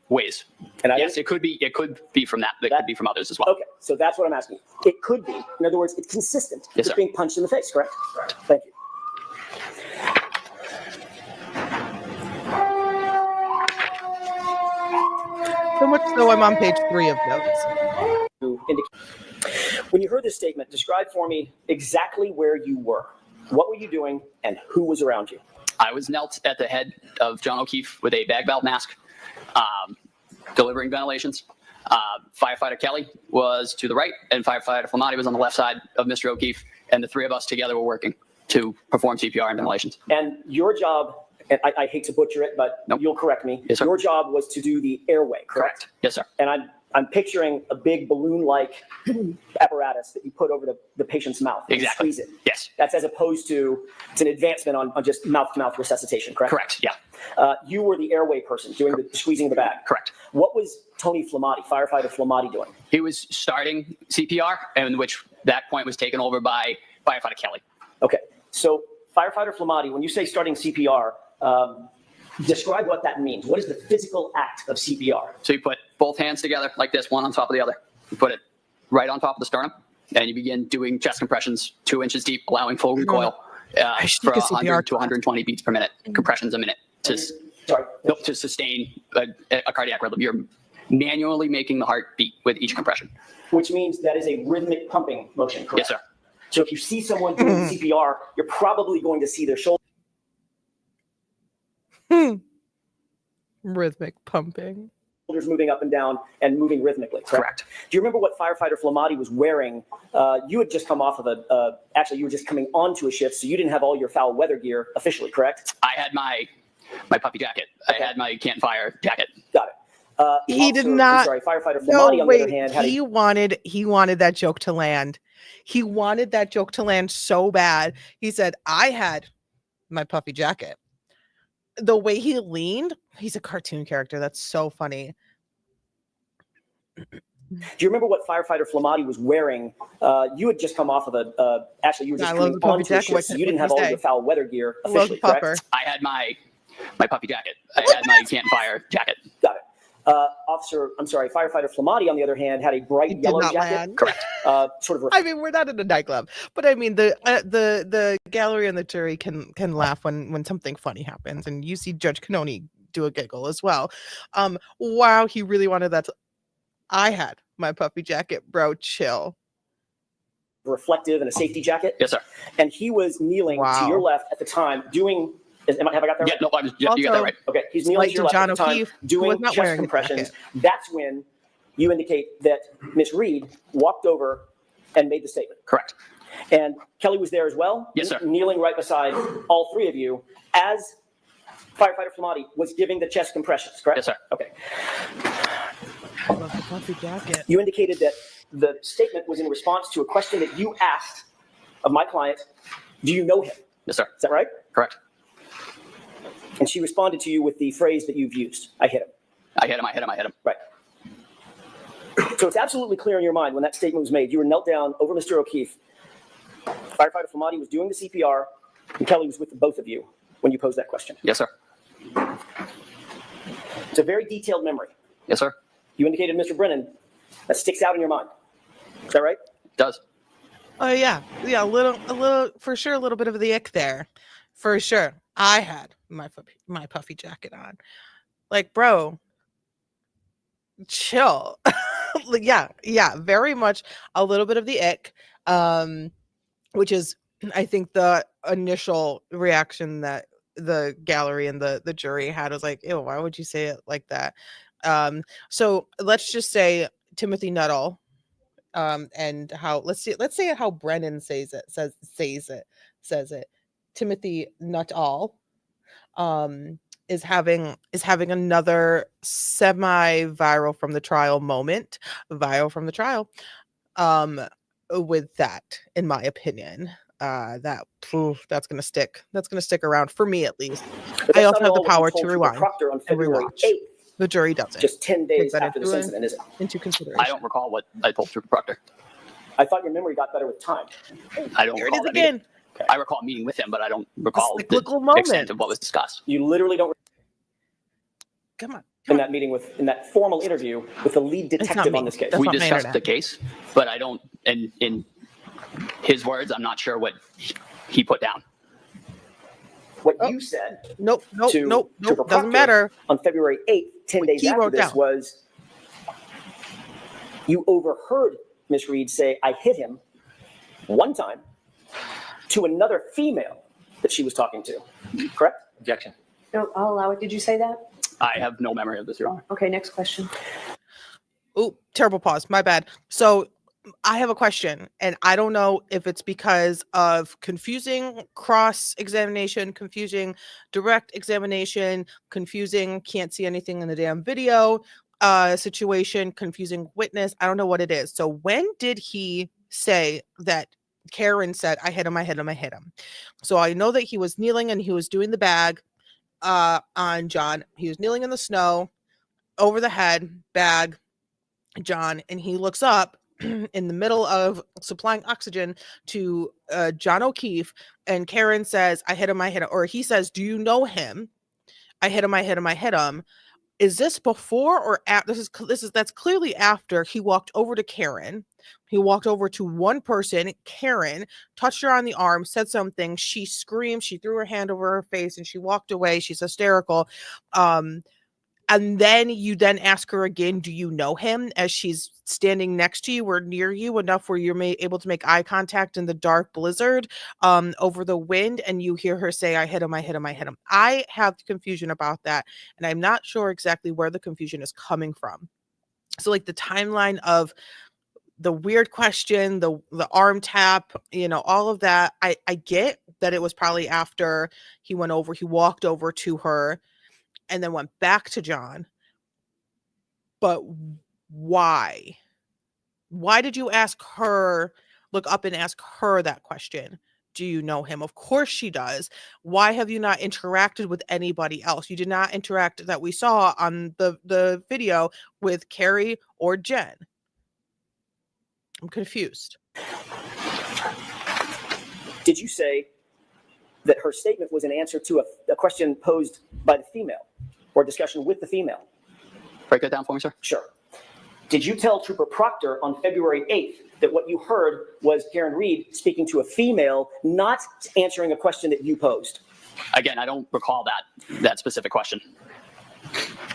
ways. And Yes, it could be from that. It could be from others as well. Okay, so that's what I'm asking. It could be. In other words, it's consistent Yes, with sir. being punched in the face, correct? Thank you. So much so I'm on page 3 of notes. To indicate. When you heard this statement, describe for me exactly where you were. What were you doing and who was around you? I was knelt at the head of John O'Keefe with a bag valve mask, delivering ventilations. Firefighter Kelly was to the right, and Firefighter Flamati was on the left side of Mr. O'Keefe, and the three of us together were working to perform CPR and ventilations. And your job, and I hate to butcher it, but Nope. you'll correct me. Yes, sir. Your job was to do the airway, correct? Yes, sir. And I'm picturing a big balloon-like apparatus that you put over the patient's mouth and Exactly. squeeze it. Yes. That's as opposed to, it's an advancement on just mouth-to-mouth resuscitation, correct? Correct. Yeah. You were the airway person doing the squeezing of the bag. Correct. What was Tony Flamati, Firefighter Flamati, doing? He was starting CPR, and which that point was taken over by Firefighter Kelly. Okay, so Firefighter Flamati, when you say starting CPR, describe what that means. What is the physical act of CPR? So you put both hands together like this, one on top of the other. You put it right on top of the sternum, and you begin doing chest compressions 2 inches deep, allowing full recoil for 100 to 120 beats per minute, compressions a minute to sustain a cardiac rhythm. You're manually making the heart beat with each compression. Which means that is a rhythmic pumping motion, correct? Yes, sir. So if you see someone doing CPR, you're probably going to see their shoulders Rhythmic pumping. moving up and down and moving rhythmically, correct? Correct. Do you remember what Firefighter Flamati was wearing? You had just come off of actually you were just coming onto a shift, so you didn't have all your foul weather gear officially, correct? I had my puppy jacket. I had my can't fire jacket. Got it. He did I'm not- sorry, Firefighter Flamati, No, on the wait. other hand, had He wanted that joke to land. He wanted that joke to land so bad. He said, I had my puffy jacket. The way he leaned, he's a cartoon character. That's so funny. Do you remember what Firefighter Flamati was wearing? You had just come off of actually you were just I love coming the puppy onto a jacket. shift, so you What didn't did have he all say? your foul weather gear I love the officially, correct? pupper. I had my puppy jacket. I had my can't fire jacket. Got it. Firefighter Flamati, on the other hand, had a bright He did yellow not jacket. land. Correct. Sort of I mean, we're not in a nightclub, but I mean the gallery and the jury can laugh when something funny happens, and you see Judge Cannoni do a giggle as well. Wow, he really wanted that. I had my puppy jacket, bro. Chill. reflective and a safety jacket. Yes, sir. And he was kneeling to Wow. your left at the time doing, have I got that Yeah, right? no, you got that Also, right. Okay, he's kneeling to your left John at the time O'Keefe, who was doing not chest wearing a compressions. jacket. That's when you indicate that Miss Reed walked over and made the statement. Correct. And Kelly was there as well? Yes, sir. Kneeling right beside all three of you as Firefighter Flamati was giving the chest compressions, correct? Yes, sir. Okay. I love the puffy jacket. You indicated that the statement was in response to a question that you asked of my client. Do you know him? Yes, sir. Is that right? Correct. And she responded to you with the phrase that you've used. I hit him. I hit him. Right. So it's absolutely clear in your mind when that statement was made. You were knelt down over Mr. O'Keefe. Firefighter Flamati was doing the CPR, and Kelly was with the both of you when you posed that question. Yes, sir. It's a very detailed memory. Yes, sir. You indicated, Mr. Brennan, that sticks out in your mind. Is that right? It does. Oh yeah, a little for sure. A little bit of the ick there, for sure. I had my puffy jacket on, like, bro, chill. yeah, very much a little bit of the ick, which is, I think, the initial reaction that the gallery and the jury had was like, ew, why would you say it like that? So let's just say Timothy Nuttall. And how let's say how Brennan says it. Timothy Nuttall is having another semi-viral from the trial moment, viral from the trial, with that, in my opinion. That's gonna stick. That's gonna stick around for me at least. But I that's also not have the all what you power told to Trooper rewind Proctor on and February rewatch. 8th, The jury doesn't. just 10 days Take that after this incident, is it? into consideration. I don't recall what I told Trooper Proctor. I thought your memory got better with time. I don't Here it recall is that meeting. again. I recall meeting with him, but I don't recall the cyclical extent moment. of what was discussed. You literally don't Come on. in that meeting in that formal interview with the lead not detective me. on this case. That's We not my discussed internet. the case, but I don't, and in his words, I'm not sure what he put down. What Oh. you said Nope. to Nope. Trooper Doesn't Proctor matter. on February 8th, 10 What days he after wrote this, down. was you overheard Miss Reed say, "I hit him one time," to another female that she was talking to. Correct? Objection. No, I'll allow it. Did you say that? I have no memory of this, Your Honor. Okay, next question. Oh, terrible pause. My bad. So I have a question, and I don't know if it's because of confusing cross-examination, confusing direct examination, confusing can't see anything in the damn video situation, confusing witness. I don't know what it is. So when did he say that Karen said, I hit him, I hit him, I hit him? So I know that he was kneeling and he was doing the bag on John. He was kneeling in the snow, over the head, bag, John, and he looks up in the middle of supplying oxygen to John O'Keefe, and Karen says, I hit him, I hit him. Or he says, do you know him? I hit him, I hit him, I hit him. Is this before or after? That's clearly after he walked over to Karen. He walked over to one person, Karen, touched her on the arm, said something. She screamed, she threw her hand over her face, and she walked away. She's hysterical. And then you then ask her again, do you know him? As she's standing next to you or near you enough where you're able to make eye contact in the dark blizzard over the wind, and you hear her say, I hit him, I hit him, I hit him. I have confusion about that, and I'm not sure exactly where the confusion is coming from. So like the timeline of the weird question, the arm tap, all of that, I get that it was probably after he walked over to her and then went back to John. But why? Why did you look up and ask her that question? Do you know him? Of course she does. Why have you not interacted with anybody else? You did not interact that we saw on the video with Carrie or Jen. I'm confused. Did you say that her statement was an answer to a question posed by the female or discussion with the female? Break that down for me, sir. Sure. Did you tell Trooper Proctor on February 8th that what you heard was Karen Reed speaking to a female, not answering a question that you posed? Again, I don't recall that specific question.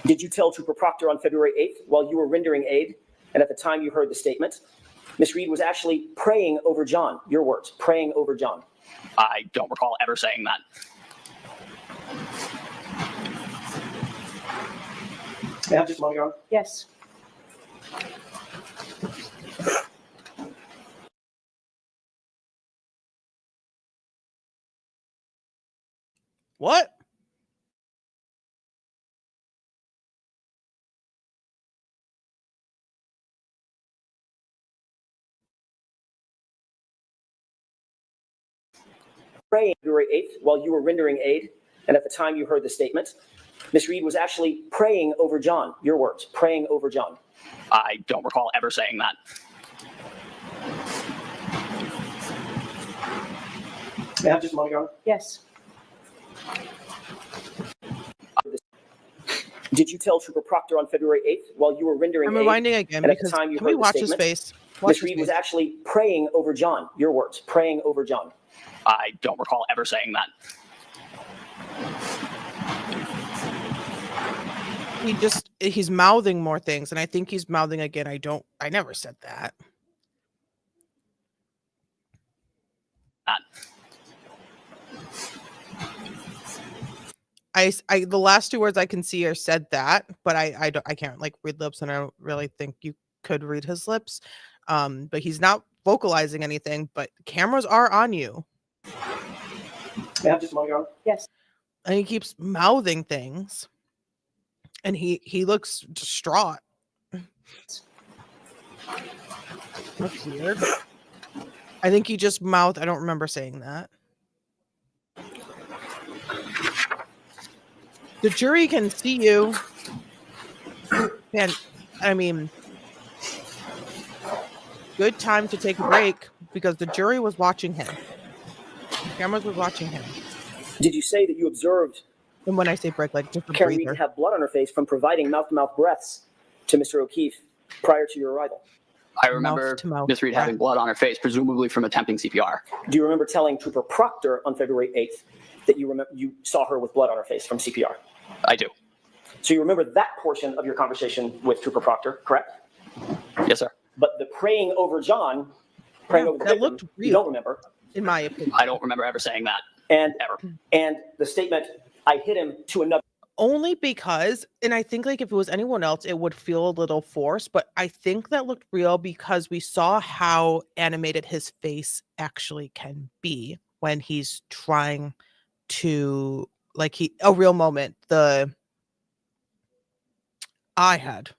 Did you tell Trooper Proctor on February 8th while you were rendering aid, and at the time you heard the statement, Miss Reed was actually praying over John? Your words, praying over John. I don't recall ever saying that. May I have just a moment, Your Honor? Yes. What? Praying February 8th while you were rendering aid, and at the time you heard the statement, Miss Reed was actually praying over John. Your words, praying over John. I don't recall ever saying that. May I have just a moment, Your Honor? Yes. Did you tell Trooper Proctor on February 8th while you were rendering I'm aid, rewinding again and at the because time you can we heard the watch his statement, face? Watch Miss his Reed was face. actually praying over John. Your words, praying over John. I don't recall ever saying that. He's mouthing more things, and I think he's mouthing again. I never said that. The last two words I can see are said that, but I can't like read lips, and I don't really think you could read his lips. But he's not vocalizing anything, but cameras are on you. May I May I have just a moment, Your Honor? Yes. And he keeps mouthing things. And he looks distraught. That's weird. I think he just mouthed. I don't remember saying that. The jury can see you. And I mean, good time to take a break because the jury was watching him. The cameras was watching him. Did you say that you observed And when I say break, like just a Karen Reed breather. to have blood on her face from providing mouth-to-mouth breaths to Mr. O'Keefe prior to your arrival? I remember Mouth-to-mouth Miss Reed having blood on her face, presumably from attempting CPR. Do you remember telling Trooper Proctor on February 8th that you saw her with blood on her face from CPR? I do. So you remember that portion of your conversation with Trooper Proctor, correct? Yes, sir. But the praying over John, praying over the that victim, looked you real. don't remember. In my opinion. I don't remember ever saying that. And Ever. And the statement, I hit him to another. Only because, and I think like if it was anyone else, it would feel a little forced, but I think that looked real because we saw how animated his face actually can be when he's trying to, like, a real moment. I had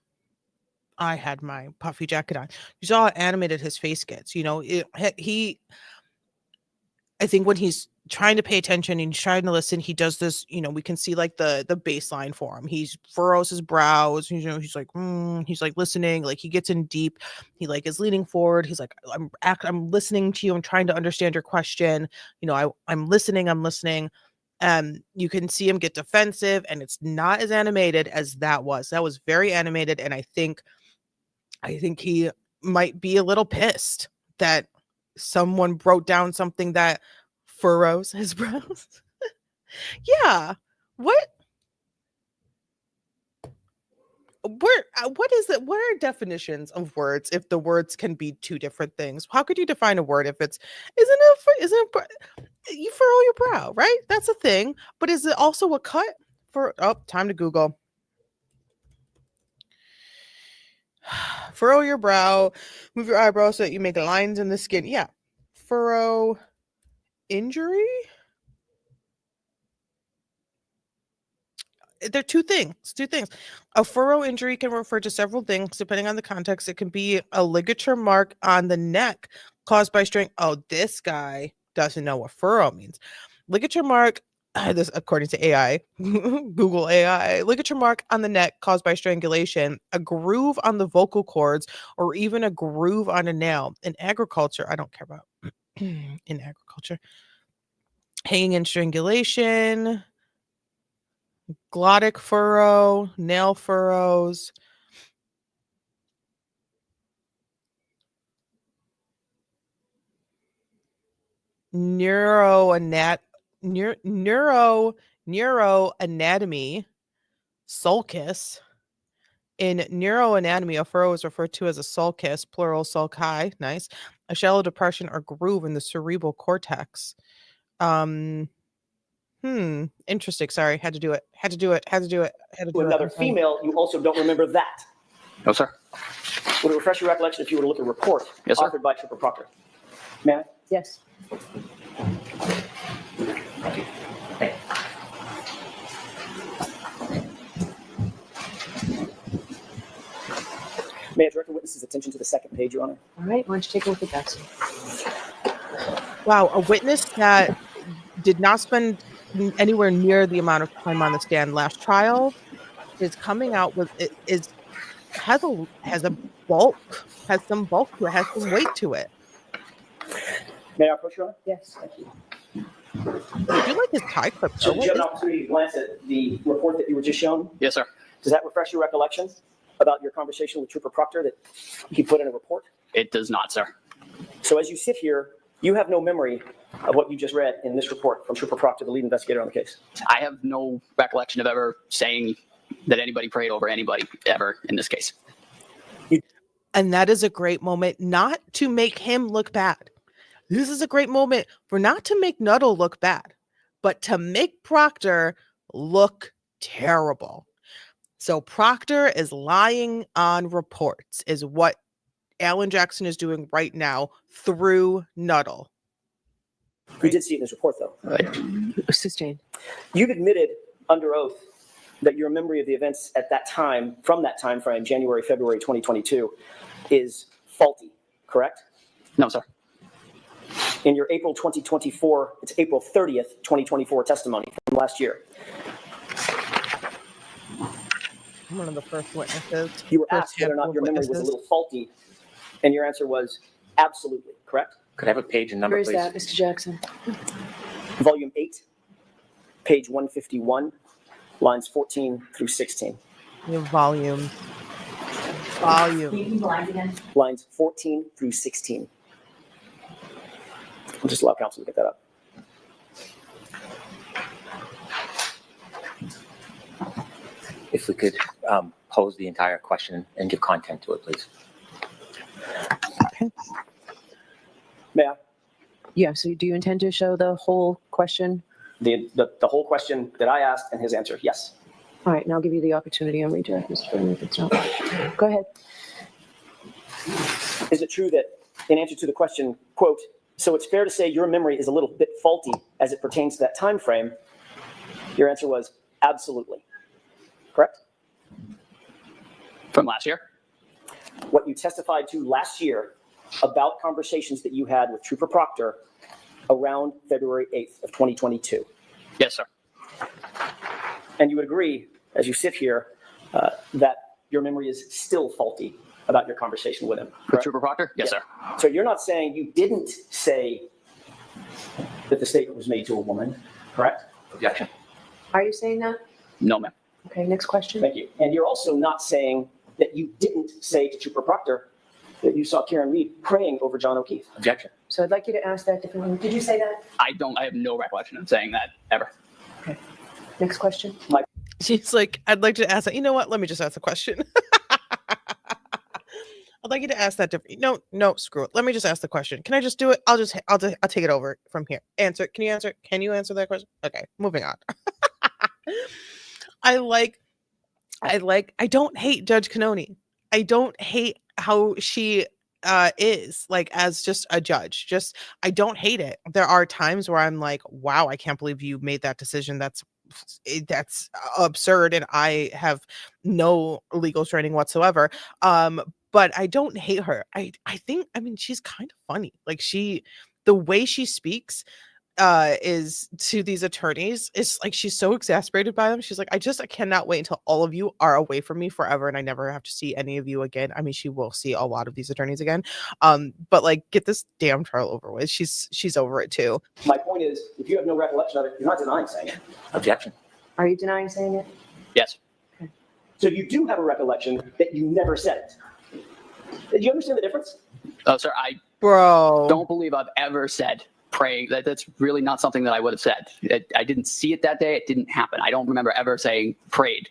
my puffy jacket on. You saw how animated his face gets, I think when he's trying to pay attention and he's trying to listen, he does this, we can see like the baseline for him. He furrows his brows, he's like, he's like listening, like he gets in deep. He like is leaning forward. He's like, I'm listening to you. I'm trying to understand your question. I'm listening. You can see him get defensive and it's not as animated as that was. That was very animated. And I think he might be a little pissed that someone wrote down something that furrows his brows. Yeah. What is it? What are definitions of words if the words can be two different things? How could you define a word if you furrow your brow, right? That's a thing. But is it also a cut? Time to Google. Furrow your brow, move your eyebrows so that you make lines in the skin. Yeah. Furrow injury? They're two things. A furrow injury can refer to several things depending on the context. It can be a ligature mark on the neck caused by strain. Oh, this guy doesn't know what furrow means. Ligature mark, this according to AI, Google AI, ligature mark on the neck caused by strangulation, a groove on the vocal cords, or even a groove on a nail. In agriculture, I don't care about in agriculture. Hanging in strangulation, glottic furrow, nail furrows. Neuroanatomy, sulcus. In neuroanatomy, a furrow is referred to as a sulcus, plural sulci, nice, a shallow depression or groove in the cerebral cortex. Interesting. Sorry, had to do it. To another female, you also don't remember that. No, sir. Would it refresh your recollection if you were to look at a report Yes, sir. authored by Trooper Proctor? Ma'am? Yes. May I direct the witness's attention to the second page, Your Honor? All right, why don't you take a look at that? Wow, a witness that did not spend anywhere near the amount of time on the stand last trial is coming out with has some bulk to it, has some weight to it. May I approach, Your Honor? Yes, thank you. I do like his tie clip. So did you have an opportunity to glance at the report that you were just shown? Yes, sir. Does that refresh your recollection about your conversation with Trooper Proctor that he put in a report? It does not, sir. So as you sit here, you have no memory of what you just read in this report from Trooper Proctor, the lead investigator on the case? I have no recollection of ever saying that anybody prayed over anybody ever in this case. And that is a great moment not to make him look bad. This is a great moment for not to make Nuttall look bad, but to make Proctor look terrible. So Proctor is lying on reports is what Alan Jackson is doing right now through Nuttall. You did see it in his report, though. Sustained. You've admitted under oath that your memory of the events at that time, from that time frame, January, February 2022, is faulty, correct? No, sir. In your April 2024, it's April 30th, 2024 testimony from last year, I'm one of the first witnesses. you were First asked whether or not handful your of memory was a witnesses. little faulty, and your answer was absolutely, correct? Could I have a page and number, Where is please? that, Mr. Jackson? Volume 8, page 151, lines 14 through 16. Your volume. Volume. Lines 14 through 16. I'll just allow counsel to get that up. If we could pose the entire question and give content to it, please. May I? Yeah, so do you intend to show the whole question? The whole question that I asked and his answer, yes. All right, and I'll give you the opportunity on redirect, Mr. Chairman, if it's not. Go ahead. Is it true that, in answer to the question, quote, so it's fair to say your memory is a little bit faulty as it pertains to that time frame? Your answer was absolutely. Correct? From last year? What you testified to last year about conversations that you had with Trooper Proctor around February 8th of 2022. Yes, sir. And you would agree, as you sit here, that your memory is still faulty about your conversation with him. With Correct? Trooper Proctor? Yes, sir. So you're not saying you didn't say that the statement was made to a woman, correct? Objection. Are you saying that? No, ma'am. Okay, next question. Thank you. And you're also not saying that you didn't say to Trooper Proctor that you saw Karen Reed praying over John O'Keefe. Objection. So I'd like you to ask that differently. Did you say that? I have no recollection of saying that ever. Okay. Next question. She's like, I'd like to ask that. You know what? Let me just ask a question. I'd like you to ask that different. No, screw it. Let me just ask the question. Can I just do it? I'll take it over from here. Answer. Can you answer? Can you answer that question? Okay, moving on. I don't hate Judge Cannoni. I don't hate how she is like as just a judge. I don't hate it. There are times where I'm like, wow, I can't believe you made that decision. That's absurd, and I have no legal training whatsoever. But I don't hate her. I mean, she's kind of funny. Like the way she speaks is to these attorneys is like she's so exasperated by them. She's like, I cannot wait until all of you are away from me forever and I never have to see any of you again. I mean, she will see a lot of these attorneys again. But like, get this damn trial over with. She's over it too. My point is, if you have no recollection of it, you're not denying saying it. Objection. Are you denying saying it? Yes. So you do have a recollection that you never said it. Do you understand the difference? Oh, sir, I Bro. don't believe I've ever said praying. That's really not something that I would have said. I didn't see it that day. It didn't happen. I don't remember ever saying prayed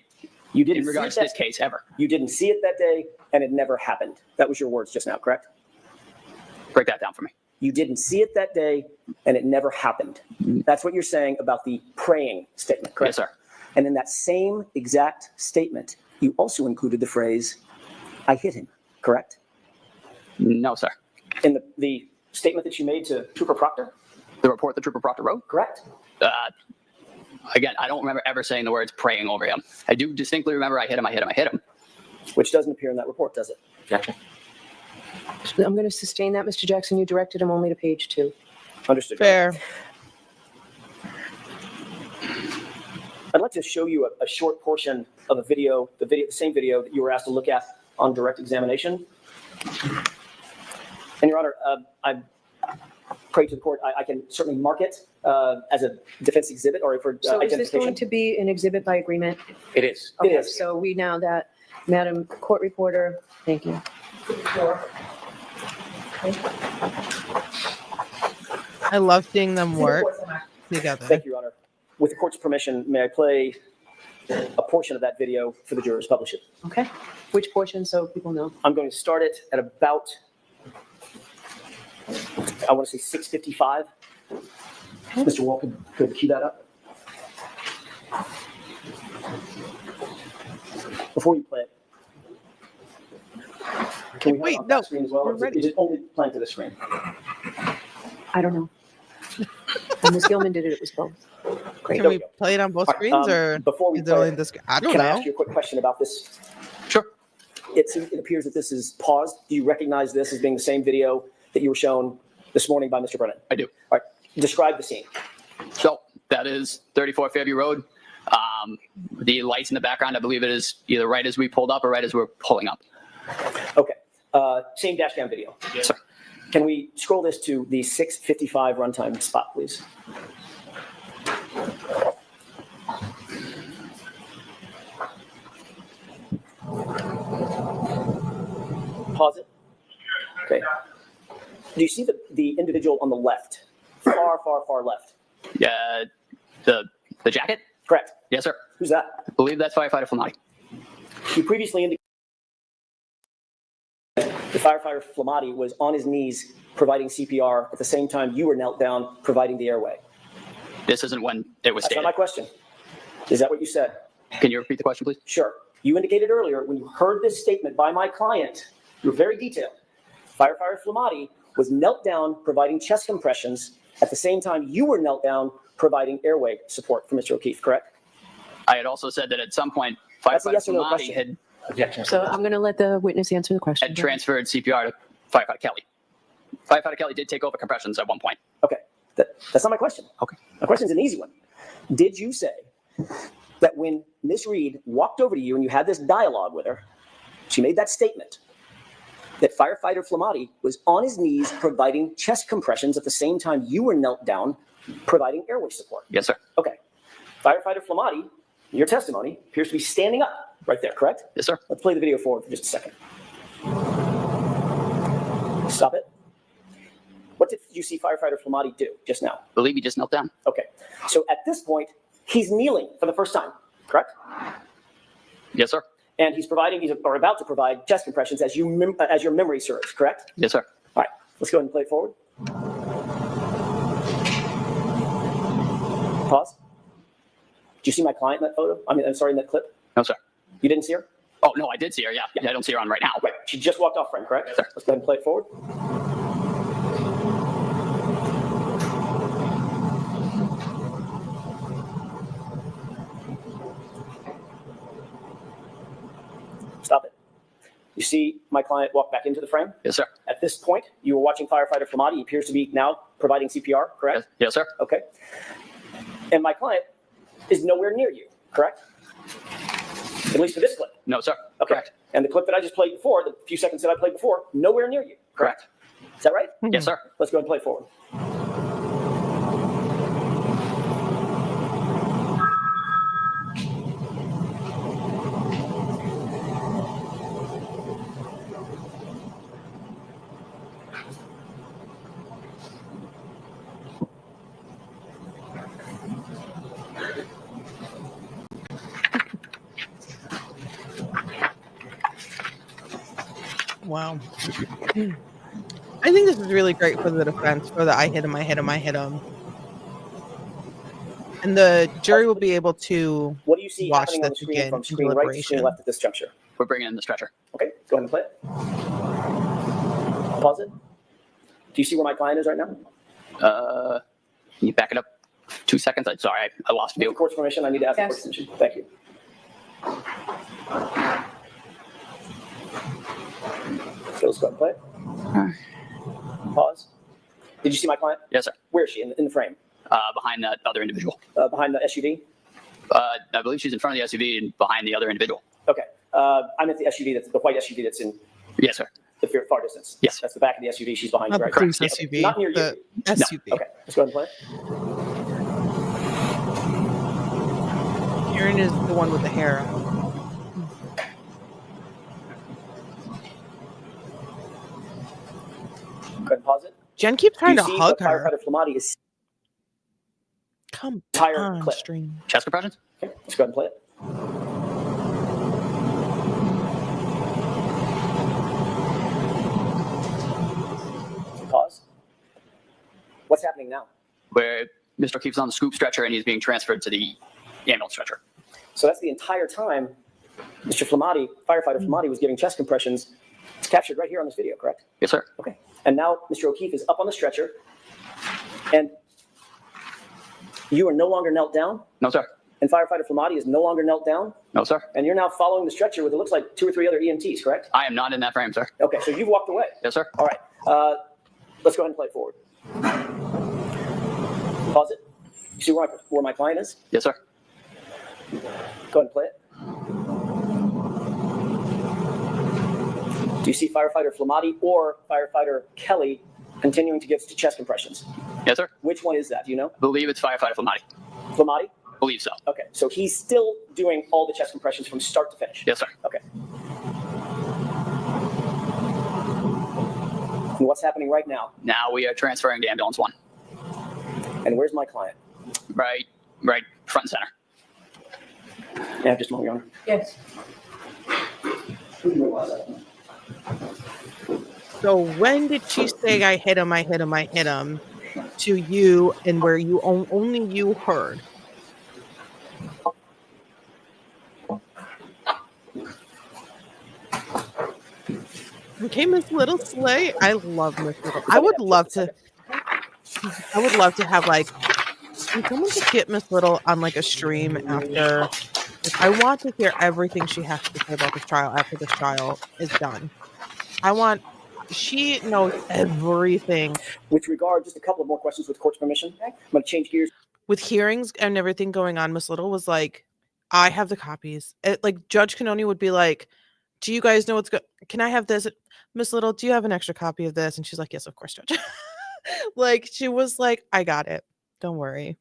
You didn't in regards see to it this case ever. You didn't see it that day, and it never happened. That was your words just now, correct? Break that down for me. You didn't see it that day, and it never happened. That's what you're saying about the praying statement, correct? Yes, sir. And in that same exact statement, you also included the phrase, I hit him, correct? No, sir. In the statement that you made to Trooper Proctor, The report that Trooper Proctor wrote? correct? Again, I don't remember ever saying the words praying over him. I do distinctly remember I hit him. Which doesn't appear in that report, does it? Objection. I'm going to sustain that, Mr. Jackson. You directed him only to page 2. Understood. Fair. I'd like to show you a short portion of the same video that you were asked to look at on direct examination. And Your Honor, I pray to the court, I can certainly mark it as a defense exhibit or for So is this identification. going to be an exhibit by agreement? It is. It Okay, is. so we now that, Madam Court Reporter, thank you. I love seeing them work together. Thank you, Your Honor. With the court's permission, may I play a portion of that video for the jurors, publish it? Okay. Which portion, so people know? I'm going to start it at about, I want to say 6:55. Mr. Wall could key that up. Before you play it, can we have Wait, it on no, that screen as well? we're Or ready. is it only playing to the screen? I don't know. And Ms. Gilman did it. It was both. Great. Can we play it on both All right, screens or before we is it play only it, this? I don't can I know. ask you a quick question about this? Sure. It appears that this is paused. Do you recognize this as being the same video that you were shown this morning by Mr. Brennan? I do. All right, describe the scene. So that is 34 Fairview Road. The lights in the background, I believe it is either right as we pulled up or right as we're pulling up. Okay, same dash cam video. Yes, sir. Can we scroll this to the 6:55 runtime spot, please? Pause it. Okay. Do you see the individual on the left? Far, far, far left. Yeah, the jacket? Correct. Yes, sir. Who's that? I believe that's firefighter Flamati. You previously indicated the firefighter Flamati was on his knees providing CPR at the same time you were knelt down providing the airway. This isn't when it was That's stated. not my question. Is that what you said? Can you repeat the question, please? Sure. You indicated earlier when you heard this statement by my client, you were very detailed. Firefighter Flamati was knelt down providing chest compressions at the same time you were knelt down providing airway support for Mr. O'Keefe, correct? I had also said that at some point, That's a firefighter yes or no Flamati question. So I'm going to let the witness answer the question. had transferred CPR to firefighter Kelly. Firefighter Kelly did take over compressions at one point. Okay, that's not my question. Okay. My question's an easy one. Did you say that when Miss Reed walked over to you and you had this dialogue with her, she made that statement that firefighter Flamati was on his knees providing chest compressions at the same time you were knelt down providing airway support? Yes, sir. Okay. Firefighter Flamati, your testimony appears to be standing up right there, correct? Yes, sir. Let's play the video forward for just a second. Stop it. What did you see firefighter Flamati do just now? I believe he just knelt down. Okay. So at this point, he's kneeling for the first time, correct? Yes, sir. And he's about to provide chest compressions as your memory serves, correct? Yes, sir. All right, let's go ahead and play it forward. Pause. Did you see my client in that photo? I'm sorry, in that clip? No, sir. You didn't see her? Oh, no, I did see her. Yeah. I don't see her on right now. Right, she just walked off frame, correct? Yes, sir. Let's go ahead and play it forward. Stop it. You see my client walk back into the frame? Yes, sir. At this point, you were watching firefighter Flamati. He appears to be now providing CPR, correct? Yes, sir. Okay. And my client is nowhere near you, correct? At least for this clip. No, sir. Okay. Correct. And the clip that I just played before, the few seconds that I played before, nowhere near you, correct? Correct. Is that right? Yes, sir. Let's go ahead and play it forward. Wow. I think this is really great for the defense, for the I hit him, I hit him, I hit him. And the jury will be able to What do you see watch happening on the this screen again from in screen right to screen deliberation. left at this juncture? We're bringing in the stretcher. Okay, go ahead and play it. Pause it. Do you see where my client is right now? Can you back it up 2 seconds? I'm sorry, I lost With the view. court's permission, I need to ask the court's permission. Thank you. Okay, let's go ahead and play it. Pause. Did you see my client? Yes, sir. Where is she in the frame? Behind that other individual. Behind the SUV? I believe she's in front of the SUV and behind the other individual. Okay. I'm at the SUV, that's the white SUV that's in Yes, sir. the far distance. Yes. That's the back of the SUV. She's behind you, Not the right? police Yeah. SUV, Not near the SUV. Okay, let's go ahead and play it. Karen is the one with the hair out. Go ahead and pause it. Jen keeps trying Do to you see hug what her. Firefighter Flamati is Come entire on, clip. stream. Chest compressions? Okay, let's go ahead and play it. Pause. What's happening now? Where Mr. O'Keefe's on the scoop stretcher and he's being transferred to the ambulance stretcher. So that's the entire time Mr. Flamati, firefighter Flamati, was giving chest compressions. It's captured right here on this video, correct? Yes, sir. Okay. And now Mr. O'Keefe is up on the stretcher, and You are no longer knelt down, No, sir. and firefighter Flamati is no longer knelt down, No, sir. and you're now following the stretcher with, it looks like, 2 or 3 other EMTs, correct? I am not in that frame, sir. Okay, so you've walked away. Yes, sir. All right, let's go ahead and play it forward. Pause it. You see where my client is? Yes, sir. Go ahead and play it. Do you see firefighter Flamati or firefighter Kelly continuing to give chest compressions? Yes, sir. Which one is that? Do you know? Believe it's firefighter Flamati. Flamati? Believe so. Okay, so he's still doing all the chest compressions from start to finish? Yes, sir. Okay. And what's happening right now? Now we are transferring to ambulance 1. And where's my client? Right front and center. Yeah, just a moment, Your Honor. Yes. So when did she say I hit him to you, and where you only you heard? Okay, Miss Little Slay. I love Miss Little. I would love to have like, can someone just get Miss Little on like a stream after? Like, I want to hear everything she has to say about this trial after this trial is done. She knows everything. With regard, just a couple of more questions with court's permission. I'm going to change gears. With hearings and everything going on, Miss Little was like, I have the copies. Like Judge Canoni would be like, do you guys know what's good? Can I have this? Miss Little, do you have an extra copy of this? And she's like, yes, of course, Judge. Like, she was like, I got it. Don't worry.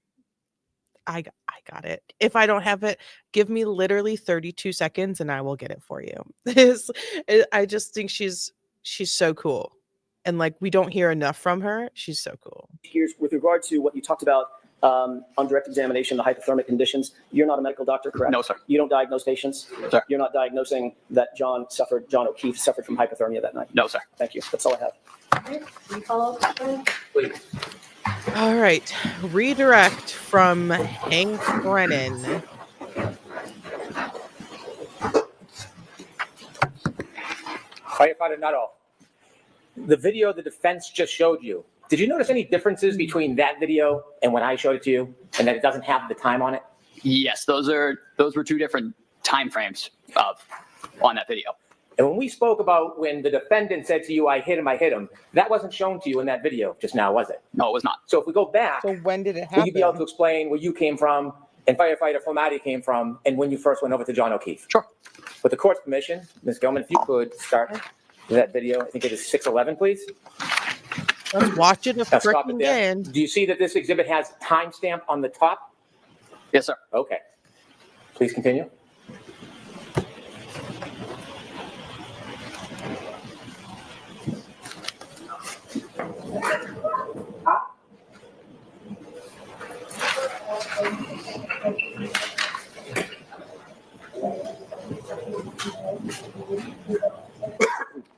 I got it. If I don't have it, give me literally 32 seconds and I will get it for you. I just think she's so cool. And like, we don't hear enough from her. She's so cool. Here's with regard to what you talked about on direct examination, the hypothermic conditions. You're not a medical doctor, correct? No, sir. You don't diagnose patients? Sir. You're not diagnosing that John O'Keefe suffered from hypothermia that night? No, sir. Thank you. That's all I have. Can you follow up? Please. All right. Redirect from Hank Brennan. Firefighter Nuttall, the video the defense just showed you, did you notice any differences between that video and when I showed it to you, and that it doesn't have the time on it? Yes, those were 2 different time frames on that video. And when we spoke about when the defendant said to you, I hit him, that wasn't shown to you in that video just now, was it? No, it was not. So if we go back, So when did it happen? will you be able to explain where you came from and firefighter Flamati came from and when you first went over to John O'Keefe? Sure. With the court's permission, Ms. Gilman, if you could start with that video. I think it is 6:11, please. Let's watch it Now stop it freaking there. again. Do you see that this exhibit has timestamp on the top? Yes, sir. Okay. Please continue.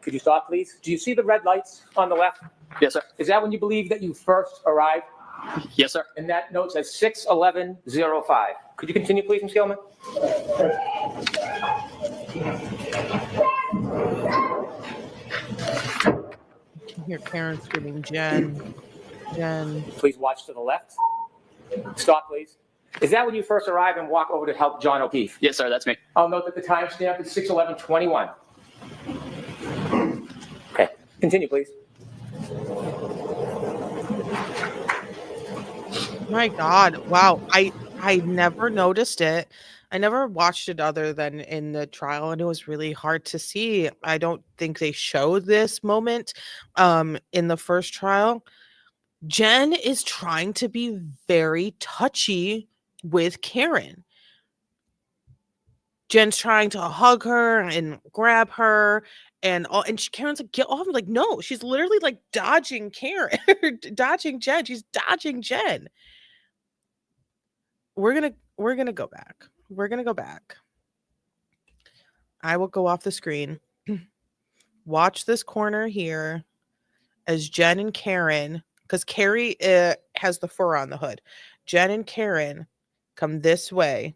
Could you stop, please? Do you see the red lights on the left? Yes, sir. Is that when you believe that you first arrived? Yes, sir. And that note says 6:11:05. Could you continue, please, Ms. Gilman? Here, Karen screaming, Jen. Please watch to the left. Stop, please. Is that when you first arrived and walk over to help John O'Keefe? Yes, sir. That's me. I'll note that the timestamp is 6:11:21. Okay, continue, please. My God. Wow. I never noticed it. I never watched it other than in the trial, and it was really hard to see. I don't think they showed this moment in the first trial. Jen is trying to be very touchy with Karen. Jen's trying to hug her and grab her, and Karen's like, get off. I'm like, no, she's literally like dodging Karen, dodging Jen. She's dodging Jen. We're gonna go back. We're gonna go back. I will go off the screen. Watch this corner here as Jen and Karen, because Carrie has the fur on the hood. Jen and Karen come this way.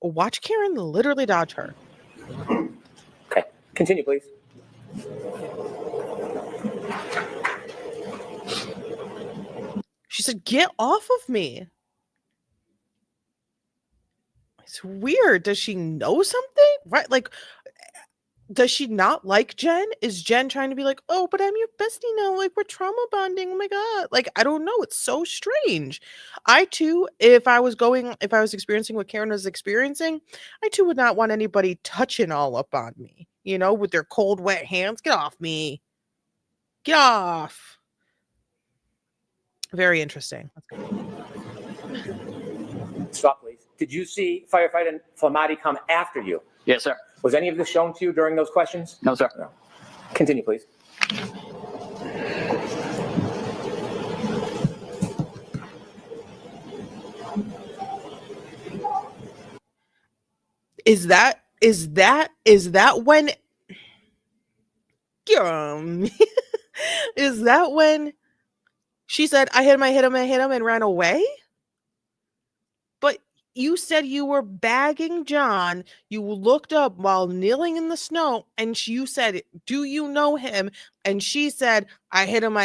Watch Karen literally dodge her. Okay, continue, please. She said, get off of me. It's weird. Does she know something? Right? Like, does she not like Jen? Is Jen trying to be like, oh, but I'm your bestie now. Like, we're trauma bonding. Oh my God. Like, I don't know. It's so strange. I too, if I was experiencing what Karen was experiencing, I too would not want anybody touching all up on me, with their cold, wet hands. Get off me. Get off. Very interesting. Stop, please. Did you see firefighter Flamati come after you? Yes, sir. Was any of this shown to you during those questions? No, sir. No. Continue, please. Is that when is that when she said I hit him and ran away? But you said you were bagging John. You looked up while kneeling in the snow and you said, do you know him? And she said, I hit him.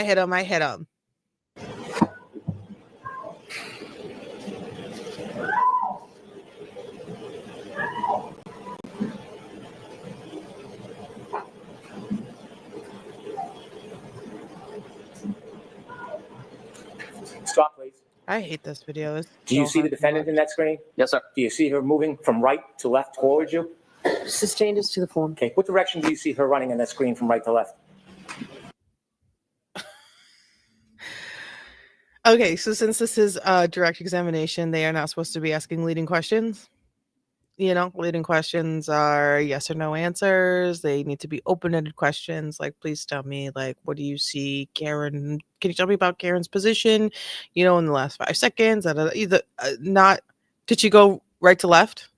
Stop, please. I hate this video. Do you see the defendant in that screen? Yes, sir. Do you see her moving from right to left towards you? Sustained is to the form. Okay. What direction do you see her running in that screen from right to left? Okay, so since this is a direct examination, they are not supposed to be asking leading questions. Leading questions are yes or no answers. They need to be open-ended questions. Like, please tell me, like, what do you see, Karen? Can you tell me about Karen's position? In the last 5 seconds. Either not. Did she go right to left?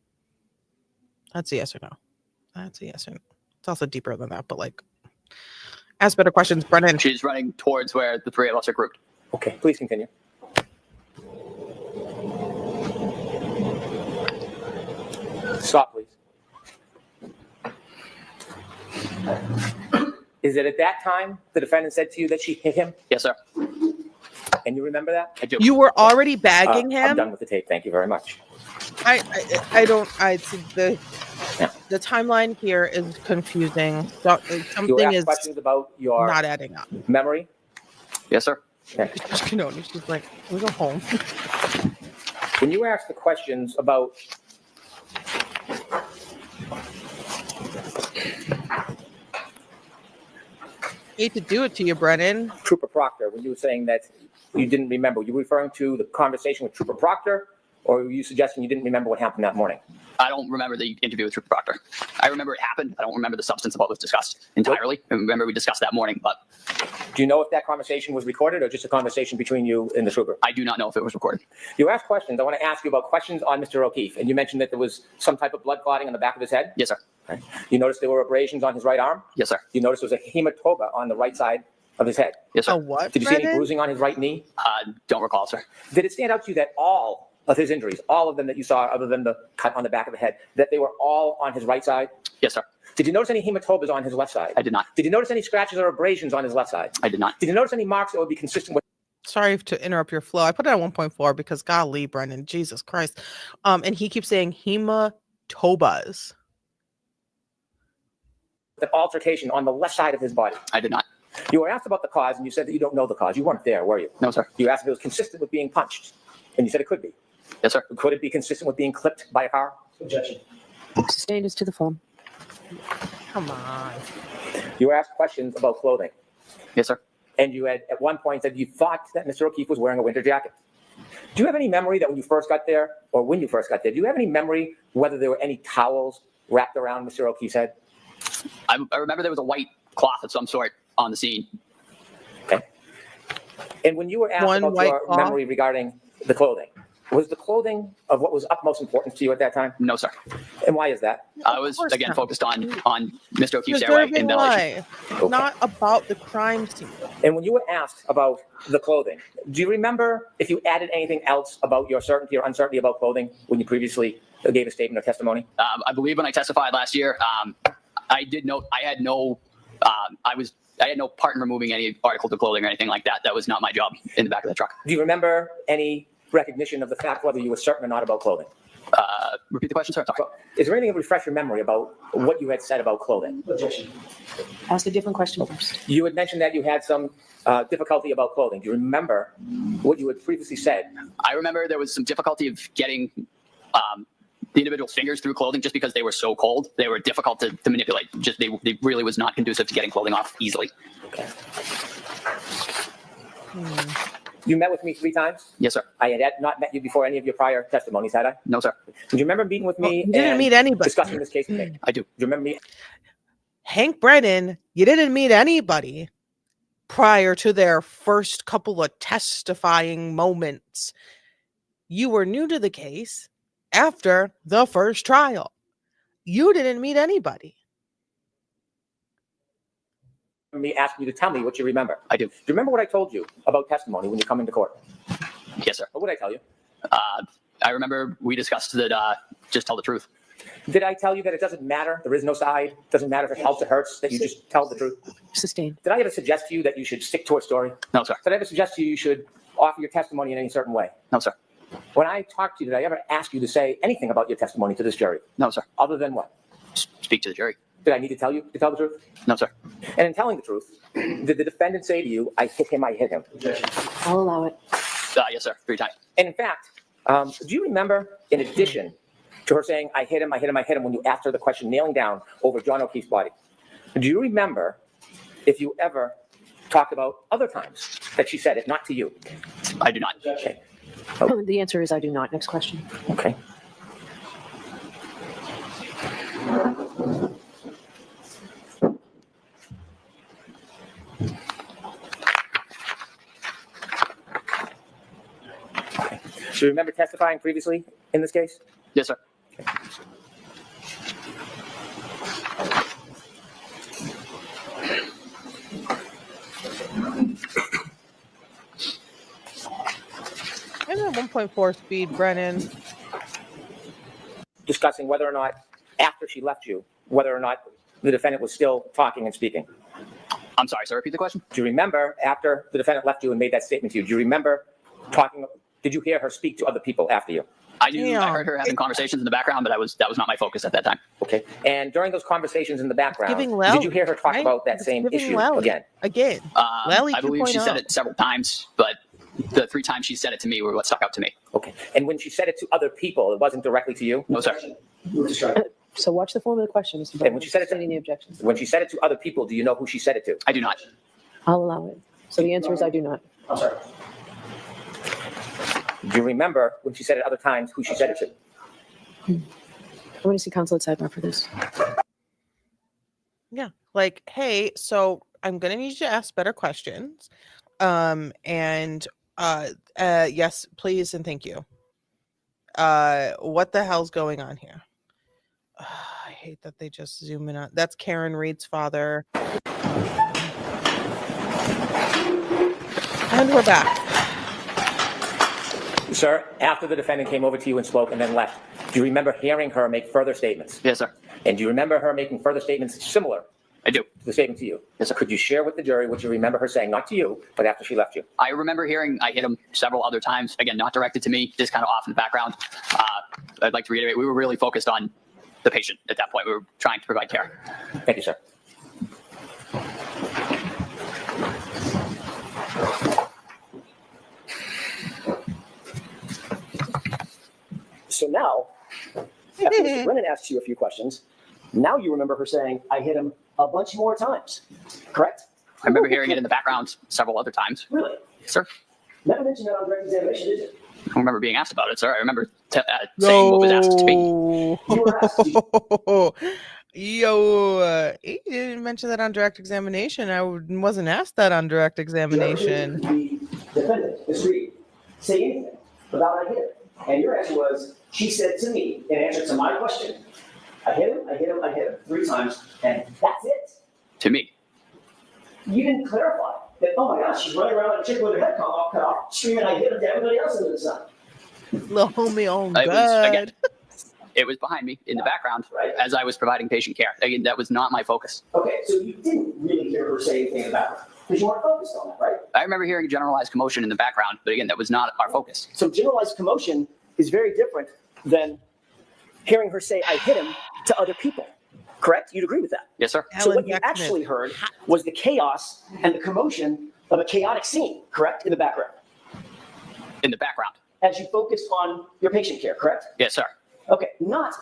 That's a yes or no. That's a yes or no. It's also deeper than that, but like, ask better questions, Brennan. She's running towards where the three of us are grouped. Okay, please continue. Stop, please. Is it at that time the defendant said to you that she hit him? Yes, sir. And you remember that? I do. You were already bagging I'm him. done with the tape. Thank you very much. I don't. The timeline here is confusing. You were Something asked is questions about your not adding up. memory. Yes, sir. Okay. She's like, we go home. When you were asked the questions about Hate to do it to you, Brennan. Trooper Proctor, when you were saying that you didn't remember, were you referring to the conversation with Trooper Proctor, or were you suggesting you didn't remember what happened that morning? I don't remember the interview with Trooper Proctor. I remember it happened. I don't remember the substance of what was discussed entirely. I remember we discussed that morning, but do you know if that conversation was recorded or just a conversation between you and the trooper? I do not know if it was recorded. You asked questions. I want to ask you about questions on Mr. O'Keefe, and you mentioned that there was some type of blood clotting on the back of his head. Yes, sir. Okay. You noticed there were abrasions on his right arm. Yes, sir. You noticed there was a hematoma on the right side of his head. Yes, sir. A what? Did you see any Brennan? bruising on his right knee? Don't recall, sir. Did it stand out to you that all of his injuries, all of them that you saw, other than the cut on the back of the head, that they were all on his right side? Yes, sir. Did you notice any hematomas on his left side? I did not. Did you notice any scratches or abrasions on his left side? I did not. Did you notice any marks that would be consistent with Sorry to interrupt your flow. I put it at 1.4 because golly, Brendan, Jesus Christ. And he keeps saying hematobas. an altercation on the left side of his body? I did not. You were asked about the cause, and you said that you don't know the cause. You weren't there, were you? No, sir. You asked if it was consistent with being punched, and you said it could be. Yes, sir. Could it be consistent with being clipped by a car? Objection. Sustained is to the form. Come on. You were asked questions about clothing, Yes, sir. and you had at one point said you thought that Mr. O'Keefe was wearing a winter jacket. Do you have any memory that when you first got there, or when you first got there, do you have any memory whether there were any towels wrapped around Mr. O'Keefe's head? I remember there was a white cloth of some sort on the scene. Okay. And when you were asked One about white your cloth? memory regarding the clothing, was the clothing of what was utmost importance to you at that time? No, sir. And why is that? I was, course again, not. focused on Mr. O'Keefe's airway Preserving and ventilation. life, not about the crime scene. And when you were asked about the clothing, do you remember if you added anything else about your certainty or uncertainty about clothing when you previously gave a statement or testimony? I believe when I testified last year, I did note I had no part in removing any articles of clothing or anything like that. That was not my job in the back of the truck. Do you remember any recognition of the fact whether you were certain or not about clothing? Repeat the question, sir. Sorry. Is there anything that refresh your memory about what you had said about clothing? Objection. Ask a different question first. You had mentioned that you had some difficulty about clothing. Do you remember what you had previously said? I remember there was some difficulty of getting the individual's fingers through clothing just because they were so cold. They were difficult to manipulate. Just they really was not conducive to getting clothing off easily. Okay. You met with me 3 times? Yes, sir. I had not met you before any of your prior testimonies, had I? No, sir. Do you remember meeting with me? You didn't and meet anybody. discussing this case with me? I do. Do you remember me? Hank Brennan, you didn't meet anybody prior to their first couple of testifying moments. You were new to the case after the first trial. You didn't meet anybody. Me asking you to tell me what you remember. I do. Do you remember what I told you about testimony when you come into court? Yes, sir. What would I tell you? I remember we discussed that just tell the truth. Did I tell you that it doesn't matter? There is no side. Doesn't matter if it helps or hurts, that you just tell the truth? Sustained. Did I ever suggest to you that you should stick to a story? No, sir. Did I ever suggest to you you should offer your testimony in any certain way? No, sir. When I talked to you, did I ever ask you to say anything about your testimony to this jury? No, sir. Other than what? Speak to the jury. Did I need to tell you to tell the truth? No, sir. And in telling the truth, did the defendant say to you, I hit him, I hit him? I'll allow it. Yes, sir. 3 times. And in fact, do you remember, in addition to her saying, I hit him, I hit him, I hit him, when you asked her the question, kneeling down over John O'Keefe's body, do you remember if you ever talked about other times that she said it, not to you? I do not. Okay. The answer is I do not. Next question. Okay. Do you remember testifying previously in this case? Yes, sir. I'm at 1.4 speed, Brennan. Discussing whether or not, after she left you, whether or not the defendant was still talking and speaking. I'm sorry, sir. Repeat the question. Do you remember, after the defendant left you and made that statement to you, do you remember talking, did you hear her speak to other people after you? I do. I heard her having conversations in the background, but that was not my focus at that time. Okay. And during those conversations in the background, Giving did you hear her talk right? about that It's same giving issue Lally. again? Again. Lally I believe she said 2.0. it several times, but the 3 times she said it to me were what stuck out to me. Okay. And when she said it to other people, it wasn't directly to you? No, sir. So watch the form of the question, Mr. And when she said it to, Stating the objections. when she said it to other people, do you know who she said it to? I do not. I'll allow it. So the answer is I do not. I'm sorry. Do you remember when she said it other times who she said it to? I want to see counsel at sidebar for this. Yeah. Like, hey, so I'm going to need you to ask better questions. Yes, please and thank you. What the hell's going on here? I hate that they just zoom in on. That's Karen Reed's father. And we're back. Sir, after the defendant came over to you and spoke and then left, do you remember hearing her make further statements? Yes, sir. And do you remember her making further statements similar I do. to the statement to you? Yes, sir. Could you share with the jury what you remember her saying, not to you, but after she left you? I remember hearing I hit him several other times. Again, not directed to me, just kind of off in the background. I'd like to reiterate, we were really focused on the patient at that point. We were trying to provide care. Thank you, sir. So now, after Mr. Brennan asks you a few questions, now you remember her saying, I hit him a bunch more times, correct? I remember hearing it in the background several other times. Really? Yes, sir. Never mentioned that on direct examination, did you? I don't remember being asked about it, sir. I remember saying what was asked to me. You were asked to. He didn't mention that on direct examination. I wasn't asked that on direct examination. The defendant, Ms. Reed, say anything about I hit him. And your answer was, she said to me, in answer to my question, I hit him, I hit him, I hit him 3 times, and that's it. To me. You didn't clarify that, oh my gosh, she's running around like a chick with her head cut off, screaming, I hit him to everybody else under the sun. Little homie on It was, again, God. it was behind me in the background Right. as I was providing patient care. Again, that was not my focus. Okay, so you didn't really hear her say anything about it, because you weren't focused on that, right? I remember hearing generalized commotion in the background, but again, that was not our focus. So generalized commotion is very different than hearing her say, I hit him to other people. Correct? You'd agree with that? Yes, sir. So what Alan you Jackson actually heard was the chaos and the commotion of a chaotic scene, correct? In the background. In the background. As you focused on your patient care, correct? Yes, sir. Okay, not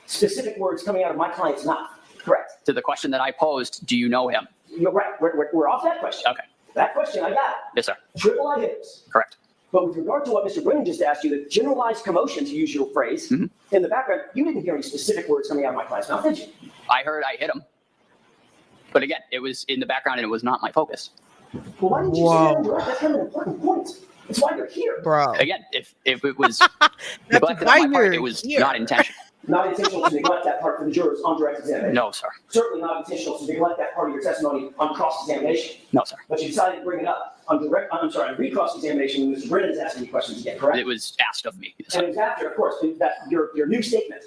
specific words coming out of my client's mouth, correct? To the question that I posed, do you know him? You're right. We're off that question. Okay. That question, I got it. Yes, sir. Triple I hitters. Correct. But with regard to what Mr. Brennan just asked you, the generalized commotion, to use your phrase, in the background, you didn't hear any specific words coming out of my client's mouth, did you? I heard I hit him. But again, it was in the background and it was not my focus. Well, why didn't you say that? Direct? That's kind of an important point. That's why you're here. Bro. Again, if it was That's neglected why on my part, you're it was here. not intentional. Not intentional to neglect that part for the jurors on direct examination. No, sir. Certainly not intentional to neglect that part of your testimony on cross-examination. No, sir. But you decided to bring it up on on re-cross-examination when Mr. Brennan is asking you questions again, correct? It was asked of me. Yes, And sir. it was after, of course, that your new statement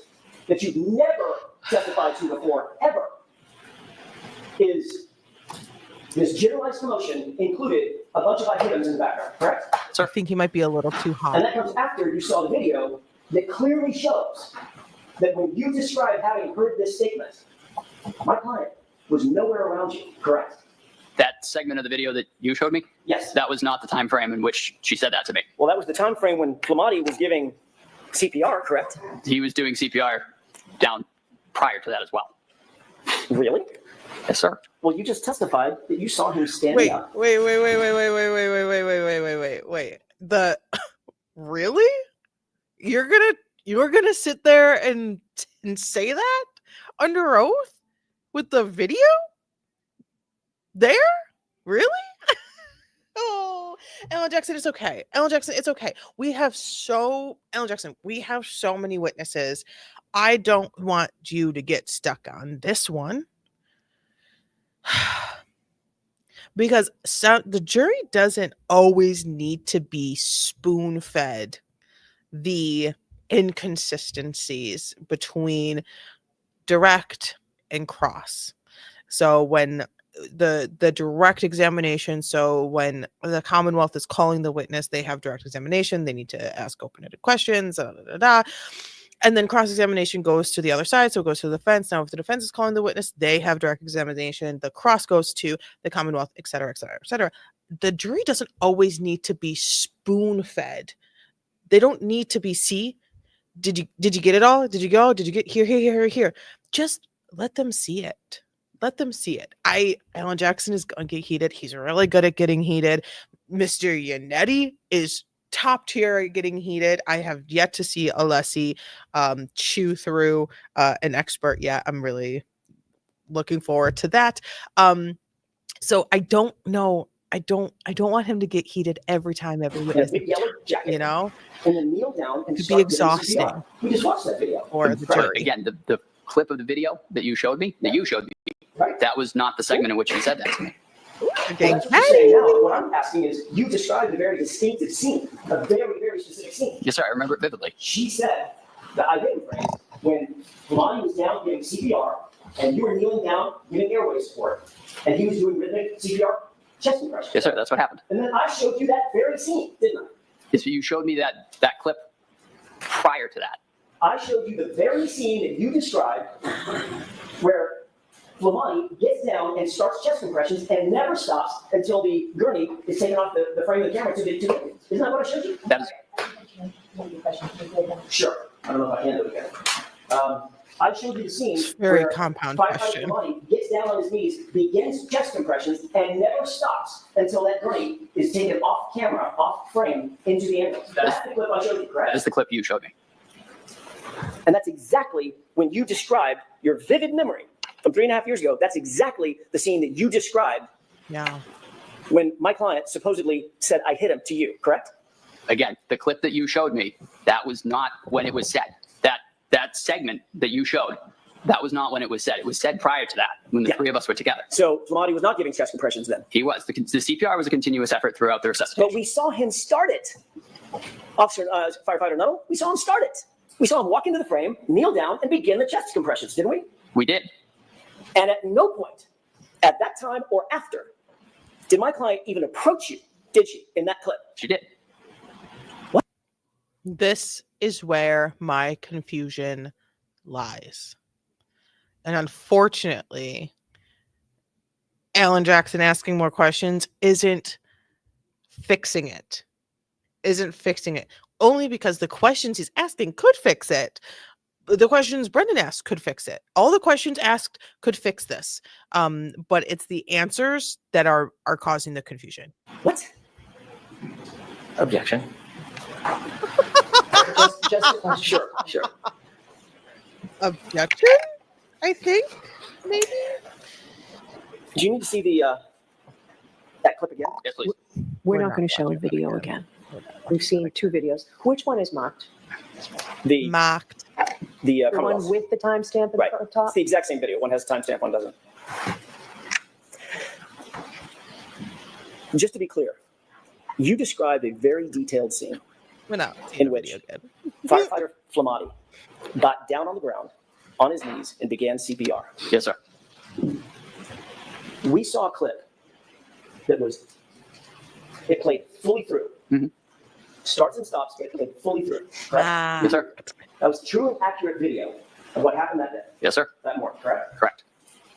that you've never testified to before, ever, is this generalized commotion included a bunch of items in the background, correct? I think he might be a little too And hot. that comes after you saw the video that clearly shows that when you described having heard this statement, my client was nowhere around you, correct? That segment of the video that you showed me, Yes. that was not the time frame in which she said that to me. Well, that was the time frame when Flamati was giving CPR, correct? He was doing CPR down prior to that as well. Really? Yes, sir. Well, you just testified that you saw him standing Wait. up. The really? You're gonna sit there and say that under oath with the video? There? Really? Oh, Alan Jackson, it's okay. Alan Jackson, it's okay. Alan Jackson, we have so many witnesses. I don't want you to get stuck on this one. Because the jury doesn't always need to be spoon-fed the inconsistencies between direct and cross. So when the direct examination, so when the Commonwealth is calling the witness, they have direct examination, they need to ask open-ended questions, and then cross-examination goes to the other side, so it goes to the defense. Now, if the defense is calling the witness, they have direct examination, the cross goes to the Commonwealth, et cetera, et cetera, et cetera. The jury doesn't always need to be spoon-fed. They don't need to be, see, did you get it all? Did you go? Did you get here? Just let them see it. Let them see it. Alan Jackson is going to get heated. He's really good at getting heated. Mr. Yannetti is top tier at getting heated. I have yet to see Alessi chew through an expert yet. I'm really looking forward to that. So I don't know. I don't want him to get heated every time, every witness, Big yellow jacket. you know, And then kneel down and could be start giving exhausting CPR. We just watched that video. for the Right. jury. Again, the clip of the video that you showed me, Right. that was not the segment in which she said that to me. Getting Well, that's what you're saying now. What I'm asking is, you described a very distinctive scene, a very, very specific scene. Yes, sir. I remember it vividly. She said that I didn't phrase when Lonnie was down giving CPR and you were kneeling down giving airway support and he was doing rhythmic CPR chest compression. Yes, sir. That's what happened. And then I showed you that very scene, didn't I? Yes, you showed me that clip prior to that. I showed you the very scene that you described where Flamani gets down and starts chest compressions and never stops until the gurney is taken off the frame of the camera to the Isn't that what I showed you? That is Sure. I don't know if I can do it again. I showed you the scene Very where compound firefighter question. Flamani gets down on his knees, begins chest compressions, and never stops until that gurney is taken off camera, off frame, into the ambulance. That's the clip I showed you, correct? that is the clip you showed me. And that's exactly when you described your vivid memory from 3.5 years ago. That's exactly the scene that you described Yeah. when my client supposedly said, I hit him to you, correct? Again, the clip that you showed me, that was not when it was said. That segment that you showed, that was not when it was said. It was said prior to that, when the three of us were together. So Flamati was not giving chest compressions then. He was. The CPR was a continuous effort throughout the But resuscitation. we saw him start it. Firefighter Nuttall, we saw him start it. We saw him walk into the frame, kneel down, and begin the chest compressions, didn't we? We did. And at no point, at that time or after, did my client even approach you, did she, in that clip? She did. This is where my confusion lies. And unfortunately, Alan Jackson asking more questions isn't fixing it. Only because the questions he's asking could fix it. The questions Brendan asked could fix it. All the questions asked could fix this. But it's the answers that are causing the confusion. What? Objection. Just a question. Sure. Objection? I think maybe. Do you need to see that clip again? Yes, please. We're We're not not going to show a watching it video again. We've seen 2 videos. Which one is marked? The Mocked. the The Commonwealth. one with the timestamp at Right. the top? It's the exact same video. One has a timestamp, one doesn't. Just to be clear, you described a very detailed scene. We're not In seeing the which? video again. Firefighter Flamati got down on the ground, on his knees, and began CPR. Yes, sir. We saw a clip that it played fully through. Mhm. Starts and stops, it played fully through. Correct? Yes, sir. That was true and accurate video of what happened that day, Yes, sir. that morning, correct? Correct.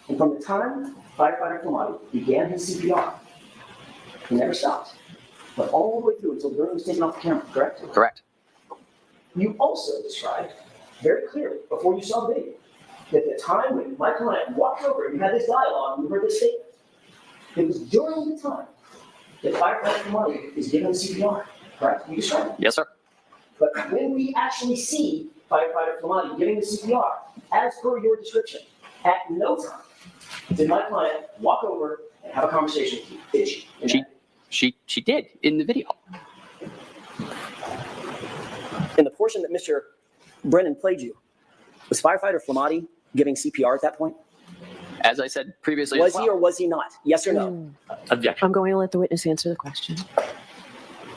And from the time firefighter Flamati began his CPR, he never stopped. But all the way through until the burn was taken off the camera, correct? Correct. You also described very clearly, before you saw the video, that the time when my client walked over and you had this dialogue and you heard this statement, it was during the time that firefighter Flamati is given CPR, correct? You described it. Yes, sir. But when we actually see firefighter Flamati giving the CPR, as per your description, at no time did my client walk over and have a conversation with you, did she? She did in the video. In the portion that Mr. Brennan played you, was firefighter Flamati giving CPR at that point? As I said previously, Was as he well, or was he not? Yes or no? objection. I'm going to let the witness answer the question.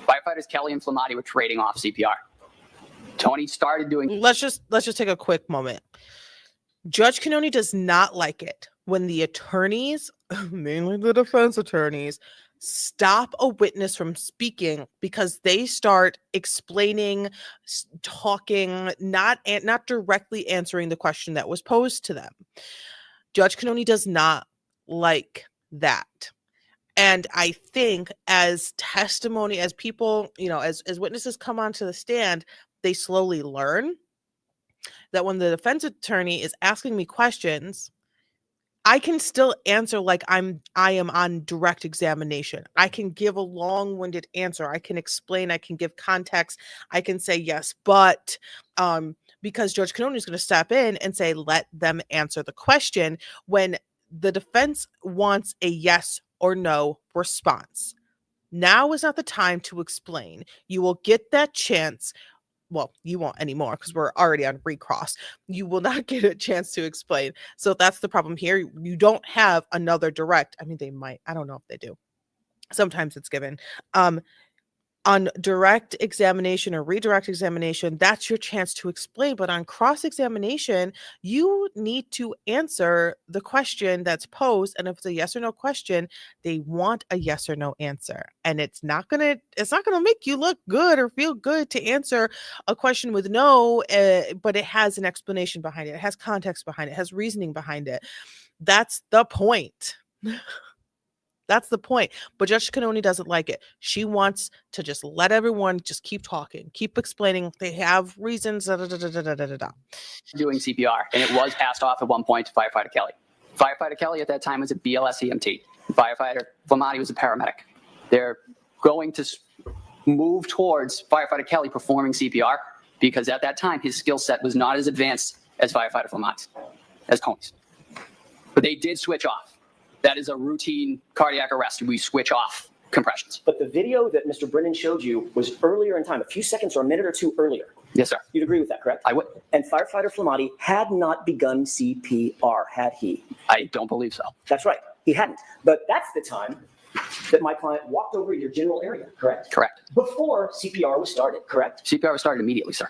Firefighters Kelly and Flamati were trading off CPR. Tony started doing. Let's just take a quick moment. Judge Canoni does not like it when the attorneys, mainly the defense attorneys, stop a witness from speaking because they start explaining, talking, not directly answering the question that was posed to them. Judge Canoni does not like that. And I think as testimony, as people, as witnesses come onto the stand, they slowly learn that when the defense attorney is asking me questions, I can still answer like I am on direct examination. I can give a long-winded answer. I can explain, I can give context. I can say yes, but because Judge Canoni is going to step in and say, let them answer the question when the defense wants a yes or no response. Now is not the time to explain. You will get that chance. Well, you won't anymore because we're already on recross. You will not get a chance to explain. So that's the problem here. You don't have another direct. I mean, they might. I don't know if they do. Sometimes it's given. On direct examination or redirect examination, that's your chance to explain. But on cross-examination, you need to answer the question that's posed. And if it's a yes or no question, they want a yes or no answer. And it's not gonna make you look good or feel good to answer a question with no, but it has an explanation behind it. It has context behind it. It has reasoning behind it. That's the point. That's the point. But Judge Canoni doesn't like it. She wants to just let everyone just keep talking, keep explaining. They have reasons. Doing CPR, and it was passed off at one point to Firefighter Kelly. Firefighter Kelly at that time was a BLS EMT. Firefighter Flamati was a paramedic. They're going to move towards Firefighter Kelly performing CPR because at that time his skill set was not as advanced as Firefighter Flamati's, as Tony's. But they did switch off. That is a routine cardiac arrest. We switch off compressions. But the video that Mr. Brennan showed you was earlier in time, a few seconds or a minute or two earlier. Yes, sir. You'd agree with that, correct? I would. And firefighter Flamati had not begun CPR, had he? I don't believe so. That's right, he hadn't. But that's the time that my client walked over your general area, correct? Correct. Before CPR was started, correct? CPR was started immediately, sir.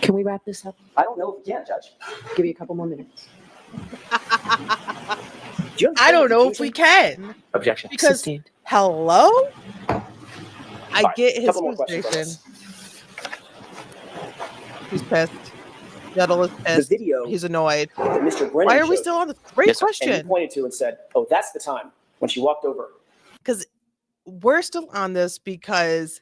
Can we wrap this up? I don't know if you can, Judge. Give you a couple more minutes. I don't know if we can. Objection. Because, Sustained. hello? I right, get his couple more questions on frustration. this. He's pissed. Settle is The pissed. video He's annoyed. that Mr. Brennan Why are we showed still you, on this? Great Yes, sir. and he question. pointed to and said, "Oh, that's the time when she walked over." Because we're still on this because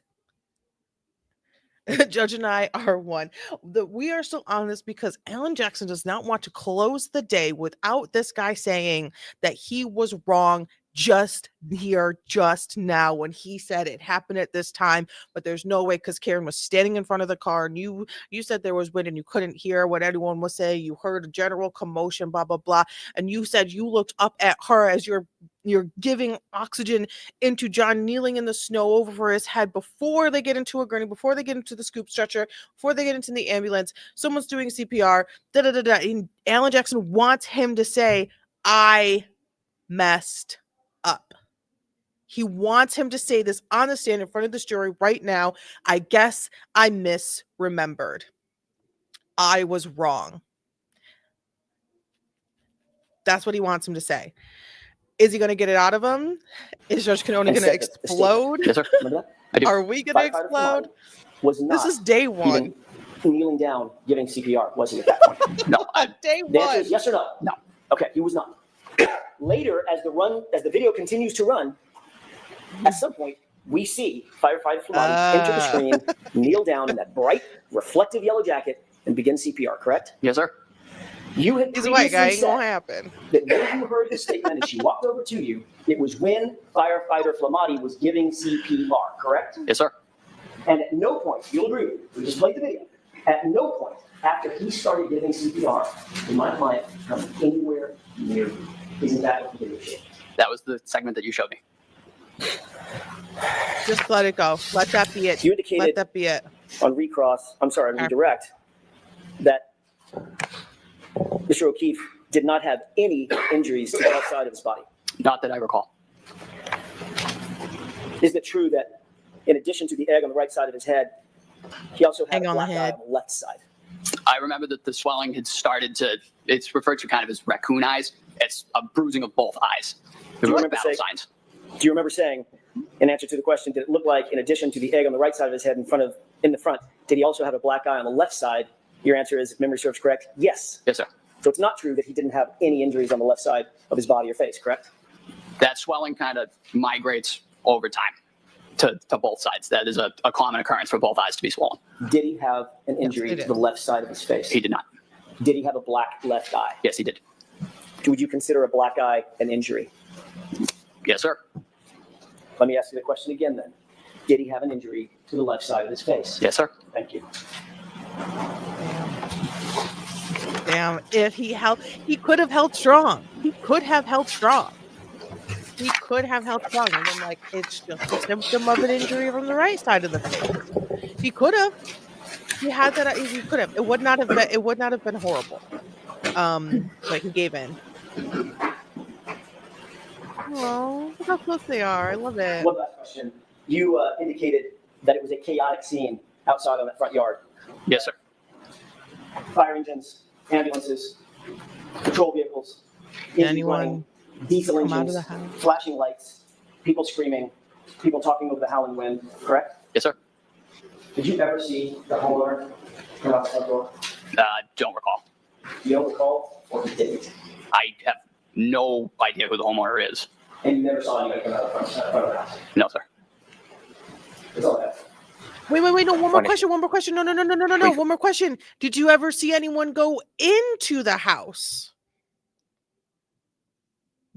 Judge and I are one. We are still on this because Alan Jackson does not want to close the day without this guy saying that he was wrong just here, just now, when he said it happened at this time, but there's no way because Karen was standing in front of the car and you said there was wind and you couldn't hear what anyone was saying. You heard a general commotion, blah, blah, blah. And you said you looked up at her as you're giving oxygen into John kneeling in the snow over his head before they get into a gurney, before they get into the scoop stretcher, before they get into the ambulance. Someone's doing CPR. Da da da da. And Alan Jackson wants him to say, "I messed up." He wants him to say this on the stand in front of this jury right now. "I guess I misremembered. I was wrong." That's what he wants him to say. Is he going to get it out of him? Is Judge Cannoni And going to said that the statement- explode? Yes, sir. Remember that? I do. Are we going to Firefighter explode? Flamani was not This is day one. even kneeling down giving CPR, was he at that point? No, Day The answer one. is yes or no? No. Okay, he was not. Later, as the video continues to run, at some point, we see firefighter Flamani enter the screen, kneel down in that bright, reflective yellow jacket, and begin CPR, correct? yes, sir. You had He's a white guy. previously Ain't gonna said happen. that when you heard his statement and she walked over to you, it was when firefighter Flamani was giving CPR, correct? Yes, sir. And at no point, you'll agree with me, we just played the video, at no point after he started giving CPR did my client come anywhere near you. Isn't that what the video showed? That was the segment that you showed me. Just let it go. Let that be it. You Let indicated that be it. on redirect, that Mr. O'Keefe did not have any injuries to the left side of his body. Not that I recall. Isn't it true that in addition to the egg on the right side of his head, he also had Egg a on the black eye head. on the left side? I remember that the swelling had started to, it's referred to kind of as raccoon eyes. It's a bruising of both eyes. Do you Those are remember battle saying- signs. Do you remember saying, in answer to the question, did it look like, in addition to the egg on the right side of his head in the front, did he also have a black eye on the left side? Your answer is, if memory serves correct, yes. Yes, sir. So it's not true that he didn't have any injuries on the left side of his body or face, correct? That swelling kind of migrates over time to both sides. That is a common occurrence for both eyes to be swollen. Did he have an injury he to did. the left side of his face? He did not. Did he have a black left eye? Yes, he did. Would you consider a black eye an injury? Yes, sir. Let me ask you the question again then. Did he have an injury to the left side of his face? Yes, sir. Thank you. Damn. If he could have held strong. He could have held strong. He could have held strong. And then, like, it's just a symptom of an injury from the right side of the face. He could have. He had that. He could have. It would not have been. It would not have been horrible. But he gave in. Oh, look how close they are. I love it. One last question. You indicated that it was a chaotic scene outside on that front yard. Yes, sir. Fire engines, ambulances, patrol vehicles, engines Anyone running, diesel come out of engines, the house? flashing lights, people screaming, people talking over the howling wind, correct? Yes, sir. Did you ever see the homeowner come out the front door? Don't recall. You don't recall, or you didn't? I have no idea who the homeowner is. And you never saw anybody come out of the front of the house? No, sir. That's all I have. Wait, no, one more Funny. question, No, Please. one more question. Did you ever see anyone go into the house?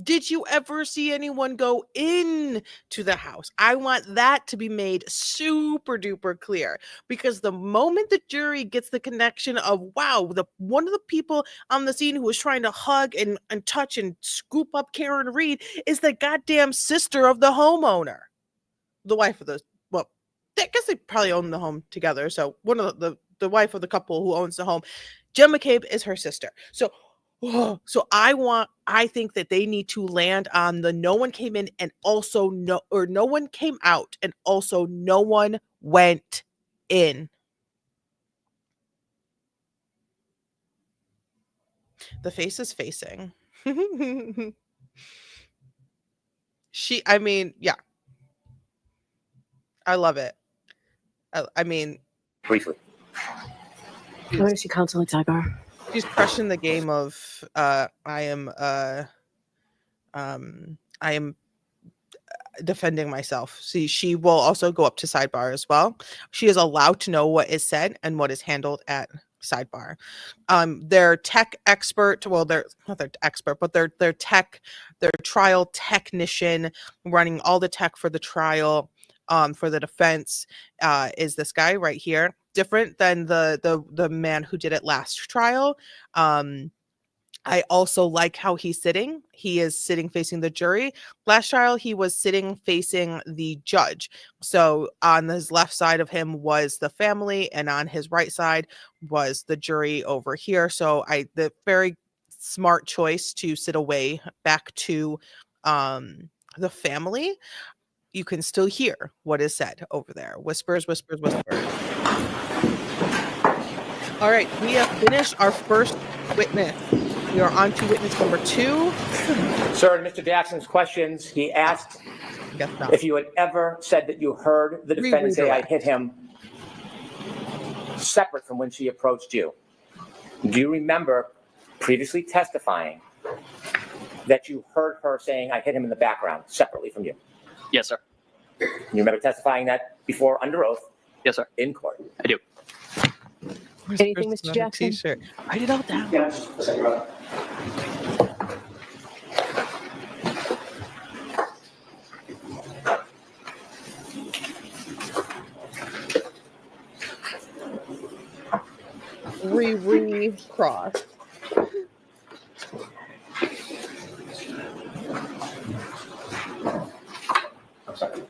Did you ever see anyone go into the house? I want that to be made super duper clear, because the moment the jury gets the connection of, wow, one of the people on the scene who was trying to hug and touch and scoop up Karen Reed is the goddamn sister of the homeowner, the wife of the, well, I guess they probably own the home together. So one of the wife of the couple who owns the home, Jen McCabe, is her sister. So I think that they need to land on the no one came in and also no one came out and also no one went in. The face is facing. I mean, yeah. I love it. I mean, Briefly. I want to see Councilor Tybar. She's crushing the game of I am defending myself. See, she will also go up to sidebar as well. She is allowed to know what is said and what is handled at sidebar. Their tech expert, well, they're not their expert, but their trial technician running all the tech for the trial, for the defense, is this guy right here. Different than the man who did it last trial. I also like how he's sitting. He is sitting facing the jury. Last trial, he was sitting facing the judge. So on his left side of him was the family, and on his right side was the jury over here. So the very smart choice to sit away back to the family. You can still hear what is said over there. Whispers, whispers, whispers. All right, we have finished our first witness. We are on to witness number 2. Sir, Mr. Jackson's questions, he asked if you had ever said that you heard the defendant say, I hit him, separate from when she approached you. Do you remember previously testifying that you heard her saying, I hit him in the background, separately from you? Yes, sir. You remember testifying that before under oath? Yes, sir. In court? I do. Anything, Mr. Jackson? T-shirt. Write it all down. Yeah, just a second, brother. Cross. I'm sorry.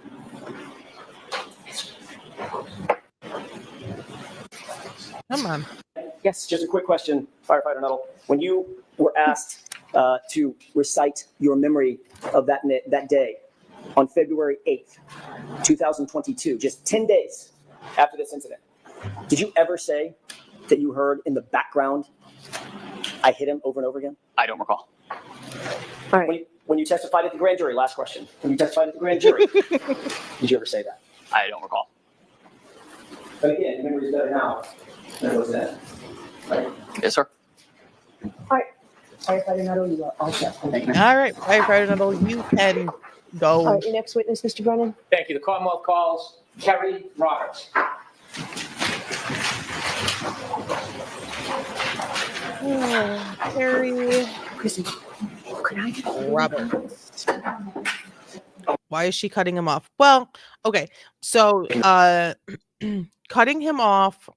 Come on. Yes, just a quick question, Firefighter Nuttall. When you were asked to recite your memory of that day on February 8th, 2022, just 10 days after this incident, did you ever say that you heard in the background, I hit him over and over again? I don't recall. All right. When you testified at the grand jury, last question, when you testified at the grand jury, did you ever say that? I don't recall. But again, your memory is better now than it was then, right? Yes, sir. All right. Firefighter Nuttall, you are all set. Thank you. All right, Firefighter Nuttall, you can go. All right, your next witness, Mr. Brennan. Thank you. The Commonwealth calls Kerry Roberts. Harry Chrissy, could I get Roberts. Why is she cutting him off? Well, okay. So cutting him off,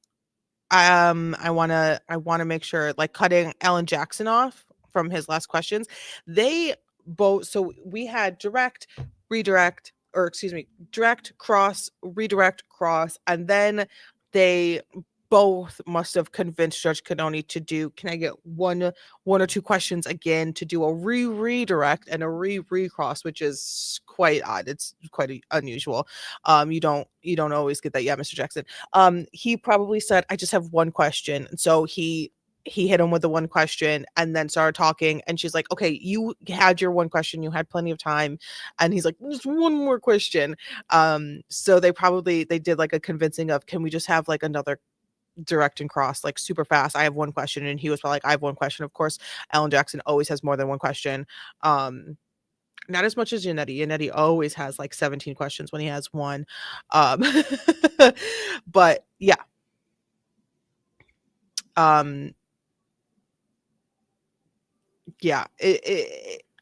I wanna make sure, like cutting Alan Jackson off from his last questions. They both, so we had direct, redirect, or excuse me, direct, cross, redirect, cross, and then they both must have convinced Judge Canoni to do, can I get one or two questions again to do a redirect and a recross, which is quite odd. It's quite unusual. You don't always get that. Yeah, Mr. Jackson. He probably said, I just have one question. And so he hit him with the one question and then started talking, and she's like, okay, you had your one question, you had plenty of time, and he's like, just one more question. So they did like a convincing of, can we just have like another direct and cross, like super fast? I have one question, and he was probably like, I have one question. Of course, Alan Jackson always has more than one question. Not as much as Yannetti. Yannetti always has like 17 questions when he has one. But yeah. Yeah,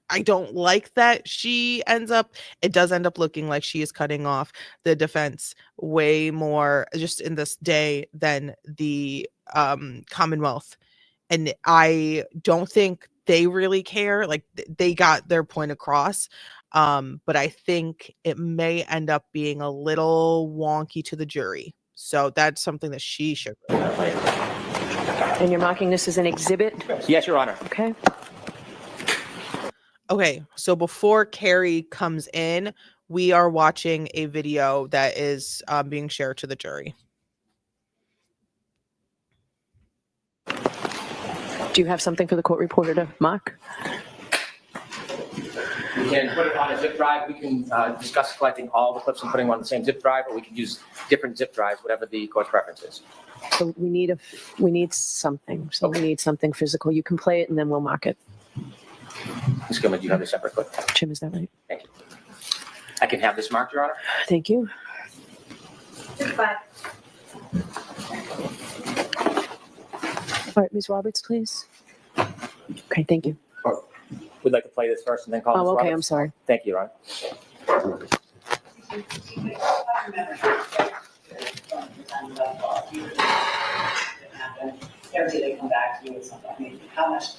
I don't like that it does end up looking like she is cutting off the defense way more just in this day than the Commonwealth. And I don't think they really care. Like they got their point across. But I think it may end up being a little wonky to the jury. So that's something that she should clarify. And you're marking this as an exhibit? Yes, Your Honor. Okay. Okay, so before Carrie comes in, we are watching a video that is being shared to the jury. Do you have something for the court reporter to mark? We can put it on a zip drive. We can discuss collecting all the clips and putting them on the same zip drive, or we can use different zip drives, whatever the court's preference is. So we need something. So we need something physical. You can play it and then we'll mark it. Ms. Gilman, do you have a separate clip? Jim, is that right? Thank you. I can have this marked, Your Honor? Thank you. Bye. All right, Ms. Roberts, please. Okay, thank you. We'd like to play this first and then call Ms. Oh, okay, Roberts. I'm sorry. Thank you, Your Honor. Every day they come back to you with something. I mean, how much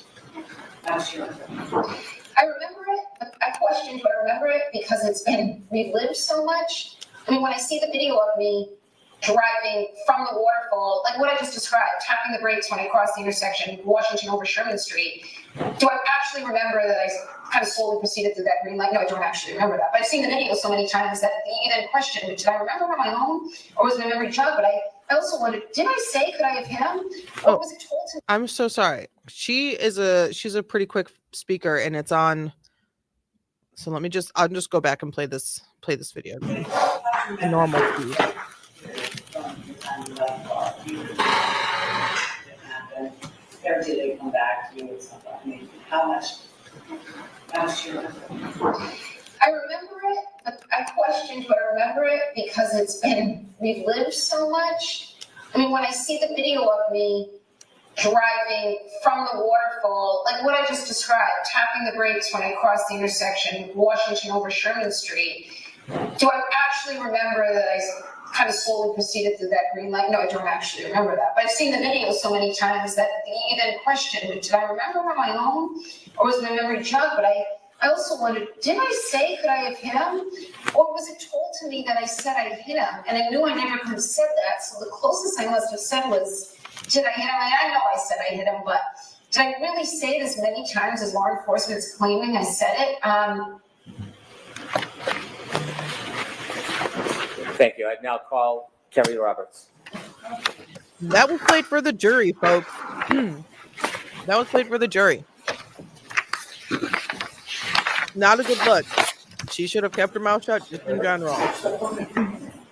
you I remember it, but I questioned, but I remember it because it's been relived so much. I mean, when I see the video of me driving from the waterfall, like what I just described, tapping the brakes when I crossed the intersection, Washington over Sherman Street, do I actually remember that I kind of slowly proceeded through that green light? No, I don't actually remember that. But I've seen the video so many times that you then question, did I remember on my own or was it a memory jog? But I also wondered, did I say, could I have hit him? Or was it told to me? I'm so sorry. She's a pretty quick speaker, and it's on. So I'll just go back and play this video. Normal speed. Every day they come back to you with something. I mean, how much you remember? I remember it, but I questioned, but I remember it because it's been relived so much. I mean, when I see the video of me driving from the waterfall, like what I just described, tapping the brakes when I crossed the intersection, Washington over Sherman Street, do I actually remember that I kind of slowly proceeded through that green light? No, I don't actually remember that. But I've seen the video so many times that you then question, did I remember on my own or was it a memory jog? But I also wondered, did I say, could I have hit him? Or was it told to me that I said I hit him? And I knew I never could have said that. So the closest I must have said was, did I hit him? And I know I said I hit him, but did I really say it as many times as law enforcement's claiming I said it? Thank you. I now call Kerry Roberts. That was played for the jury, folks. That was played for the jury. Not a good look. She should have kept her mouth shut just in general.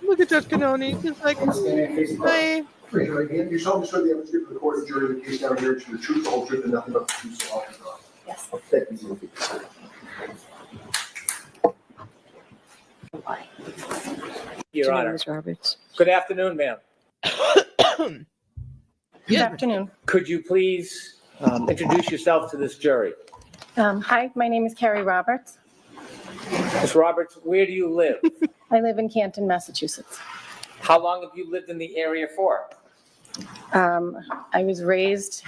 Look at Judge Cannoni. He's like, hey. Raise your right hand. You solemnly swear the evidence given to the court and jury in the case now here to the truth, the whole truth, and nothing but the truth, so help you God. Yes. Thank you. Your Jim, Honor. Ms. Roberts. Good afternoon, ma'am. Good Yeah. afternoon. Could you please introduce yourself to this jury? Hi, my name is Carrie Roberts. Ms. Roberts, where do you live? I live in Canton, Massachusetts. How long have you lived in the area for? I was raised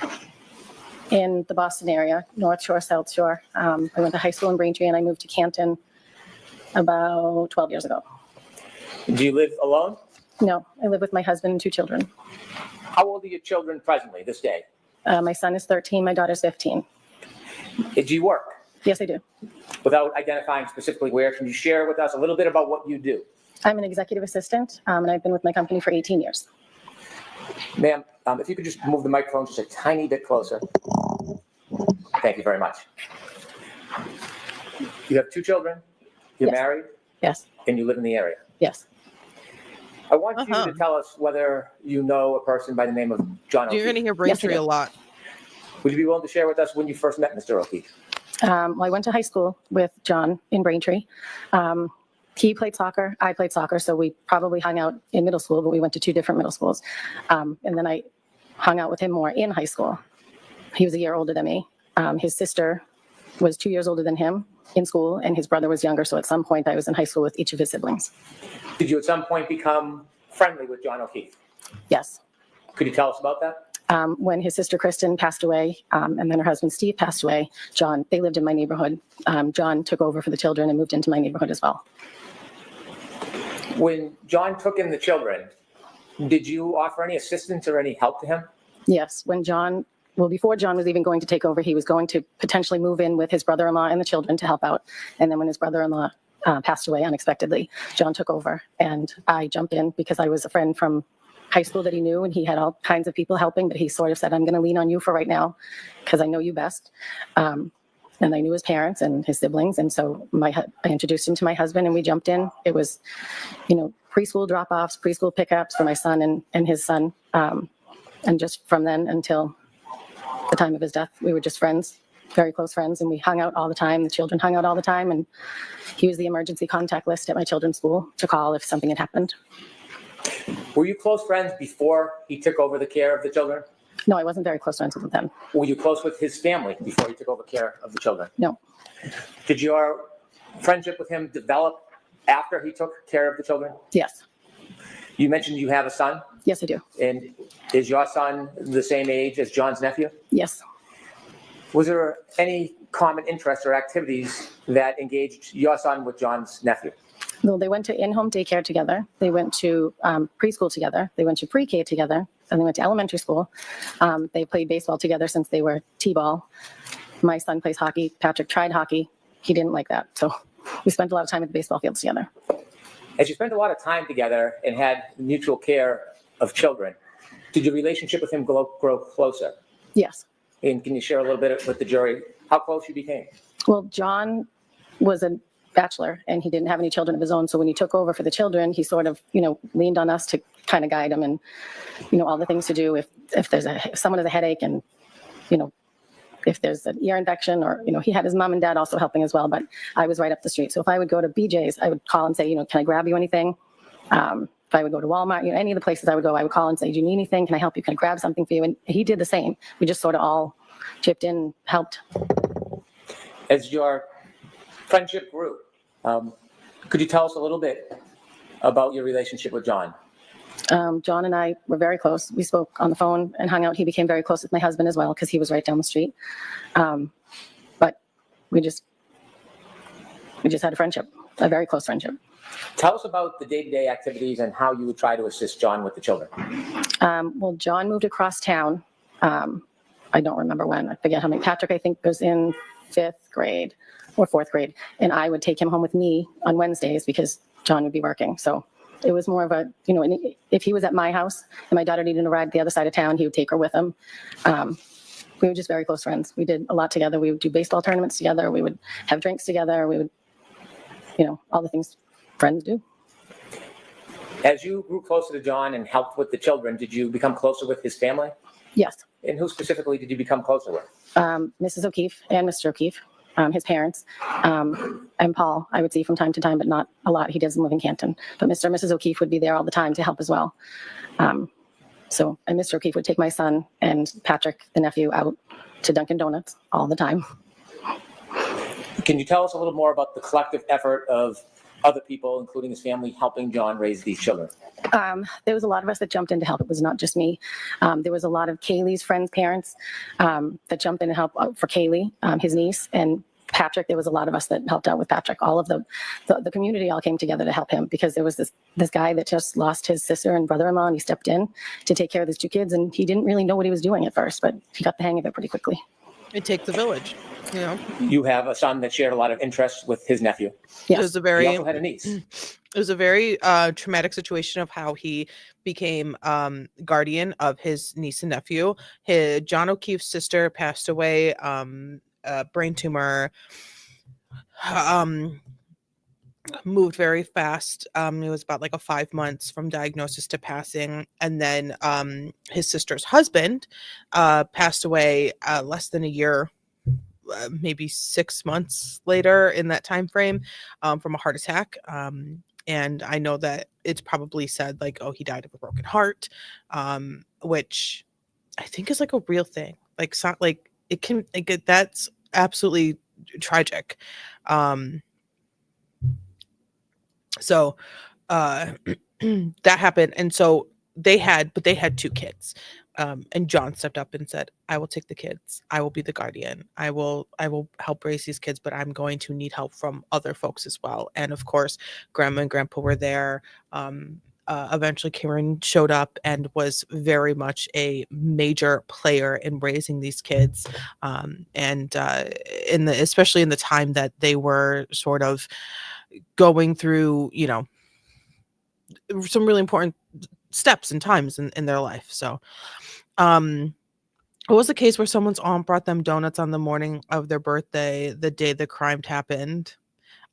in the Boston area, North Shore, South Shore. I went to high school in Braintree and I moved to Canton about 12 years ago. Do you live alone? No, I live with my husband and 2 children. How old are your children presently, this day? My son is 13, my daughter's 15. Do you work? Yes, I do. Without identifying specifically where, can you share with us a little bit about what you do? I'm an executive assistant and I've been with my company for 18 years. Ma'am, if you could just move the microphone just a tiny bit closer. Thank you very much. You have 2 children, you're Yes. married, Yes, and you live in the area. yes. I want you to tell us whether you know a person by the name of John O'Keefe. You're going to hear Yes, I Braintree do. a lot. Would you be willing to share with us when you first met Mr. O'Keefe? Well, I went to high school with John in Braintree. He played soccer, I played soccer, so we probably hung out in middle school, but we went to 2 different middle schools. And then I hung out with him more in high school. He was a year older than me. His sister was 2 years older than him in school, and his brother was younger, so at some point I was in high school with each of his siblings. Did you at some point become friendly with John O'Keefe? Yes. Could you tell us about that? When his sister Kristen passed away, and then her husband Steve passed away, they lived in my neighborhood. John took over for the children and moved into my neighborhood as well. When John took in the children, did you offer any assistance or any help to him? Yes, before John was even going to take over, he was going to potentially move in with his brother-in-law and the children to help out. And then when his brother-in-law passed away unexpectedly, John took over and I jumped in because I was a friend from high school that he knew and he had all kinds of people helping, but he sort of said, I'm going to lean on you for right now because I know you best. And I knew his parents and his siblings. And so I introduced him to my husband and we jumped in. It was, preschool drop-offs, preschool pickups for my son and his son. And just from then until the time of his death, we were just friends, very close friends, and we hung out all the time. The children hung out all the time, and he was the emergency contact list at my children's school to call if something had happened. Were you close friends before he took over the care of the children? No, I wasn't very close friends with them. Were you close with his family before he took over care of the children? No. Did your friendship with him develop after he took care of the children? Yes. You mentioned you have a son, Yes, I do. and is your son the same age as John's nephew? Yes. Was there any common interests or activities that engaged your son with John's nephew? Well, they went to in-home daycare together. They went to preschool together. They went to pre-K together. And they went to elementary school. They played baseball together since they were T-ball. My son plays hockey. Patrick tried hockey. He didn't like that. So we spent a lot of time at the baseball fields together. As you spent a lot of time together and had mutual care of children, did your relationship with him grow closer? Yes. And can you share a little bit with the jury how close you became? Well, John was a bachelor and he didn't have any children of his own. So when he took over for the children, he sort of, leaned on us to kind of guide him and, all the things to do if there's if someone has a headache and, if there's an ear infection or, he had his mom and dad also helping as well, but I was right up the street. So if I would go to BJ's, I would call and say, can I grab you anything? If I would go to Walmart, any of the places I would go, I would call and say, do you need anything? Can I help you? Can I grab something for you? And he did the same. We just sort of all chipped in and helped. As your friendship grew, could you tell us a little bit about your relationship with John? John and I were very close. We spoke on the phone and hung out. He became very close with my husband as well because he was right down the street. But we just had a friendship, a very close friendship. Tell us about the day-to-day activities and how you would try to assist John with the children. Well, John moved across town. I don't remember when. I forget how many. Patrick, I think, was in 5th grade or 4th grade. And I would take him home with me on Wednesdays because John would be working. So it was more of a, if he was at my house and my daughter needed a ride to the other side of town, he would take her with him. We were just very close friends. We did a lot together. We would do baseball tournaments together. We would have drinks together. We would, all the things friends do. As you grew closer to John and helped with the children, did you become closer with his family? Yes. And who specifically did you become closer with? Mrs. O'Keefe and Mr. O'Keefe, his parents, and Paul, I would see from time to time, but not a lot. He doesn't live in Canton. But Mr. and Mrs. O'Keefe would be there all the time to help as well. And Mr. O'Keefe would take my son and Patrick, the nephew, out to Dunkin' Donuts all the time. Can you tell us a little more about the collective effort of other people, including his family, helping John raise these children? There was a lot of us that jumped in to help. It was not just me. There was a lot of Kaylee's friends' parents that jumped in to help for Kaylee, his niece, and Patrick. There was a lot of us that helped out with Patrick. All of the community all came together to help him because there was this guy that just lost his sister and brother-in-law, and he stepped in to take care of his 2 kids, and he didn't really know what he was doing at first, but he got the hang of it pretty quickly. It takes a village, You have a son that shared a lot of interests with his nephew. Yes. It was a He very also had a niece. It was a very traumatic situation of how he became guardian of his niece and nephew. John O'Keefe's sister passed away, brain tumor, moved very fast. It was about like 5 months from diagnosis to passing. And then his sister's husband passed away less than a year, maybe 6 months later in that time frame, from a heart attack. And I know that it's probably said like, oh, he died of a broken heart, which I think is like a real thing. Like, so, like it can, like, that's absolutely tragic. So that happened. And so they had 2 kids. And John stepped up and said, I will take the kids. I will be the guardian. I will help raise these kids, but I'm going to need help from other folks as well. And of course, Grandma and Grandpa were there. Eventually Karen showed up and was very much a major player in raising these kids. Especially in the time that they were sort of going through, some really important steps and times in their life. So, what was the case where someone's aunt brought them donuts on the morning of their birthday, the day the crime happened?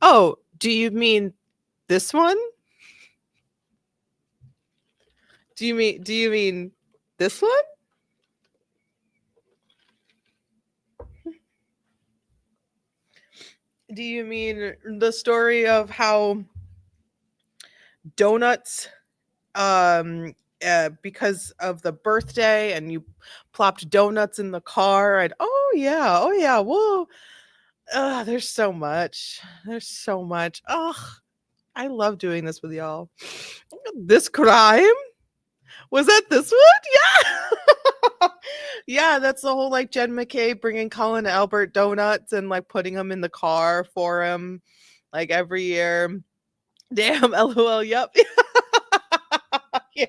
Oh, do you mean this one? Do you mean this one? Do you mean the story of how donuts, because of the birthday, and you plopped donuts in the car, and oh yeah, whoa, there's so much, oh, I love doing this with y'all. This crime, was that this one? Yeah. Yeah, that's the whole like Jen McCabe bringing Colin to Albert donuts and like putting them in the car for him like every year. Damn, lol, yep. Yeah.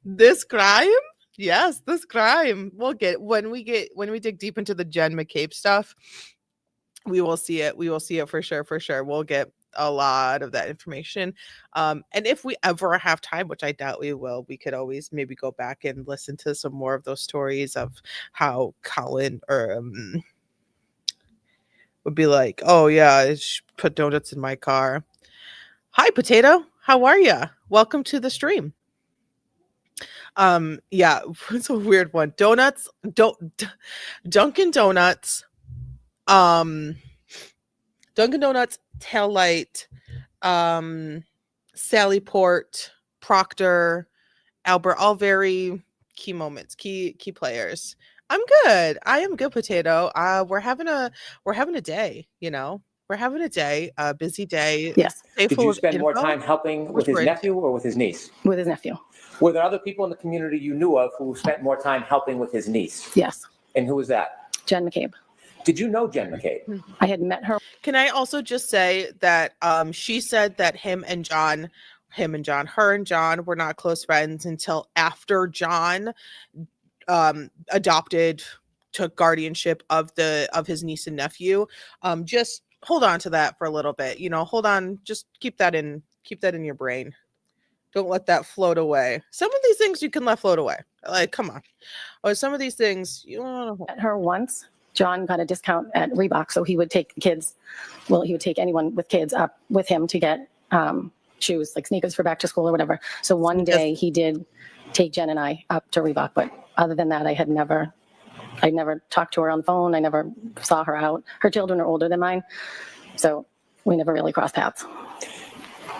This crime? Yes, this crime. We'll get when we dig deep into the Jen McCabe stuff, we will see it. We will see it for sure, for sure. We'll get a lot of that information. And if we ever have time, which I doubt we will, we could always maybe go back and listen to some more of those stories of how Colin or would be like, oh yeah, I put donuts in my car. Hi, Potato. How are you? Welcome to the stream. Yeah, it's a weird one. Donuts, Dunkin' Donuts, Dunkin' Donuts, Tail Light, Sally Port, Proctor, Albert, all very key moments, key players. I'm good. I am good, Potato. We're having a day, you know. We're having a day, a busy day. Yes. Did you spend more time helping with his nephew or with his niece? With his nephew. Were there other people in the community you knew of who spent more time helping with his niece? Yes. And who was that? Jen McCabe. Did you know Jen McCabe? I had met her. Can I also just say that she said that her and John were not close friends until after John took guardianship of his niece and nephew. Just hold on to that for a little bit. You know, hold on, just keep that in your brain. Don't let that float away. Some of these things you can let float away. Like, come on. Or some of these things you met her once. John got a discount at Reebok, so he would take the kids. Well, he would take anyone with kids up with him to get shoes, like sneakers for back to school or whatever. So one day he did take Jen and I up to Reebok, but other than that, I never talked to her on the phone. I never saw her out. Her children are older than mine, so we never really crossed paths.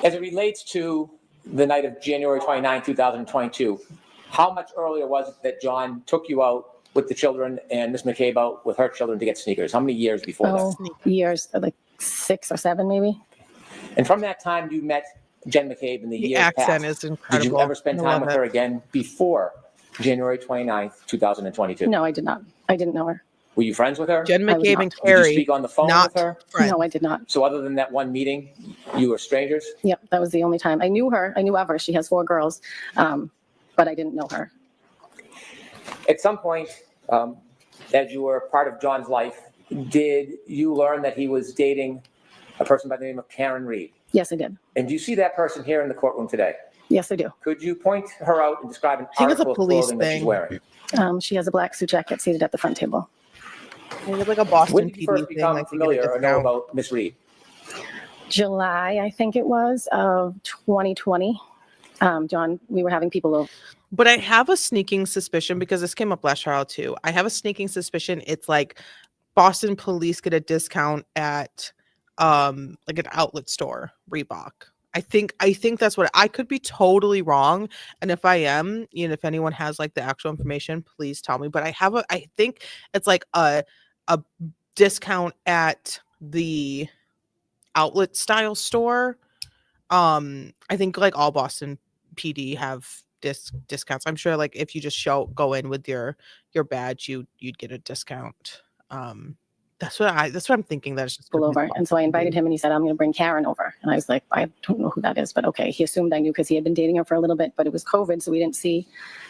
As it relates to the night of January 29, 2022, how much earlier was it that John took you out with the children and Miss McCabe out with her children to get sneakers? How many years before that? Years, like 6 or 7 maybe. And from that time you met Jen McCabe in the years accent past. is incredible. Did you ever spend time with her again before January 29th, 2022? No, I did not. I didn't know her. Were you friends with her? Jen McCabe and Did Carrie. you speak on the phone with her? Friends. No, I did not. So other than that one meeting, you were strangers? Yep, that was the only time. I knew her. I knew of her. She has 4 girls, but I didn't know her. At some point, as you were part of John's life, did you learn that he was dating a person by the name of Karen Reed? Yes, I did. And do you see that person here in the courtroom today? Yes, I do. Could you point her out and describe an think it's a article of police clothing that she's thing. wearing? She has a black suit jacket seated at the front table. It was like a Boston When did you PD first thing. become Like, to get a familiar or know discount. about Miss Reed? July, I think it was, of 2020. John, we were having people over. But I have a sneaking suspicion, because this came up last trial too. I have a sneaking suspicion it's like Boston police get a discount at like an outlet store, Reebok. I think that's what I could be totally wrong. And if I am, you know, if anyone has like the actual information, please tell me. But I think it's like a discount at the outlet style store. I think like all Boston PD have discounts. I'm sure like if you just go in with your badge, you'd get a discount. That's what I'm thinking. That's just over. And so I invited him and he said, I'm going to bring Karen over. And I was like, I don't know who that is, but okay. He assumed I knew because he had been dating her for a little bit, but it was COVID. So we didn't see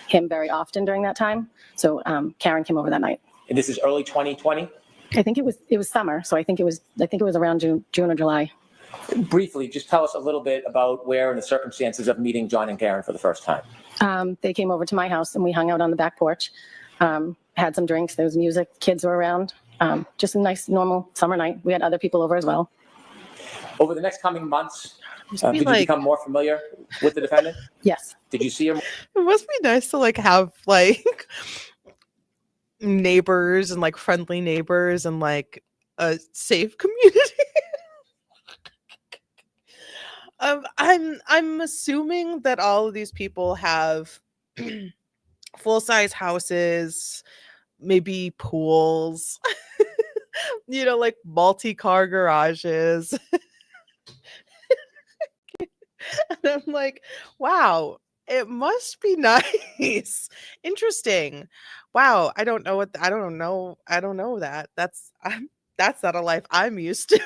him very often during that time. So Karen came over that night. And this is early 2020? I think it was summer. So I think it was around June or July. Briefly, just tell us a little bit about where and the circumstances of meeting John and Karen for the first time. They came over to my house and we hung out on the back porch, had some drinks. There was music. Kids were around. Just a nice, normal summer night. We had other people over as well. Over the next coming months, Must be Did you like, become more familiar with the defendant? Yes. Did you see him? it must be nice to like have like neighbors and like friendly neighbors and like a safe community. I'm assuming that all of these people have full-size houses, maybe pools, like multi-car garages. And I'm like, wow, it must be nice. Interesting. Wow, I don't know I don't know that. That's not a life I'm used to.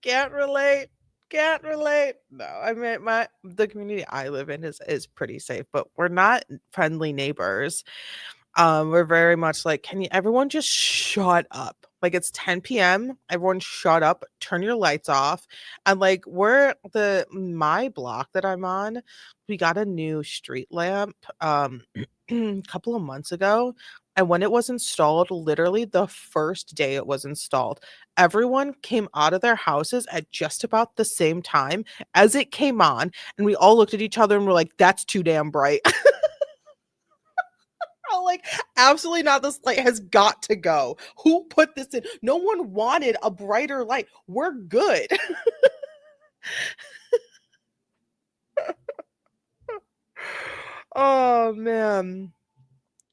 Can't relate. Can't relate. No, I mean the community I live in is pretty safe, but we're not friendly neighbors. We're very much like, can you everyone just shut up? Like it's 10 p.m. Everyone shut up, turn your lights off. And like my block that I'm on, we got a new street lamp a couple of months ago. And when it was installed, literally the first day it was installed, everyone came out of their houses at just about the same time as it came on. And we all looked at each other and were like, that's too damn bright. Like, absolutely not. This light has got to go. Who put this in? No one wanted a brighter light. We're good. Oh man.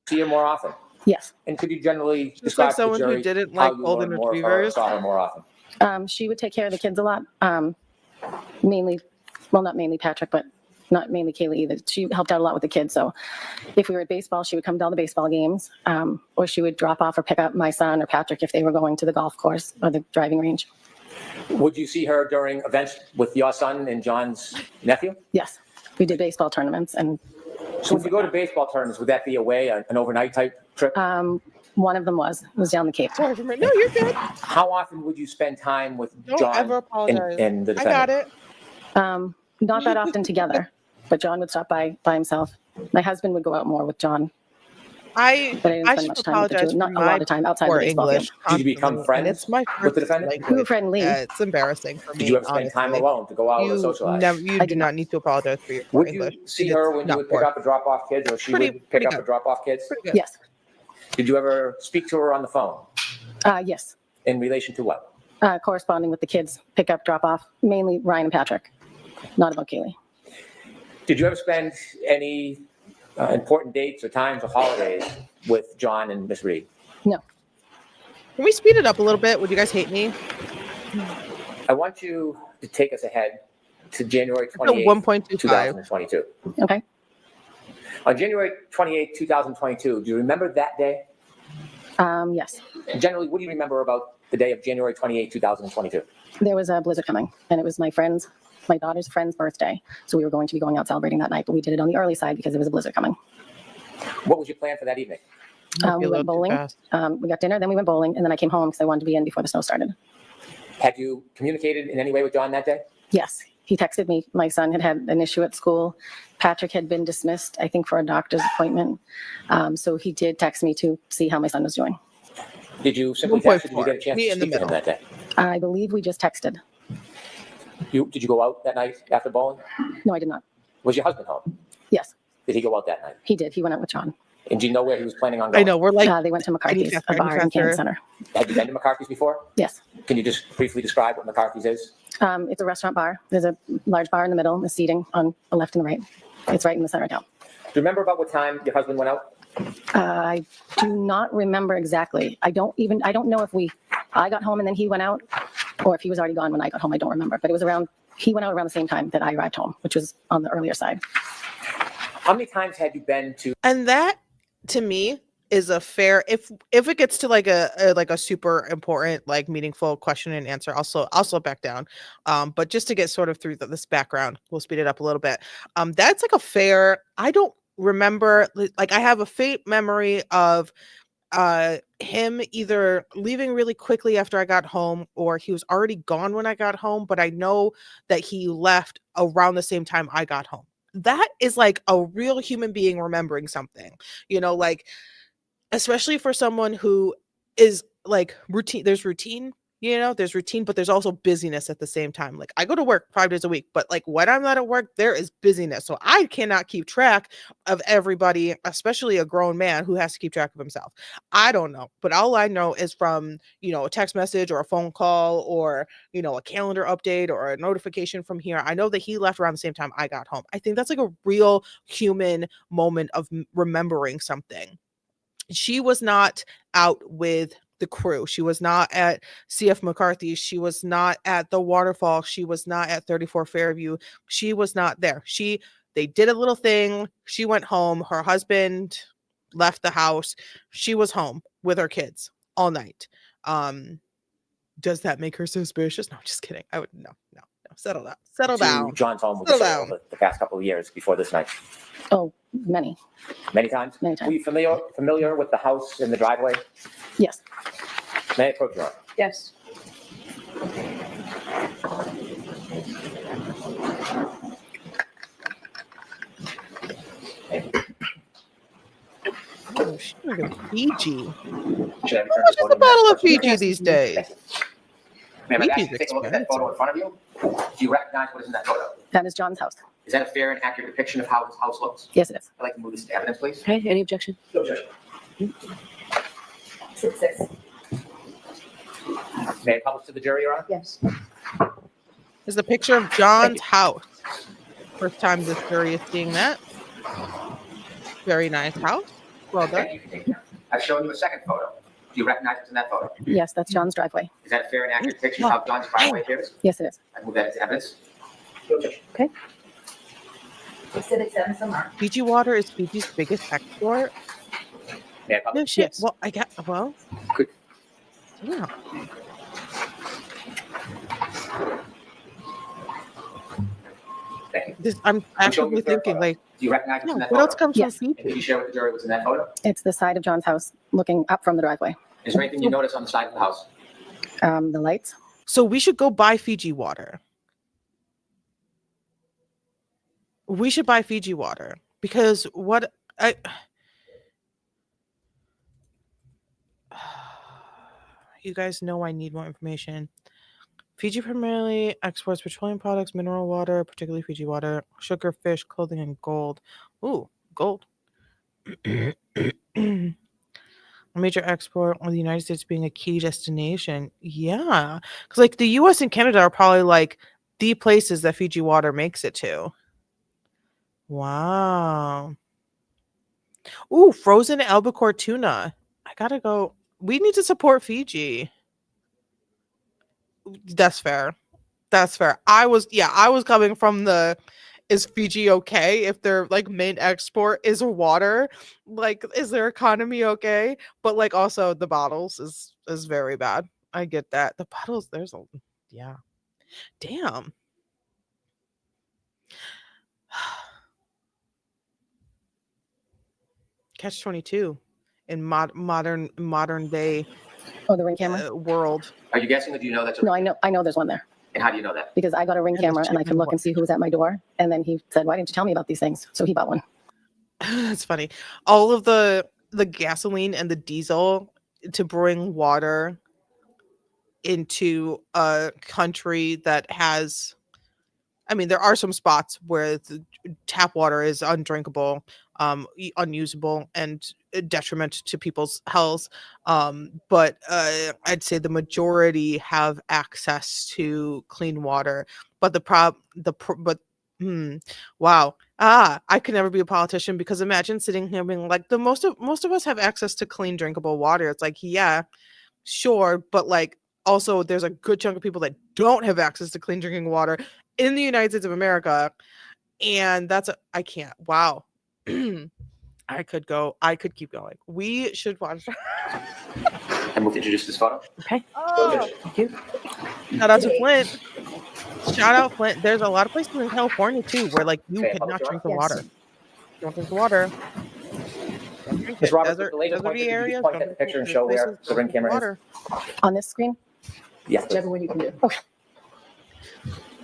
See her more often? Yes. And could you generally Just describe like someone to the who jury didn't how like you golden learned more of her or retrievers. saw her more often? She would take care of the kids a lot. Mainly, well, not mainly Patrick, but not mainly Kaylee either. She helped out a lot with the kids. So if we were at baseball, she would come to all the baseball games, or she would drop off or pick up my son or Patrick if they were going to the golf course or the driving range. Would you see her during events with your son and John's nephew? Yes, we did baseball tournaments. And So when you go to baseball tournaments, would that be away, an overnight type trip? one of them was down the Cape. Sorry for me. No, you're good. How often would you spend time with Don't John ever apologize. and the I got defendant? it. Not that often together, but John would stop by himself. My husband would go out more with John, but I didn't I spend should much time with the apologize two. for Not a lot my of time outside the poor baseball English. field. Did you become constantly, friends and it's my with the first defendant? language. We were friendly. It's embarrassing for me. Did you ever spend time honestly. alone to go out or You socialize? you I do did not need to apologize for your poor Would you English. see It her is when you not would pick poor. up or drop off kids, or she Pretty- would pick pretty up or good. drop off kids? Pretty good. Yes. Did you ever speak to her on the phone? Yes. In relation to what? Corresponding with the kids, pick up, drop off, mainly Ryan and Patrick, not about Kaylee. Did you ever spend any important dates or times or holidays with John and Miss Reed? No. Can we speed it up a little bit? Would you guys hate me? I want you to take us ahead to January At 28, 1.25. 2022. Okay. On January 28, 2022, do you remember that day? Yes. Generally, what do you remember about the day of January 28, 2022? There was a blizzard coming, and it was my daughter's friend's birthday. So we were going to be going out celebrating that night, but we did it on the early side because there was a blizzard coming. What was your plan for that evening? Might be We a little went too bowling. fast. We got dinner, then we went bowling, and then I came home because I wanted to be in before the snow started. Had you communicated in any way with John that day? Yes, he texted me. My son had had an issue at school. Patrick had been dismissed, I think, for a doctor's appointment. So he did text me to see how my son was doing. Did you simply text or did you get a 1.4. chance Me to in the speak to him middle. that day? I believe we just texted. Did you go out that night after bowling? No, I did not. Was your husband home? Yes, Did he go out that night? he did. He went out with John. And do you know where he was planning on going? I know we're like They went to McCarthy's, faster, a bar in faster. Canton Center. Had you been to McCarthy's before? Yes. Can you just briefly describe what McCarthy's is? It's a restaurant bar. There's a large bar in the middle, the seating on the left and the right. It's right in the center of town. Do you remember about what time your husband went out? I do not remember exactly. I don't know if I got home and then he went out, or if he was already gone when I got home. I don't remember, but it was he went out around the same time that I arrived home, which was on the earlier side. How many times had you been to? And that to me is a fair if it gets to like a super important like meaningful question and answer, I'll slow back down. But just to get sort of through this background, we'll speed it up a little bit. That's like a fair. I don't remember, like I have a faint memory of him either leaving really quickly after I got home or he was already gone when I got home, but I know that he left around the same time I got home. That is like a real human being remembering something, like especially for someone who is like routine. There's routine You know, there's routine, but there's also busyness at the same time. Like I go to work 5 days a week, but like when I'm not at work, there is busyness. So I cannot keep track of everybody, especially a grown man who has to keep track of himself. I don't know, but all I know is from, a text message or a phone call or, a calendar update or a notification from here. I know that he left around the same time I got home. I think that's like a real human moment of remembering something. She was not out with the crew. She was not at CF McCarthy. She was not at the waterfall. She was not at 34 Fairview. She was not there. They did a little thing. She went home. Her husband left the house. She was home with her kids all night. Does that make her suspicious? No, just kidding. I would no. Settle down. Settle down. John's home with Settle the down. the past couple of years before this night. Oh, many. Many times? Many times. Were you familiar with the house and the driveway? Yes. May I approach you? Yes. Oh, she's drinking Fiji. Should I How return this much is photo a bottle of to you? Fiji these days? Ma'am, I'd ask Fiji's you to take a look at that photo in front of you. Do you recognize what is in that photo? That is John's house. Is that a fair and accurate depiction of how his house looks? Yes, it is. I'd like to move this to evidence, please. Okay, any objection? No objection. May I publish to the jury, Your Honor? Yes. Is a picture of John's house. First time this jury is seeing that. Very nice house. Well done. Thank you for taking that. I've shown you a second photo. Do you recognize what's in that photo? Yes, that's John's driveway. Is that a fair and accurate depiction of how John's driveway appears? Yes, it is. I move that to evidence. No objection. Okay. Exhibit 7 from Mark. Fiji water is Fiji's biggest export. May I No publish? shit. Yes. Well, I got. Well. Good. Yeah. Thank you. I'm I'm showing actually you the third thinking photo. like, Do you recognize what's in that what else photo? comes Yes. from And can you Fiji? share with the jury what's in that photo? It's the side of John's house looking up from the driveway. Is there anything you notice on the side of the house? The lights. So we should go buy Fiji water. We should buy Fiji water because what I. You guys know I need more information. Fiji primarily exports petroleum products, mineral water, particularly Fiji water, sugar, fish, clothing, and gold. Ooh, gold. A major export with the United States being a key destination. Yeah. Because like the US and Canada are probably like the places that Fiji water makes it to. Wow. Ooh, frozen albacore tuna. I gotta go. We need to support Fiji. That's fair. That's fair. I was coming from the is Fiji okay if their like main export is water? Like, is their economy okay? But like also the bottles is very bad. I get that. The bottles, yeah. Damn. Catch 22 in modern day Oh, the ring camera. world. Are you guessing, or do you know that's a... No, I know there's one there And how do you know that? because I got a ring And the camera and I chicken can look one. and see who was at my door. And then he said, "Why didn't you tell me about these things?" So he bought one. It's funny. All of the gasoline and the diesel to bring water into a country that has, I mean, there are some spots where the tap water is undrinkable, unusable, and a detriment to people's health. But I'd say the majority have access to clean water. But wow. I could never be a politician because imagine sitting here being like, the most of us have access to clean drinkable water. It's like, yeah, sure, but like also there's a good chunk of people that don't have access to clean drinking water in the United States of America, and I can't. Wow. I could keep going. We should watch. I move to introduce this photo. Okay. Oh, Thank you. shout out to Flint. Shout out Flint. There's a lot of places in California too where like you Okay, cannot public drink the Yes. water. Don't drink the water. Don't drink Ms. it. Roberts, Desert- the laser deserty pointer, could you areas, point don't at the picture and drink show where places, the ring don't drink camera is? water. On this screen. Yes. Whichever one you can do.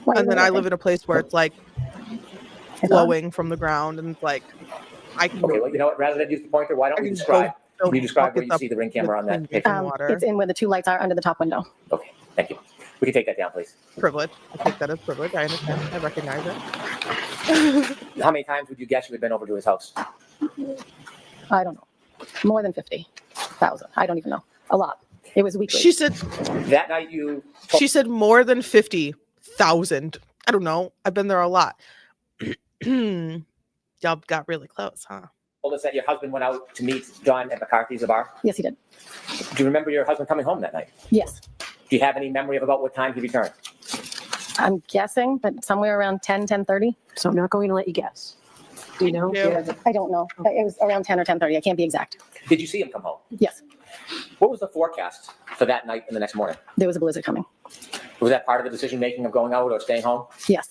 Why And then I even live in a place where it's like It's on. flowing from the ground, and it's like I can Okay, go. well, you know what, rather than use the pointer, why don't we I can describe, go can you describe where buckets you up see the ring with camera on that clean picture? drinking water. It's in where the two lights are under the top window. Okay. Thank you. We can take that down, please. Privilege. I take that as privilege. I understand. I recognize it. How many times would you guess you had been over to his house? I don't know. More than 50,000. I don't even know. A lot. It was weekly. She said That night she said more than 50,000. I don't know. I've been there a lot. Y'all got really close, huh? told us that your husband went out to meet John at McCarthy's, a bar. Yes, he did. Do you remember your husband coming home that night? Yes. Do you have any memory of about what time he returned? I'm guessing, but somewhere around 10:30. So I'm not going to let you guess. Do you know? Yeah. I don't know. It was around 10 or 10:30. I can't be exact. Did you see him come home? Yes. What was the forecast for that night and the next morning? There was a blizzard coming. Was that part of the decision making of going out or staying home? Yes.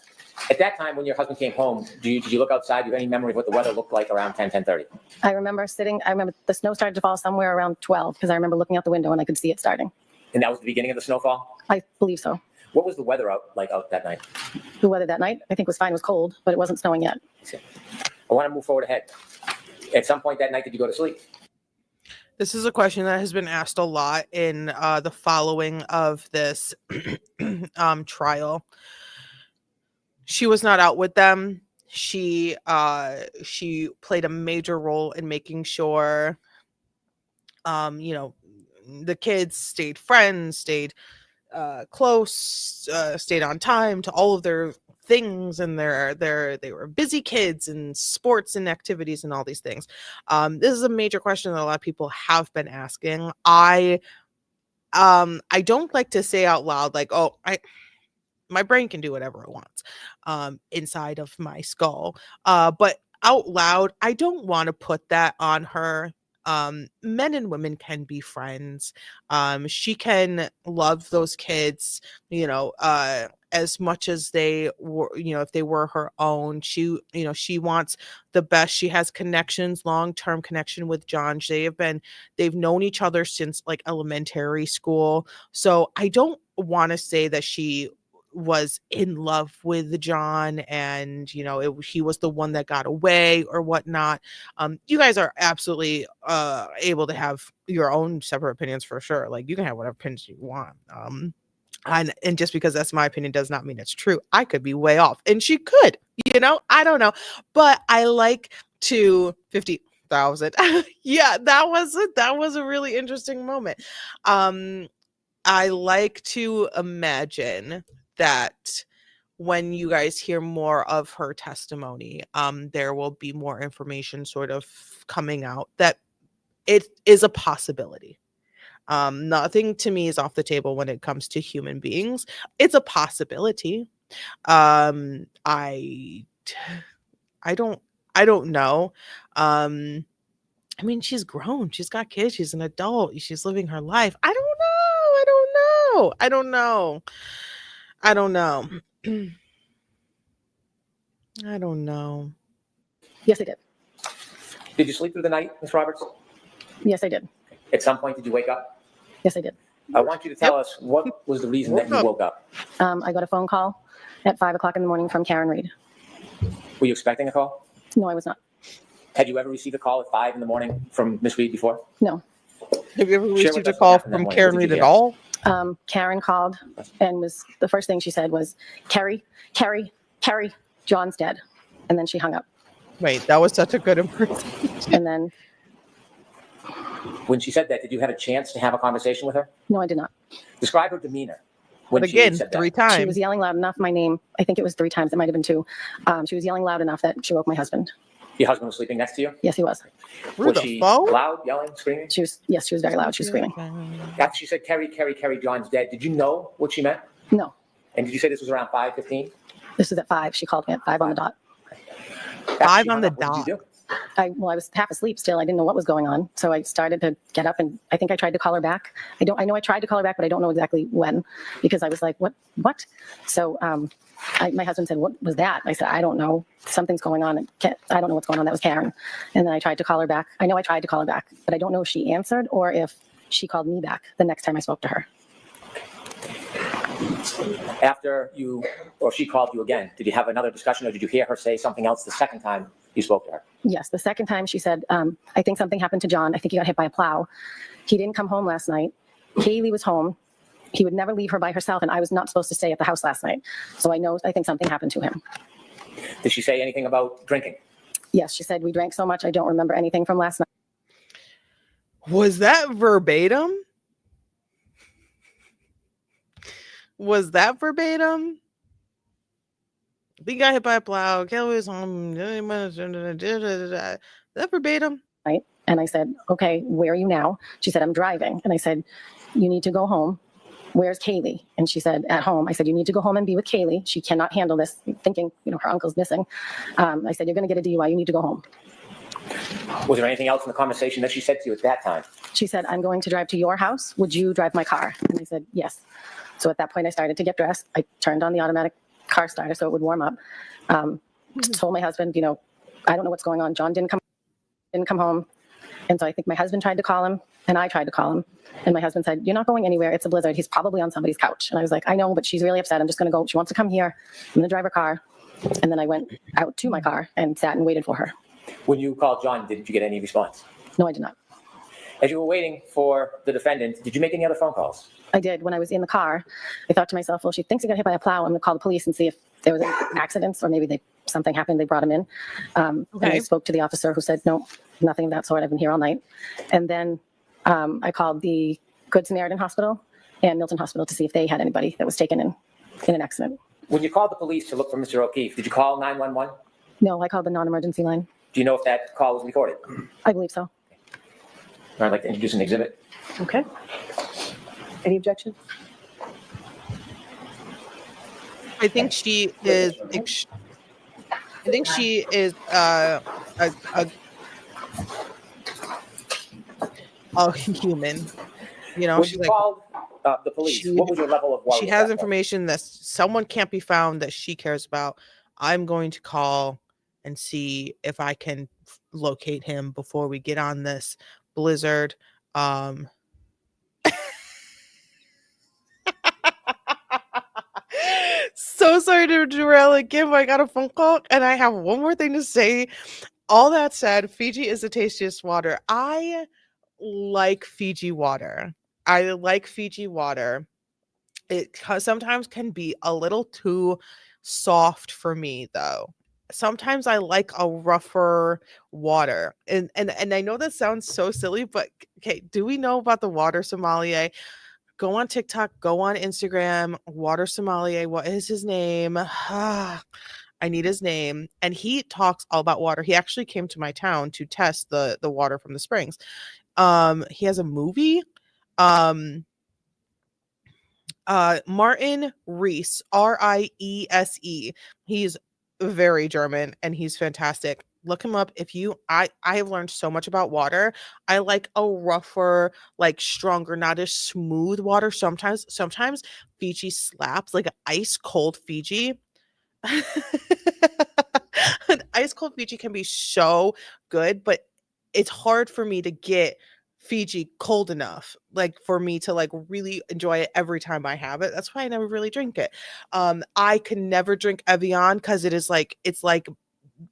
At that time, when your husband came home, did you look outside? Do you have any memory of what the weather looked like around 10:30? I remember the snow started to fall somewhere around 12 because I remember looking out the window and I could see it starting. And that was the beginning of the snowfall? I believe so. What was the weather out that night? The weather that night, I think, was fine. It was cold, but it wasn't snowing yet. I want to move forward ahead. At some point that night, did you go to sleep? This is a question that has been asked a lot in the following of this trial. She was not out with them. She played a major role in making sure, the kids stayed friends, stayed close, stayed on time to all of their things, and they were busy kids and sports and activities and all these things. This is a major question that a lot of people have been asking. I don't like to say out loud like, oh, my brain can do whatever it wants inside of my skull, but out loud I don't want to put that on her. Men and women can be friends. She can love those kids, as much as they were, if they were her own. She wants the best. She has connections, long-term connection with John. They've known each other since like elementary school. So I don't want to say that she was in love with John and he was the one that got away or whatnot. You guys are absolutely able to have your own separate opinions for sure. Like you can have whatever opinions you want, and just because that's my opinion does not mean it's true. I could be way off and she could, I don't know, but I like to 50,000. Yeah, that was a really interesting moment. I like to imagine that when you guys hear more of her testimony, there will be more information sort of coming out that it is a possibility. Nothing to me is off the table when it comes to human beings. It's a possibility. I don't know. I mean, she's grown. She's got kids. She's an adult. She's living her life. I don't know. I don't know. Yes, I did. Did you sleep through the night, Ms. Roberts? Yes, I did. At some point, did you wake up? Yes, I did. I want you to tell us what was the reason that you woke up. I got a phone call at 5 o'clock in the morning from Karen Reed. Were you expecting a call? No, I was not. Had you ever received a call at 5 in the morning from Ms. Reed before? No. Have you ever Share received with a us what call happened that from morning. Karen What did Reed you at hear? all? Karen called and the first thing she said was, Carrie, John's dead. And then she hung up. Wait, that was such a good impersonation. And then, When she said that, did you have a chance to have a conversation with her? no, I did not. Describe her demeanor when But she again, said that. 3 She times. was yelling loud enough, my name, I think it was 3 times, it might have been 2. She was yelling loud enough that she woke my husband. Your husband was sleeping next to you? Yes, he was. Through Was the she phone? loud, yelling, screaming? She was very loud. She was screaming. After she said, Carrie, John's dead, did you know what she meant? No, And did you say this was around 5:15? this was at 5. She called me at 5 on the dot. After 5 she on hung the up, what did you do? I was half asleep still. I didn't know what was going on. So I started to get up and I think I tried to call her back. I know I tried to call her back, but I don't know exactly when because I was like, what? So my husband said, what was that? I said, I don't know. Something's going on. I don't know what's going on. That was Karen. And then I tried to call her back. I know I tried to call her back, but I don't know if she answered or if she called me back the next time I spoke to her. After you or she called you again, did you have another discussion or did you hear her say something else the second time you spoke to her? Yes, the second time she said, I think something happened to John. I think he got hit by a plow. He didn't come home last night. Kaylee was home. he would never leave her by herself, and I was not supposed to stay at the house last night. So I think something happened to him. Did she say anything about drinking? Yes, she said we drank so much I don't remember anything from last night. Was that verbatim? Was that verbatim? We got hit by a plow. Kelly was home. Is that verbatim? Right? And I said, okay, where are you now? She said, I'm driving. And I said, you need to go home. Where's Kaylee? And she said, at home. I said, you need to go home and be with Kaylee. She cannot handle this, thinking, her uncle's missing. I said, you're going to get a DUI. You need to go home. Was there anything else in the conversation that she said to you at that time? She said, I'm going to drive to your house. Would you drive my car? And I said, yes. So at that point, I started to get dressed. I turned on the automatic car starter so it would warm up. Told my husband, I don't know what's going on. John didn't come home. And so I think my husband tried to call him and I tried to call him. And my husband said, you're not going anywhere. It's a blizzard. He's probably on somebody's couch. And I was like, I know, but she's really upset. I'm just going to go. She wants to come here. I'm going to drive her car. And then I went out to my car and sat and waited for her. When you called John, did you get any response? No, I did not. As you were waiting for the defendant, did you make any other phone calls? I did. When I was in the car, I thought to myself, well, she thinks he got hit by a plow. I'm going to call the police and see if there was any accidents or maybe something happened. They brought him in. And I spoke to the officer who said, no, nothing of that sort. I've been here all night. And then I called the Good Samaritan Hospital and Milton Hospital to see if they had anybody that was taken in an accident. When you called the police to look for Mr. O'Keefe, did you call 911? No, I called the non-emergency line. Do you know if that call was recorded? I believe so. I'd like to introduce an exhibit. Okay. Any objection? I think she is. I think she is a human. When she's you like called the police, what was your level of worry? she has information that someone can't be found that she cares about. I'm going to call and see if I can locate him before we get on this blizzard. So sorry to derail again, but I got a phone call and I have one more thing to say. All that said, Fiji is the tastiest water. I like Fiji water. It sometimes can be a little too soft for me, though. Sometimes I like a rougher water. And I know that sounds so silly, but okay, do we know about the water sommelier? Go on TikTok, go on Instagram, water sommelier. What is his name? I need his name. And he talks all about water. He actually came to my town to test the water from the springs. He has a movie. Martin Reese, Riese. He's very German and he's fantastic. Look him up. I have learned so much about water. I like a rougher, like stronger, not as smooth water. Sometimes Fiji slaps, like an ice cold Fiji. An ice cold Fiji can be so good, but it's hard for me to get Fiji cold enough, like for me to like really enjoy it every time I have it. That's why I never really drink it. I can never drink Evian because it's like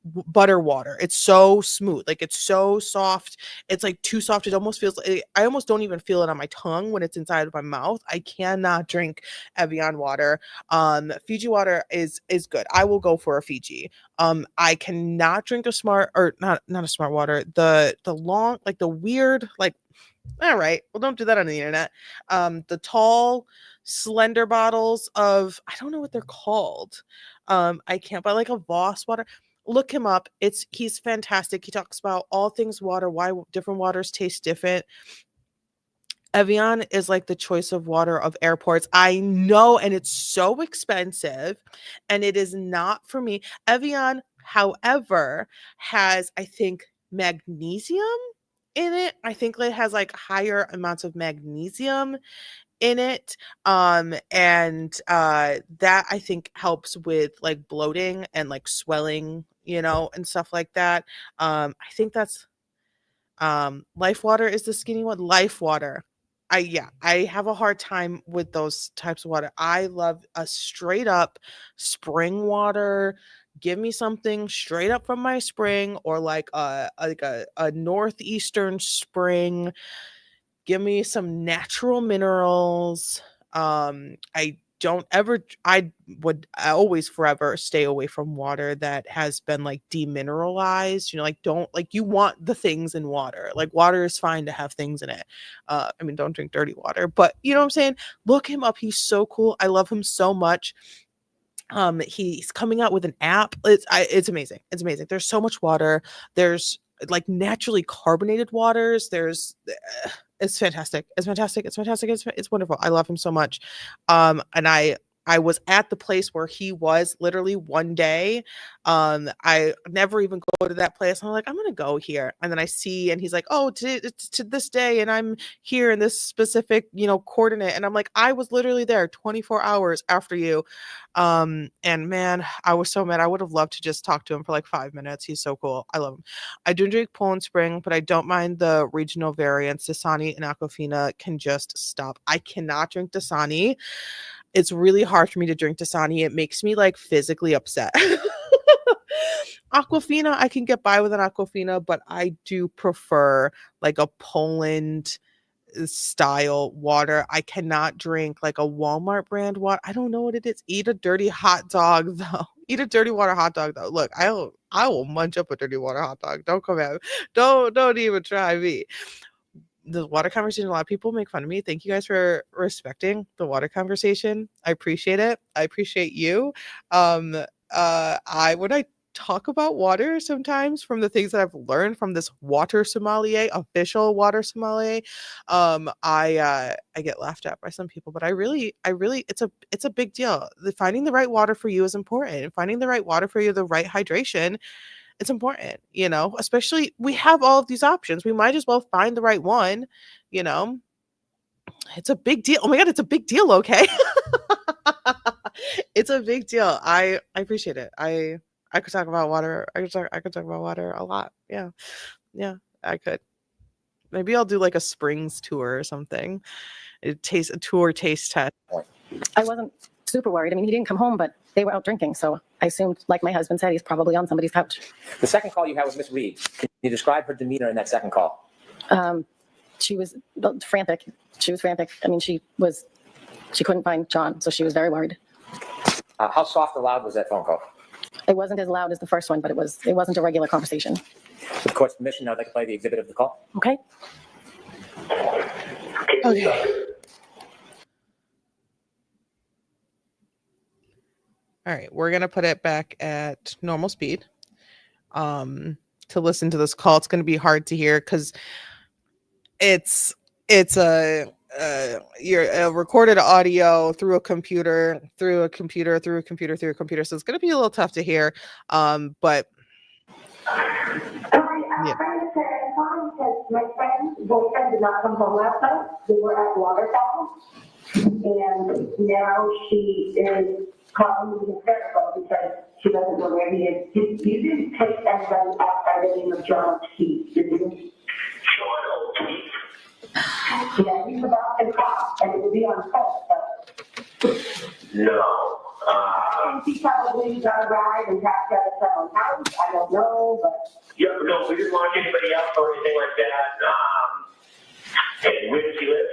butter water. It's so smooth, like it's so soft. It's like too soft. It almost feels like I almost don't even feel it on my tongue when it's inside of my mouth. I cannot drink Evian water. Fiji water is good. I will go for a Fiji. I cannot drink a smart or not a smart water. The long, like the weird, like all right, well don't do that on the internet. The tall, slender bottles of I don't know what they're called. I can't buy like a Voss water. Look him up. He's fantastic. He talks about all things water, why different waters taste different. Evian is like the choice of water of airports. I know, and it's so expensive, and it is not for me. Evian, however, has I think magnesium in it. I think it has like higher amounts of magnesium in it, and that I think helps with like bloating and like swelling, and stuff like that. I think that's Life Water is the skinny one. Life Water. I have a hard time with those types of water. I love a straight up spring water. Give me something straight up from my spring, or like a northeastern spring. Give me some natural minerals. I would always forever stay away from water that has been like demineralized, like you want the things in water. Like water is fine to have things in it. I mean, don't drink dirty water, but you know what I'm saying? Look him up. He's so cool. I love him so much. He's coming out with an app. It's amazing. It's amazing. There's so much water. There's like naturally carbonated waters. It's fantastic. It's fantastic. It's fantastic. It's wonderful. I love him so much. And I was at the place where he was literally one day. I never even go to that place. I'm like, I'm gonna go here, and then I see, and he's like, oh, to this day, and I'm here in this specific, coordinate, and I'm like, I was literally there 24 hours after you. And man, I was so mad. I would have loved to just talk to him for like 5 minutes. He's so cool. I love him. I do drink Poland Spring, but I don't mind the regional variants. Dasani and Aquafina can just stop. I cannot drink Dasani. It's really hard for me to drink Dasani. It makes me like physically upset. Aquafina, I can get by with an Aquafina, but I do prefer like a Poland style water. I cannot drink like a Walmart brand water. I don't know what it is. Eat a dirty hot dog though. Eat a dirty water hot dog though. Look, I will munch up a dirty water hot dog. Don't come at me. Don't even try me. The water conversation, a lot of people make fun of me. Thank you guys for respecting the water conversation. I appreciate it. I appreciate you. When I talk about water sometimes from the things that I've learned from this water sommelier, official water sommelier, I get laughed at by some people, but I really it's a big deal. Finding the right water for you is important. Finding the right water for you, the right hydration, it's important, especially we have all of these options. We might as well find the right one, It's a big deal. Oh my God, it's a big deal, okay? It's a big deal. I appreciate it. I could talk about water. I could talk about water a lot. Yeah. Yeah, I could. Maybe I'll do like a Springs tour or something. A taste test. I wasn't super worried. I mean, he didn't come home, but they were out drinking. So I assumed, like my husband said, he's probably on somebody's couch. The second call you had with Miss Reed, can you describe her demeanor in that second call? She was frantic. She was frantic. I mean, she couldn't find John, so she was very worried. How soft or loud was that phone call? It wasn't as loud as the first one, but it wasn't a regular conversation. With the court's permission, I'd like to play the exhibit of the call. Okay. Okay. All right, we're gonna put it back at normal speed. To listen to this call, it's gonna be hard to hear because it's a recorded audio through a computer. So it's gonna be a little tough to hear. But yeah. My friend's boyfriend did not come home last night. They were at Watertown, and now she is calling me hysterical because she doesn't know where he is. You didn't take anybody outside the name of John Keith, did you? John Keith? Yeah, he's about to cop, and it will be on film. No. And he probably got a ride and passed out of someone's house. I don't know, but. Yeah, no, we didn't watch anybody else or anything like that. And where does he live?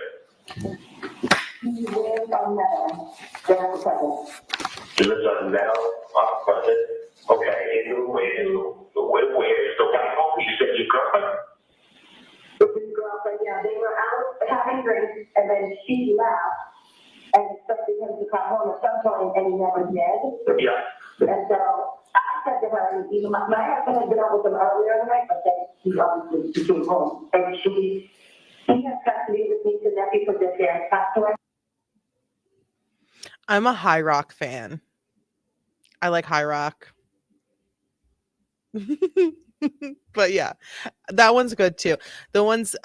He lives on Meadow. There's a second. He lives on Meadow, Pleasant. Okay, and where is the guy home? You said your girlfriend? His girlfriend, yeah, they were out having drinks, and then she left and expected him to come home at some point, and he never did. Yeah. And so I said to her, my husband had been out with them earlier in the night, but then he obviously came home. And he has custody with me to nephew because his parents passed away. I'm a High Rock fan. I like High Rock. But yeah, that one's good too. The ones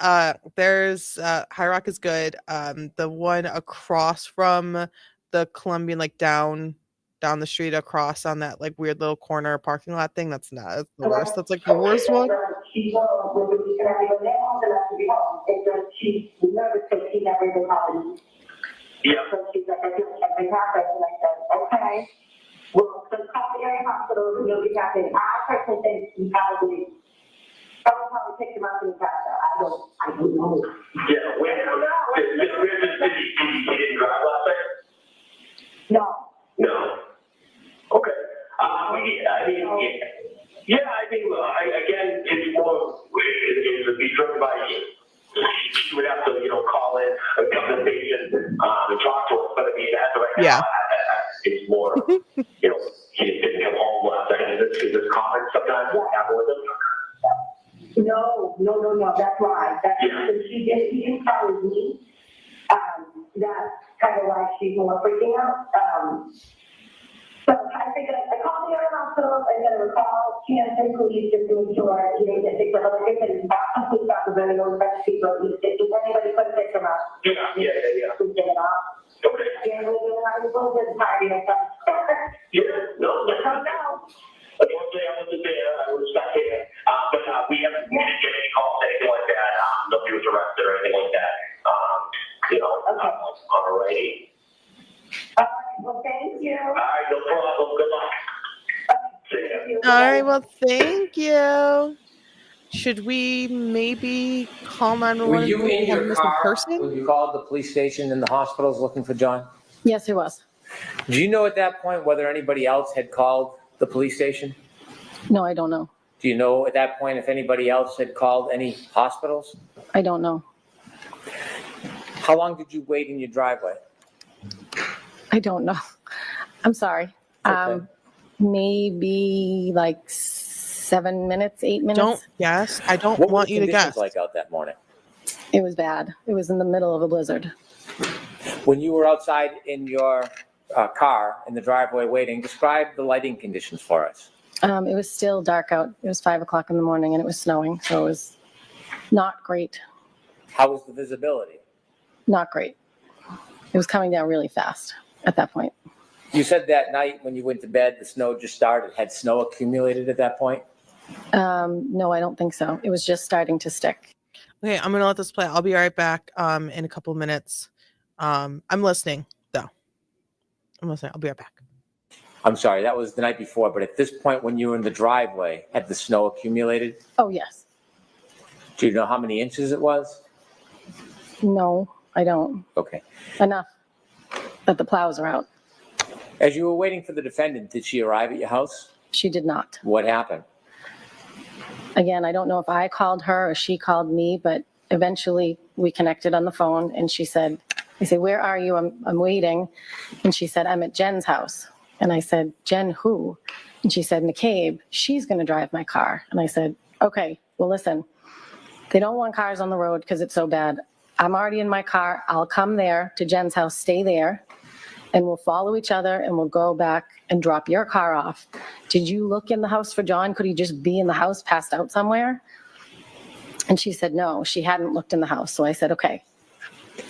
there's High Rock is good. The one across from the Columbian, like down the street across on that like weird little corner parking lot thing, that's the worst. That's like the worst one. She's with the week and everyone else, and I have to be home. It's just she's nervous because she never even happened. Yeah. So she's like, I feel like something happened, and I said, okay. Well, so call the area hospital, and you'll be happy. I personally think he probably picked him up in the car. I don't know. Yeah, where did he didn't drive last come to the station and talk to us. But I mean, as of right Yeah. now, it's more, he just didn't come home last night. Is this common sometimes? Happen with him? No, that's right. He didn't tell me. That's kind of why she's more freaking out. So I figured I called the other hospital and then I would call Kansas police just to make sure he didn't get sick. But like I said, it's not complete about the very old best people. If anybody could pick him up, Yeah. please get it off. Okay. And we're going to have a little bit of party and stuff. Yeah, no, that's not now. I don't say I wasn't there. I was stuck here. But we didn't get any calls, anything like that. Nobody was arrested or anything like that. Alrighty. All right, well, thank you. All right, no problem. Good luck. See ya. All right. Well, thank you. Should we maybe call 911? Were you if we in have your missing car person? when you called the police station and the hospitals looking for John? Yes, it was. Do you know at that point whether anybody else had called the police station? No, I don't know. Do you know at that point if anybody else had called any hospitals? I don't know. How long did you wait in your driveway? I don't know. I'm sorry. Okay. Maybe like 7 minutes, 8 minutes. Don't guess. I don't What were want the you to conditions guess. like out that morning? It was bad. It was in the middle of a blizzard. When you were outside in your car in the driveway waiting, describe the lighting conditions for us. It was still dark out. It was 5 o'clock in the morning and it was snowing. So it was not great. How was the visibility? Not great. It was coming down really fast at that point. You said that night when you went to bed, the snow just started. Had snow accumulated at that point? No, I don't think so. It was just starting to stick. Okay, I'm gonna let this play. I'll be right back in a couple minutes. I'm listening though. I'm listening. I'll be right back. I'm sorry, that was the night before, but at this point when you were in the driveway, had the snow accumulated? Oh, yes. Do you know how many inches it was? No, I don't. Okay. Enough that the plows are out. As you were waiting for the defendant, did she arrive at your house? She did not. What happened? Again, I don't know if I called her or she called me, but eventually we connected on the phone and she said, I said, where are you? I'm waiting. And she said, I'm at Jen's house. And I said, Jen, who? And she said, McCabe, she's going to drive my car. And I said, okay, well, listen, they don't want cars on the road because it's so bad. I'm already in my car. I'll come there to Jen's house, stay there, and we'll follow each other and we'll go back and drop your car off. Did you look in the house for John? Could he just be in the house, passed out somewhere? And she said, no, she hadn't looked in the house. So I said, okay,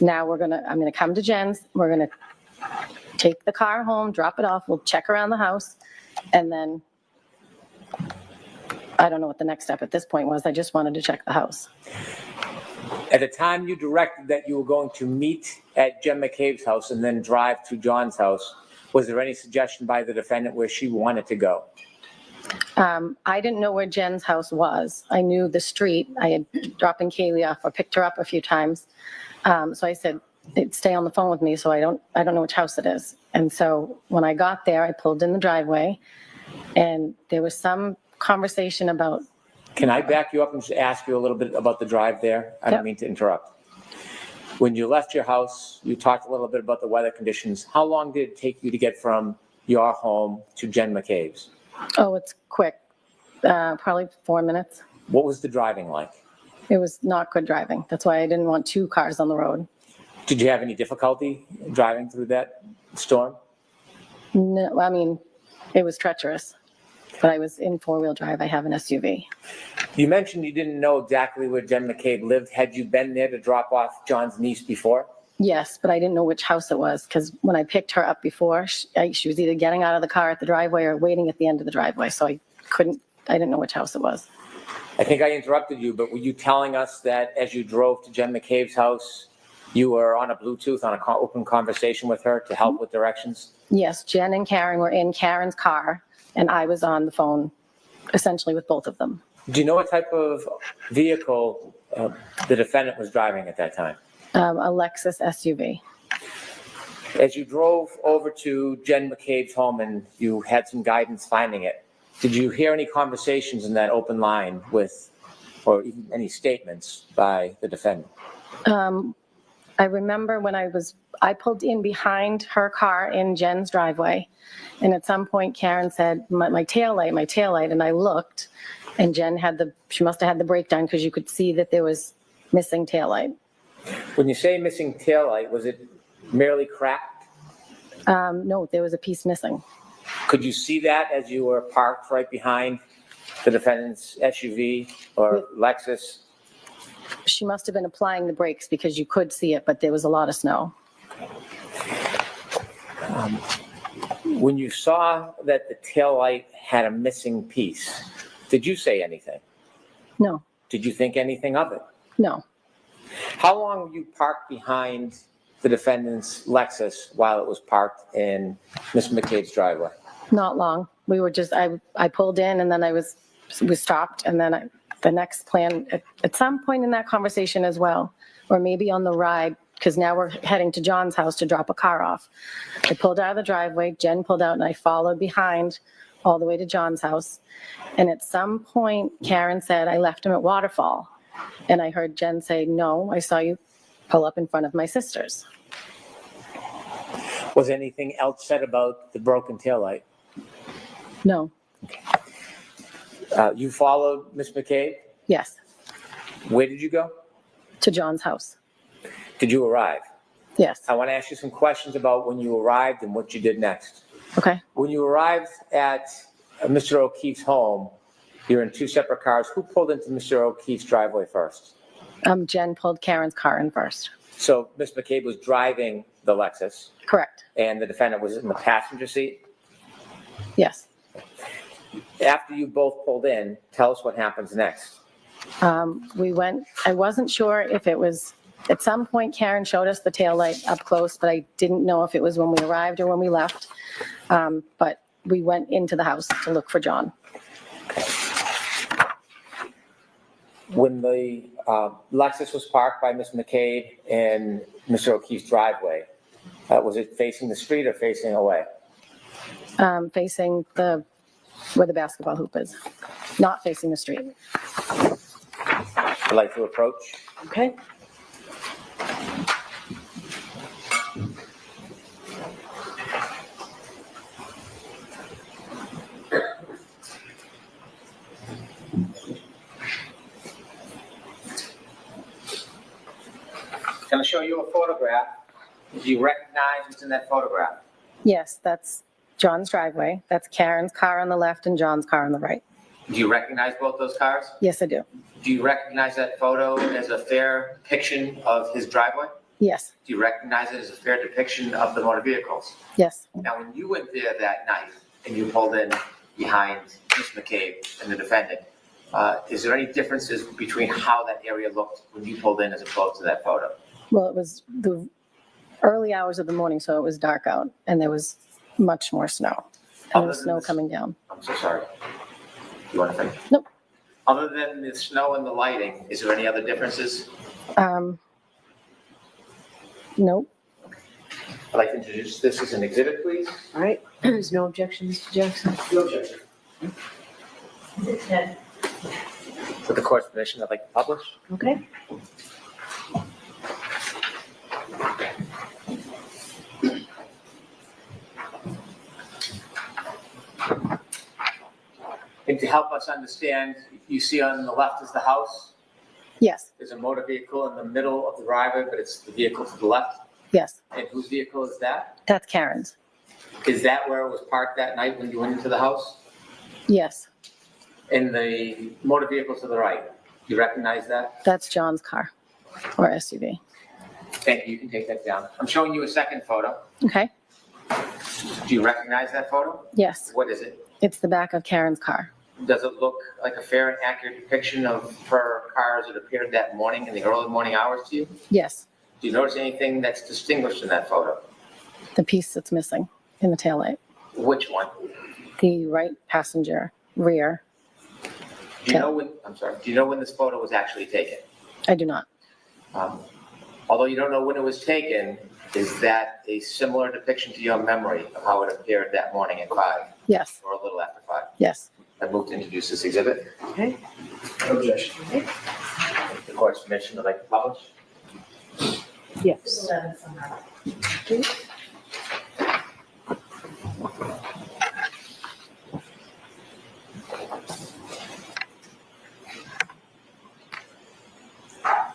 now I'm going to come to Jen's. We're going to take the car home, drop it off. We'll check around the house. And then I don't know what the next step at this point was. I just wanted to check the house. At the time you directed that you were going to meet at Jen McCabe's house and then drive to John's house, was there any suggestion by the defendant where she wanted to go? I didn't know where Jen's house was. I knew the street. I had dropping Kaylee off or picked her up a few times. So I said, stay on the phone with me so I don't know which house it is. And so when I got there, I pulled in the driveway and there was some conversation about. Can I back you up and just ask you a little bit about the drive there? I don't mean to interrupt. When you left your house, you talked a little bit about the weather conditions. How long did it take you to get from your home to Jen McCabe's? Oh, it's quick. Probably 4 minutes. What was the driving like? It was not good driving. That's why I didn't want two cars on the road. Did you have any difficulty driving through that storm? No, I mean, it was treacherous, but I was in four-wheel drive. I have an SUV. You mentioned you didn't know exactly where Jen McCabe lived. Had you been there to drop off John's niece before? Yes, but I didn't know which house it was because when I picked her up before, she was either getting out of the car at the driveway or waiting at the end of the driveway. So I didn't know which house it was. I think I interrupted you, but were you telling us that as you drove to Jen McCabe's house, you were on a Bluetooth, on an open conversation with her to help with directions? Yes, Jen and Karen were in Karen's car, and I was on the phone essentially with both of them. Do you know what type of vehicle the defendant was driving at that time? A Lexus SUV. As you drove over to Jen McCabe's home and you had some guidance finding it, did you hear any conversations in that open line with, or even any statements by the defendant? I remember when I pulled in behind her car in Jen's driveway. And at some point Karen said, my taillight. And I looked and Jen she must have had the brake done because you could see that there was missing taillight. When you say missing taillight, was it merely cracked? No, there was a piece missing. Could you see that as you were parked right behind the defendant's SUV or Lexus? She must have been applying the brakes because you could see it, but there was a lot of snow. When you saw that the taillight had a missing piece, did you say anything? No, Did you think anything of it? no. How long were you parked behind the defendant's Lexus while it was parked in Ms. McCabe's driveway? Not long. We were just, I pulled in and then we stopped and then the next plan, at some point in that conversation as well, or maybe on the ride, because now we're heading to John's house to drop a car off. I pulled out of the driveway, Jen pulled out and I followed behind all the way to John's house. And at some point, Karen said, I left him at Waterfall. And I heard Jen say, no, I saw you pull up in front of my sister's. Was anything else said about the broken taillight? No. You followed Ms. McCabe? Yes, Where did you go? to John's house. Did you arrive? Yes. I want to ask you some questions about when you arrived and what you did next. Okay. When you arrived at Mr. O'Keefe's home, you're in two separate cars. Who pulled into Mr. O'Keefe's driveway first? Jen pulled Karen's car in first. So Ms. McCabe was driving the Lexus Correct. and the defendant was in the passenger seat? Yes. After you both pulled in, tell us what happens next. I wasn't sure if it was, at some point Karen showed us the taillight up close, but I didn't know if it was when we arrived or when we left. But we went into the house to look for John. When the Lexus was parked by Ms. McCabe in Mr. O'Keefe's driveway, was it facing the street or facing away? Facing where the basketball hoop is, not facing the street. I'd like to approach. Okay. I'm going to show you a photograph. Do you recognize what's in that photograph? Yes, that's John's driveway. That's Karen's car on the left and John's car on the right. Do you recognize both those cars? Yes, I do. Do you recognize that photo as a fair depiction of his driveway? Yes, Do you recognize it as a fair depiction of the motor vehicles? yes. Now, when you went there that night and you pulled in behind Ms. McCabe and the defendant, is there any differences between how that area looked when you pulled in as opposed to that photo? Well, it was the early hours of the morning, so it was dark out and there was much more snow. And there was snow coming down. I'm so sorry. You want to finish? Nope. Other than the snow and the lighting, is there any other differences? Nope. I'd like to introduce this as an exhibit, please. All right. There's no objection, Mr. Jackson. No objection. With the court's permission, I'd like to publish. Okay. And to help us understand, you see on the left is the house. Yes, There's a motor vehicle in the middle of the driveway, but it's the vehicle to the left. yes. And whose vehicle is that? That's Karen's. Is that where it was parked that night when you went into the house? Yes, And the motor vehicle to the right, you recognize that? that's John's car or SUV. Thank you, you can take that down. I'm showing you a second photo. Okay, Do you recognize that photo? yes. What is it? It's the back of Karen's car. Does it look like a fair and accurate depiction of her car as it appeared that morning in the early morning hours to you? Yes, Do you notice anything that's distinguished in that photo? the piece that's missing in the taillight. Which one? The right passenger rear. Do you know when, I'm sorry, do you know when this photo was actually taken? I do not. Although you don't know when it was taken, is that a similar depiction to your memory of how it appeared that morning at 5 Yes, or a little after 5? yes. I move to introduce this exhibit. Okay. Objection. The court's permission, I'd like to publish. Yes.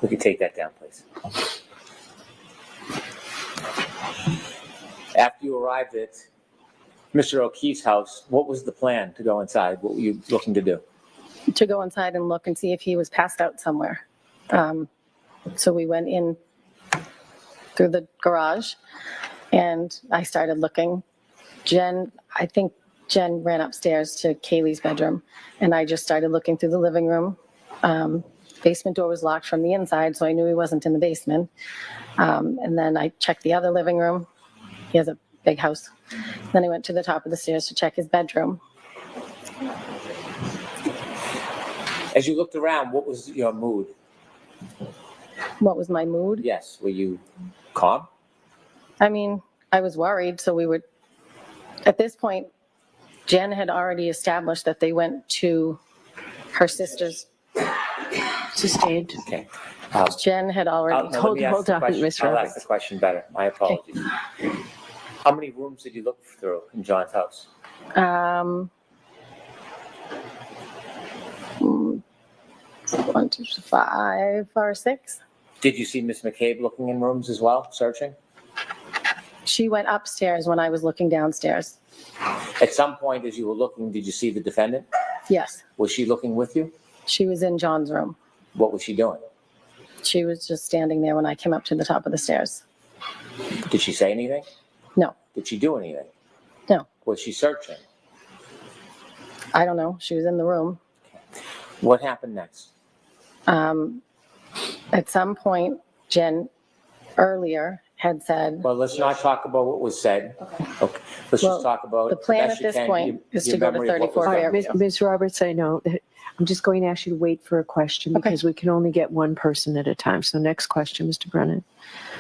We could take that down, please. After you arrived at Mr. O'Keefe's house, what was the plan to go inside? What were you looking to do? To go inside and look and see if he was passed out somewhere. So we went in through the garage and I started looking. I think Jen ran upstairs to Kaylee's bedroom and I just started looking through the living room. Basement door was locked from the inside, so I knew he wasn't in the basement. And then I checked the other living room. He has a big house. Then I went to the top of the stairs to check his bedroom. As you looked around, what was your mood? What was my mood? Yes, were you calm? I mean, I was worried, so we were, at this point, Jen had already established that they went to her sister's. Sustained. Okay. Jen had already. Hold on, Ms. I'll Roberts. ask the question better. My apologies. How many rooms did you look through in John's house? 1, 2, 5 or 6. Did you see Miss McCabe looking in rooms as well, searching? She went upstairs when I was looking downstairs. At some point, as you were looking, did you see the defendant? Yes, Was she looking with you? she was in John's room. What was she doing? She was just standing there when I came up to the top of the stairs. Did she say anything? No, Did she do anything? no, Was she searching? I don't know. She was in the room. What happened next? At some point, Jen earlier had said, Well, let's not talk about what was said. Okay. Let's Well, just talk about. the plan best at you this can, point is your to go to memory of what was 34 done. Fairview. Ms. Roberts, I know. I'm just going to ask you to wait for a question Okay. because we can only get one person at a time. So next question, Mr. Brennan.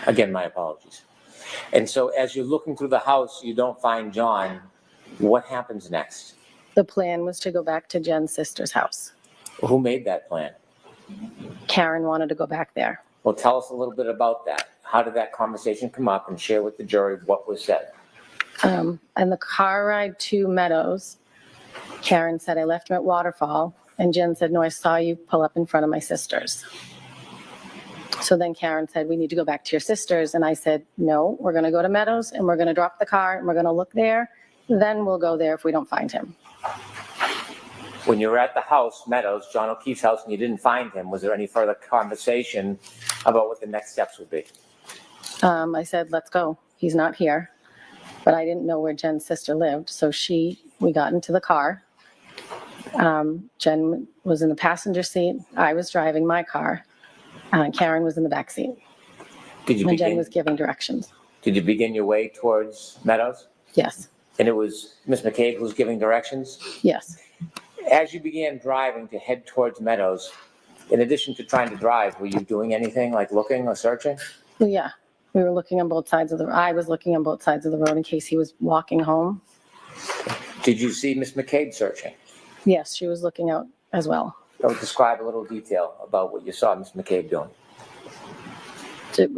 Again, my apologies. And so as you're looking through the house, you don't find John. What happens next? The plan was to go back to Jen's sister's house. Who made that plan? Karen wanted to go back there. Well, tell us a little bit about that. How did that conversation come up, and share with the jury what was said? And the car ride to Meadows, Karen said, I left him at Waterfall. And Jen said, no, I saw you pull up in front of my sister's. So then Karen said, we need to go back to your sister's. And I said, no, we're going to go to Meadows and we're going to drop the car and we're going to look there. Then we'll go there if we don't find him. When you were at the house, Meadows, John O'Keefe's house, and you didn't find him, was there any further conversation about what the next steps would be? I said, let's go. He's not here. But I didn't know where Jen's sister lived. So we got into the car. Jen was in the passenger seat. I was driving my car. Karen was in the back seat. Did you And Jen begin? was giving directions. Did you begin your way towards Meadows? Yes, And it was Miss McCabe who was giving directions? yes. As you began driving to head towards Meadows, in addition to trying to drive, were you doing anything like looking or searching? Well, yeah, we were looking on both sides of I was looking on both sides of the road in case he was walking home. Did you see Miss McCabe searching? Yes, she was looking out as well. Describe a little detail about what you saw Miss McCabe doing.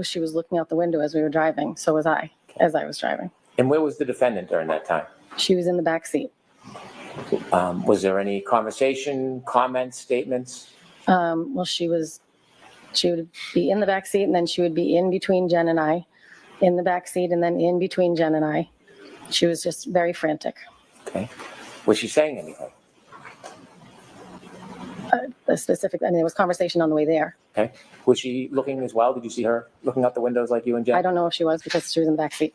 She was looking out the window as we were driving. So was I, as I was driving. And where was the defendant during that time? She was in the back seat. Was there any conversation, comments, statements? Well, she would be in the back seat and then she would be in between Jen and I, in the back seat and then in between Jen and I. She was just very frantic. Okay. Was she saying anything? There was conversation on the way there. Okay. Was she looking as well? Did you see her looking out the windows like you and Jen? I don't know if she was because she was in the back seat.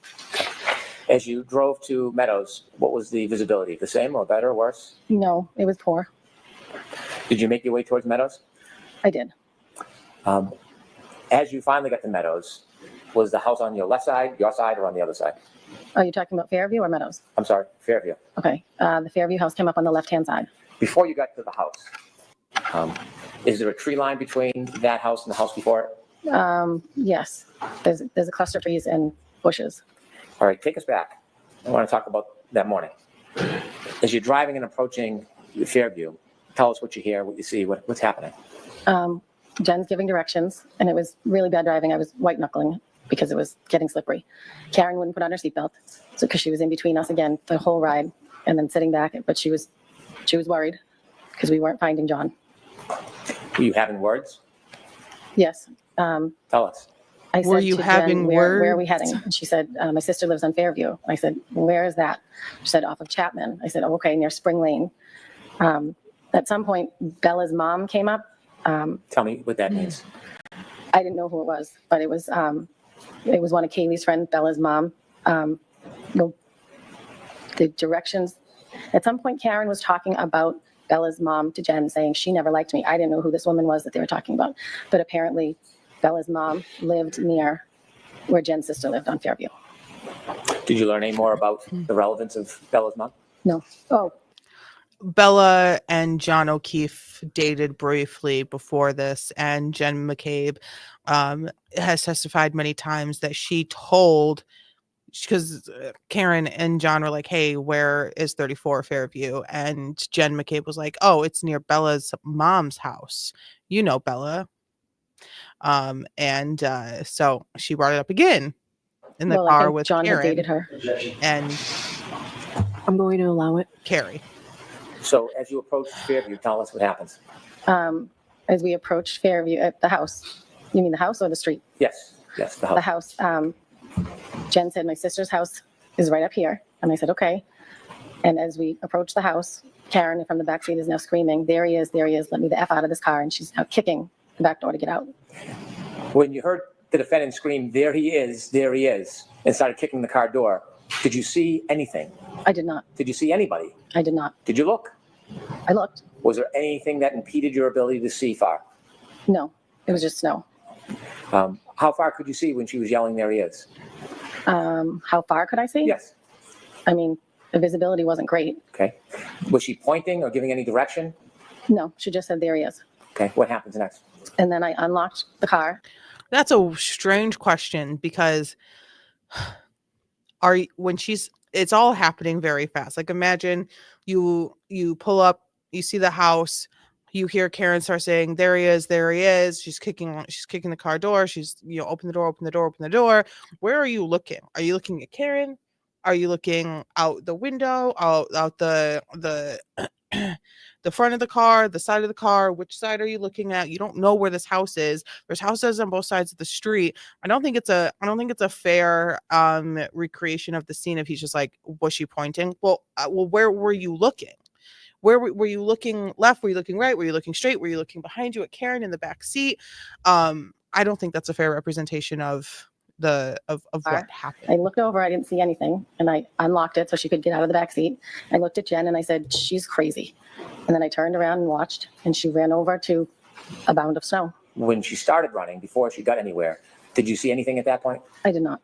As you drove to Meadows, what was the visibility? The same or better or worse? No, it was poor. Did you make your way towards Meadows? I did. As you finally got to Meadows, was the house on your left side, your side, or on the other side? Are you talking about Fairview or Meadows? I'm sorry, Fairview. Okay. The Fairview house came up on the left-hand side. Before you got to the house, is there a tree line between that house and the house before it? Yes. There's a cluster of trees and bushes. All right, take us back. I want to talk about that morning. As you're driving and approaching Fairview, tell us what you hear, what you see, what's happening. Jen's giving directions, and it was really bad driving. I was white knuckling because it was getting slippery. Karen wouldn't put on her seatbelt, so because she was in between us again the whole ride, and then sitting back. But she was worried because we weren't finding John. Were you having words? Yes. Tell us. I Were said you to having Jen, where are we words? heading? And she said, my sister lives on Fairview. I said, where is that? She said, off of Chapman. I said, oh, okay, near Spring Lane. At some point, Bella's mom came up. Tell me what that means. I didn't know who it was, but it was one of Kaylee's friends, Bella's mom. The directions. At some point, Karen was talking about Bella's mom to Jen, saying she never liked me. I didn't know who this woman was that they were talking about, but apparently Bella's mom lived near where Jen's sister lived on Fairview. Did you learn any more about the relevance of Bella's mom? No. Oh, Bella and John O'Keefe dated briefly before this, and Jen McCabe has testified many times that she told, because Karen and John were like, hey, where is 34 Fairview? And Jen McCabe was like, oh, it's near Bella's mom's house. You know Bella. So she brought it up again in the well, I car think with John had Karen dated her. and I'm going to allow it. Carrie. So as you approach Fairview, tell us what happens. As we approached Fairview at the house. You mean the house or the street? Yes, the house. The house. Jen said, my sister's house is right up here. And I said, okay. And as we approached the house, Karen from the backseat is now screaming, there he is, let me the F out of this car. And she's now kicking the back door to get out. When you heard the defendant scream, there he is, and started kicking the car door, did you see anything? I did not. Did you see anybody? I did not. Did you look? I looked. Was there anything that impeded your ability to see far? No, it was just snow. How far could you see when she was yelling, there he is? How far could I see? Yes. I mean, the visibility wasn't great. Okay. Was she pointing or giving any direction? No, she just said, there he is. Okay. What happens next? And then I unlocked the car. That's a strange question, because it's all happening very fast. Like, imagine you pull up, you see the house, you hear Karen start saying, there he is. She's kicking the car door. She's, open the door. Where are you looking? Are you looking at Karen? Are you looking out the window, out the the front of the car, the side of the car? Which side are you looking at? You don't know where this house is. There's houses on both sides of the street. I don't think it's a fair recreation of the scene if he's just like, was she pointing? Well, where were you looking? Where were you looking? Left? Were you looking right? Were you looking straight? Were you looking behind you at Karen in the back seat? I don't think that's a fair representation of what happened. I looked over, I didn't see anything, and I unlocked it so she could get out of the back seat. I looked at Jen and I said, she's crazy. And then I turned around and watched, and she ran over to a mound of snow. When she started running, before she got anywhere, did you see anything at that point? I did not.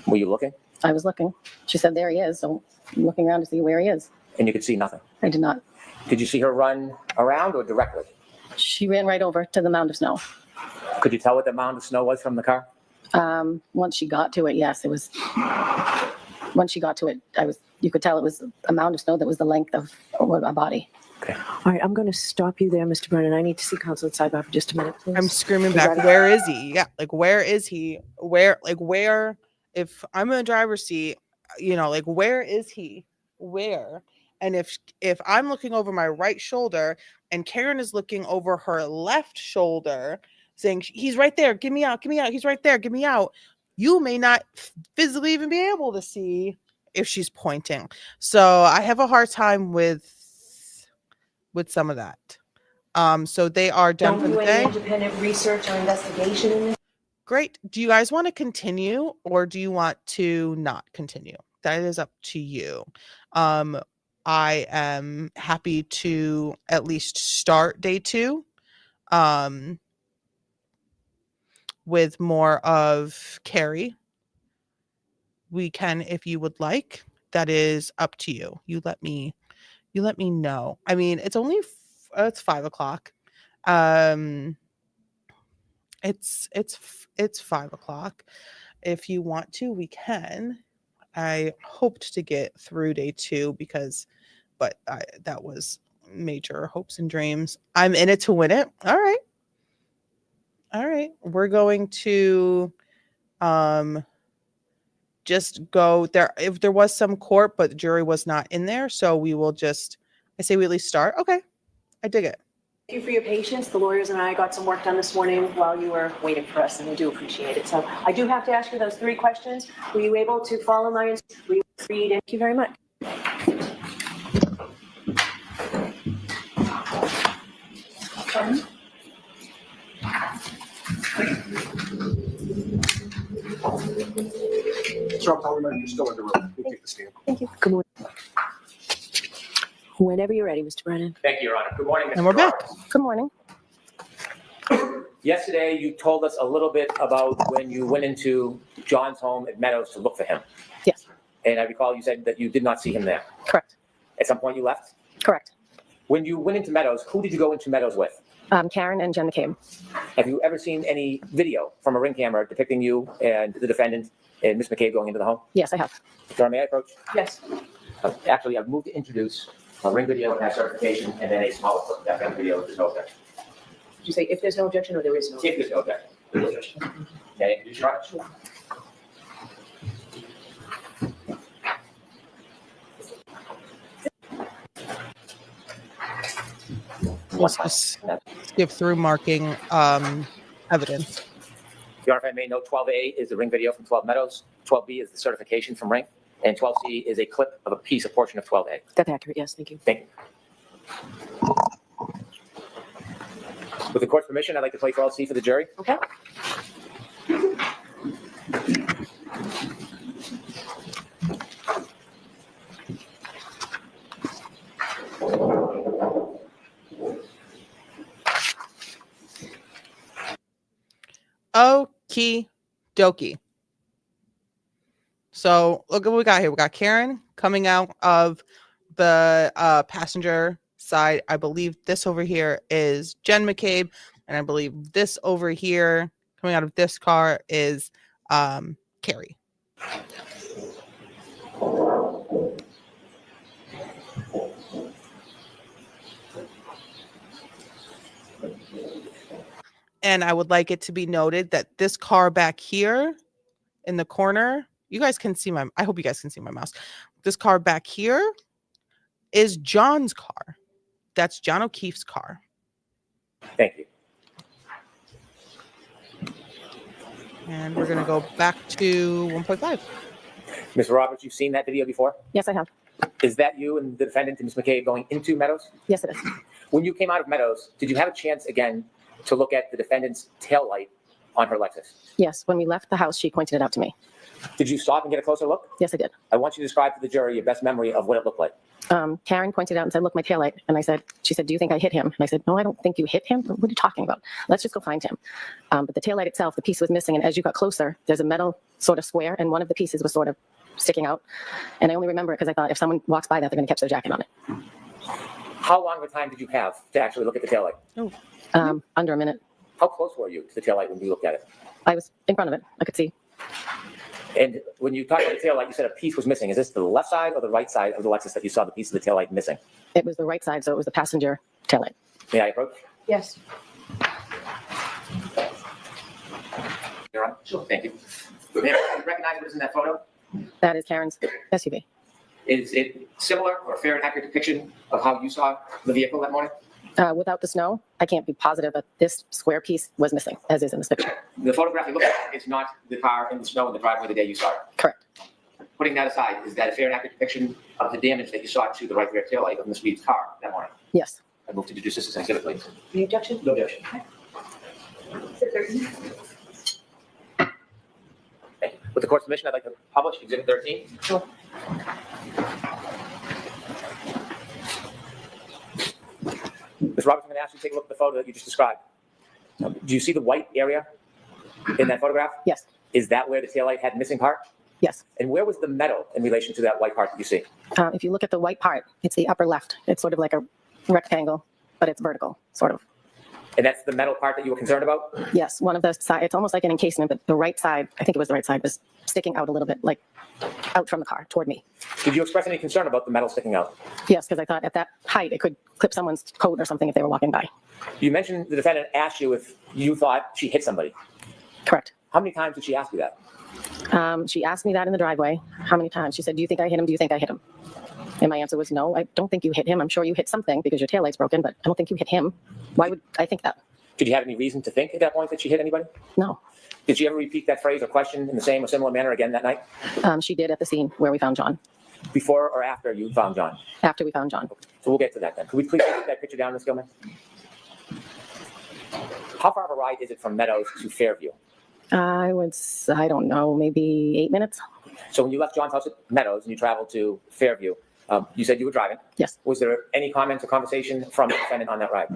Were you looking? I was looking. She said, there he is. So I'm looking around to see where he is. And you could see nothing? I did not. Did you see her run around or directly? She ran right over to the mound of snow. Could you tell what the mound of snow was from the car? Once she got to it, yes, it was. Once she got to it, you could tell it was a mound of snow that was the length of a body. Okay. All right, I'm going to stop you there, Mr. Brennan. I need to see counsel at sidebar for just a minute, please. I'm screaming back, where is he? Yeah, like, where is he? Where, if I'm in the driver's seat, where is he? Where? And if I'm looking over my right shoulder and Karen is looking over her left shoulder, saying, he's right there, get me out, he's right there, get me out, you may not physically even be able to see if she's pointing. So I have a hard time with some of that. So they are done for the day. Don't do any independent research or investigation in this? Great. Do you guys want to continue, or do you want to not continue? That is up to you. I am happy to at least start day 2 with more of Carrie. We can, if you would like. That is up to you. You let me know. I mean, it's only it's 5:00. It's 5:00. If you want to, we can. I hoped to get through day 2 but that was major hopes and dreams. I'm in it to win it. All right. We're going to just go there. If there was some court, but the jury was not in there, so we will just, I say we at least start. Okay, I dig it. Thank you for your patience. The lawyers and I got some work done this morning while you were waiting for us, and we do appreciate it. So I do have to ask you those 3 questions. Were you able to follow my instructions? Were you read? Thank you very much. Sir, I'll remind you, you're still under oath. You take the stand. Thank you. Good morning. Whenever you're ready, Mr. Brennan. Thank you, Your Honor. Good morning, Mr. And we're back. Jurors. Good morning. Yesterday, you told us a little bit about when you went into John's home at Meadows to look for him. Yes, And I recall you said that you did not see him there. correct. At some point, you left. Correct. When you went into Meadows, who did you go into Meadows with? Karen and Jen McCabe. Have you ever seen any video from a ring camera depicting you and the defendant and Ms. McCabe going into the home? Yes, I have. Sir, may I approach? Yes. Actually, I've moved to introduce a ring video and certification, and then a smaller clip of that ring video if there's no objection. Did you say if there's no objection or there is no? If there's no objection. There's no objection. May I introduce Your Honor? Let's just skip through marking evidence. Your Honor, if I may note, 12A is the ring video from 12 Meadows, 12B is the certification from Ring, and 12C is a clip of a portion of 12A. That's accurate. Yes, thank you. Thank you. With the court's permission, I'd like to play 12C for the jury. Okay. Okie dokie. So look what we got here. We got Karen coming out of the passenger side. I believe this over here is Jen McCabe, and I believe this over here coming out of this car is Carrie. And I would like it to be noted that this car back here in the corner, you guys can see I hope you guys can see my mouse. This car back here is John's car. That's John O'Keefe's car. Thank you. And we're going to go back to 1.5. Ms. Roberts, you've seen that video before? Yes, I have. Is that you and the defendant and Ms. McCabe going into Meadows? Yes, it is. When you came out of Meadows, did you have a chance again to look at the defendant's taillight on her Lexus? Yes, when we left the house, she pointed it out to me. Did you stop and get a closer look? Yes, I did. I want you to describe to the jury your best memory of what it looked like. Karen pointed out and said, look, my taillight. And she said, do you think I hit him? And I said, no, I don't think you hit him. What are you talking about? Let's just go find him. But the taillight itself, the piece was missing. And as you got closer, there's a metal sort of square, and one of the pieces was sort of sticking out. And I only remember it because I thought if someone walks by that, they're going to catch their jacket on it. How long of a time did you have to actually look at the taillight? Under a minute. How close were you to the taillight when you looked at it? I was in front of it. I could see. And when you talked about the taillight, you said a piece was missing. Is this the left side or the right side of the Lexus that you saw the piece of the taillight missing? It was the right side, so it was the passenger taillight. May I approach? Yes. Your Honor? Sure. Thank you. May I recognize what is in that photo? That is Karen's SUV. Is it similar or fair and accurate depiction of how you saw the vehicle that morning? Without the snow, I can't be positive, but this square piece was missing, as is in this picture. The photograph you look at is not the car in the snow in the driveway the day you saw it. Correct. Putting that aside, is that a fair and accurate depiction of the damage that you saw to the right rear taillight of Ms. Reed's car that morning? Yes. I move to introduce this as an exhibit, please. Any objection? No objection. Thank you. With the court's permission, I'd like to publish Exhibit 13. Sure. Ms. Roberts, I'm going to ask you to take a look at the photo that you just described. Do you see the white area in that photograph? Yes. Is that where the taillight had missing part? Yes. And where was the metal in relation to that white part that you see? If you look at the white part, it's the upper left. It's sort of like a rectangle, but it's vertical, sort of. And that's the metal part that you were concerned about? Yes, one of the sides, it's almost like an encasement, but the right side, I think it was the right side, was sticking out a little bit, like out from the car toward me. Did you express any concern about the metal sticking out? Yes, because I thought at that height, it could clip someone's coat or something if they were walking by. You mentioned the defendant asked you if you thought she hit somebody. Correct. How many times did she ask you that? She asked me that in the driveway. How many times? She said, do you think I hit him? Do you think I hit him? And my answer was, no, I don't think you hit him. I'm sure you hit something because your taillight's broken, but I don't think you hit him. Why would I think that? Did you have any reason to think at that point that she hit anybody? No. Did she ever repeat that phrase or question in the same or similar manner again that night? She did at the scene where we found John. Before or after you found John? After we found John. So we'll get to that then. Could we please get that picture down, Ms. Gilman? How far of a ride is it from Meadows to Fairview? I don't know, maybe 8 minutes. So when you left John's house at Meadows and you traveled to Fairview, you said you were driving. Yes. Was there any comments or conversation from the defendant on that ride?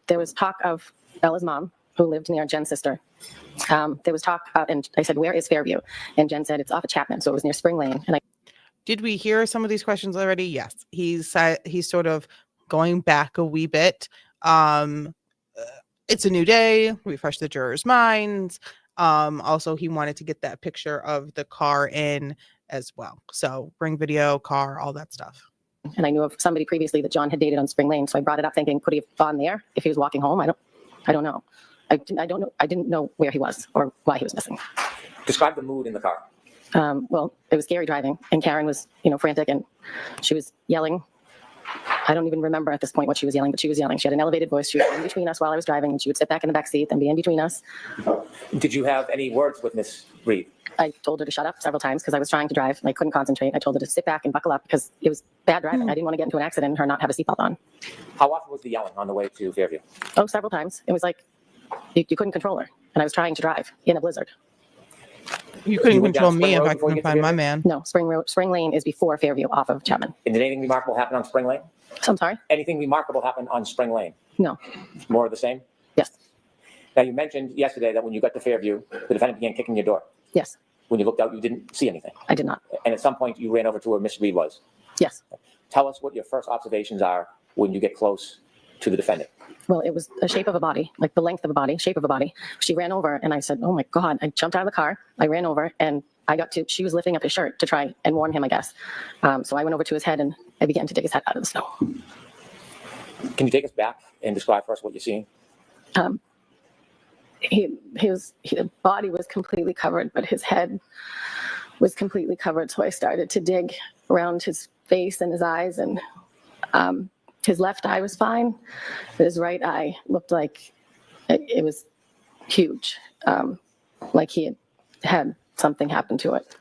There was talk of Bella's mom, who lived near Jen's sister. There was talk, and I said, where is Fairview? And Jen said, it's off of Chapman, so it was near Spring Lane. And Did we hear some of these questions already? Yes. He's sort of going back a wee bit. It's a new day, refresh the jurors' minds. Also, he wanted to get that picture of the car in as well. So bring video, car, all that stuff. And I knew of somebody previously that John had dated on Spring Lane, so I brought it up thinking, could he have gone there if he was walking home? I don't know. I don't know. I didn't know where he was or why he was missing. Describe the mood in the car. Well, it was scary driving, and Karen was, frantic, and she was yelling. I don't even remember at this point what she was yelling, but she was yelling. She had an elevated voice. She was in between us while I was driving, and she would sit back in the back seat and be in between us. Did you have any words with Miss Reed? I told her to shut up several times because I was trying to drive and I couldn't concentrate. I told her to sit back and buckle up because it was bad driving. I didn't want to get into an accident and her not have a seatbelt on. How often was the yelling on the way to Fairview? Oh, several times. It was like you couldn't control her, and I was trying to drive in a blizzard. You couldn't control me if I couldn't find my man. No, Spring Lane is before Fairview off of Chapman. And did anything remarkable happen on Spring Lane? I'm sorry? Anything remarkable happen on Spring Lane? No. More of the same? Yes. Now, you mentioned yesterday that when you got to Fairview, the defendant began kicking your door. Yes. When you looked out, you didn't see anything. I did not. And at some point, you ran over to where Miss Reed was. Yes. Tell us what your first observations are when you get close to the defendant. Well, it was a shape of a body, like the length of a body, shape of a body. She ran over and I said, oh my God. I jumped out of the car. I ran over and she was lifting up his shirt to try and warn him, I guess. So I went over to his head and I began to dig his head out of the snow. Can you take us back and describe for us what you're seeing? His body was completely covered, but his head was completely covered. So I started to dig around his face and his eyes, and his left eye was fine, but his right eye looked like it was huge, like he had something happen to it.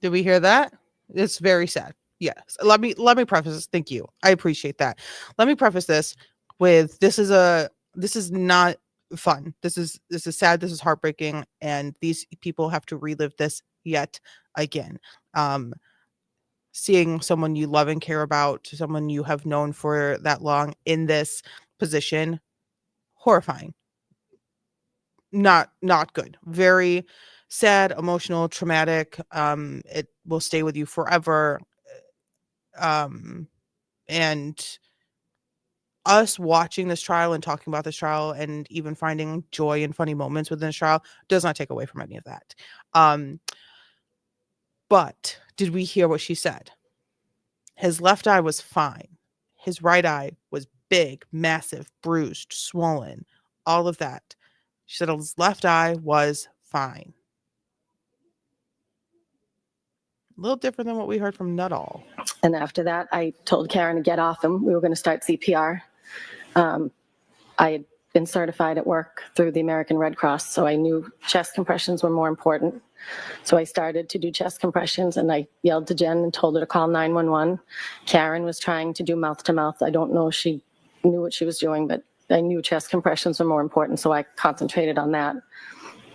Did we hear that? It's very sad. Yes. Let me preface this. Thank you. I appreciate that. Let me preface this with this is not fun. This is sad. This is heartbreaking, and these people have to relive this yet again. Seeing someone you love and care about, someone you have known for that long in this position, horrifying. Not good. Very sad, emotional, traumatic. It will stay with you forever. And us watching this trial and talking about this trial and even finding joy and funny moments within this trial does not take away from any of that. But did we hear what she said? His left eye was fine. His right eye was big, massive, bruised, swollen, all of that. She said his left eye was fine. A little different than what we heard from Nuttall. And after that, I told Karen to get off him. We were going to start CPR. I had been certified at work through the American Red Cross, so I knew chest compressions were more important. So I started to do chest compressions, and I yelled to Jen and told her to call 911. Karen was trying to do mouth to mouth. I don't know if she knew what she was doing, but I knew chest compressions were more important, so I concentrated on that.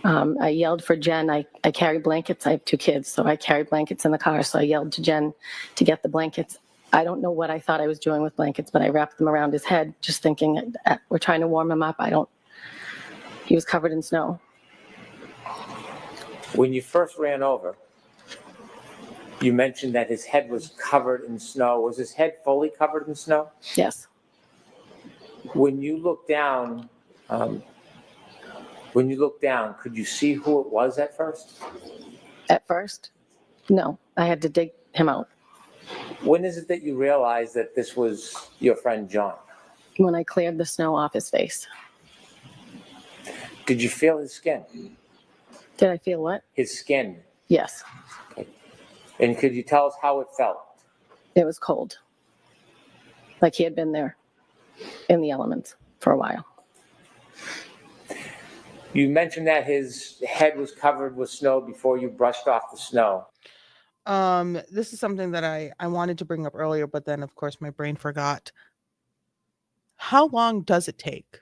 I yelled for Jen. I carry blankets. I have 2 kids, so I carry blankets in the car. So I yelled to Jen to get the blankets. I don't know what I thought I was doing with blankets, but I wrapped them around his head, just thinking we're trying to warm him up. He was covered in snow. When you first ran over, you mentioned that his head was covered in snow. Was his head fully covered in snow? Yes. When you look down, could you see who it was at first? At first, no. I had to dig him out. When is it that you realized that this was your friend John? When I cleared the snow off his face. Did you feel his skin? Did I feel what? His skin. Yes, And could you tell us how it felt? it was cold. Like he had been there in the elements for a while. You mentioned that his head was covered with snow before you brushed off the snow. This is something that I wanted to bring up earlier, but then of course my brain forgot. How long does it take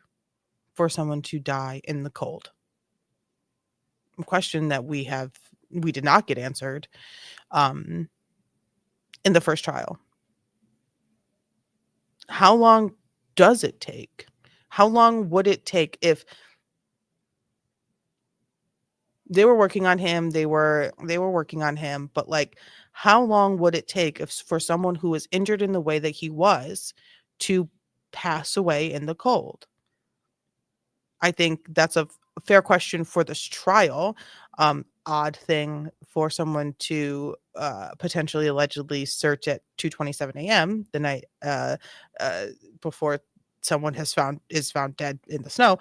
for someone to die in the cold? A question that we did not get answered in the first trial. How long does it take? How long would it take if they were working on him, they were working on him, but like how long would it take if for someone who was injured in the way that he was to pass away in the cold? I think that's a fair question for this trial. Odd thing for someone to potentially allegedly search at 2:27 a.m. the night before someone is found dead in the snow.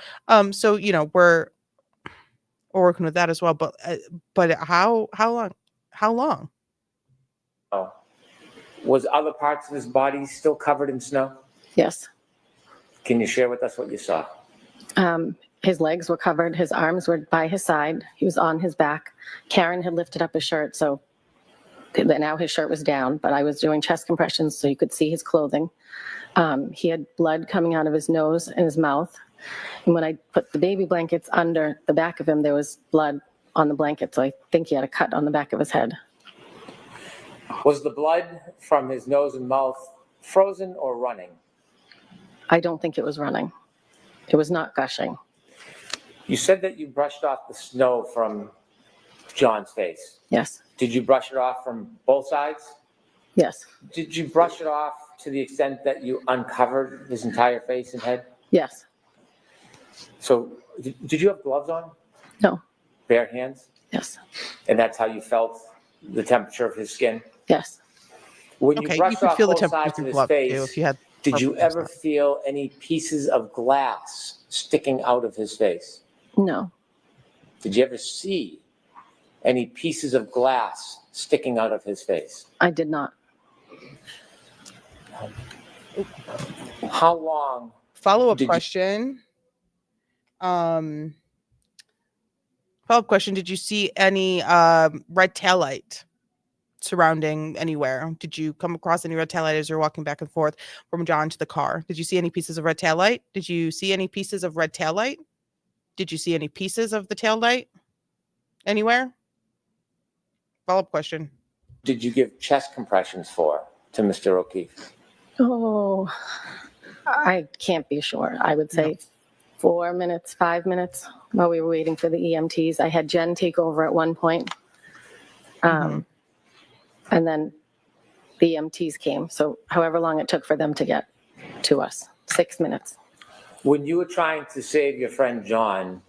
So we're working with that as well. But how long? How long? Oh. Was other parts of his body still covered in snow? Yes. Can you share with us what you saw? His legs were covered. His arms were by his side. He was on his back. Karen had lifted up his shirt, so now his shirt was down, but I was doing chest compressions so you could see his clothing. He had blood coming out of his nose and his mouth. And when I put the baby blankets under the back of him, there was blood on the blanket, so I think he had a cut on the back of his head. Was the blood from his nose and mouth frozen or running? I don't think it was running. It was not gushing. You said that you brushed off the snow from John's face. Yes. Did you brush it off from both sides? Yes. Did you brush it off to the extent that you uncovered his entire face and head? Yes. So did you have gloves on? No. Bare hands? Yes. And that's how you felt the temperature of his skin? Yes. When Okay, you you brushed could off feel the both temperature sides of through his gloves, too, face, if you had did you purple ever gloves on. feel any pieces of glass sticking out of his face? No. Did you ever see any pieces of glass sticking out of his face? I did not. How long? Follow-up Did you- question. Follow-up question. Did you see any red taillight surrounding anywhere? Did you come across any red taillight as you're walking back and forth from John to the car? Did you see any pieces of red taillight? Did you see any pieces of red taillight? Did you see any pieces of the taillight anywhere? Follow-up question. Did you give chest compressions to Mr. O'Keefe? Oh, I can't be sure. I would say 4 minutes, 5 minutes while we were waiting for the EMTs. I had Jen take over at one point. And then the EMTs came. So however long it took for them to get to us, 6 minutes. When you were trying to save your friend John,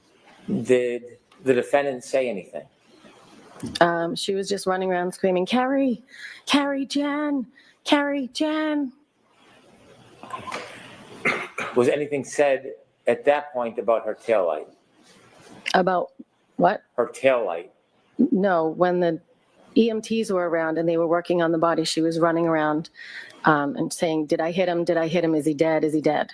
did the defendant say anything? She was just running around screaming, Carrie, Carrie, Jen, Carrie, Jen. Was anything said at that point about her taillight? About what? Her taillight. No, when the EMTs were around and they were working on the body, she was running around and saying, did I hit him? Did I hit him? Is he dead? Is he dead?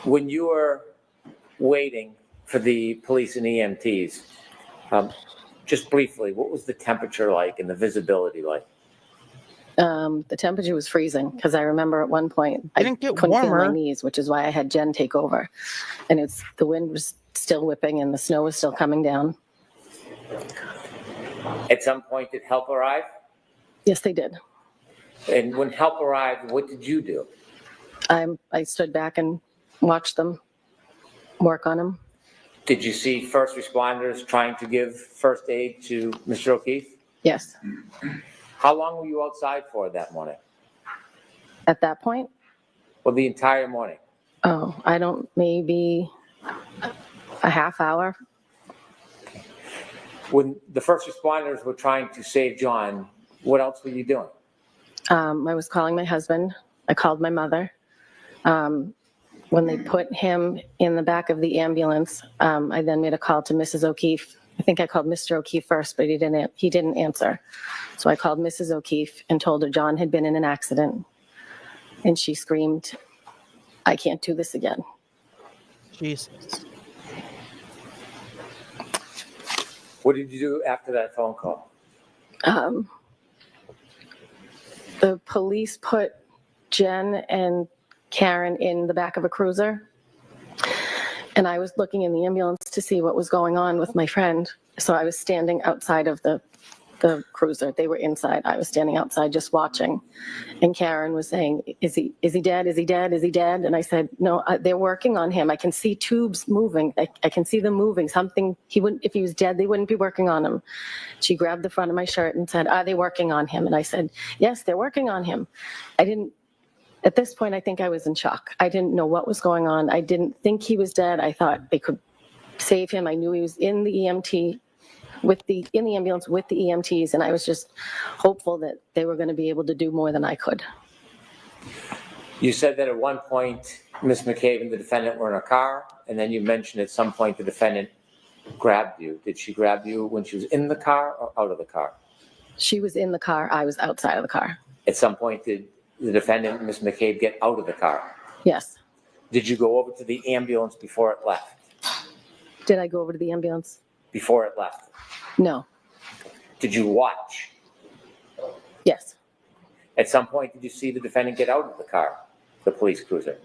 When you were waiting for the police and EMTs, just briefly, what was the temperature like and the visibility like? The temperature was freezing because I remember at one point I didn't get couldn't feel warmer. my knees, which is why I had Jen take over. And the wind was still whipping and the snow was still coming down. At some point, did help arrive? Yes, they did. And when help arrived, what did you do? I stood back and watched them work on him. Did you see first responders trying to give first aid to Mr. O'Keefe? Yes. How long were you outside for that morning? At that point? Well, the entire morning. Oh, maybe a half hour. When the first responders were trying to save John, what else were you doing? I was calling my husband. I called my mother. when they put him in the back of the ambulance, I then made a call to Mrs. O'Keefe. I think I called Mr. O'Keefe first, but he didn't answer. So I called Mrs. O'Keefe and told her John had been in an accident. And she screamed, "I can't do this again." Jesus. What did you do after that phone call? The police put Jen and Karen in the back of a cruiser. And I was looking in the ambulance to see what was going on with my friend. So I was standing outside of the cruiser. They were inside. I was standing outside just watching. And Karen was saying, is he dead? Is he dead? Is he dead? And I said, no, they're working on him. I can see tubes moving. I can see them moving. Something, if he was dead, they wouldn't be working on him. She grabbed the front of my shirt and said, are they working on him? And I said, yes, they're working on him. At this point, I think I was in shock. I didn't know what was going on. I didn't think he was dead. I thought they could save him. I knew he was in the EMT, in the ambulance with the EMTs, and I was just hopeful that they were going to be able to do more than I could. You said that at one point, Ms. McCabe and the defendant were in a car, and then you mentioned at some point the defendant grabbed you. Did she grab you when she was in the car or out of the car? She was in the car. I was outside of the car. At some point, did the defendant, Ms. McCabe, get out of the car? Yes. Did you go over to the ambulance before it left? Did I go over to the ambulance? Before it left? No. Did you watch? Yes. At some point, did you see the defendant get out of the car, the police cruiser?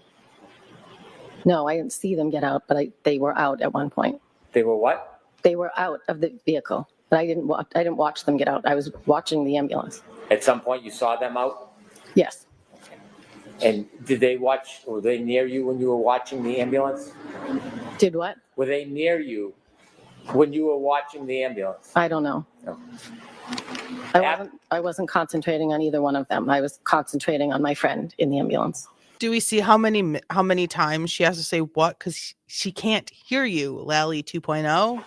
No, I didn't see them get out, but they were out at one point. They were what? They were out of the vehicle, but I didn't watch them get out. I was watching the ambulance. At some point, you saw them out? Yes. And did they watch, were they near you when you were watching the ambulance? Did what? Were they near you when you were watching the ambulance? I don't know. No. I wasn't concentrating on either one of them. I was concentrating on my friend in the ambulance. Do we see how many times she has to say what? Because she can't hear you, Lally 2.0.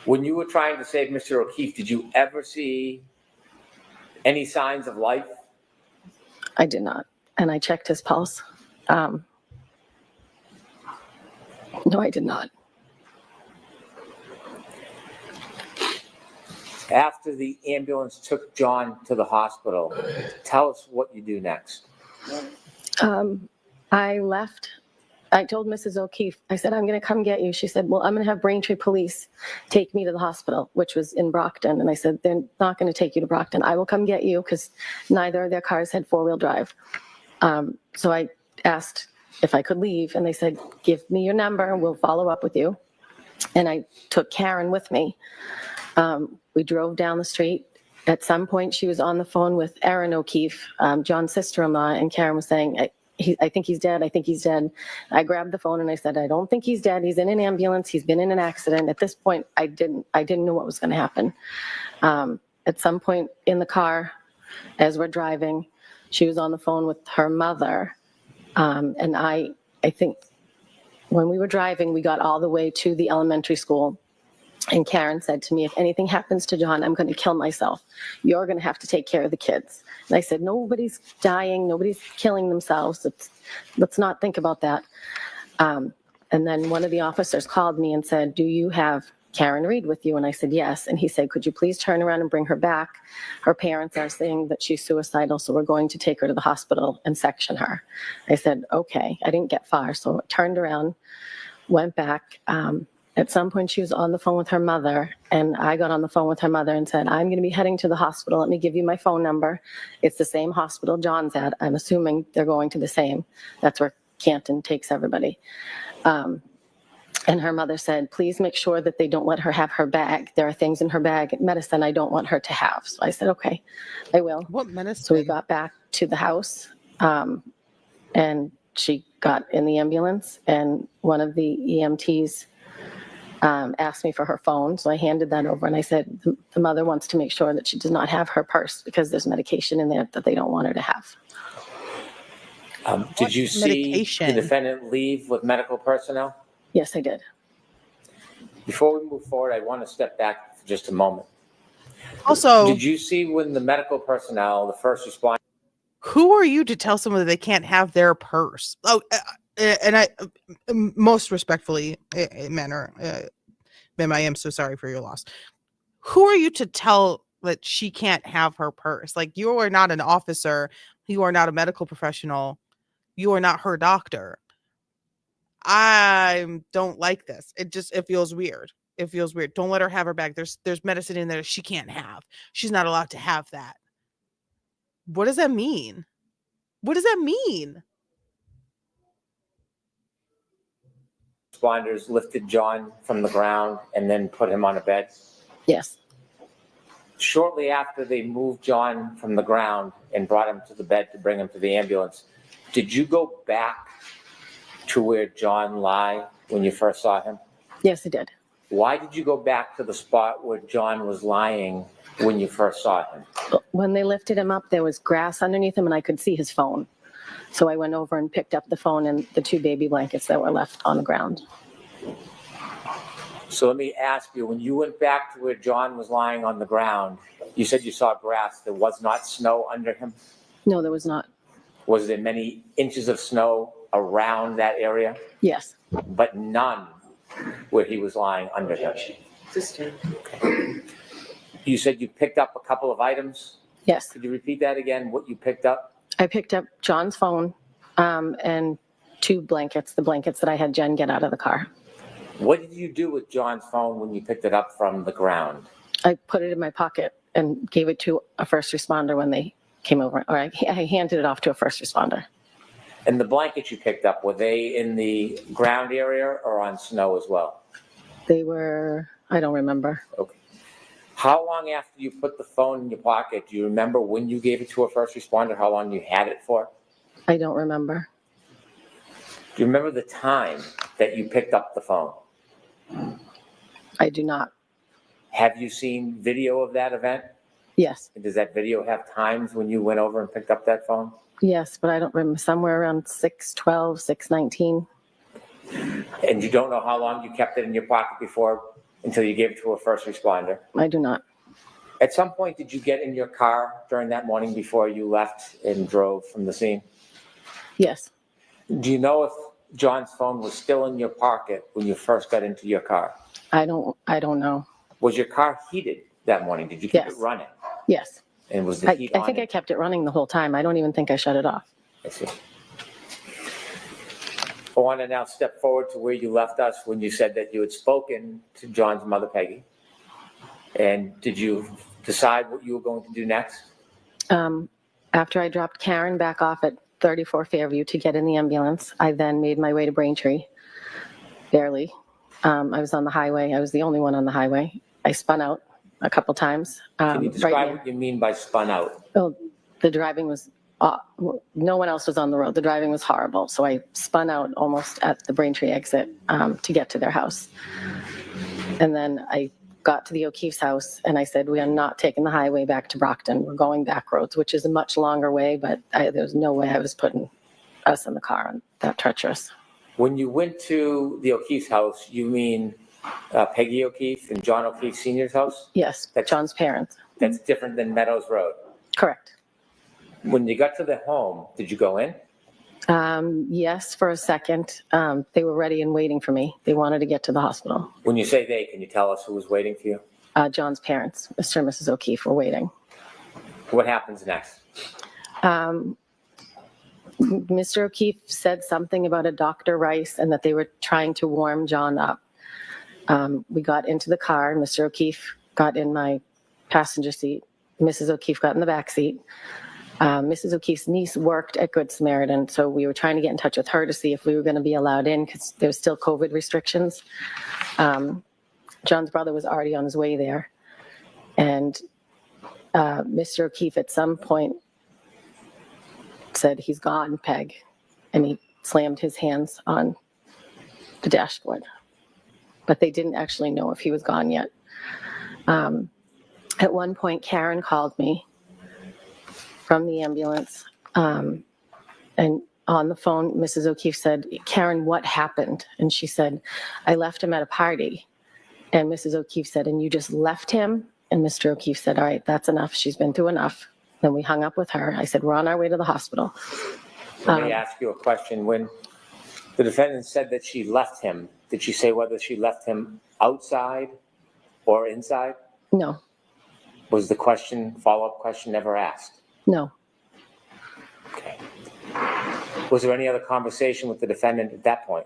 When you were trying to save Mr. O'Keefe, did you ever see any signs of life? I did not. And I checked his pulse. No, I did not. After the ambulance took John to the hospital, tell us what you do next. I left. I told Mrs. O'Keefe, I said, I'm going to come get you. She said, well, I'm going to have Braintree Police take me to the hospital, which was in Brockton. And I said, they're not going to take you to Brockton. I will come get you because neither of their cars had four-wheel drive. So I asked if I could leave, and they said, give me your number and we'll follow up with you. And I took Karen with me. We drove down the street. At some point, she was on the phone with Erin O'Keefe, John's sister-in-law, and Karen was saying, I think he's dead. I think he's dead. I grabbed the phone and I said, I don't think he's dead. He's in an ambulance. He's been in an accident. At this point, I didn't know what was going to happen. At some point in the car, as we're driving, she was on the phone with her mother. And I think when we were driving, we got all the way to the elementary school. And Karen said to me, if anything happens to John, I'm going to kill myself. You're going to have to take care of the kids. And I said, nobody's dying. Nobody's killing themselves. Let's not think about that. And then one of the officers called me and said, do you have Karen Reed with you? And I said, yes. And he said, could you please turn around and bring her back? Her parents are saying that she's suicidal, so we're going to take her to the hospital and section her. I said, okay. I didn't get far. So I turned around, went back. At some point, she was on the phone with her mother, and I got on the phone with her mother and said, I'm going to be heading to the hospital. Let me give you my phone number. It's the same hospital John's at. I'm assuming they're going to the same. That's where Canton takes everybody. And her mother said, please make sure that they don't let her have her bag. There are things in her bag, medicine I don't want her to have. So I said, okay, I will. What medicine? So we got back to the house, and she got in the ambulance, and one of the EMTs asked me for her phone. So I handed that over, and I said, the mother wants to make sure that she does not have her purse because there's medication in there that they don't want her to have. Did you see the defendant leave with medical personnel? Yes, I did. Before we move forward, I want to step back for just a moment. Also, did you see when the medical personnel, the first responders? Who are you to tell someone that they can't have their purse? Oh, and I most respectfully, ma'am, I am so sorry for your loss. Who are you to tell that she can't have her purse? Like, you are not an officer, you are not a medical professional, you are not her doctor. I don't like this. It feels weird. It feels weird. Don't let her have her bag. There's medicine in there she can't have. She's not allowed to have that. What does that mean? What does that mean? Responders lifted John from the ground and then put him on a bed. Yes. Shortly after they moved John from the ground and brought him to the bed to bring him to the ambulance, did you go back to where John lay when you first saw him? Yes, I did. Why did you go back to the spot where John was lying when you first saw him? When they lifted him up, there was grass underneath him and I could see his phone. So I went over and picked up the phone and the 2 baby blankets that were left on the ground. So let me ask you, when you went back to where John was lying on the ground, you said you saw grass. There was not snow under him? No, there was not. Was there many inches of snow around that area? Yes. But none where he was lying under him? You said you picked up a couple of items? Yes. Could you repeat that again, what you picked up? I picked up John's phone and 2 blankets, the blankets that I had Jen get out of the car. What did you do with John's phone when you picked it up from the ground? I put it in my pocket and gave it to a first responder when they came over, or I handed it off to a first responder. And the blankets you picked up, were they in the ground area or on snow as well? They were, I don't remember. Okay. How long after you put the phone in your pocket, do you remember when you gave it to a first responder, how long you had it for? I don't remember. Do you remember the time that you picked up the phone? I do not. Have you seen video of that event? Yes. Does that video have times when you went over and picked up that phone? Yes, but I don't remember, somewhere around 6:12, 6:19. And you don't know how long you kept it in your pocket before, until you gave it to a first responder? I do not. At some point, did you get in your car during that morning before you left and drove from the scene? Yes. Do you know if John's phone was still in your pocket when you first got into your car? I don't know. Was your car heated that morning? Did you keep Yes. it running? Yes. And was the heat on? I think I kept it running the whole time. I don't even think I shut it off. I see. I want to now step forward to where you left us when you said that you had spoken to John's mother, Peggy. And did you decide what you were going to do next? After I dropped Karen back off at 34 Fairview to get in the ambulance, I then made my way to Braintree, barely. I was on the highway. I was the only one on the highway. I spun out a couple times. Can you describe what you mean by spun out? Oh, the driving was, no one else was on the road. The driving was horrible. So I spun out almost at the Braintree exit to get to their house. And then I got to the O'Keefe's house and I said, we are not taking the highway back to Brockton. We're going back roads, which is a much longer way, but there was no way I was putting us in the car on that treacherous. When you went to the O'Keefe's house, you mean Peggy O'Keefe and John O'Keefe Sr.'s house? Yes, John's parents. That's different than Meadows Road? Correct. When you got to the home, did you go in? Yes, for a second. They were ready and waiting for me. They wanted to get to the hospital. When you say they, can you tell us who was waiting for you? John's parents, Mr. and Mrs. O'Keefe, were waiting. What happens next? Mr. O'Keefe said something about a Dr. Rice and that they were trying to warm John up. We got into the car. Mr. O'Keefe got in my passenger seat. Mrs. O'Keefe got in the back seat. Mrs. O'Keefe's niece worked at Good Samaritan, so we were trying to get in touch with her to see if we were going to be allowed in because there was still COVID restrictions. John's brother was already on his way there. And Mr. O'Keefe at some point said, he's gone, Peg. And he slammed his hands on the dashboard. But they didn't actually know if he was gone yet. At one point, Karen called me from the ambulance. And on the phone, Mrs. O'Keefe said, Karen, what happened? And she said, I left him at a party. And Mrs. O'Keefe said, and you just left him? And Mr. O'Keefe said, all right, that's enough. She's been through enough. Then we hung up with her. I said, we're on our way to the hospital. Let me ask you a question. When The defendant said that she left him. Did she say whether she left him outside or inside? No, Was the follow-up question never asked? no. Okay. Was there any other conversation with the defendant at that point?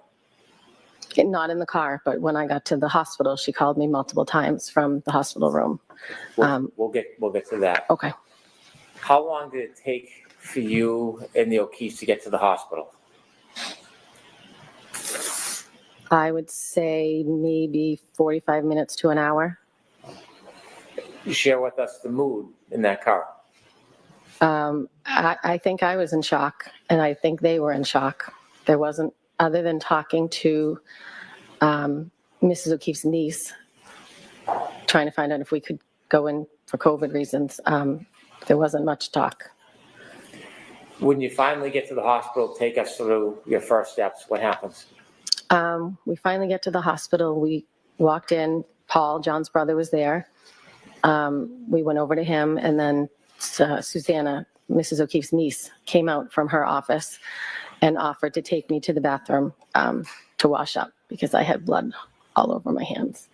Not in the car, but when I got to the hospital, she called me multiple times from the hospital room. We'll get to that. Okay. How long did it take for you and the O'Keefes to get to the hospital? I would say maybe 45 minutes to an hour. You share with us the mood in that car. I think I was in shock, and I think they were in shock. There wasn't, other than talking to Mrs. O'Keefe's niece, trying to find out if we could go in for COVID reasons, there wasn't much talk. When you finally get to the hospital, take us through your first steps. What happens? We finally get to the hospital. We walked in. Paul, John's brother, was there. We went over to him, and then Susanna, Mrs. O'Keefe's niece, came out from her office and offered to take me to the bathroom to wash up because I had blood all over my hands.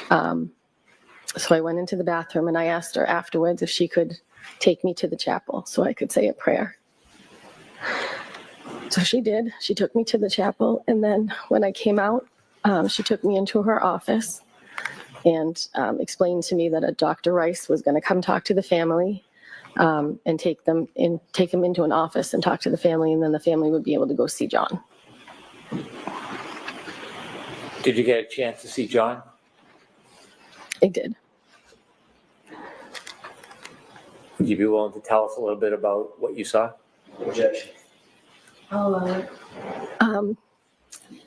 So I went into the bathroom, and I asked her afterwards if she could take me to the chapel so I could say a prayer. So she did. She took me to the chapel, and then when I came out, she took me into her office and explained to me that a Dr. Rice was going to come talk to the family and take them into an office and talk to the family, and then the family would be able to go see John. Did you get a chance to see John? I did. Would you be willing to tell us a little bit about what you saw? Objection.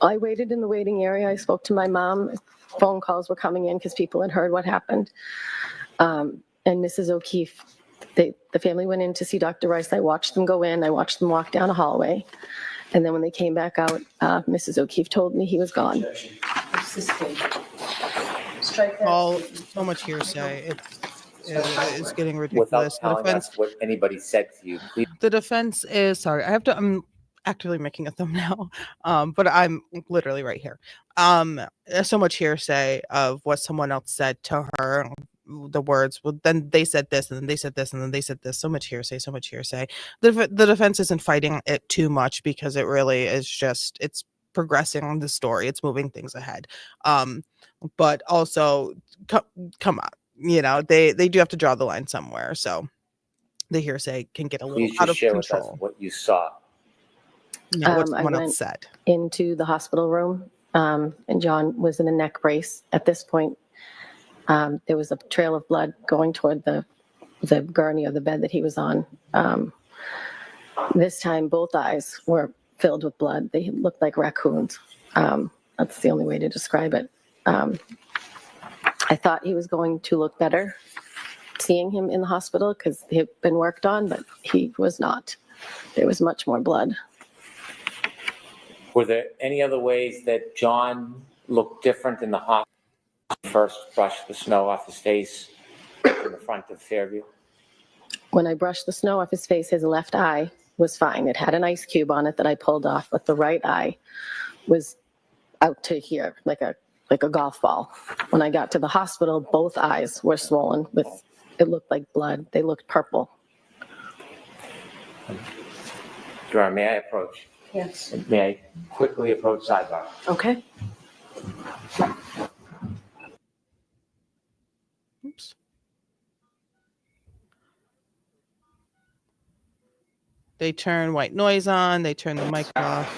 I waited in the waiting area. I spoke to my mom. Phone calls were coming in because people had heard what happened. And Mrs. O'Keefe, the family went in to see Dr. Rice. I watched them go in. I watched them walk down a hallway. And then when they came back out, Mrs. O'Keefe told me he was gone. All so much hearsay. It's getting ridiculous. Without telling us what anybody said to you, please. The defense is sorry. I'm actively making a thumbnail, but I'm literally right here. There's so much hearsay of what someone else said to her. The words, well, then they said this, and then they said this, and then they said this. So much hearsay, so much hearsay. The defense isn't fighting it too much because it really is just it's progressing the story. It's moving things ahead. But also, come on, they do have to draw the line somewhere. So the hearsay can get a little out of share control. with us what you saw. What I someone went else said. into the hospital room, and John was in a neck brace. At this point, there was a trail of blood going toward the gurney of the bed that he was on. This time, both eyes were filled with blood. They looked like raccoons. That's the only way to describe it. I thought he was going to look better seeing him in the hospital because he had been worked on, but he was not. There was much more blood. Were there any other ways that John looked different in the hospital? First brushed the snow off his face in the front of Fairview? When I brushed the snow off his face, his left eye was fine. It had an ice cube on it that I pulled off, but the right eye was out to here, like a golf ball. When I got to the hospital, both eyes were swollen with, it looked like blood. They looked purple. Juror, may I approach? Yes. May I quickly approach sidebar? Okay. Oops. They turn white noise on. They turn the mic off.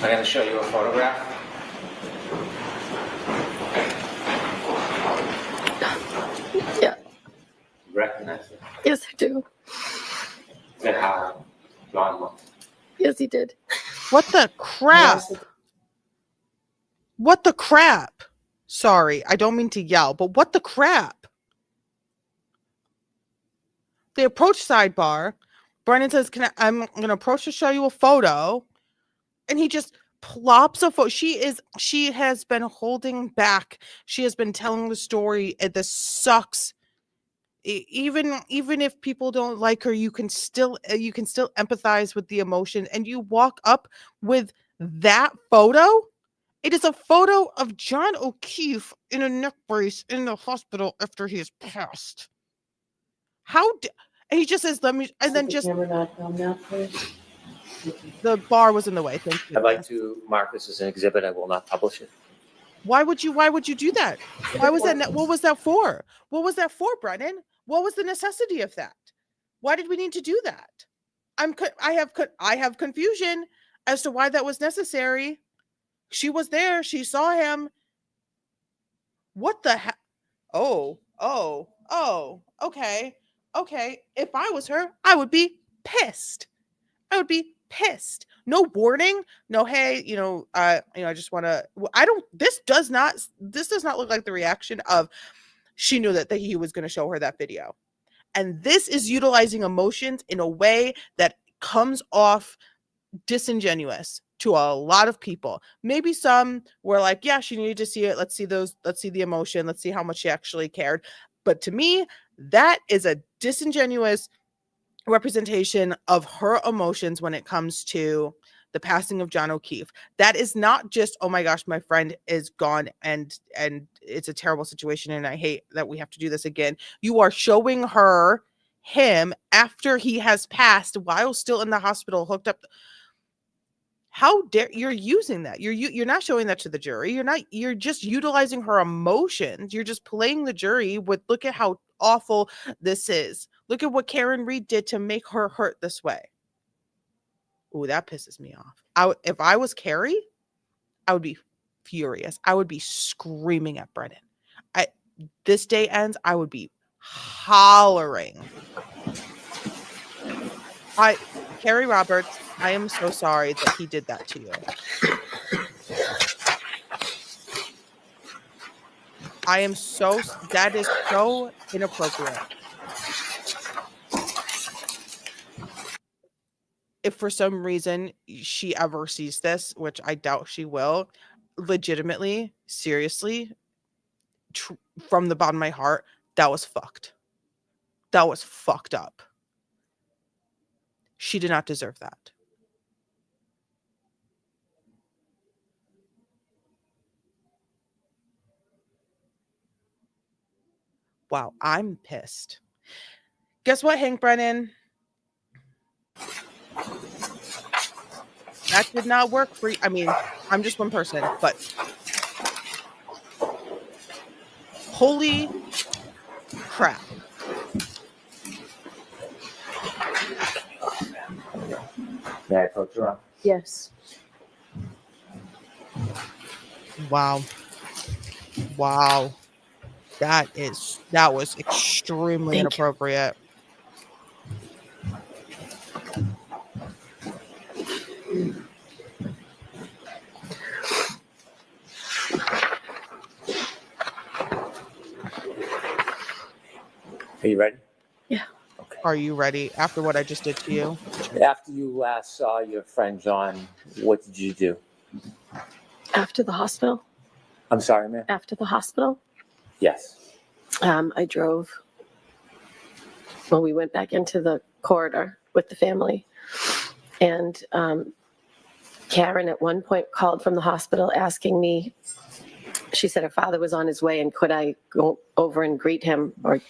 I'm going to show you a photograph. Yeah. Recognize it. Yes, I do. Is that how John looked? Yes, he did. What the crap? What the crap? Sorry, I don't mean to yell, but what the crap? They approach sidebar. Brennan says, I'm going to approach to show you a photo. And he just plops a photo. She has been holding back. She has been telling the story. This sucks. even if people don't like her, you can still empathize with the emotion, and you walk up with that photo. It is a photo of John O'Keefe in a neck brace in the hospital after he has passed. And he just says, "Let me," and then just the bar was in the way. Thank you. I'd like to mark this as an exhibit. I will not publish it. Why would you do that? Why was that? What was that for? What was that for, Brennan? What was the necessity of that? Why did we need to do that? I have confusion as to why that was necessary. She was there. She saw him. What the heck? Oh, okay. If I was her, I would be pissed. No warning. No, hey, I just want to. This does not look like the reaction of she knew that he was going to show her that video, and this is utilizing emotions in a way that comes off disingenuous to a lot of people. Maybe some were like, yeah, she needed to see it. Let's see the emotion. Let's see how much she actually cared. But to me, that is a disingenuous representation of her emotions when it comes to the passing of John O'Keefe. That is not just, oh my gosh, my friend is gone and it's a terrible situation and I hate that we have to do this again. You are showing him after he has passed while still in the hospital hooked up. How dare you're using that? You're not showing that to the jury. You're just utilizing her emotions. You're just playing the jury with, look at how awful this is. Look at what Karen Reed did to make her hurt this way. Ooh, that pisses me off. If I was Carrie, I would be furious. I would be screaming at Brennan. This day ends, I would be hollering. Carrie Roberts, I am so sorry that he did that to you. That is so inappropriate. If for some reason she ever sees this, which I doubt she will, legitimately, seriously, from the bottom of my heart, that was fucked. That was fucked up. She did not deserve that. Wow, I'm pissed. Guess what, Hank Brennan? That did not work for you. I mean, I'm just one person, but holy crap. May I approach her? Yes. Wow. That was extremely inappropriate. Are you ready? Yeah. Okay. Are you ready after what I just did to you? After you last saw your friend John, what did you do? After the hospital? I'm sorry, ma'am? After the hospital? Yes. I drove. Well, we went back into the corridor with the family. And Karen at one point called from the hospital asking me, she said her father was on his way and could I go over and greet him or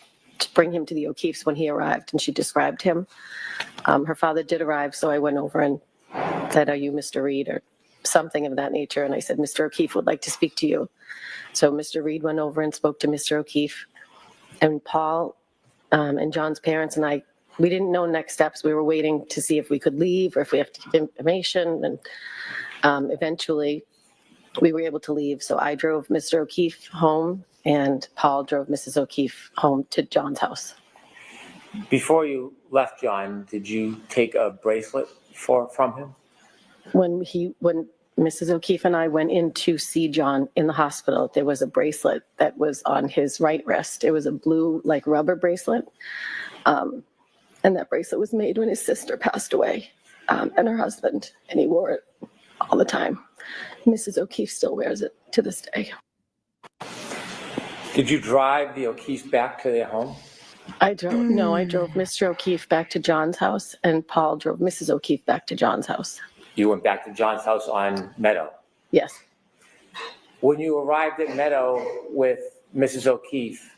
bring him to the O'Keefes when he arrived, and she described him. Her father did arrive, so I went over and said, "Are you Mr. Reed?" or something of that nature. And I said, "Mr. O'Keefe would like to speak to you." So Mr. Reed went over and spoke to Mr. O'Keefe. And Paul and John's parents and I, we didn't know next steps. We were waiting to see if we could leave or if we have to give information. And eventually we were able to leave. So I drove Mr. O'Keefe home and Paul drove Mrs. O'Keefe home to John's house. Before you left John, did you take a bracelet from him? When Mrs. O'Keefe and I went in to see John in the hospital, there was a bracelet that was on his right wrist. It was a blue, like rubber bracelet. And that bracelet was made when his sister passed away and her husband, and he wore it all the time. Mrs. O'Keefe still wears it to this day. Did you drive the O'Keefes back to their home? I drove Mr. O'Keefe back to John's house, and Paul drove Mrs. O'Keefe back to John's house. You went back to John's house on Meadow. Yes. When you arrived at Meadow with Mrs. O'Keefe,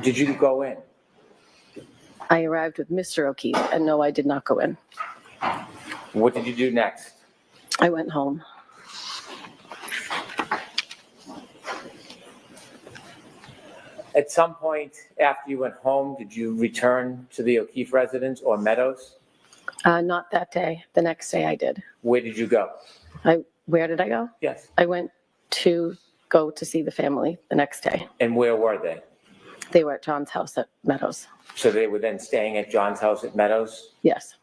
did you go in? I arrived with Mr. O'Keefe, and no, I did not go in. What did you do next? I went home. At some point after you went home, did you return to the O'Keefe residence or Meadows? Not that day. The next day I did. Where did you go? Where did I go? Yes. I went to go to see the family the next day. And where were they? They were at John's house at Meadows. So they were then staying at John's house at Meadows? Yes.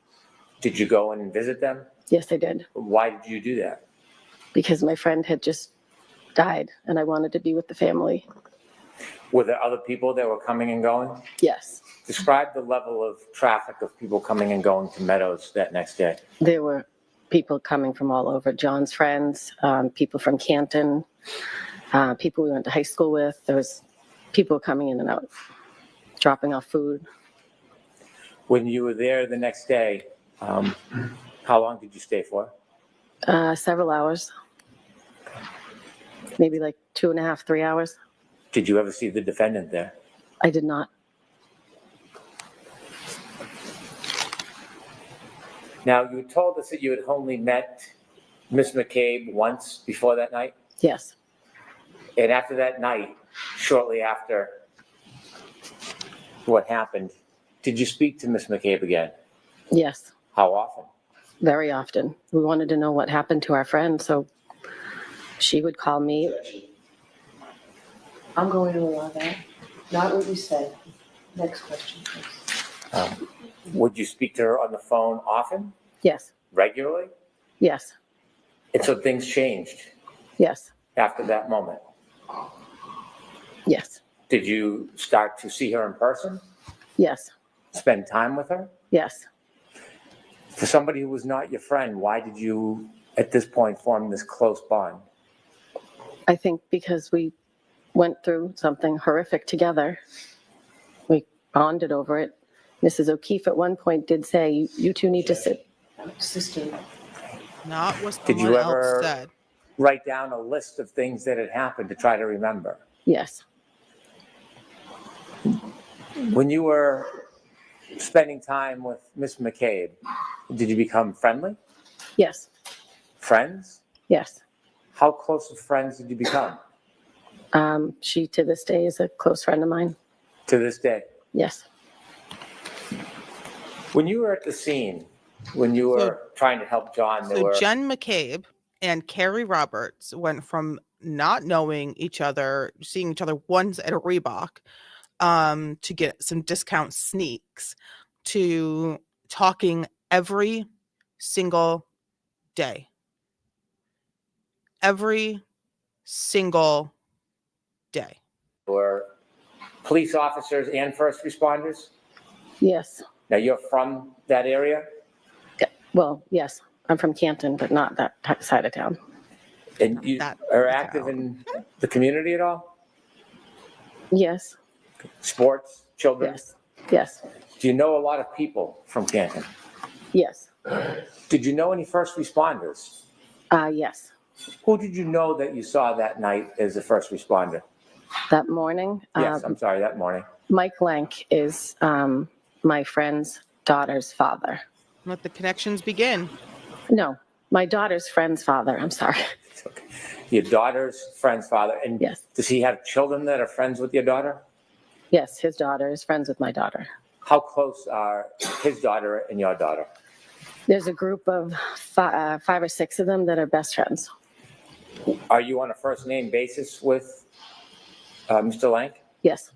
Did you go in and visit them? Yes, I did. Why did you do that? Because my friend had just died, and I wanted to be with the family. Were there other people that were coming and going? Yes. Describe the level of traffic of people coming and going to Meadows that next day. There were people coming from all over. John's friends, people from Canton, people we went to high school with. There was people coming in and out, dropping off food. When you were there the next day, how long did you stay for? Several hours. Maybe like 2.5, 3 hours. Did you ever see the defendant there? I did not. Now, you told us that you had only met Miss McCabe once before that night? Yes. And after that night, shortly after what happened, did you speak to Miss McCabe again? Yes. How often? Very often. We wanted to know what happened to our friend, so she would call me. I'm going to allow that. Not what you said. Next question, please. Would you speak to her on the phone often? Yes. Regularly? Yes. And so things changed Yes. after that moment. Yes. Did you start to see her in person? Yes. Spend time with her? Yes. For somebody who was not your friend, why did you, at this point, form this close bond? I think because we went through something horrific together. We bonded over it. Mrs. O'Keefe at one point did say, you two need to sit. Sister. Not what Did someone you else ever said. write down a list of things that had happened to try to remember? Yes. When you were spending time with Miss McCabe, did you become friendly? Yes. Friends? Yes. How close of friends did you become? She to this day is a close friend of mine. To this day? Yes. When you were at the scene, when you were trying to help John, there So were... Jen McCabe and Carrie Roberts went from not knowing each other, seeing each other once at a Reebok, to get some discount sneaks, to talking every single day. Every single day. were police officers and first responders? Yes. Now, you're from that area? Well, yes. I'm from Canton, but not that side of town. And you That are active in the community at all? Yes. Sports, children? Yes. Yes. Do you know a lot of people from Canton? Yes. Did you know any first responders? Yes. Who did you know that you saw that night as a first responder? That morning. Yes, I'm sorry, that morning. Mike Lank is my friend's daughter's father. Let the connections begin. No, my daughter's friend's father. I'm sorry. It's okay. Your daughter's friend's father. And Yes. does he have children that are friends with your daughter? Yes, his daughter is friends with my daughter. How close are his daughter and your daughter? There's a group of 5 or 6 of them that are best friends. Are you on a first name basis with Mr. Lank? Yes,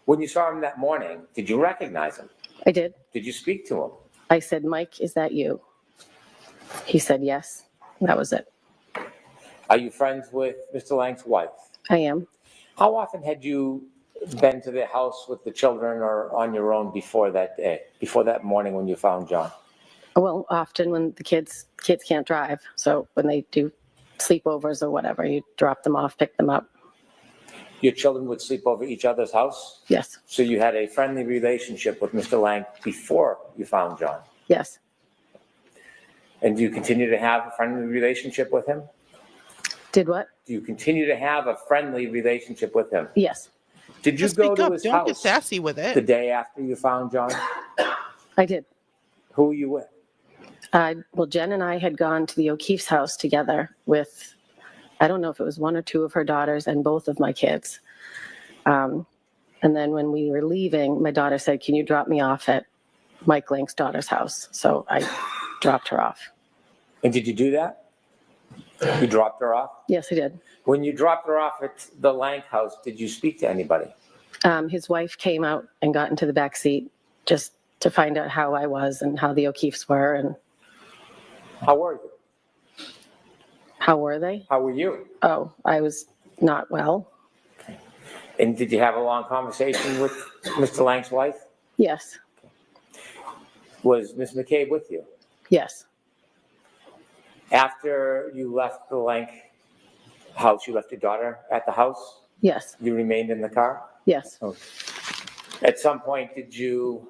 When you saw him that morning, did you recognize him? I did. Did you speak to him? I said, Mike, is that you? He said, yes. That was it. Are you friends with Mr. Lank's wife? I am. How often had you been to their house with the children or on your own before that day, before that morning when you found John? Well, often when the kids can't drive. So when they do sleepovers or whatever, you drop them off, pick them up. Your children would sleep over each other's house? Yes, So you had a friendly relationship with Mr. Lang before you found John? yes. And do you continue to have a friendly relationship with him? Did what? Do you continue to have a friendly relationship with him? Yes, Did you Just go speak to up. his Don't get house sassy with the it. day after you found John? I did. Who were you with? Well, Jen and I had gone to the O'Keefe's house together with, I don't know if it was one or two of her daughters and both of my kids. And then when we were leaving, my daughter said, "Can you drop me off at Mike Lank's daughter's house?" So I dropped her off. And did you do that? You dropped her off? Yes, I did. When you dropped her off at the Lang house, did you speak to anybody? His wife came out and got into the back seat just to find out how I was and how the O'Keefes were and How were you? how were they? How were you? Oh, I was not well. And did you have a long conversation with Mr. Lang's wife? Yes, Was Miss McCabe with you? yes, After you left the Lang house, you left your daughter at the house? yes, You remained in the car? yes. At some point, did you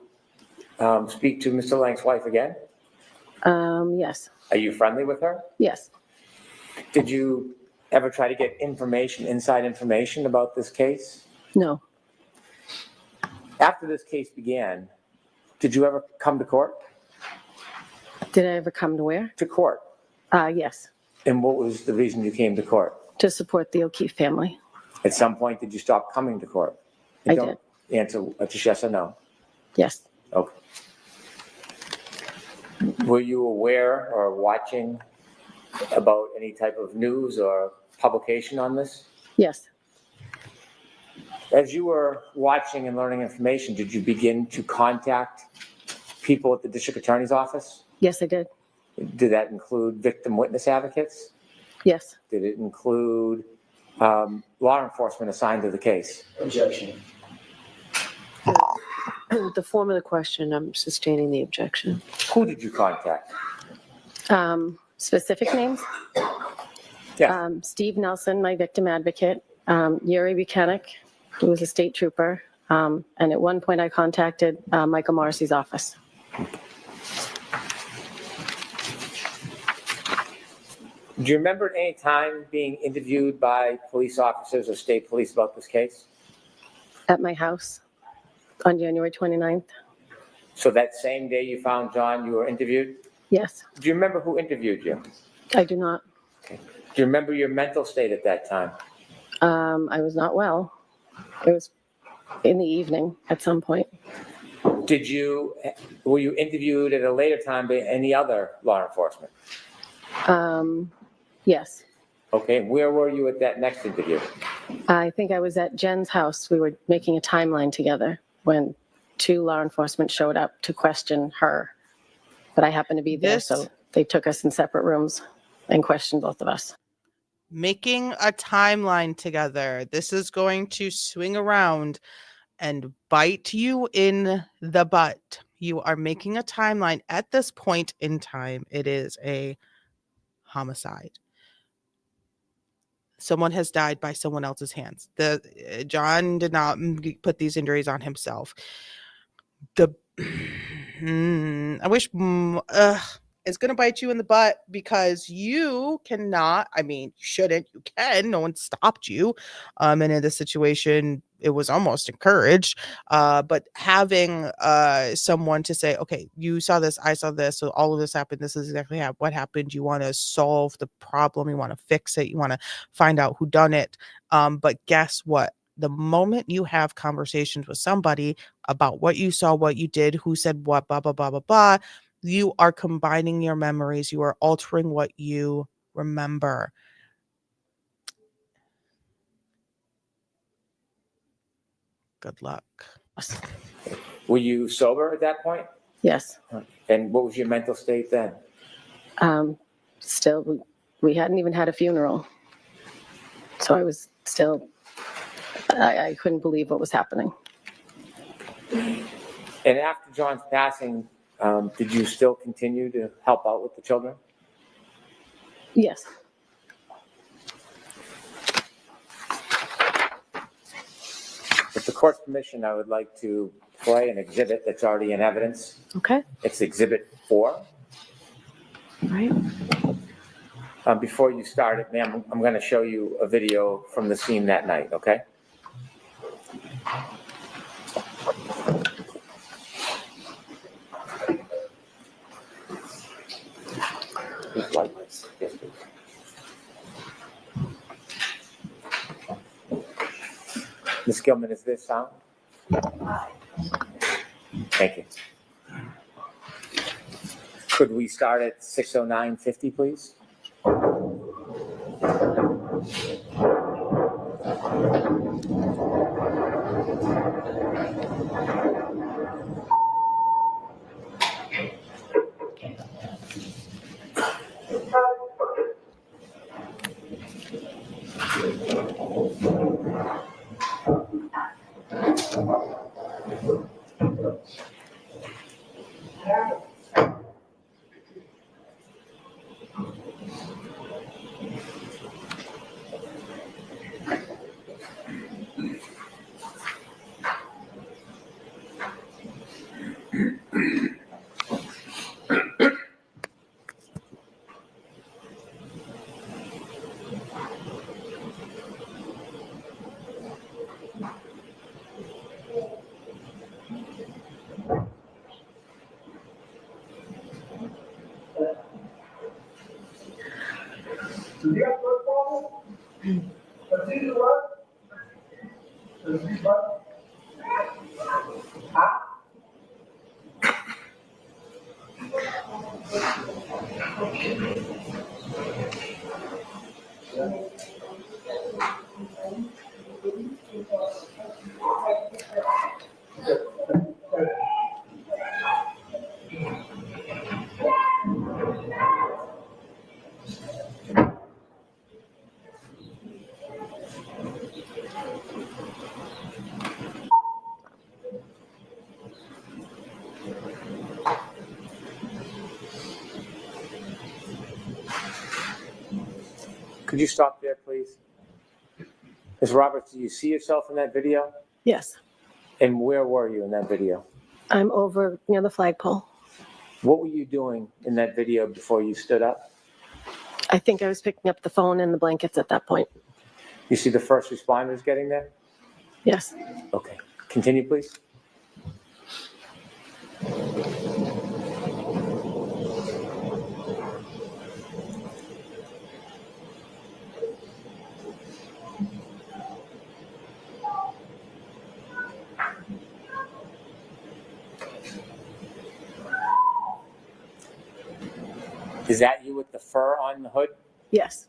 speak to Mr. Lang's wife again? Yes, Are you friendly with her? yes. Did you ever try to get inside information about this case? No, After this case began, did you ever come to court? did I ever come to where? To court. Yes, And what was the reason you came to court? to support the O'Keefe family. At some point, did you stop coming to court? I Don't answer just yes or no. Yes, Okay. Were you aware or watching about any type of news or publication on this? yes, As you were watching and learning information, did you begin to contact people at the district attorney's office? yes, I did. Did that include victim witness advocates? Yes, Did it include law enforcement assigned to the case? Objection. The form of the question, I'm sustaining the objection. Who did you contact? specific names? Yeah. Steve Nelson, my victim advocate, Yuri Buchanan, who was a state trooper, and at one point I contacted Michael Morrissey's office. Do you remember at any time being interviewed by police officers or state police about this case? At my house on January 29th. So that same day you found John, you were interviewed? Yes, Do you remember who interviewed you? I do not. Do you remember your mental state at that time? I was not well. It was in the evening at some point. Were you interviewed at a later time by any other law enforcement? Yes, Okay, where were you at that next interview? I think I was at Jen's house. We were making a timeline together when two law enforcement showed up to question her. But I happened to be there, so they took us in separate rooms and questioned both of us. Making a timeline together. This is going to swing around and bite you in the butt. You are making a timeline at this point in time. It is a homicide. Someone has died by someone else's hands. John did not put these injuries on himself. I wish it's going to bite you in the butt because you cannot, I mean, you shouldn't, you can, no one stopped you. And in this situation, it was almost encouraged. But having someone to say, okay, you saw this, I saw this, so all of this happened. This is exactly what happened. You want to solve the problem. You want to fix it. You want to find out who done it. But guess what? The moment you have conversations with somebody about what you saw, what you did, who said what, blah, blah, blah, blah, blah, you are combining your memories. You are altering what you remember. Good luck. Were you sober at that point? Yes. And what was your mental state then? Still, we hadn't even had a funeral. So I was still, I couldn't believe what was happening. And after John's passing, did you still continue to help out with the children? Yes. court's permission, I would like to play an exhibit that's already in evidence. Okay, It's Exhibit 4. right. Before you start it, ma'am, I'm going to show you a video from the scene that night, okay? Ms. Gilman, is this sound? Thank you. Could we start at 6:09:50, please? Could you stop there, please? Ms. Roberts, do you see yourself in that video? Yes, And where were you in that video? I'm over near the flagpole. What were you doing in that video before you stood up? I think I was picking up the phone and the blankets at that point. You see the first responders getting there? Yes. Okay. Continue, please. Is that you with the fur on the hood? Yes.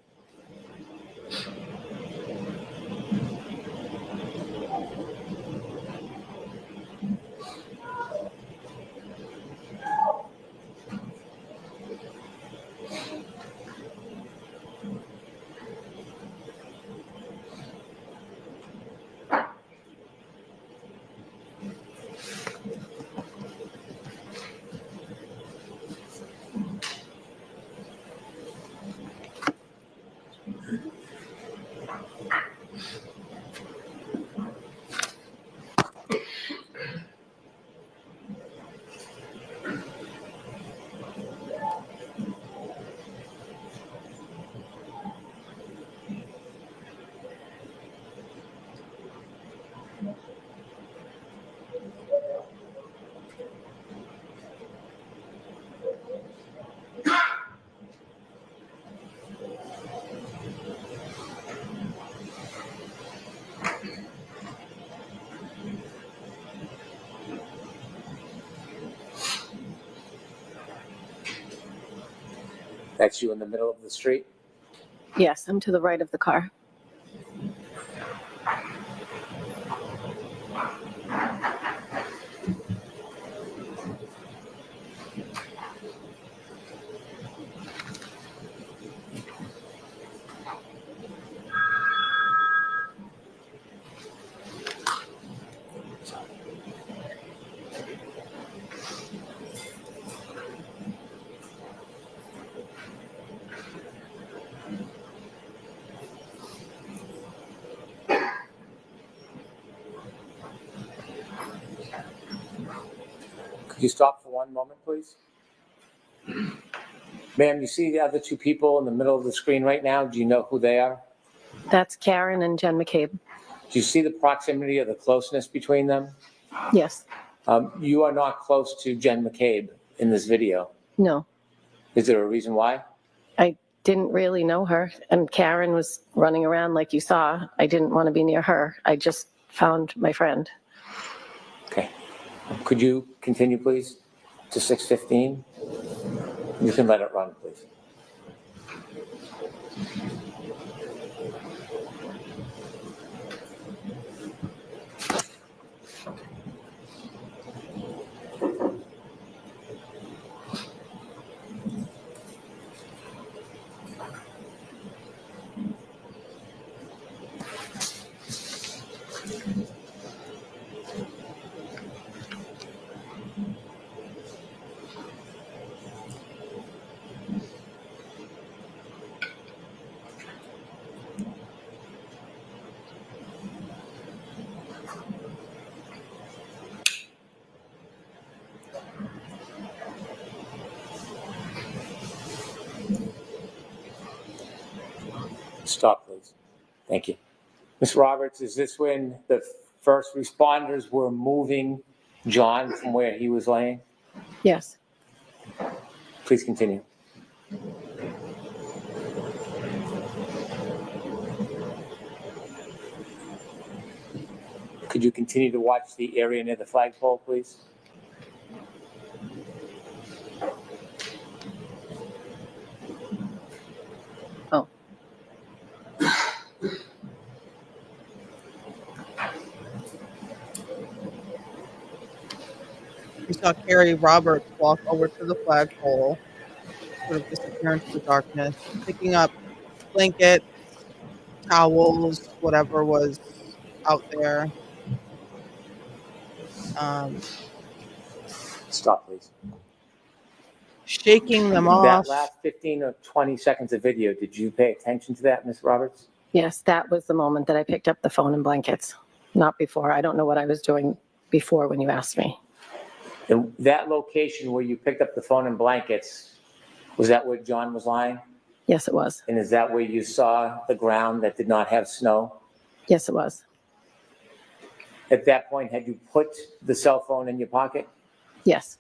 That's you in the middle of the street? Yes, I'm to the right of the car. Could you stop for one moment, please? Ma'am, you see the other two people in the middle of the screen right now? Do you know who they are? That's Karen and Jen McCabe. Do you see the proximity or the closeness between them? Yes. You are not close to Jen McCabe in this video. No, Is there a reason why? I didn't really know her. And Karen was running around like you saw. I didn't want to be near her. I just found my friend. Okay. Could you continue, please, to 6:15? You can let it run, please. Stop, please. Thank you. Ms. Roberts, is this when the first responders were moving John from where he was laying? Yes. Please continue. Could you continue to watch the area near the flagpole, please? Oh. We saw Carrie Roberts walk over to the flagpole, sort of disappear into the darkness, picking up blankets, towels, whatever was out there. Stop, please. Shaking them off. That last 15 or 20 seconds of video, did you pay attention to that, Ms. Roberts? Yes, that was the moment that I picked up the phone and blankets. Not before. I don't know what I was doing before when you asked me. And that location where you picked up the phone and blankets, was that where John was lying? Yes, it was. And is that where you saw the ground that did not have snow? Yes, it was. At that point, had you put the cell phone in your pocket? Yes.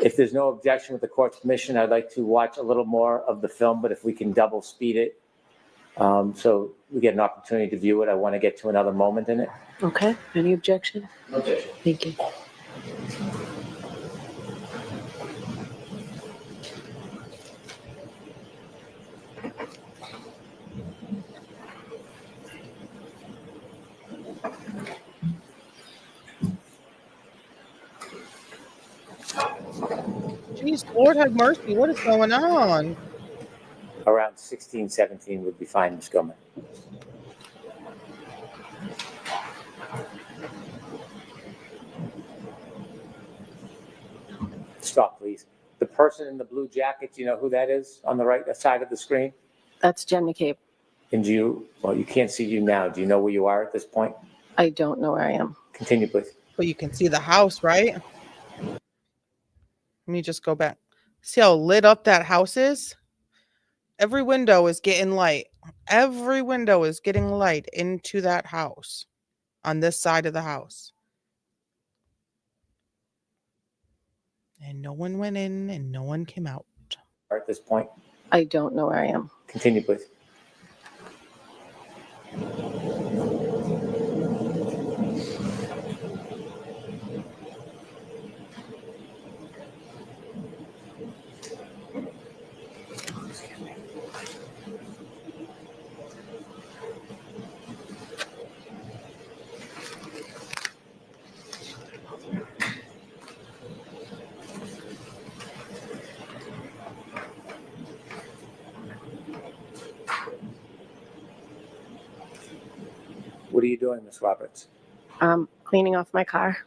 If there's no objection with the court's permission, I'd like to watch a little more of the film, but if we can double speed it, so we get an opportunity to view it, I want to get to another moment in it. Okay, any objection? No objection. Thank you. Jeez, Lord have mercy. What is going on? Around 16, 17 would be fine, Ms. Gilman. Stop, please. The person in the blue jacket, do you know who that is on the right side of the screen? That's Jen McCabe. And you can't see you now. Do you know where you are at this point? I don't know where I am. Continue, please. But you can see the house, right? Let me just go back. See how lit up that house is? Every window is getting light. Every window is getting light into that house on this side of the house. And no one went in and no one came out. At this point, I don't know where I am. continue, please. What are you doing, Ms. Roberts? Cleaning off my car.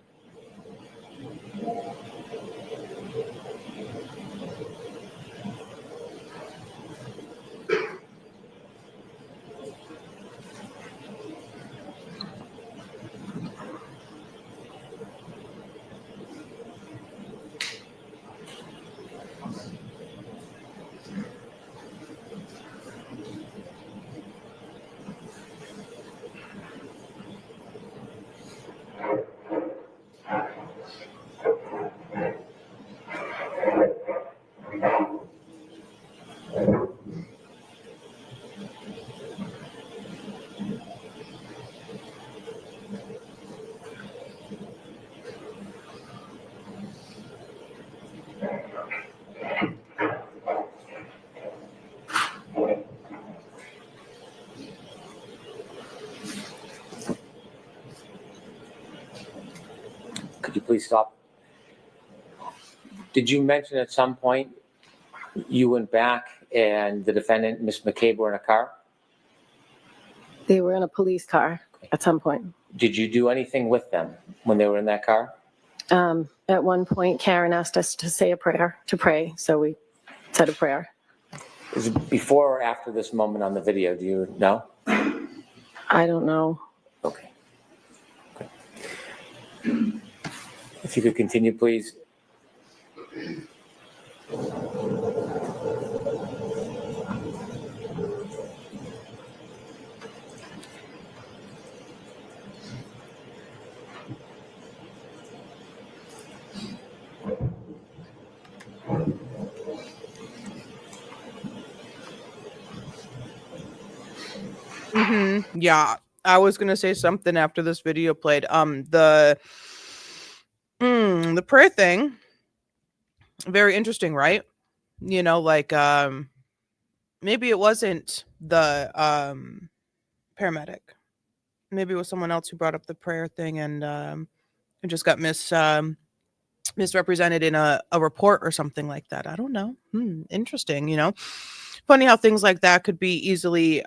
please stop. Did you mention at some point you went back and the defendant, Ms. McCabe, were in a car? They were in a police car at some point. Did you do anything with them when they were in that car? At one point, Karen asked us to say a prayer, to pray, so we said a prayer. Is it before or after this moment on the video? Do you know? I don't know. Okay. If you could continue, please. Yeah, I was gonna say something after this video played. The prayer thing, very interesting, right? You know, like maybe it wasn't the paramedic. Maybe it was someone else who brought up the prayer thing, and it just got misrepresented in a report or something like that. I don't know. Interesting. You know, funny how things like that could be easily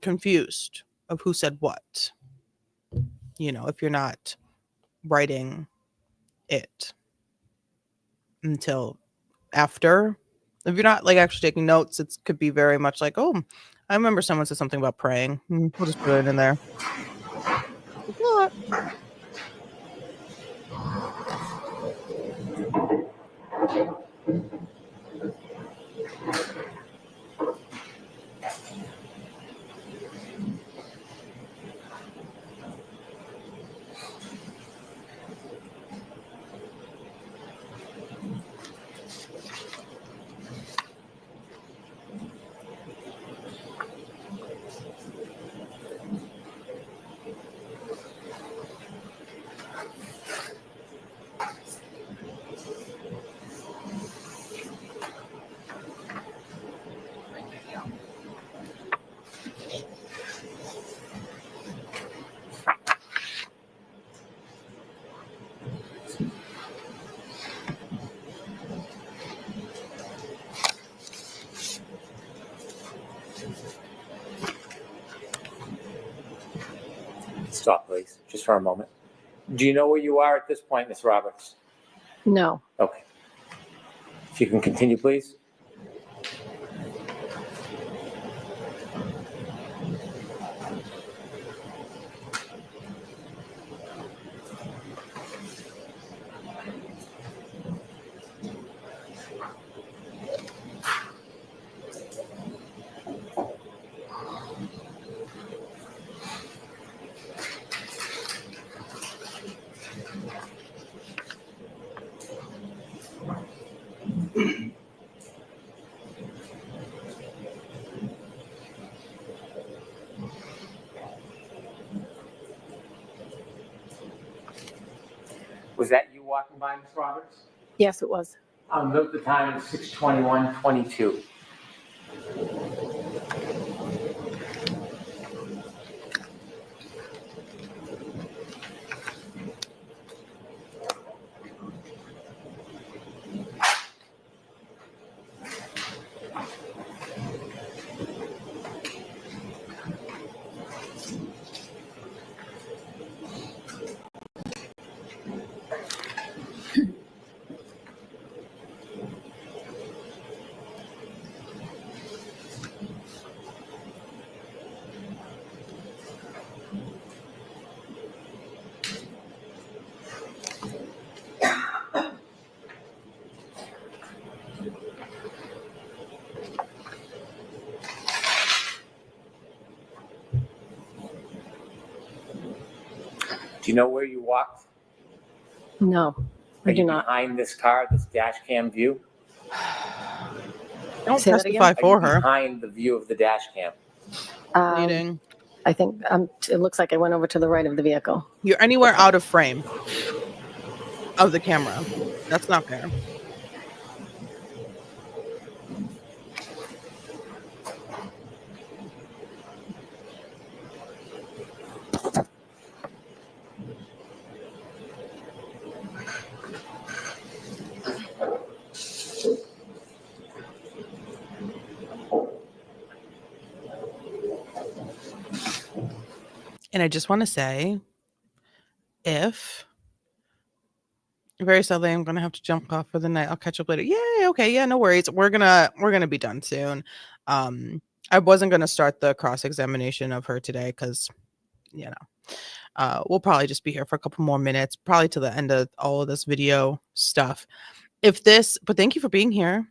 confused of who said what. You know, if you're not writing it until after. If you're not like actually taking notes, it could be very much like, oh, I remember someone said something about praying. We'll just put it in there. What? Stop, please, just for a moment. Do you know where you are at this point, Ms. Roberts? No. Okay. If you can continue, please. Was that you walking by, Ms. Roberts? Yes, it was. Note the time is 6:21:22. Do you know where you walked? No, I Are do you not. behind this car, this dash cam view? Don't Say that again? testify for Are you her. behind the view of the dash cam? Leading. I think it looks like I went over to the right of the vehicle. You're anywhere out of frame of the camera. That's not fair. And I just want to say, if very sadly I'm gonna have to jump off for the night. I'll catch up later. Yay, okay, yeah, no worries. We're gonna be done soon. I wasn't gonna start the cross-examination of her today because we'll probably just be here for a couple more minutes, probably to the end of all of this video stuff. But thank you for being here.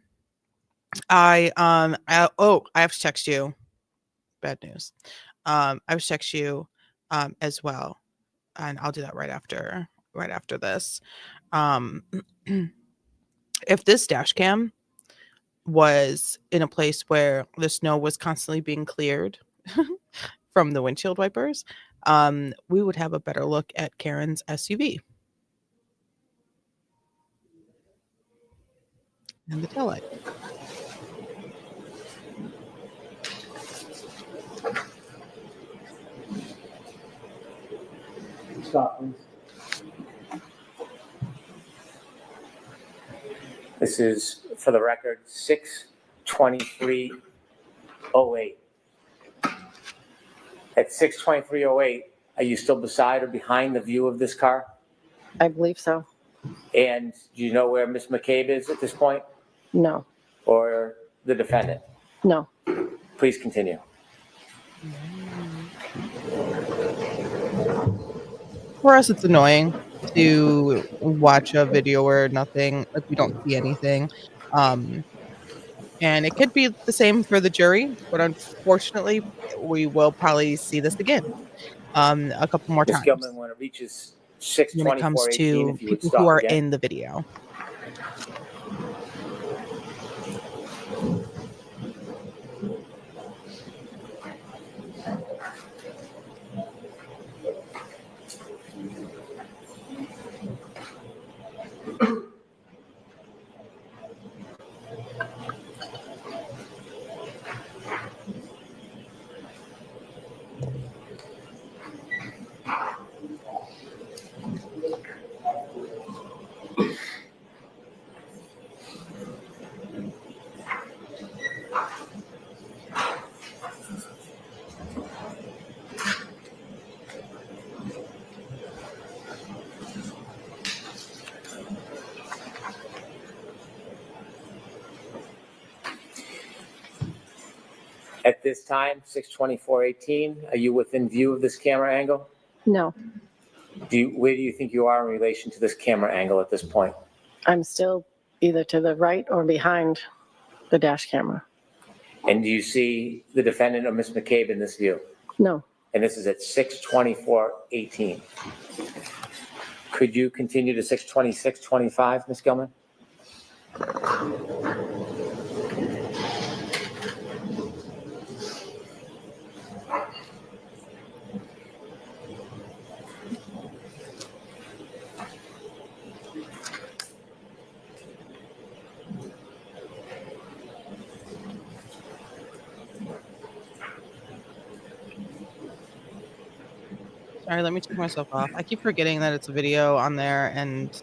I have to text you. Bad news. I have to text you as well. And I'll do that right after this. If this dash cam was in a place where the snow was constantly being cleared from the windshield wipers, we would have a better look at Karen's SUV and the taillight. Stop, please. This is, for the record, 6:23:08. At 6:23:08, are you still beside or behind the view of this car? I believe so. And do you know where Miss McCabe is at this point, No, or the defendant? no. Please continue. For us, it's annoying to watch a video where we don't see anything. And it could be the same for the jury, but unfortunately, we will probably see this again a couple more Ms. times Gilman, when it reaches when it comes 6:24:18, to if you would people who stop are again. in the video. At this time, 6:24:18, are you within view of this camera angle? No, Where do you think you are in relation to this camera angle at this point? I'm still either to the right or behind the dash camera. And do you see the defendant or Ms. McCabe in this view? No, And this is at 6:24:18. Could you continue to 6:26:25, Ms. Gilman? Sorry, let me take myself off. I keep forgetting that it's a video on there, and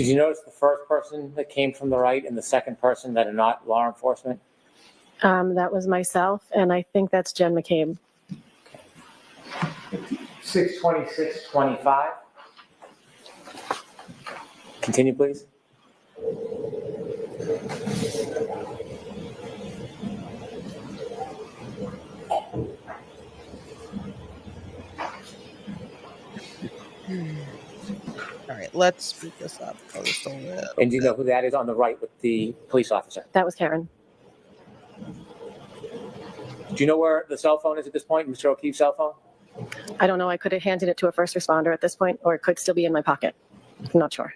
Did you notice the first person that came from the right and the second person that are not law enforcement? That was myself, and I think that's Jen McCabe. 62625. Continue, please. All right, let's speed this up just a little. And do you know who that is on the right with the police officer? That was Karen. Do you know where the cell phone is at this point, Mr. O'Keefe's cell phone? I don't know. I could have handed it to a first responder at this point, or it could still be in my pocket. I'm not sure.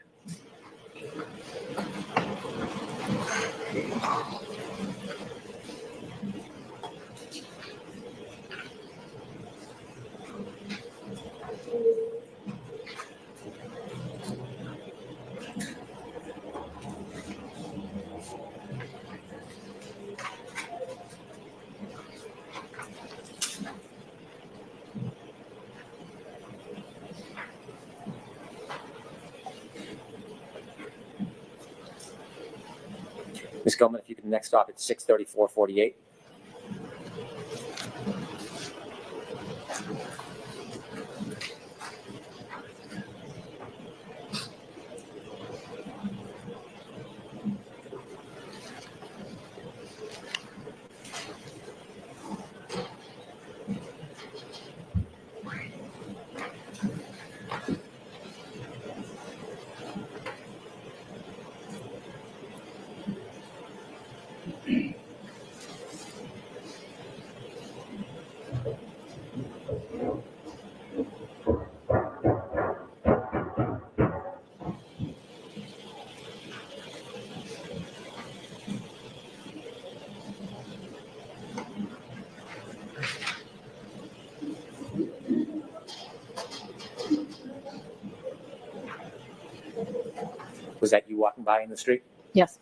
Ms. Gilman, if you can next stop at 63448. Was that you walking by in the street? Yes.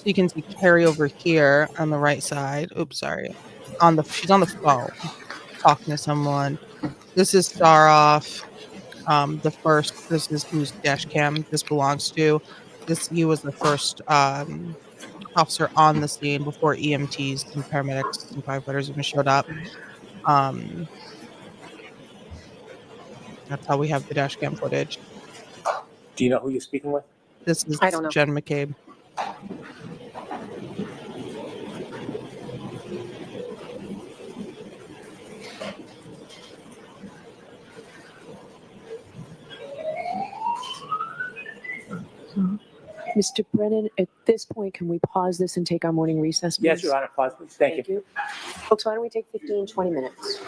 you can see Carrie over here on the right side. Oops, sorry. She's on the phone talking to someone. This is Staroff. The first. This is whose dash cam this belongs to. He was the first officer on the scene before EMTs and paramedics and firefighters even showed up. That's how we have the dash cam footage. Do you know who you're speaking with? This is I don't know. Jen McCabe. Mr. Brennan, at this point, can we pause this and take our morning recess, please? Yes, Your Honor. Pause, please. Thank you. Folks, why don't we take 15, 20 minutes?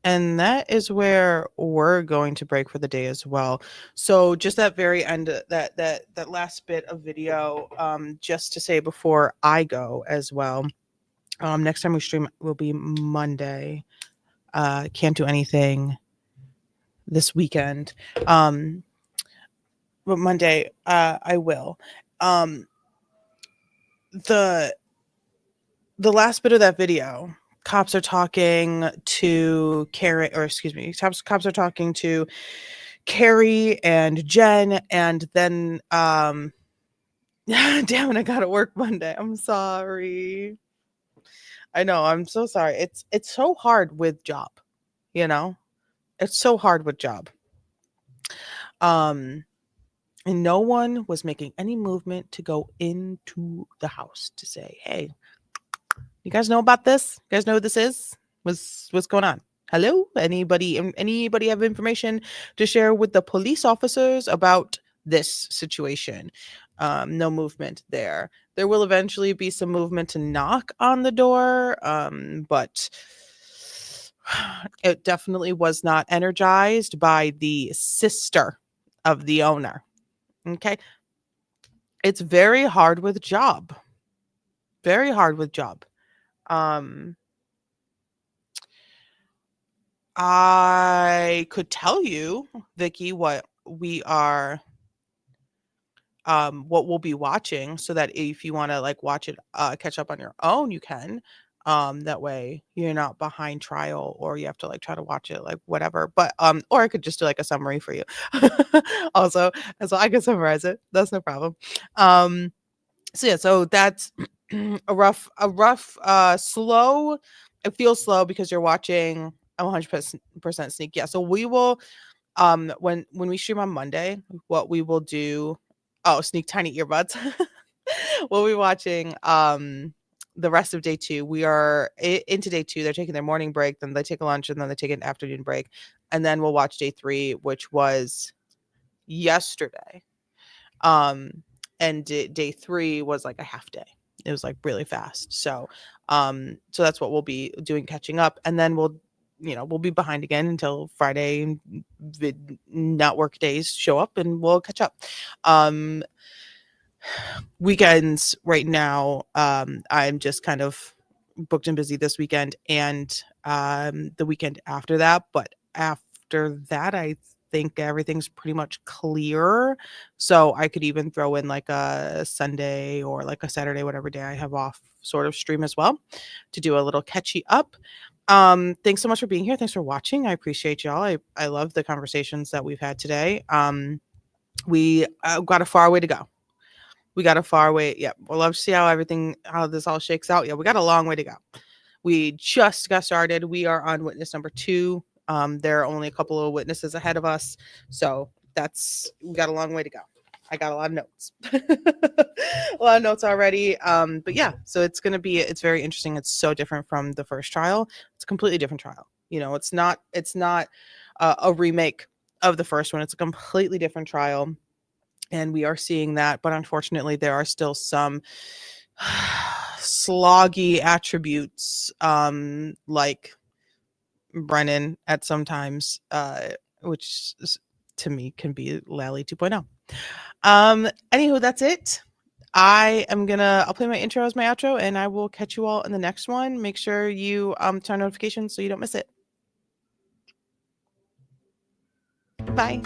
And that is where we're going to break for the day as well. So just that very end, that last bit of video, just to say before I go as well. Next time we stream will be Monday. Can't do anything this weekend. But Monday, I will. The last bit of that video, cops are talking to Carrie, or excuse me, cops are talking to Carrie and Jen, and then damn it, I gotta work Monday. I'm sorry. I know, I'm so sorry. It's so hard with job, you know? It's so hard with job. And no one was making any movement to go into the house to say, hey, you guys know about this? You guys know what this is? What's going on? Hello? Anybody have information to share with the police officers about this situation? No movement there. There will eventually be some movement to knock on the door, but it definitely was not energized by the sister of the owner. Okay. It's very hard with job. Very hard with job. I could tell you, Vicky, what we are what we'll be watching, so that if you want to like watch it catch up on your own, you can. That way you're not behind trial, or you have to like try to watch it like whatever. But or I could just do like a summary for you. Also, as well, I can summarize it. That's no problem. So yeah, so that's a rough slow. It feels slow because you're watching a 100% sneak. Yeah, so we will when we stream on Monday, what we will do, sneak tiny earbuds. We'll be watching the rest of day 2. We are into day 2. They're taking their morning break, then they take a lunch, and then they take an afternoon break, and then we'll watch day 3, which was yesterday. And day 3 was like a half day. It was like really fast. So that's what we'll be doing, catching up, and then we'll be behind again until Friday not work days show up, and we'll catch up. Weekends right now, I'm just kind of booked and busy this weekend and the weekend after that. But after that, I think everything's pretty much clear. So I could even throw in like a Sunday or like a Saturday, whatever day I have off, sort of stream as well to do a little catchy up. Thanks so much for being here. Thanks for watching. I appreciate y'all. I love the conversations that we've had today. We got a far way to go. We got a far way. Yeah. We'll love to see how this all shakes out. Yeah. We got a long way to go. We just got started. We are on witness number 2. There are only a couple of witnesses ahead of us. So we got a long way to go. I got a lot of notes. A lot of notes already. But yeah, so it's very interesting. It's so different from the first trial. It's a completely different trial. It's not a remake of the first one. It's a completely different trial. And we are seeing that, but unfortunately there are still some sloggy attributes, like Brennan at sometimes, which to me can be Lally 2.0. Anywho, that's it. I'll play my intro as my outro, and I will catch you all in the next one. Make sure you turn notifications so you don't miss it. Bye.